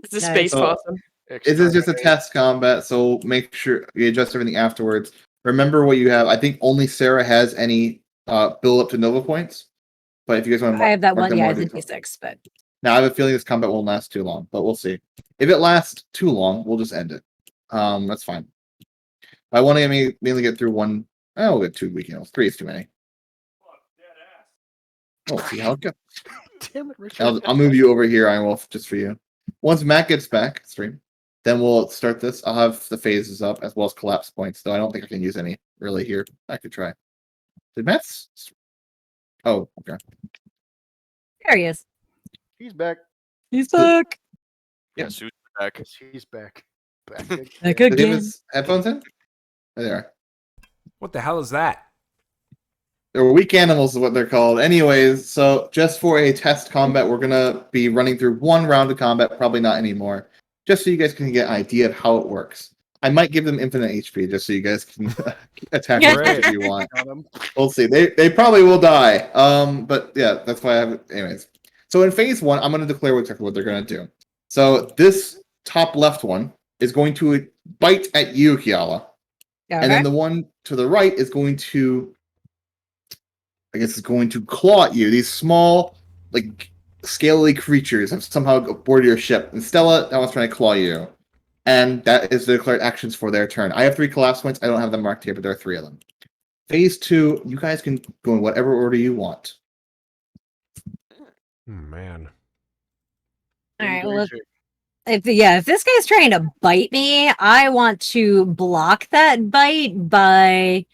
It's a Nice. space Oh. possum. This is just a test combat, so make sure you adjust everything afterwards. Remember what you have. I think only Sarah has any build up to Nova points. But if you guys want to, I have that one. Yeah, more it's in detail. D6, but Now I have a feeling this combat won't last too long, but we'll see. If it lasts too long, we'll just end it. That's fine. I want to mainly get through one. Oh, we'll get 2 weak animals. 3 is too many. Oh, see how it goes. Damn it, Richard. I'll move you over here, I will, just for you. Once Matt gets back, stream, then we'll start this. I'll have the phases up as well as collapse points, though I don't think I can use any really here. I could try. Did Matt's? Oh, okay. there he is. He's back. He's So- back. Yeah. Yeah, Sue's back. Yes, he's back. Back Back Did he have again. his headphones in? There they are. What the hell is that? They're weak animals is what they're called. Anyways, so just for a test combat, we're gonna be running through 1 round of combat, probably not anymore. Just so you guys can get an idea of how it works. I might give them infinite HP just so you guys can attack as much as you want. on him. We'll see. They probably will die. But yeah, that's why I have it. Anyways. So in phase 1, I'm gonna declare exactly what they're gonna do. So this top left one is going to bite at you, Kiala. And then the one to the right is going to, I guess, is going to claw at you. These small, like, scaly creatures have somehow boarded your ship. And Stella, that one's trying to claw you. And that is the declared actions for their turn. I have 3 collapse points. I don't have them marked here, but there are 3 of them. Phase 2, you guys can go in whatever order you want. Man. All right. Well, if this guy's trying to bite me, I want to block that bite by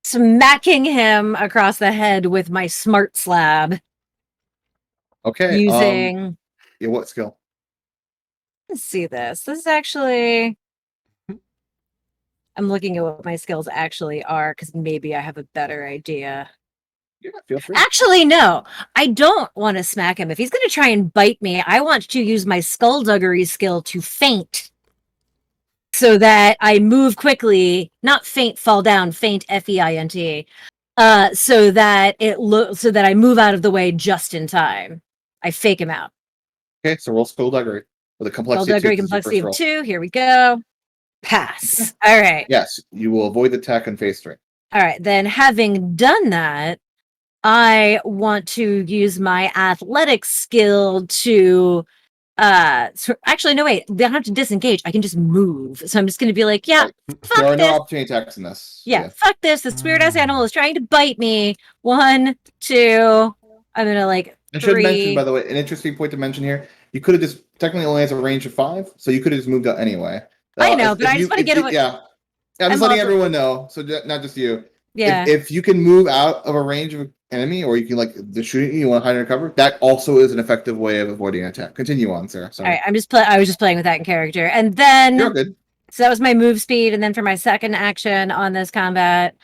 smacking him across the head with my smart slab Okay. using. Yeah, what skill? Let's see this. This is actually. I'm looking at what my skills actually are because maybe I have a better idea. Yeah, feel free. Actually, no, I don't want to smack him. If he's going to try and bite me, I want to use my skullduggery skill to feint so that I move quickly, not faint, fall down, feint, Feint, so that I move out of the way just in time. I fake him out. Okay, so roll skullduggery with a complexity Skullduggery, of 2. 'Cause it's complexity your of first roll. 2. Here we go. Pass. All right. Yes, you will avoid the attack on phase 3. All right. Then, having done that, I want to use my athletics skill to. Actually, no, wait. They don't have to disengage. I can just move. So I'm just going to be like, yeah, Right. fuck There are this. no opportunity attacks in this. Yeah, fuck this. This weird ass animal is trying to bite me. 1, 2. I'm gonna like I should 3. mention, by the way, an interesting point to mention here. You could have just technically only has a range of 5, so you could have just moved out anyway. I know, but I just want to get away. Yeah, I'm just I'm letting also- everyone know, so not just you. Yeah. If you can move out of a range of an enemy, or you can like the shooting you want to hide under cover, that also is an effective way of avoiding an attack. Continue on, Sarah. Sorry. All right, I was just playing with that in character, and then You're good. so that was my move speed, and then for my second action on this combat,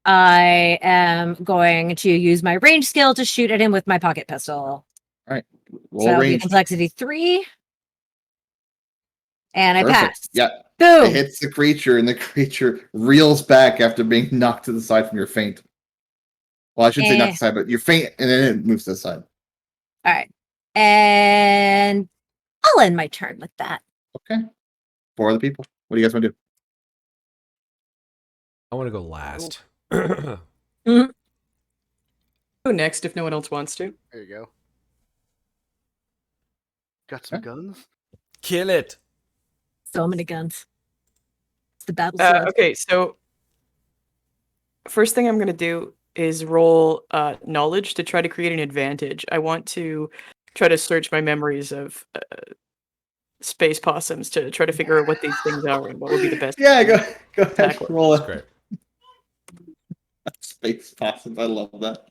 I am going to use my range skill to shoot at him with my pocket pistol. Roll So that'll be range. complexity 3, and I Perfect. pass. Yeah. Boom. It hits the creature, and the creature reels back after being knocked to the side from your feint. Well, I shouldn't say knocked to the side, but your feint, and then it moves to the side. All right, and I'll end my turn with that. Okay. 4 other people. What do you guys want to do? I want to go last. Go next if no one else wants to. There you go. Got some guns? Kill it. So many guns. It's the battle sword. Okay, so first thing I'm going to do is roll knowledge to try to create an advantage. I want to try to search my memories of space possums to try to figure out what these things are and what would be the best. Yeah, go ahead. Attack Roll That's it. great. Space possums. I love that.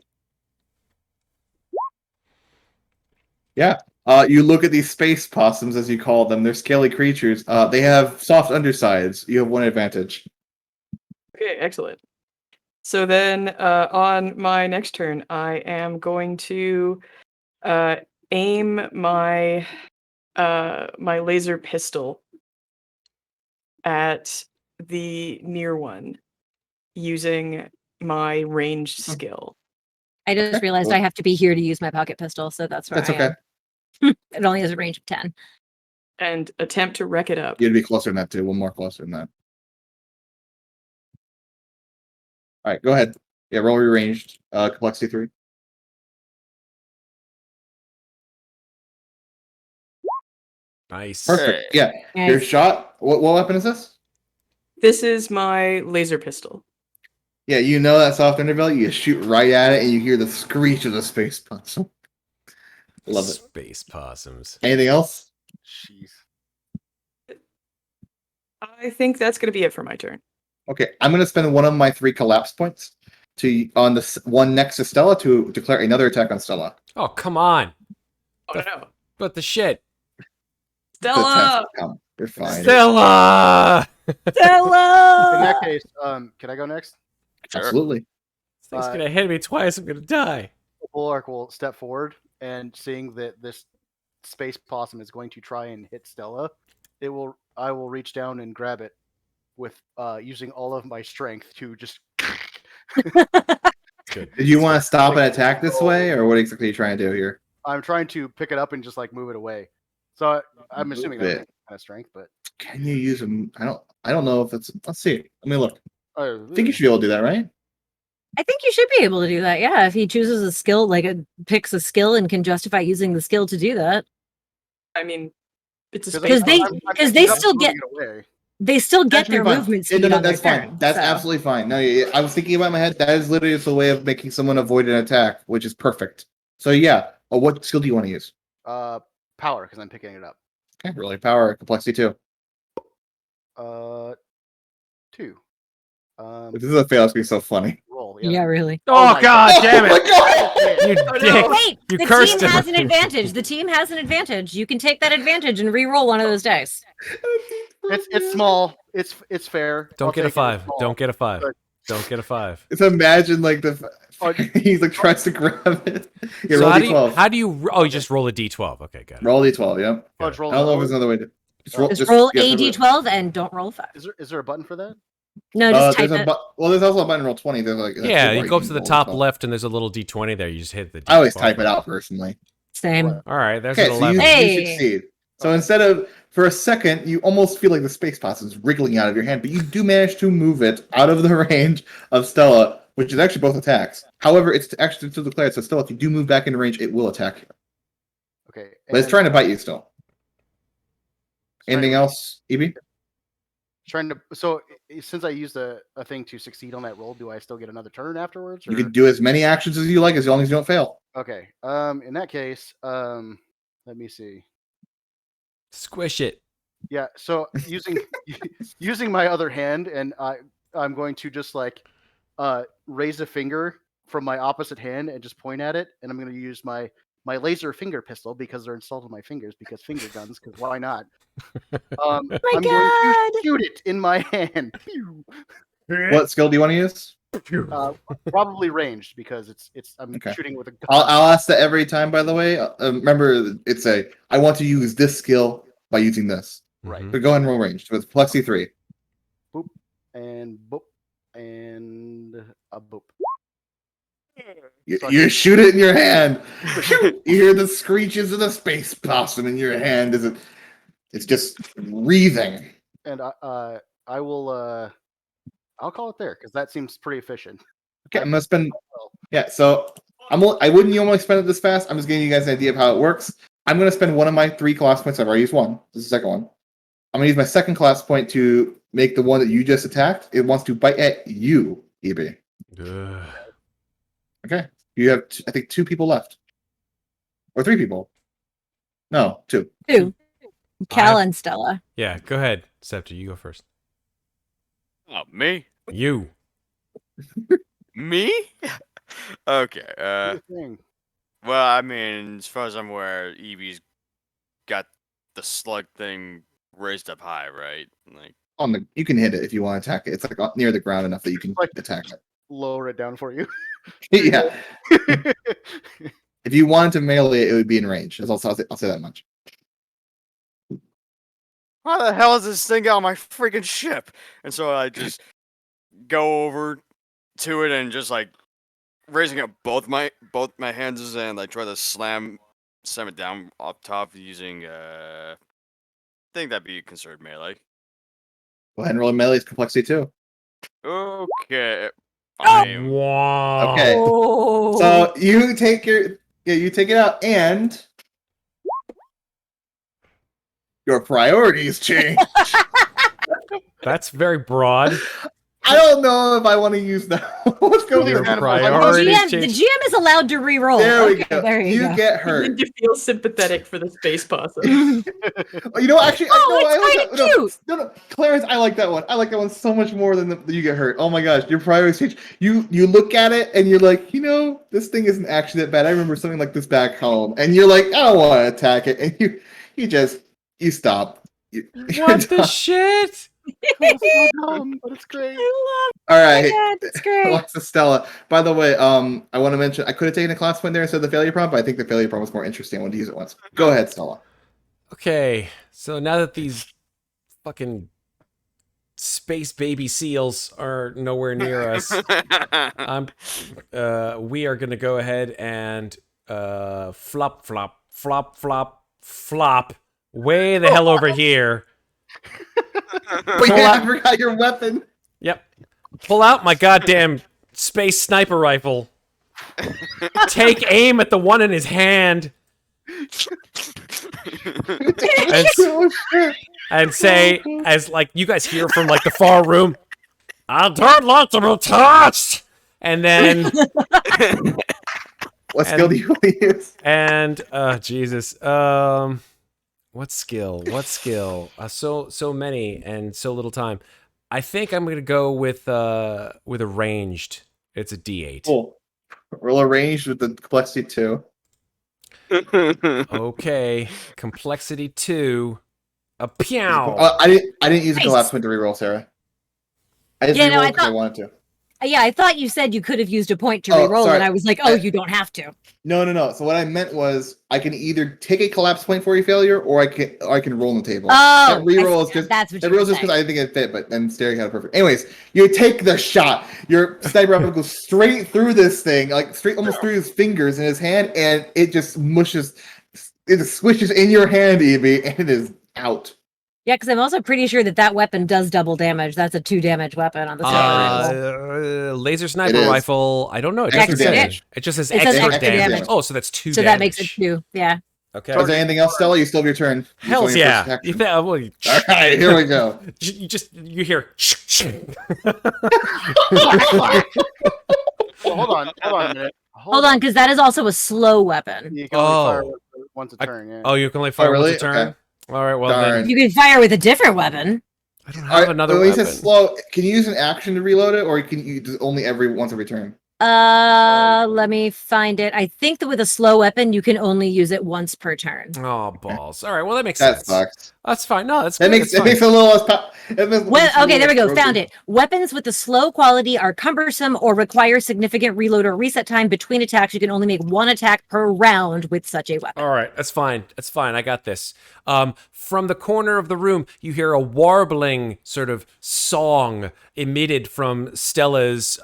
Yeah. You look at these space possums, as you call them. They're scaly creatures. They have soft undersides. You have 1 advantage. Okay, excellent. So then on my next turn, I am going to aim my my laser pistol at the near one using my ranged skill. I just Okay, realized cool. I have to be here to use my pocket pistol, so that's where That's I okay. am. It only has a range of 10. And attempt to wreck it up. You'd be closer than that, too. 1 more closer than that. All right, go ahead. Yeah, roll your ranged. Complexity 3. Nice. Perfect. Yeah. Your Nice. shot. What weapon is this? This is my laser pistol. Yeah, you know that soft underbelly. You shoot right at it, and you hear the screech of the space possum. Love it. Space possums. Anything else? Jeez. I think that's going to be it for my turn. Okay, I'm going to spend 1 of my 3 collapse points on the one next to Stella to declare another attack on Stella. Oh, come on. Oh no. But the shit. The Stella! test come. You're fine. Stella! In Stella! that case, can I go next? Absolutely. This thing's gonna hit me twice. I'm gonna die. Bulwark will step forward, and seeing that this space possum is going to try and hit Stella, I will reach down and grab it with using all of my strength to just. Good. Did you want to stop an attack this way, or what exactly are you trying to do here? I'm trying to pick it up and just like move it away. So I'm assuming that's Bit. kind of strength, but Can you use them? I don't know if it's. Let's see. Let me look. I I think you should be able to do that, right? I think you should be able to do that. Yeah, if he chooses a skill, picks a skill and can justify using the skill to do that. I mean, it's a Because space they- possum. because they still get- it away. They still That get should be their fine. movement Yeah, speed no, on their that's fine. turn, That's so. absolutely fine. No, I was thinking about it in my head. That is literally just a way of making someone avoid an attack, which is perfect. So yeah. What skill do you want to use? Power, because I'm picking it up. Okay, really power, complexity 2. 2. If this is a fail, it's gonna be so funny. Roll. Yeah, really. Oh, my God damn Oh my it! God! You Oh, dick! no. Wait, You the cursed team him. has an advantage. The team has an advantage. You can take that advantage and re-roll one of those dice. It's small. It's fair. Don't I'll get a take it. 5. It's small. Don't get a 5. But- Don't get a 5. Just imagine like Oh, he's like tries to grab it. Yeah, So roll how d12. do you? Oh, you just roll a d12. Okay, got it. Roll d12. Yep. Oh, it's I roll don't know if lower. there's another way to. Just roll, Just roll yeah, a so- d12 and don't roll 5. Is there a button for that? No, just type there's it. there's also a button roll 20. There's like a Yeah, toolbar you go up can to the roll top as well. left, and there's a little D20 there. You just hit the. I always D12 type it button. out personally. Same. Right. All right, there's Okay, an so you 11. Hey! succeed. So instead of for a second, you almost feel like the space pass is wriggling out of your hand, but you do manage to move it out of the range of Stella, which is actually both attacks. However, it's actually still declared, so Stella, if you do move back into range, it will attack you. Okay. But it's trying to bite you still. Anything to- else, EB? So since I used a thing to succeed on that roll, do I still get another turn afterwards? You or- can do as many actions as you like, as long as you don't fail. Okay. In that case, let me see. Squish it. Yeah. So using my other hand, and I'm going to just like raise a finger from my opposite hand and just point at it, and I'm going to use my laser finger pistol because they're installed on my fingers because finger guns. Because why not? I'm going to shoot it in my hand. Pew! What skill do you want to use? Probably ranged because I'm Okay. shooting with a gun. I'll ask that every time, by the way. Remember, it's I want to use this skill by using this. Right. So go ahead and roll ranged with Plexi 3. Boop and boop and a boop. You shoot it in your hand. You hear the screeches of the space possum in your hand as it's just breathing. And I will I'll call it there because that seems pretty efficient. Okay, I'm gonna spend. Yeah, so I wouldn't normally spend it this fast. I'm just giving you guys an idea of how it works. I'm gonna spend one of my 3 class points. I've already used one. This is the second one. I'm gonna use my second class point to make the one that you just attacked. It wants to bite at you, EB. Ugh. Okay, you have I think 2 people left, or 3 people. No, 2. 2. Cal and Stella. Yeah, go ahead, Septur. You go first. Oh, me? You. Me? Okay. Thing. Well, I mean, as far as I'm aware, Evie's got the slug thing raised up high, right? Like, You can hit it if you want to attack it. It's like near the ground enough that you can attack it. Lower it down for you. Yeah. If you wanted to melee it, it would be in range. I'll say that much. how the hell is this thing on my freaking ship? And so I just go over to it and just like raising up both my hands and I try to slam it down up top using I think that'd be considered melee. Go ahead and roll a melee's complexity 2. Okay. Wow. Okay. Oh. So you take it out, and your priorities change. That's very broad. I don't know if I want to use that. What's going Your on? priorities The change. GM is allowed to re-roll. There we Okay, go. There you go. Get I hurt. need to feel sympathetic for the space possum. Oh, you know, actually, Oh, it's kinda cute. No, Clarins, I like that one. I like that one so much more than the you get hurt. Oh my gosh, your priorities change. You look at it and you're like, this thing isn't actually that bad. I remember something like this back home, and you're like, I don't want to attack it, and you stop. What the shit? So dumb, but it's great. All right. Yeah, that's great. Alexa Stella. By the way, I want to mention I could have taken a class point there instead of the failure prompt, but I think the failure prompt was more interesting. I wanted to use it once. Go ahead, Stella. Okay, so now that these fucking space baby seals are nowhere near us, we are gonna go ahead and flop, flop, flop, flop, flop, way the hell over here. But yeah, I forgot your weapon. Yep. Pull out my goddamn space sniper rifle. Take aim at the one in his hand. And say, as like you guys hear from like the far room, I don't like to be touched. And then What skill do you want to use? and Jesus, what skill? So many and so little time. I think I'm gonna go with a ranged. It's a D8. Cool. Roll arranged with the complexity 2. Okay, complexity 2. A pew. I didn't use a Nice. collapse point to reroll, Sarah. I just Yeah, no, rerolled I because I thought- wanted to. Yeah, I thought you said you could have used a point to Oh, reroll, sorry. and I was like, oh, you don't have to. No. So what I meant was I can either take a collapse point for a failure, or I can roll on the table. Oh, that reroll is just that's what that you were reroll just because saying. I think it fit, but then Staring had it perfect. Anyways, you take the shot. Your sniper rifle goes straight through this thing, like straight almost through his fingers in his hand, and it just mushes. It just swishes in your hand, Evie, and it is out. Yeah, because I'm also pretty sure that weapon does double damage. That's a 2 damage weapon on the sniper laser sniper rifle. I don't know. It Extra just says damage. it just says It says extra extra damage. damage. Oh, so that's 2 So damage. that makes it 2. Yeah. Okay. Is there anything else, Stella? You still have your turn. You Hells still have yeah. your first You action. well, All right, here we go. you hear. Well, hold on a minute. Hold on, because that is also a slow weapon. You can only fire Oh. once a turn. Yeah. Oh, you can only fire really? once a turn. Okay. All right. Well Darn. then, You can fire with a different weapon. I don't have another when he weapon. says slow, can you use an action to reload it, or can you just only once every turn? Let me find it. I think that with a slow weapon, you can only use it once per turn. Oh balls! All right. Well, that makes That sense. sucks. That's fine. No, that's That good. makes That's it makes it a little less. Well, okay, there we go. Found it. Weapons with the slow quality are cumbersome or require significant reload or reset time between attacks. You can only make 1 attack per round with such a weapon. All right, that's fine. That's fine. I got this. From the corner of the room, you hear a warbling sort of song emitted from Stella's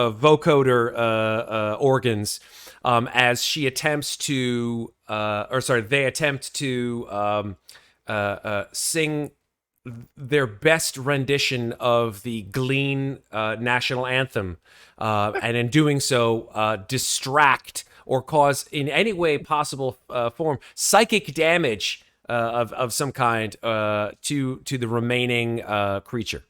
vocoder organs as she attempts to, they attempt to sing their best rendition of the Glean national anthem, and in doing so, distract or cause in any way possible form psychic damage of some kind to the remaining creature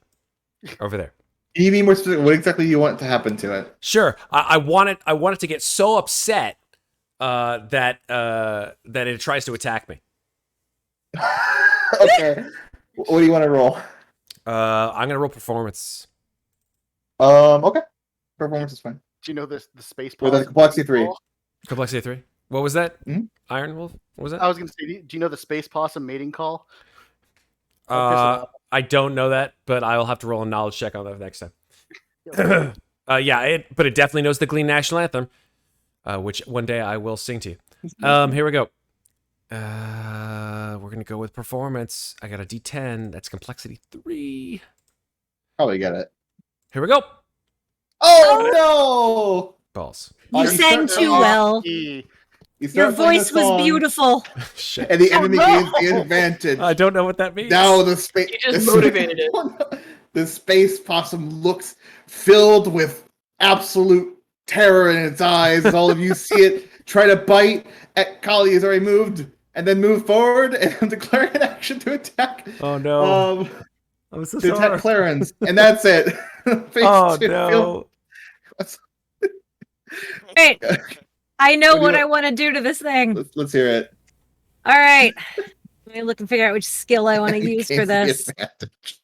over there. Can you be more specific? What exactly you want to happen to it? Sure, I want it to get so upset that it tries to attack me. Okay. What do you want to roll? I'm gonna roll performance. Okay. Performance is fine. Do you know the space? With a complexity 3. Complexity 3. What was that? Mhm. Iron Wolf? What was that? I was gonna say, do you know the space possum mating call? I don't know that, but I'll have to roll a knowledge check on that next time. But it definitely knows the Glean National Anthem, which one day I will sing to you. Here we go. We're gonna go with performance. I got a D10. That's complexity 3. Probably get it. Here we go. Oh no! Balls. You sang too well. Your voice was beautiful. Shit. And the enemy gains the advantage. I don't know what that means. Now the space. You just motivated it. The space possum looks filled with absolute terror in its eyes. As all of you see it try to bite at Kali has already moved, and then move forward and declare an action to attack. Oh no! I'm so to attack Clarins, and that's it. Oh no! Wait, I know What do what you I want to do to this thing. Let's hear it. All right. Let me look and figure out which skill I want to use for Gains the this. advantage.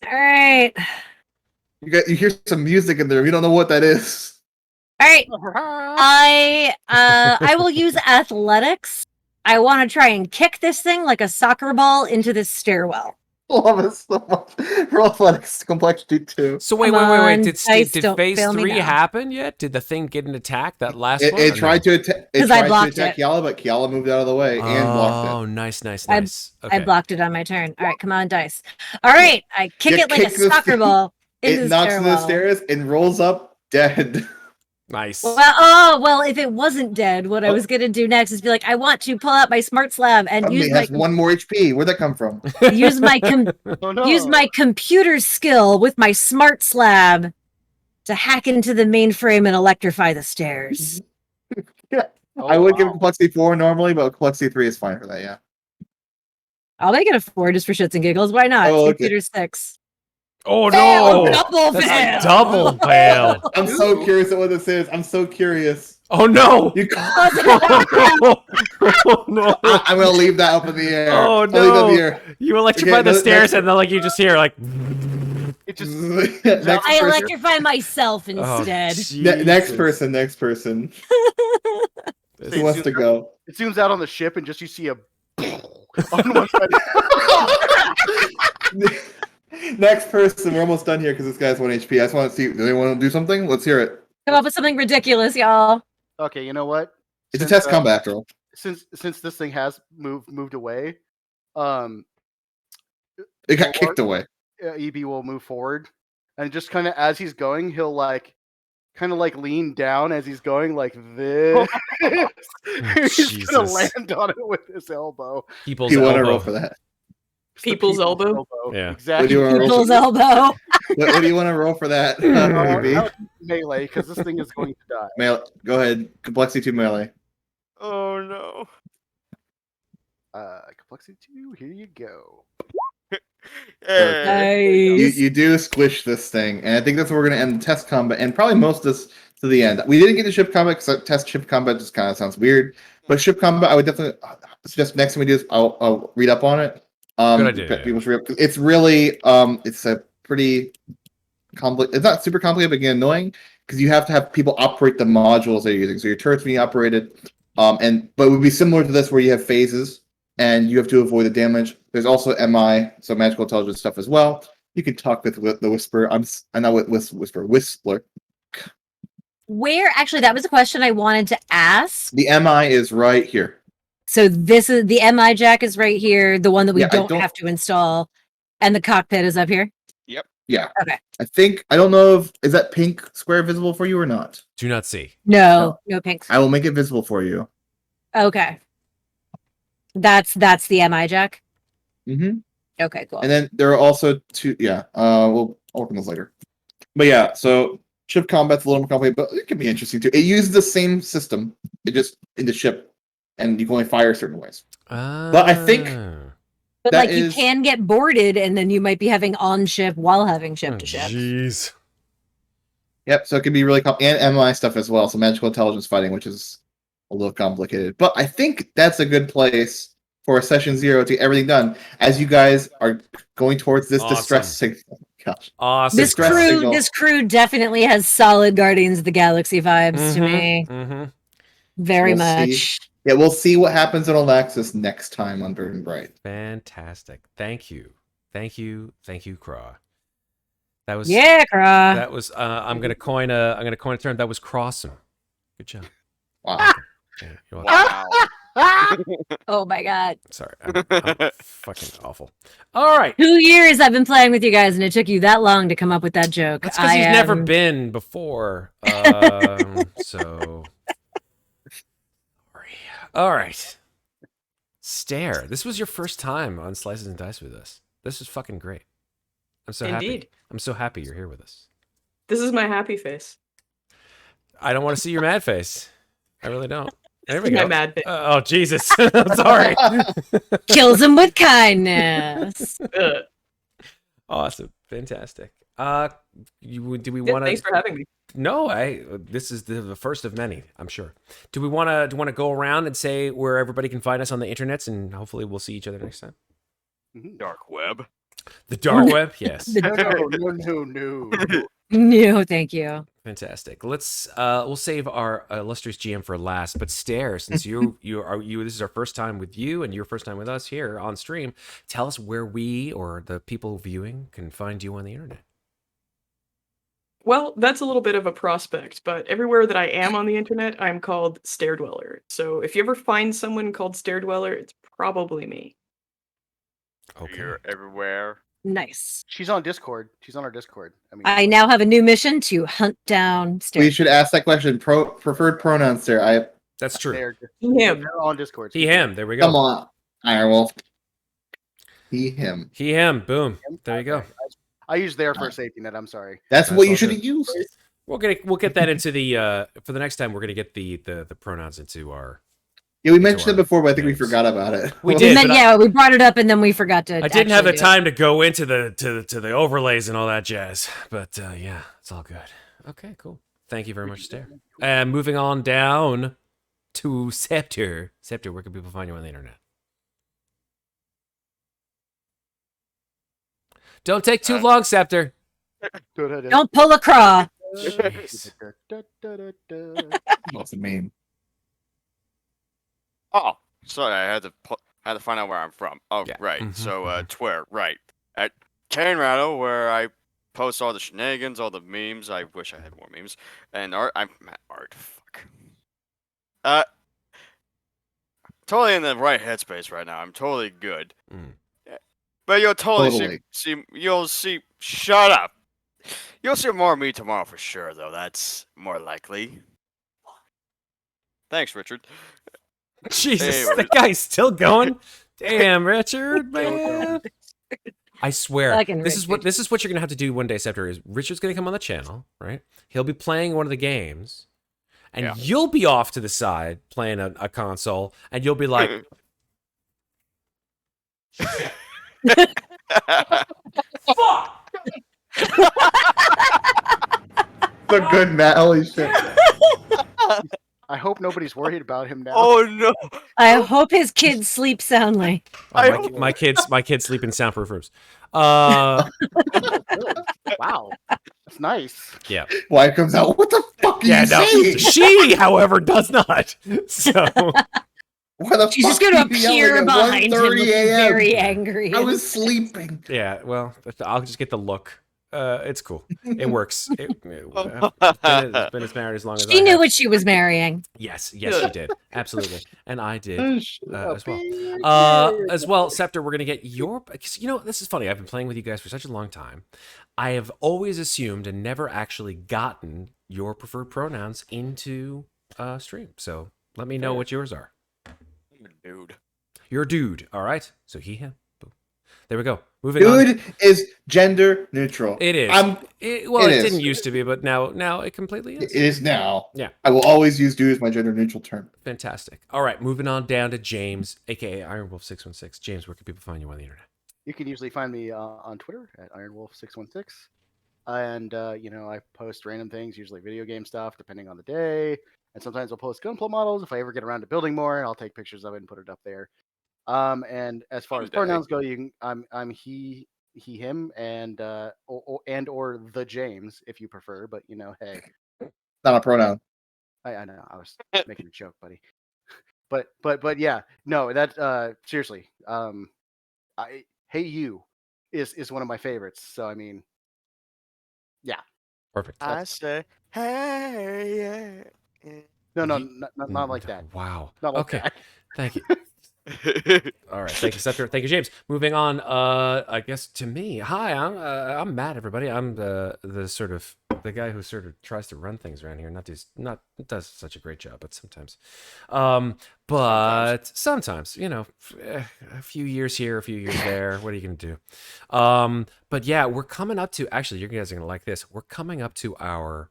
All right. You hear some music in there. You don't know what that is. All right. I will use athletics. I want to try and kick this thing like a soccer ball into this stairwell. Love it so much. For athletics, complexity 2. So wait. Come on, Did dice, don't phase fail me 3 now. happen yet? Did the thing get an attack? That last one? It tried to attack. It 'Cause I tried to blocked attack it. Kiala, but Kiala moved out of the way and blocked Oh, it. nice. I Okay. blocked it on my turn. All right, come on, dice. All right, I kick You it like a kick the soccer thing, ball into It the knocks to the stairwell. stairs and rolls up dead. Nice. Well, if it wasn't dead, what I Oh. was gonna do next is be like, I want to pull out my smart slab and Probably use my has 1 more HP. Where'd that come from? use my Oh no! use my computer skill with my smart slab to hack into the mainframe and electrify the stairs. Oh, I would give wow. complexity 4 normally, but complexity 3 is fine for that. Yeah. I'll make it a 4 just for shits and giggles. Why not? Oh, okay. Computer 6. Oh Fail! no! Double That's fail! a double fail. I'm so curious at what this is. I'm so curious. Oh no! You. Oh no! I'm gonna leave that up in the air. Oh I'll leave that in no! the air. You electrify Okay, the next- stairs, and then you just hear It just next, I person, electrify myself Oh, instead. next person. Next person. Who wants to go? it zooms out on the ship and just you see a on one side. Next person. We're almost done here because this guy's 1 HP. I just want to see. Do they want to do something? Let's hear it. Come up with something ridiculous, y'all. Okay, you know what? It's a test combat after all. Since this thing has moved away, It got kicked away. EB will move forward, and just kind of as he's going, he'll like kind of like lean down as he's going like this. He's gonna land on it with his elbow. People's You want to elbow. roll for that? It's the People's elbow? Yeah. Exactly. People's elbow. What do you want to roll for that? EB? Melee, because this thing is going to die. Melee. Go ahead. Complexity 2 melee. Oh no. Complexity 2, here you go. Nice. You do squish this thing, and I think that's where we're going to end the test combat, and probably most of this to the end. We didn't get to ship combat because test ship combat just kind of sounds weird. But ship combat, I would definitely suggest next time we do this, I'll read up on it. Good idea. People should read up. It's really it's a pretty complicated. It's not super complicated, but again annoying because you have to have people operate the modules they're using. So your turret's being operated, but it would be similar to this where you have phases. And you have to avoid the damage. There's also MI, so magical intelligence stuff as well. You can talk with the Whisper. I'm not with Whistler. Where actually that was a question I wanted to ask. The MI is right here. So this is the MI jack is right here, the one that we Yeah, don't have to install, and the cockpit is up here. Yeah. Okay. I don't know if is that pink square visible for you or not. Do not see. No pinks. I will make it visible for you. Okay. That's the MI jack. Mm-hmm. Okay, cool. And then there are also two. Yeah. I'll work on this later. But yeah, so ship combat's a little more complicated, but it can be interesting too. It uses the same system. It just in the ship, and you can only fire certain ways. But I think But that like you can get boarded, and then you might be having on ship while having ship to ship. Jeez. Yep. So it can be really and MI stuff as well. So magical intelligence fighting, which is a little complicated, but I think that's a good place for a session 0 to get everything done as you guys are going towards this distress signal. Gosh. Awesome. This crew definitely has solid Guardians of the Galaxy vibes to me. Very much. See. Yeah, we'll see what happens in Alaxis next time on BurnBryte. Fantastic. Thank you, Kraw. That was Kraw. That was I'm gonna coin a term. That was crossing. Good job. Wow. Yeah, you're welcome. Wow. Oh my god. Sorry, I'm fucking awful. All right. 2 years I've been playing with you guys, and it took you that long to come up with that joke. That's because he's never been before. So. Sorry. All right. Stare. This was your first time on Slices and Dice with us. This is fucking great. I'm so happy. Indeed. I'm so happy you're here with us. This is my happy face. I don't want to see your mad face. I really don't. There we My go. mad face. Oh, Jesus. I'm sorry. Kills him with kindness. Awesome. Fantastic. Do we want to? Thanks for having me. No, this is the first of many, I'm sure. Do we want to go around and say where everybody can find us on the internets, and hopefully we'll see each other next time? Dark web. The dark web, yes. No. No, thank you. Fantastic. Let's we'll save our illustrious GM for last. But Stare, since this is our first time with you and your first time with us here on stream, tell us where we or the people viewing can find you on the internet. Well, that's a little bit of a prospect, but everywhere that I am on the internet, I'm called Stairdweller. So if you ever find someone called Stairdweller, it's probably me. Okay. You're everywhere. Nice. She's on Discord. She's on our Discord. I now have a new mission to hunt down Stare. We should ask that question. Preferred pronouns there. That's true. They're on Discord. He, him. There we go. Come on, Irewolf. He, him. He, him. Boom. There you go. I use their for safety net. I'm sorry. That's what you should have used. We'll get that into the for the next time. We're gonna get the pronouns into our. Yeah, we mentioned it before, but I think we names. forgot about it. We did. We brought it up and then we forgot to. I didn't have the time to go into the overlays and all that jazz, but yeah, it's all good. Okay, cool. Thank you very much, Stare. And moving on down to Septur. Septur, where can people find you on the internet? Don't take too long, Septur. Don't pull a Kraw. What's the name? Oh, sorry, I had to find out where I'm from. Oh, Yeah. right. Mhm, So, mhm. Twitter, right. At Kane Rattle, where I post all the shenanigans, all the memes. I wish I had more memes. And art. Fuck. Uh, totally in the right headspace right now. I'm totally good. Mm. But you'll Totally. You'll see. Shut up. You'll see more of me tomorrow for sure, though. That's more likely. Thanks, Richard. Jesus, Anyway. the guy's still going. Damn, Richard, man. I swear, Fucking this is what Richard. you're gonna have to do one day, Septur. Is Richard's gonna come on the channel, right? He'll be playing one of the games, and Yeah. you'll be off to the side playing a console, and you'll be like, "Fuck!" The good Matt. Holy shit. I hope nobody's worried about him now. Oh no! I hope his kids sleep soundly. Oh, my kids sleep in soundproof rooms. Wow, that's nice. Yeah. Wife comes out. What the fuck are Yeah, you no. saying? She, however, does not. So Why the She's just fuck going to are you yelling appear at behind him 1:30 looking a.m.? very angry. I was sleeping. yeah, well, I'll just get the look. It's cool. It works. Been as married as long as I She knew have. what she was marrying. Yes, she did. Absolutely. And I did as well. Weird. As well, Septur, we're going to get your... Because, this is funny. I've been playing with you guys for such a long time. I have always assumed and never actually gotten your preferred pronouns into stream. So let me know what yours are. Dude. You're a dude, all right? So he, him. Boom. There we go. Moving on. Dude is gender neutral. It is. It is. didn't used to be, but now it completely is. It is now. Yeah. I will always use dude as my gender neutral term. Fantastic. All right, moving on down to James, aka IronWolf616. James, where can people find you on the internet? You can usually find me on Twitter at IronWolf616. And, I post random things, usually video game stuff, depending on the day. And sometimes I'll post gunpla models. If I ever get around to building more, I'll take pictures of it and put it up there. And as far as pronouns go, I'm he, him, and or the James, if you prefer. But, hey. Not a pronoun. I know. I was making a joke, buddy. But yeah, no, that seriously. Hey you is one of my favorites. So I mean, yeah. Perfect. I say, hey, yeah. No, not like that. Wow. Not like Okay. that. Thank you. All right. Thank you, Septur. Thank you, James. Moving on. I guess to me. Hi, I'm Matt. Everybody. I'm the sort of the guy who sort of tries to run things around here. Not does such a great job, but sometimes. But sometimes, a few years here, a few years there. What are you gonna do? But yeah, we're coming up to. Actually, you guys are gonna like this. We're coming up to our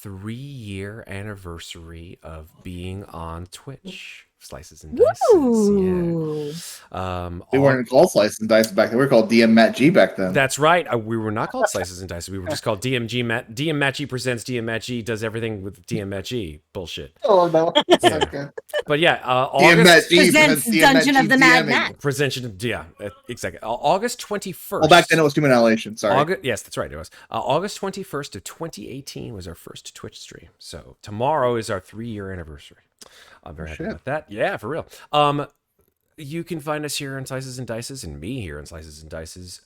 3-year anniversary of being on Twitch. Slices and Dices. Woo! Yeah. We weren't called Slices and Dices back then. We were called DM Matt G back then. That's right. We were not called Slices and Dices. We were just called DM Matt G presents DM Matt G does everything with DM Matt G bullshit. Oh no. Yeah. Okay. But yeah, DM Matt August G Presents DM Dungeon Matt of the G Mad DMing. Matt. presentation. Yeah, exactly. August 21st. Well, back then it was human annihilation. Sorry. Yes, that's right. It was August 21st of 2018 was our first Twitch stream. So tomorrow is our 3-year anniversary. I'm very happy about that. Yeah, for real. You can find us here on Slices and Dices, and me here on Slices and Dices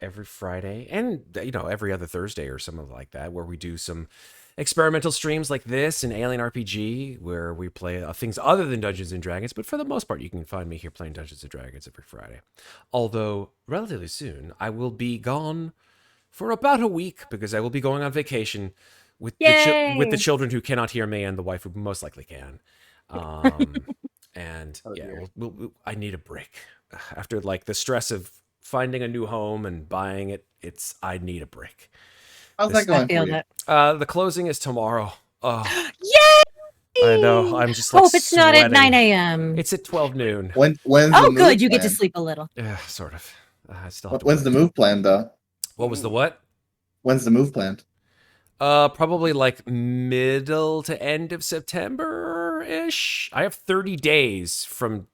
every Friday, and every other Thursday or something like that, where we do some experimental streams like this and Alien RPG, where we play things other than Dungeons and Dragons. But for the most part, you can find me here playing Dungeons and Dragons every Friday. Although relatively soon, I will be gone for about a week because I will be going on vacation with the children who cannot hear me and the wife who most likely can. And I need a break after the stress of finding a new home and buying it. I need a break. How's that going I feel for you? that. The closing is tomorrow. Oh, Yay! I know. I'm just Hope it's not at sweating. 9 a.m. It's at 12 noon. When's Oh, the good. move You get to plan? sleep a little. Yeah, sort of. I still have to When's work. the move plan though? What was the what? When's the move planned? Probably middle to end of September-ish. I have 30 days from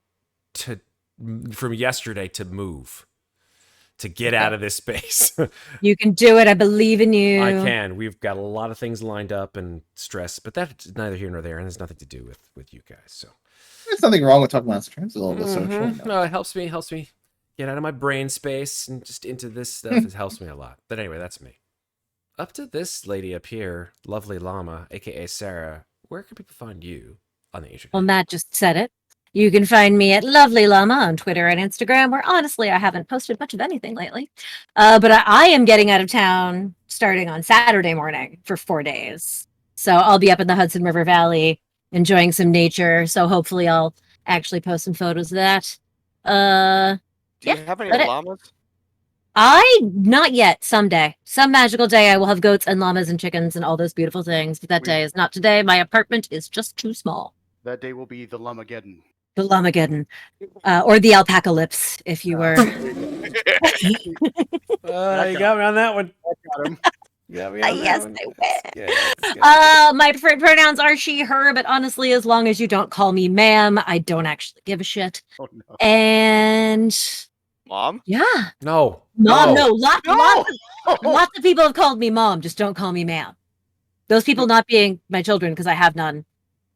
yesterday to move, to get out of this space. You can do it. I believe in you. I can. We've got a lot of things lined up and stress, but that's neither here nor there, and there's nothing to do with you guys. So There's nothing wrong with talking about strings a little bit social. no, it helps me get out of my brain space and just into this stuff. It helps me a lot. But anyway, that's me. Up to this lady up here, lovely llama, aka Sarah. Where can people find you on the internet? Well, Matt just said it. You can find me at Lovely Llama on Twitter and Instagram, where honestly I haven't posted much of anything lately. But I am getting out of town starting on Saturday morning for 4 days. So I'll be up in the Hudson River Valley enjoying some nature. So hopefully I'll actually post some photos of that. Do you have any but llamas? Not yet. Someday. Some magical day I will have goats and llamas and chickens and all those beautiful things. But that day is not today. My apartment is just too small. That day will be the Lumageddon. The Llamageddon. Or the Alpacalypse, if you were. You got me on that one. Got him. Yes, I will. My preferred pronouns are she, her, but honestly, as long as you don't call me ma'am, I don't actually give a shit. Oh, no. And Mom? yeah. No. Mom, No. no. Lots of people have called me mom. Just don't call me ma'am. Those people not being my children, because I have none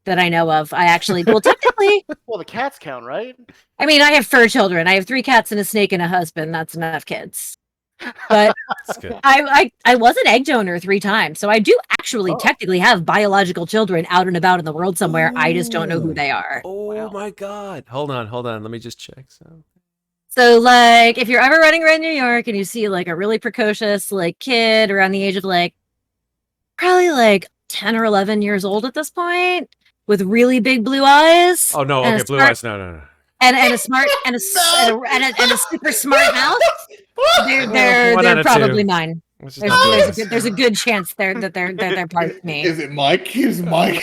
that I know of. I actually, well, technically, Well, the cats count, right? I mean, I have fur children. I have 3 cats and a snake and a husband. That's enough kids. But That's good. I was an egg donor 3 times, so I do actually technically have biological children out and about in the world somewhere. I just don't know who they are. Oh my God. Hold on. Let me just check. So, like, if you're ever running around New York and you see like a really precocious like kid around the age of like probably like 10 or 11 years old at this point with really big blue eyes. Oh no. and Okay. a Blue smart- eyes. No. and a smart and a super smart house. One They're out of probably two. mine. Let's just not do this. There's a good chance that they're part of me. Is it Mike? Is Mike?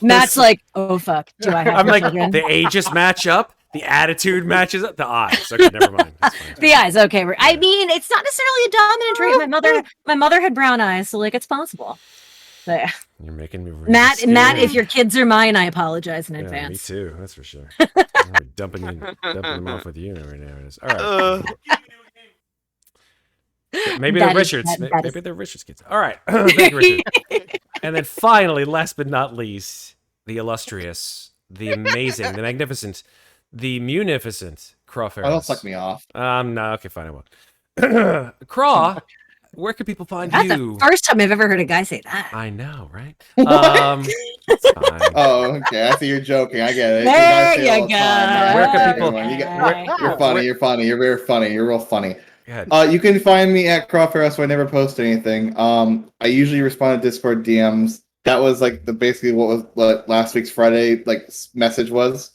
Matt's like, oh fuck, do I have I'm like, children? the ages match up, the attitude matches up, the eyes. Okay, never mind. That's fine. The eyes, okay. I mean, it's not necessarily a dominant trait. My mother had brown eyes, so like it's possible. But yeah. You're making me really Matt, scared. if your kids are mine, I apologize in Yeah, advance. me too. That's for sure. I'm dumping them off with you right now. All right. Maybe they're Richards. Maybe they're Richards kids. All right. Thank you, Richard. And then finally, last but not least, the illustrious, the amazing, the magnificent, the munificent Kraw. Oh, don't suck me off. No, okay, fine, I won't. Kraw, where can people find That's you? the first time I've ever heard a guy say that. I know, right? It's fine. Oh, okay. I see you're joking. I get it. There I say it all you the time. go. Where can people- You're funny. You're funny. You're very funny. You're real funny. Go ahead. You can find me at Kraw, so I never post anything. I usually respond to Discord DMs. That was like basically what last week's Friday message was.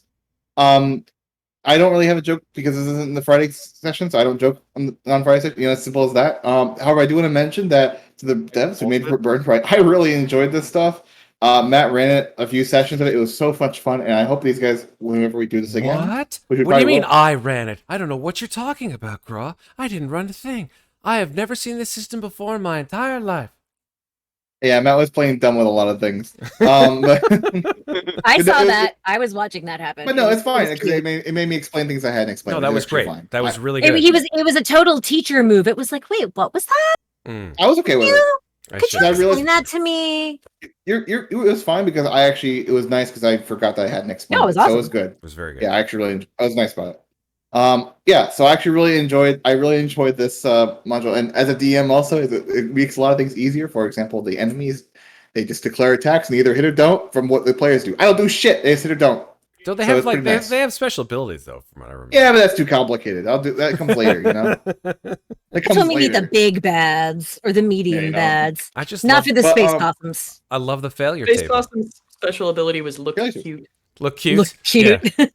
I don't really have a joke because this isn't the Friday session, so I don't joke on Friday session. As simple as that. However, I do want to mention that to the devs who made BurnBryte, I really enjoyed this stuff. Matt ran it a few sessions of it. It was so much fun, and I hope these guys, whenever we do this again. What? Which we What do you probably mean will. I ran it? I don't know what you're talking about, Kraw. I didn't run a thing. I have never seen this system before in my entire life. Yeah, Matt was playing dumb with a lot of things. But, I It- saw it- that. I was watching that happen. but no, it's fine was because cute. it made me explain things I hadn't explained. No, that It was actually great. fine. That was really good. It was a total teacher move. It was like, wait, what was that? I was okay with it. I Could you should- I realized- explain that to me? It was fine because it was nice because I forgot that I hadn't explained. No, it was So it awesome. was good. It was very good. Yeah, I actually I was nice about it. Yeah, so I actually really enjoyed this module, and as a DM also, it makes a lot of things easier. For example, the enemies, they just declare attacks and either hit or don't from what the players do. I don't do shit. They just hit or don't. Don't they So have it's like pretty nice. they have special abilities though, from what I remember. Yeah, but that's too complicated. I'll do that. Comes later, That That's comes when we need the later. big bads or the medium you know. bads. I just Not love, for the But, space possums. I love the failure Space table. Possum's special ability was look Failure. cute. Look cute. Look cute. Yeah.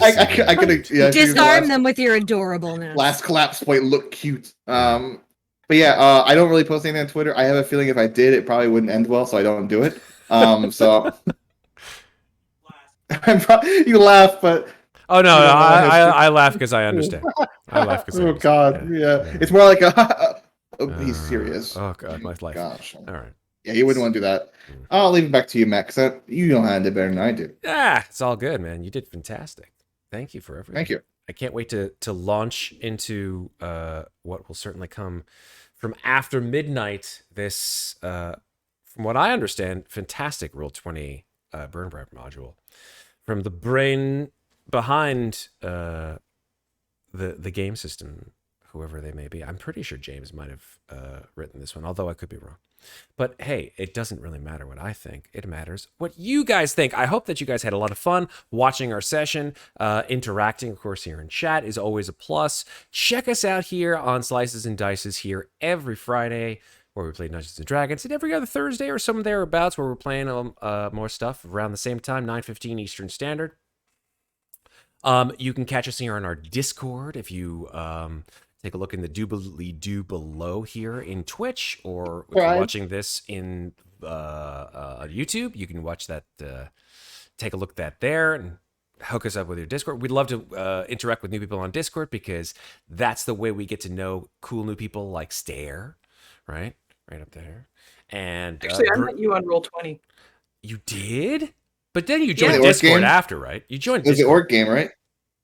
I could Disarm them with your adorableness. Last collapse point look cute. But yeah, I don't really post anything on Twitter. I have a feeling if I did, it probably wouldn't end well, so I don't do it. So you laugh, but Oh no, You don't know the history. I laugh because I understand. I laugh because oh god, yeah. It's more like a oh, he's serious. Oh god, my life. Gosh, All right. yeah, you wouldn't want to do that. I'll leave it back to you, Matt, because you know how to do better than I do. Yeah, it's all good, man. You did fantastic. Thank you for everything. Thank you. I can't wait to launch into what will certainly come from after midnight. This, from what I understand, fantastic Roll 20 BurnBryte module from the brain behind the the game system, whoever they may be. I'm pretty sure James might have written this one, although I could be wrong. But hey, it doesn't really matter what I think. It matters what you guys think. I hope that you guys had a lot of fun watching our session. Interacting, of course, here in chat is always a plus. Check us out here on Slices and Dices here every Friday, where we play Dungeons and Dragons, and every other Thursday or some thereabouts, where we're playing more stuff around the same time, 9:15 Eastern Standard. You can catch us here on our Discord if you take a look in the doobly-doo below here in Twitch, or if you're watching this in YouTube, you can watch that, take a look at that there, and hook us up with your Discord. We'd love to interact with new people on Discord, because that's the way we get to know cool new people like Stair, right? Right up there. And Actually, I met you on Roll20. You did? But then you joined the Discord orc game? after, right? You joined It was the Discord. orc game, right?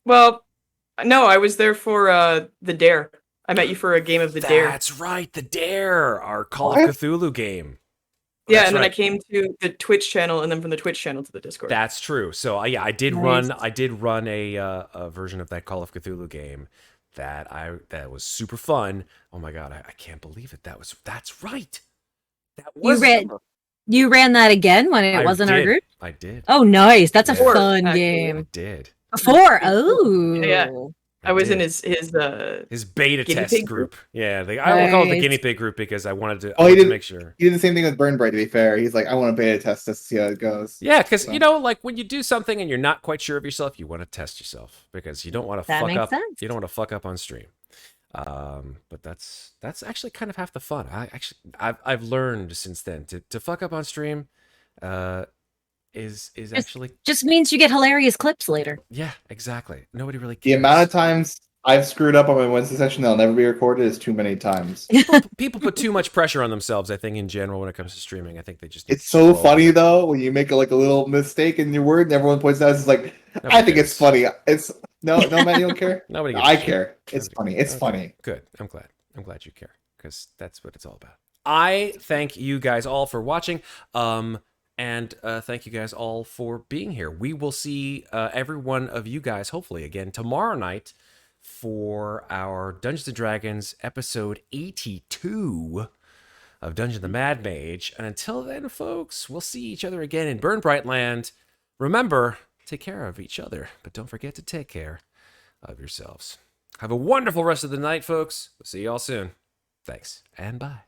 Well, no, I was there for the Dare. I met you for a game of the Dare. That's right, the Dare, our Call What? of Cthulhu game. Yeah, That's and then I right. came to the Twitch channel, and then from the Twitch channel to the Discord. That's true. So yeah, I did Nice. run a version of that Call of Cthulhu game that was super fun. Oh my god, I can't believe it. That's right. That was You ran that again when it I wasn't our did. group? I did. Oh, nice. That's a Yeah. fun Actually. I game. did. Before, oh. Yeah. I was in did. his beta guinea test pig group. Yeah, I will call it the Nice. guinea pig group, because I wanted to, Oh, he did- make sure. He did the same thing with BurnBryte, to be fair. He's like, I want to beta test this to see how it goes. Yeah, because So- like when you do something and you're not quite sure of yourself, you want to test yourself, because you don't want to That fuck makes up. sense. You don't want to fuck up on stream. But that's actually kind of half the fun. I've learned since then to fuck up on stream, is actually, Just means you get hilarious clips later. yeah, exactly. Nobody really cares. The amount of times I've screwed up on my Wednesday session that'll never be recorded is too many times. People put too much pressure on themselves, I think, in general, when it comes to streaming. I think they just need It's to so scroll. funny though when you make a little mistake in your word and everyone points it out. It's like, Nobody I think cares. it's funny. It's no, man, you don't care. Nobody gives I a shit. care. It's Nobody- funny. It's Okay. funny. Good. I'm glad you care, because that's what it's all about. I thank you guys all for watching. And thank you guys all for being here. We will see every one of you guys, hopefully, again tomorrow night for our Dungeons & Dragons episode 82 of Dungeon the Mad Mage. And until then, folks, we'll see each other again in BurnBryte Land. Remember, take care of each other, but don't forget to take care of yourselves. Have a wonderful rest of the night, folks. We'll see you all soon. Thanks, and bye.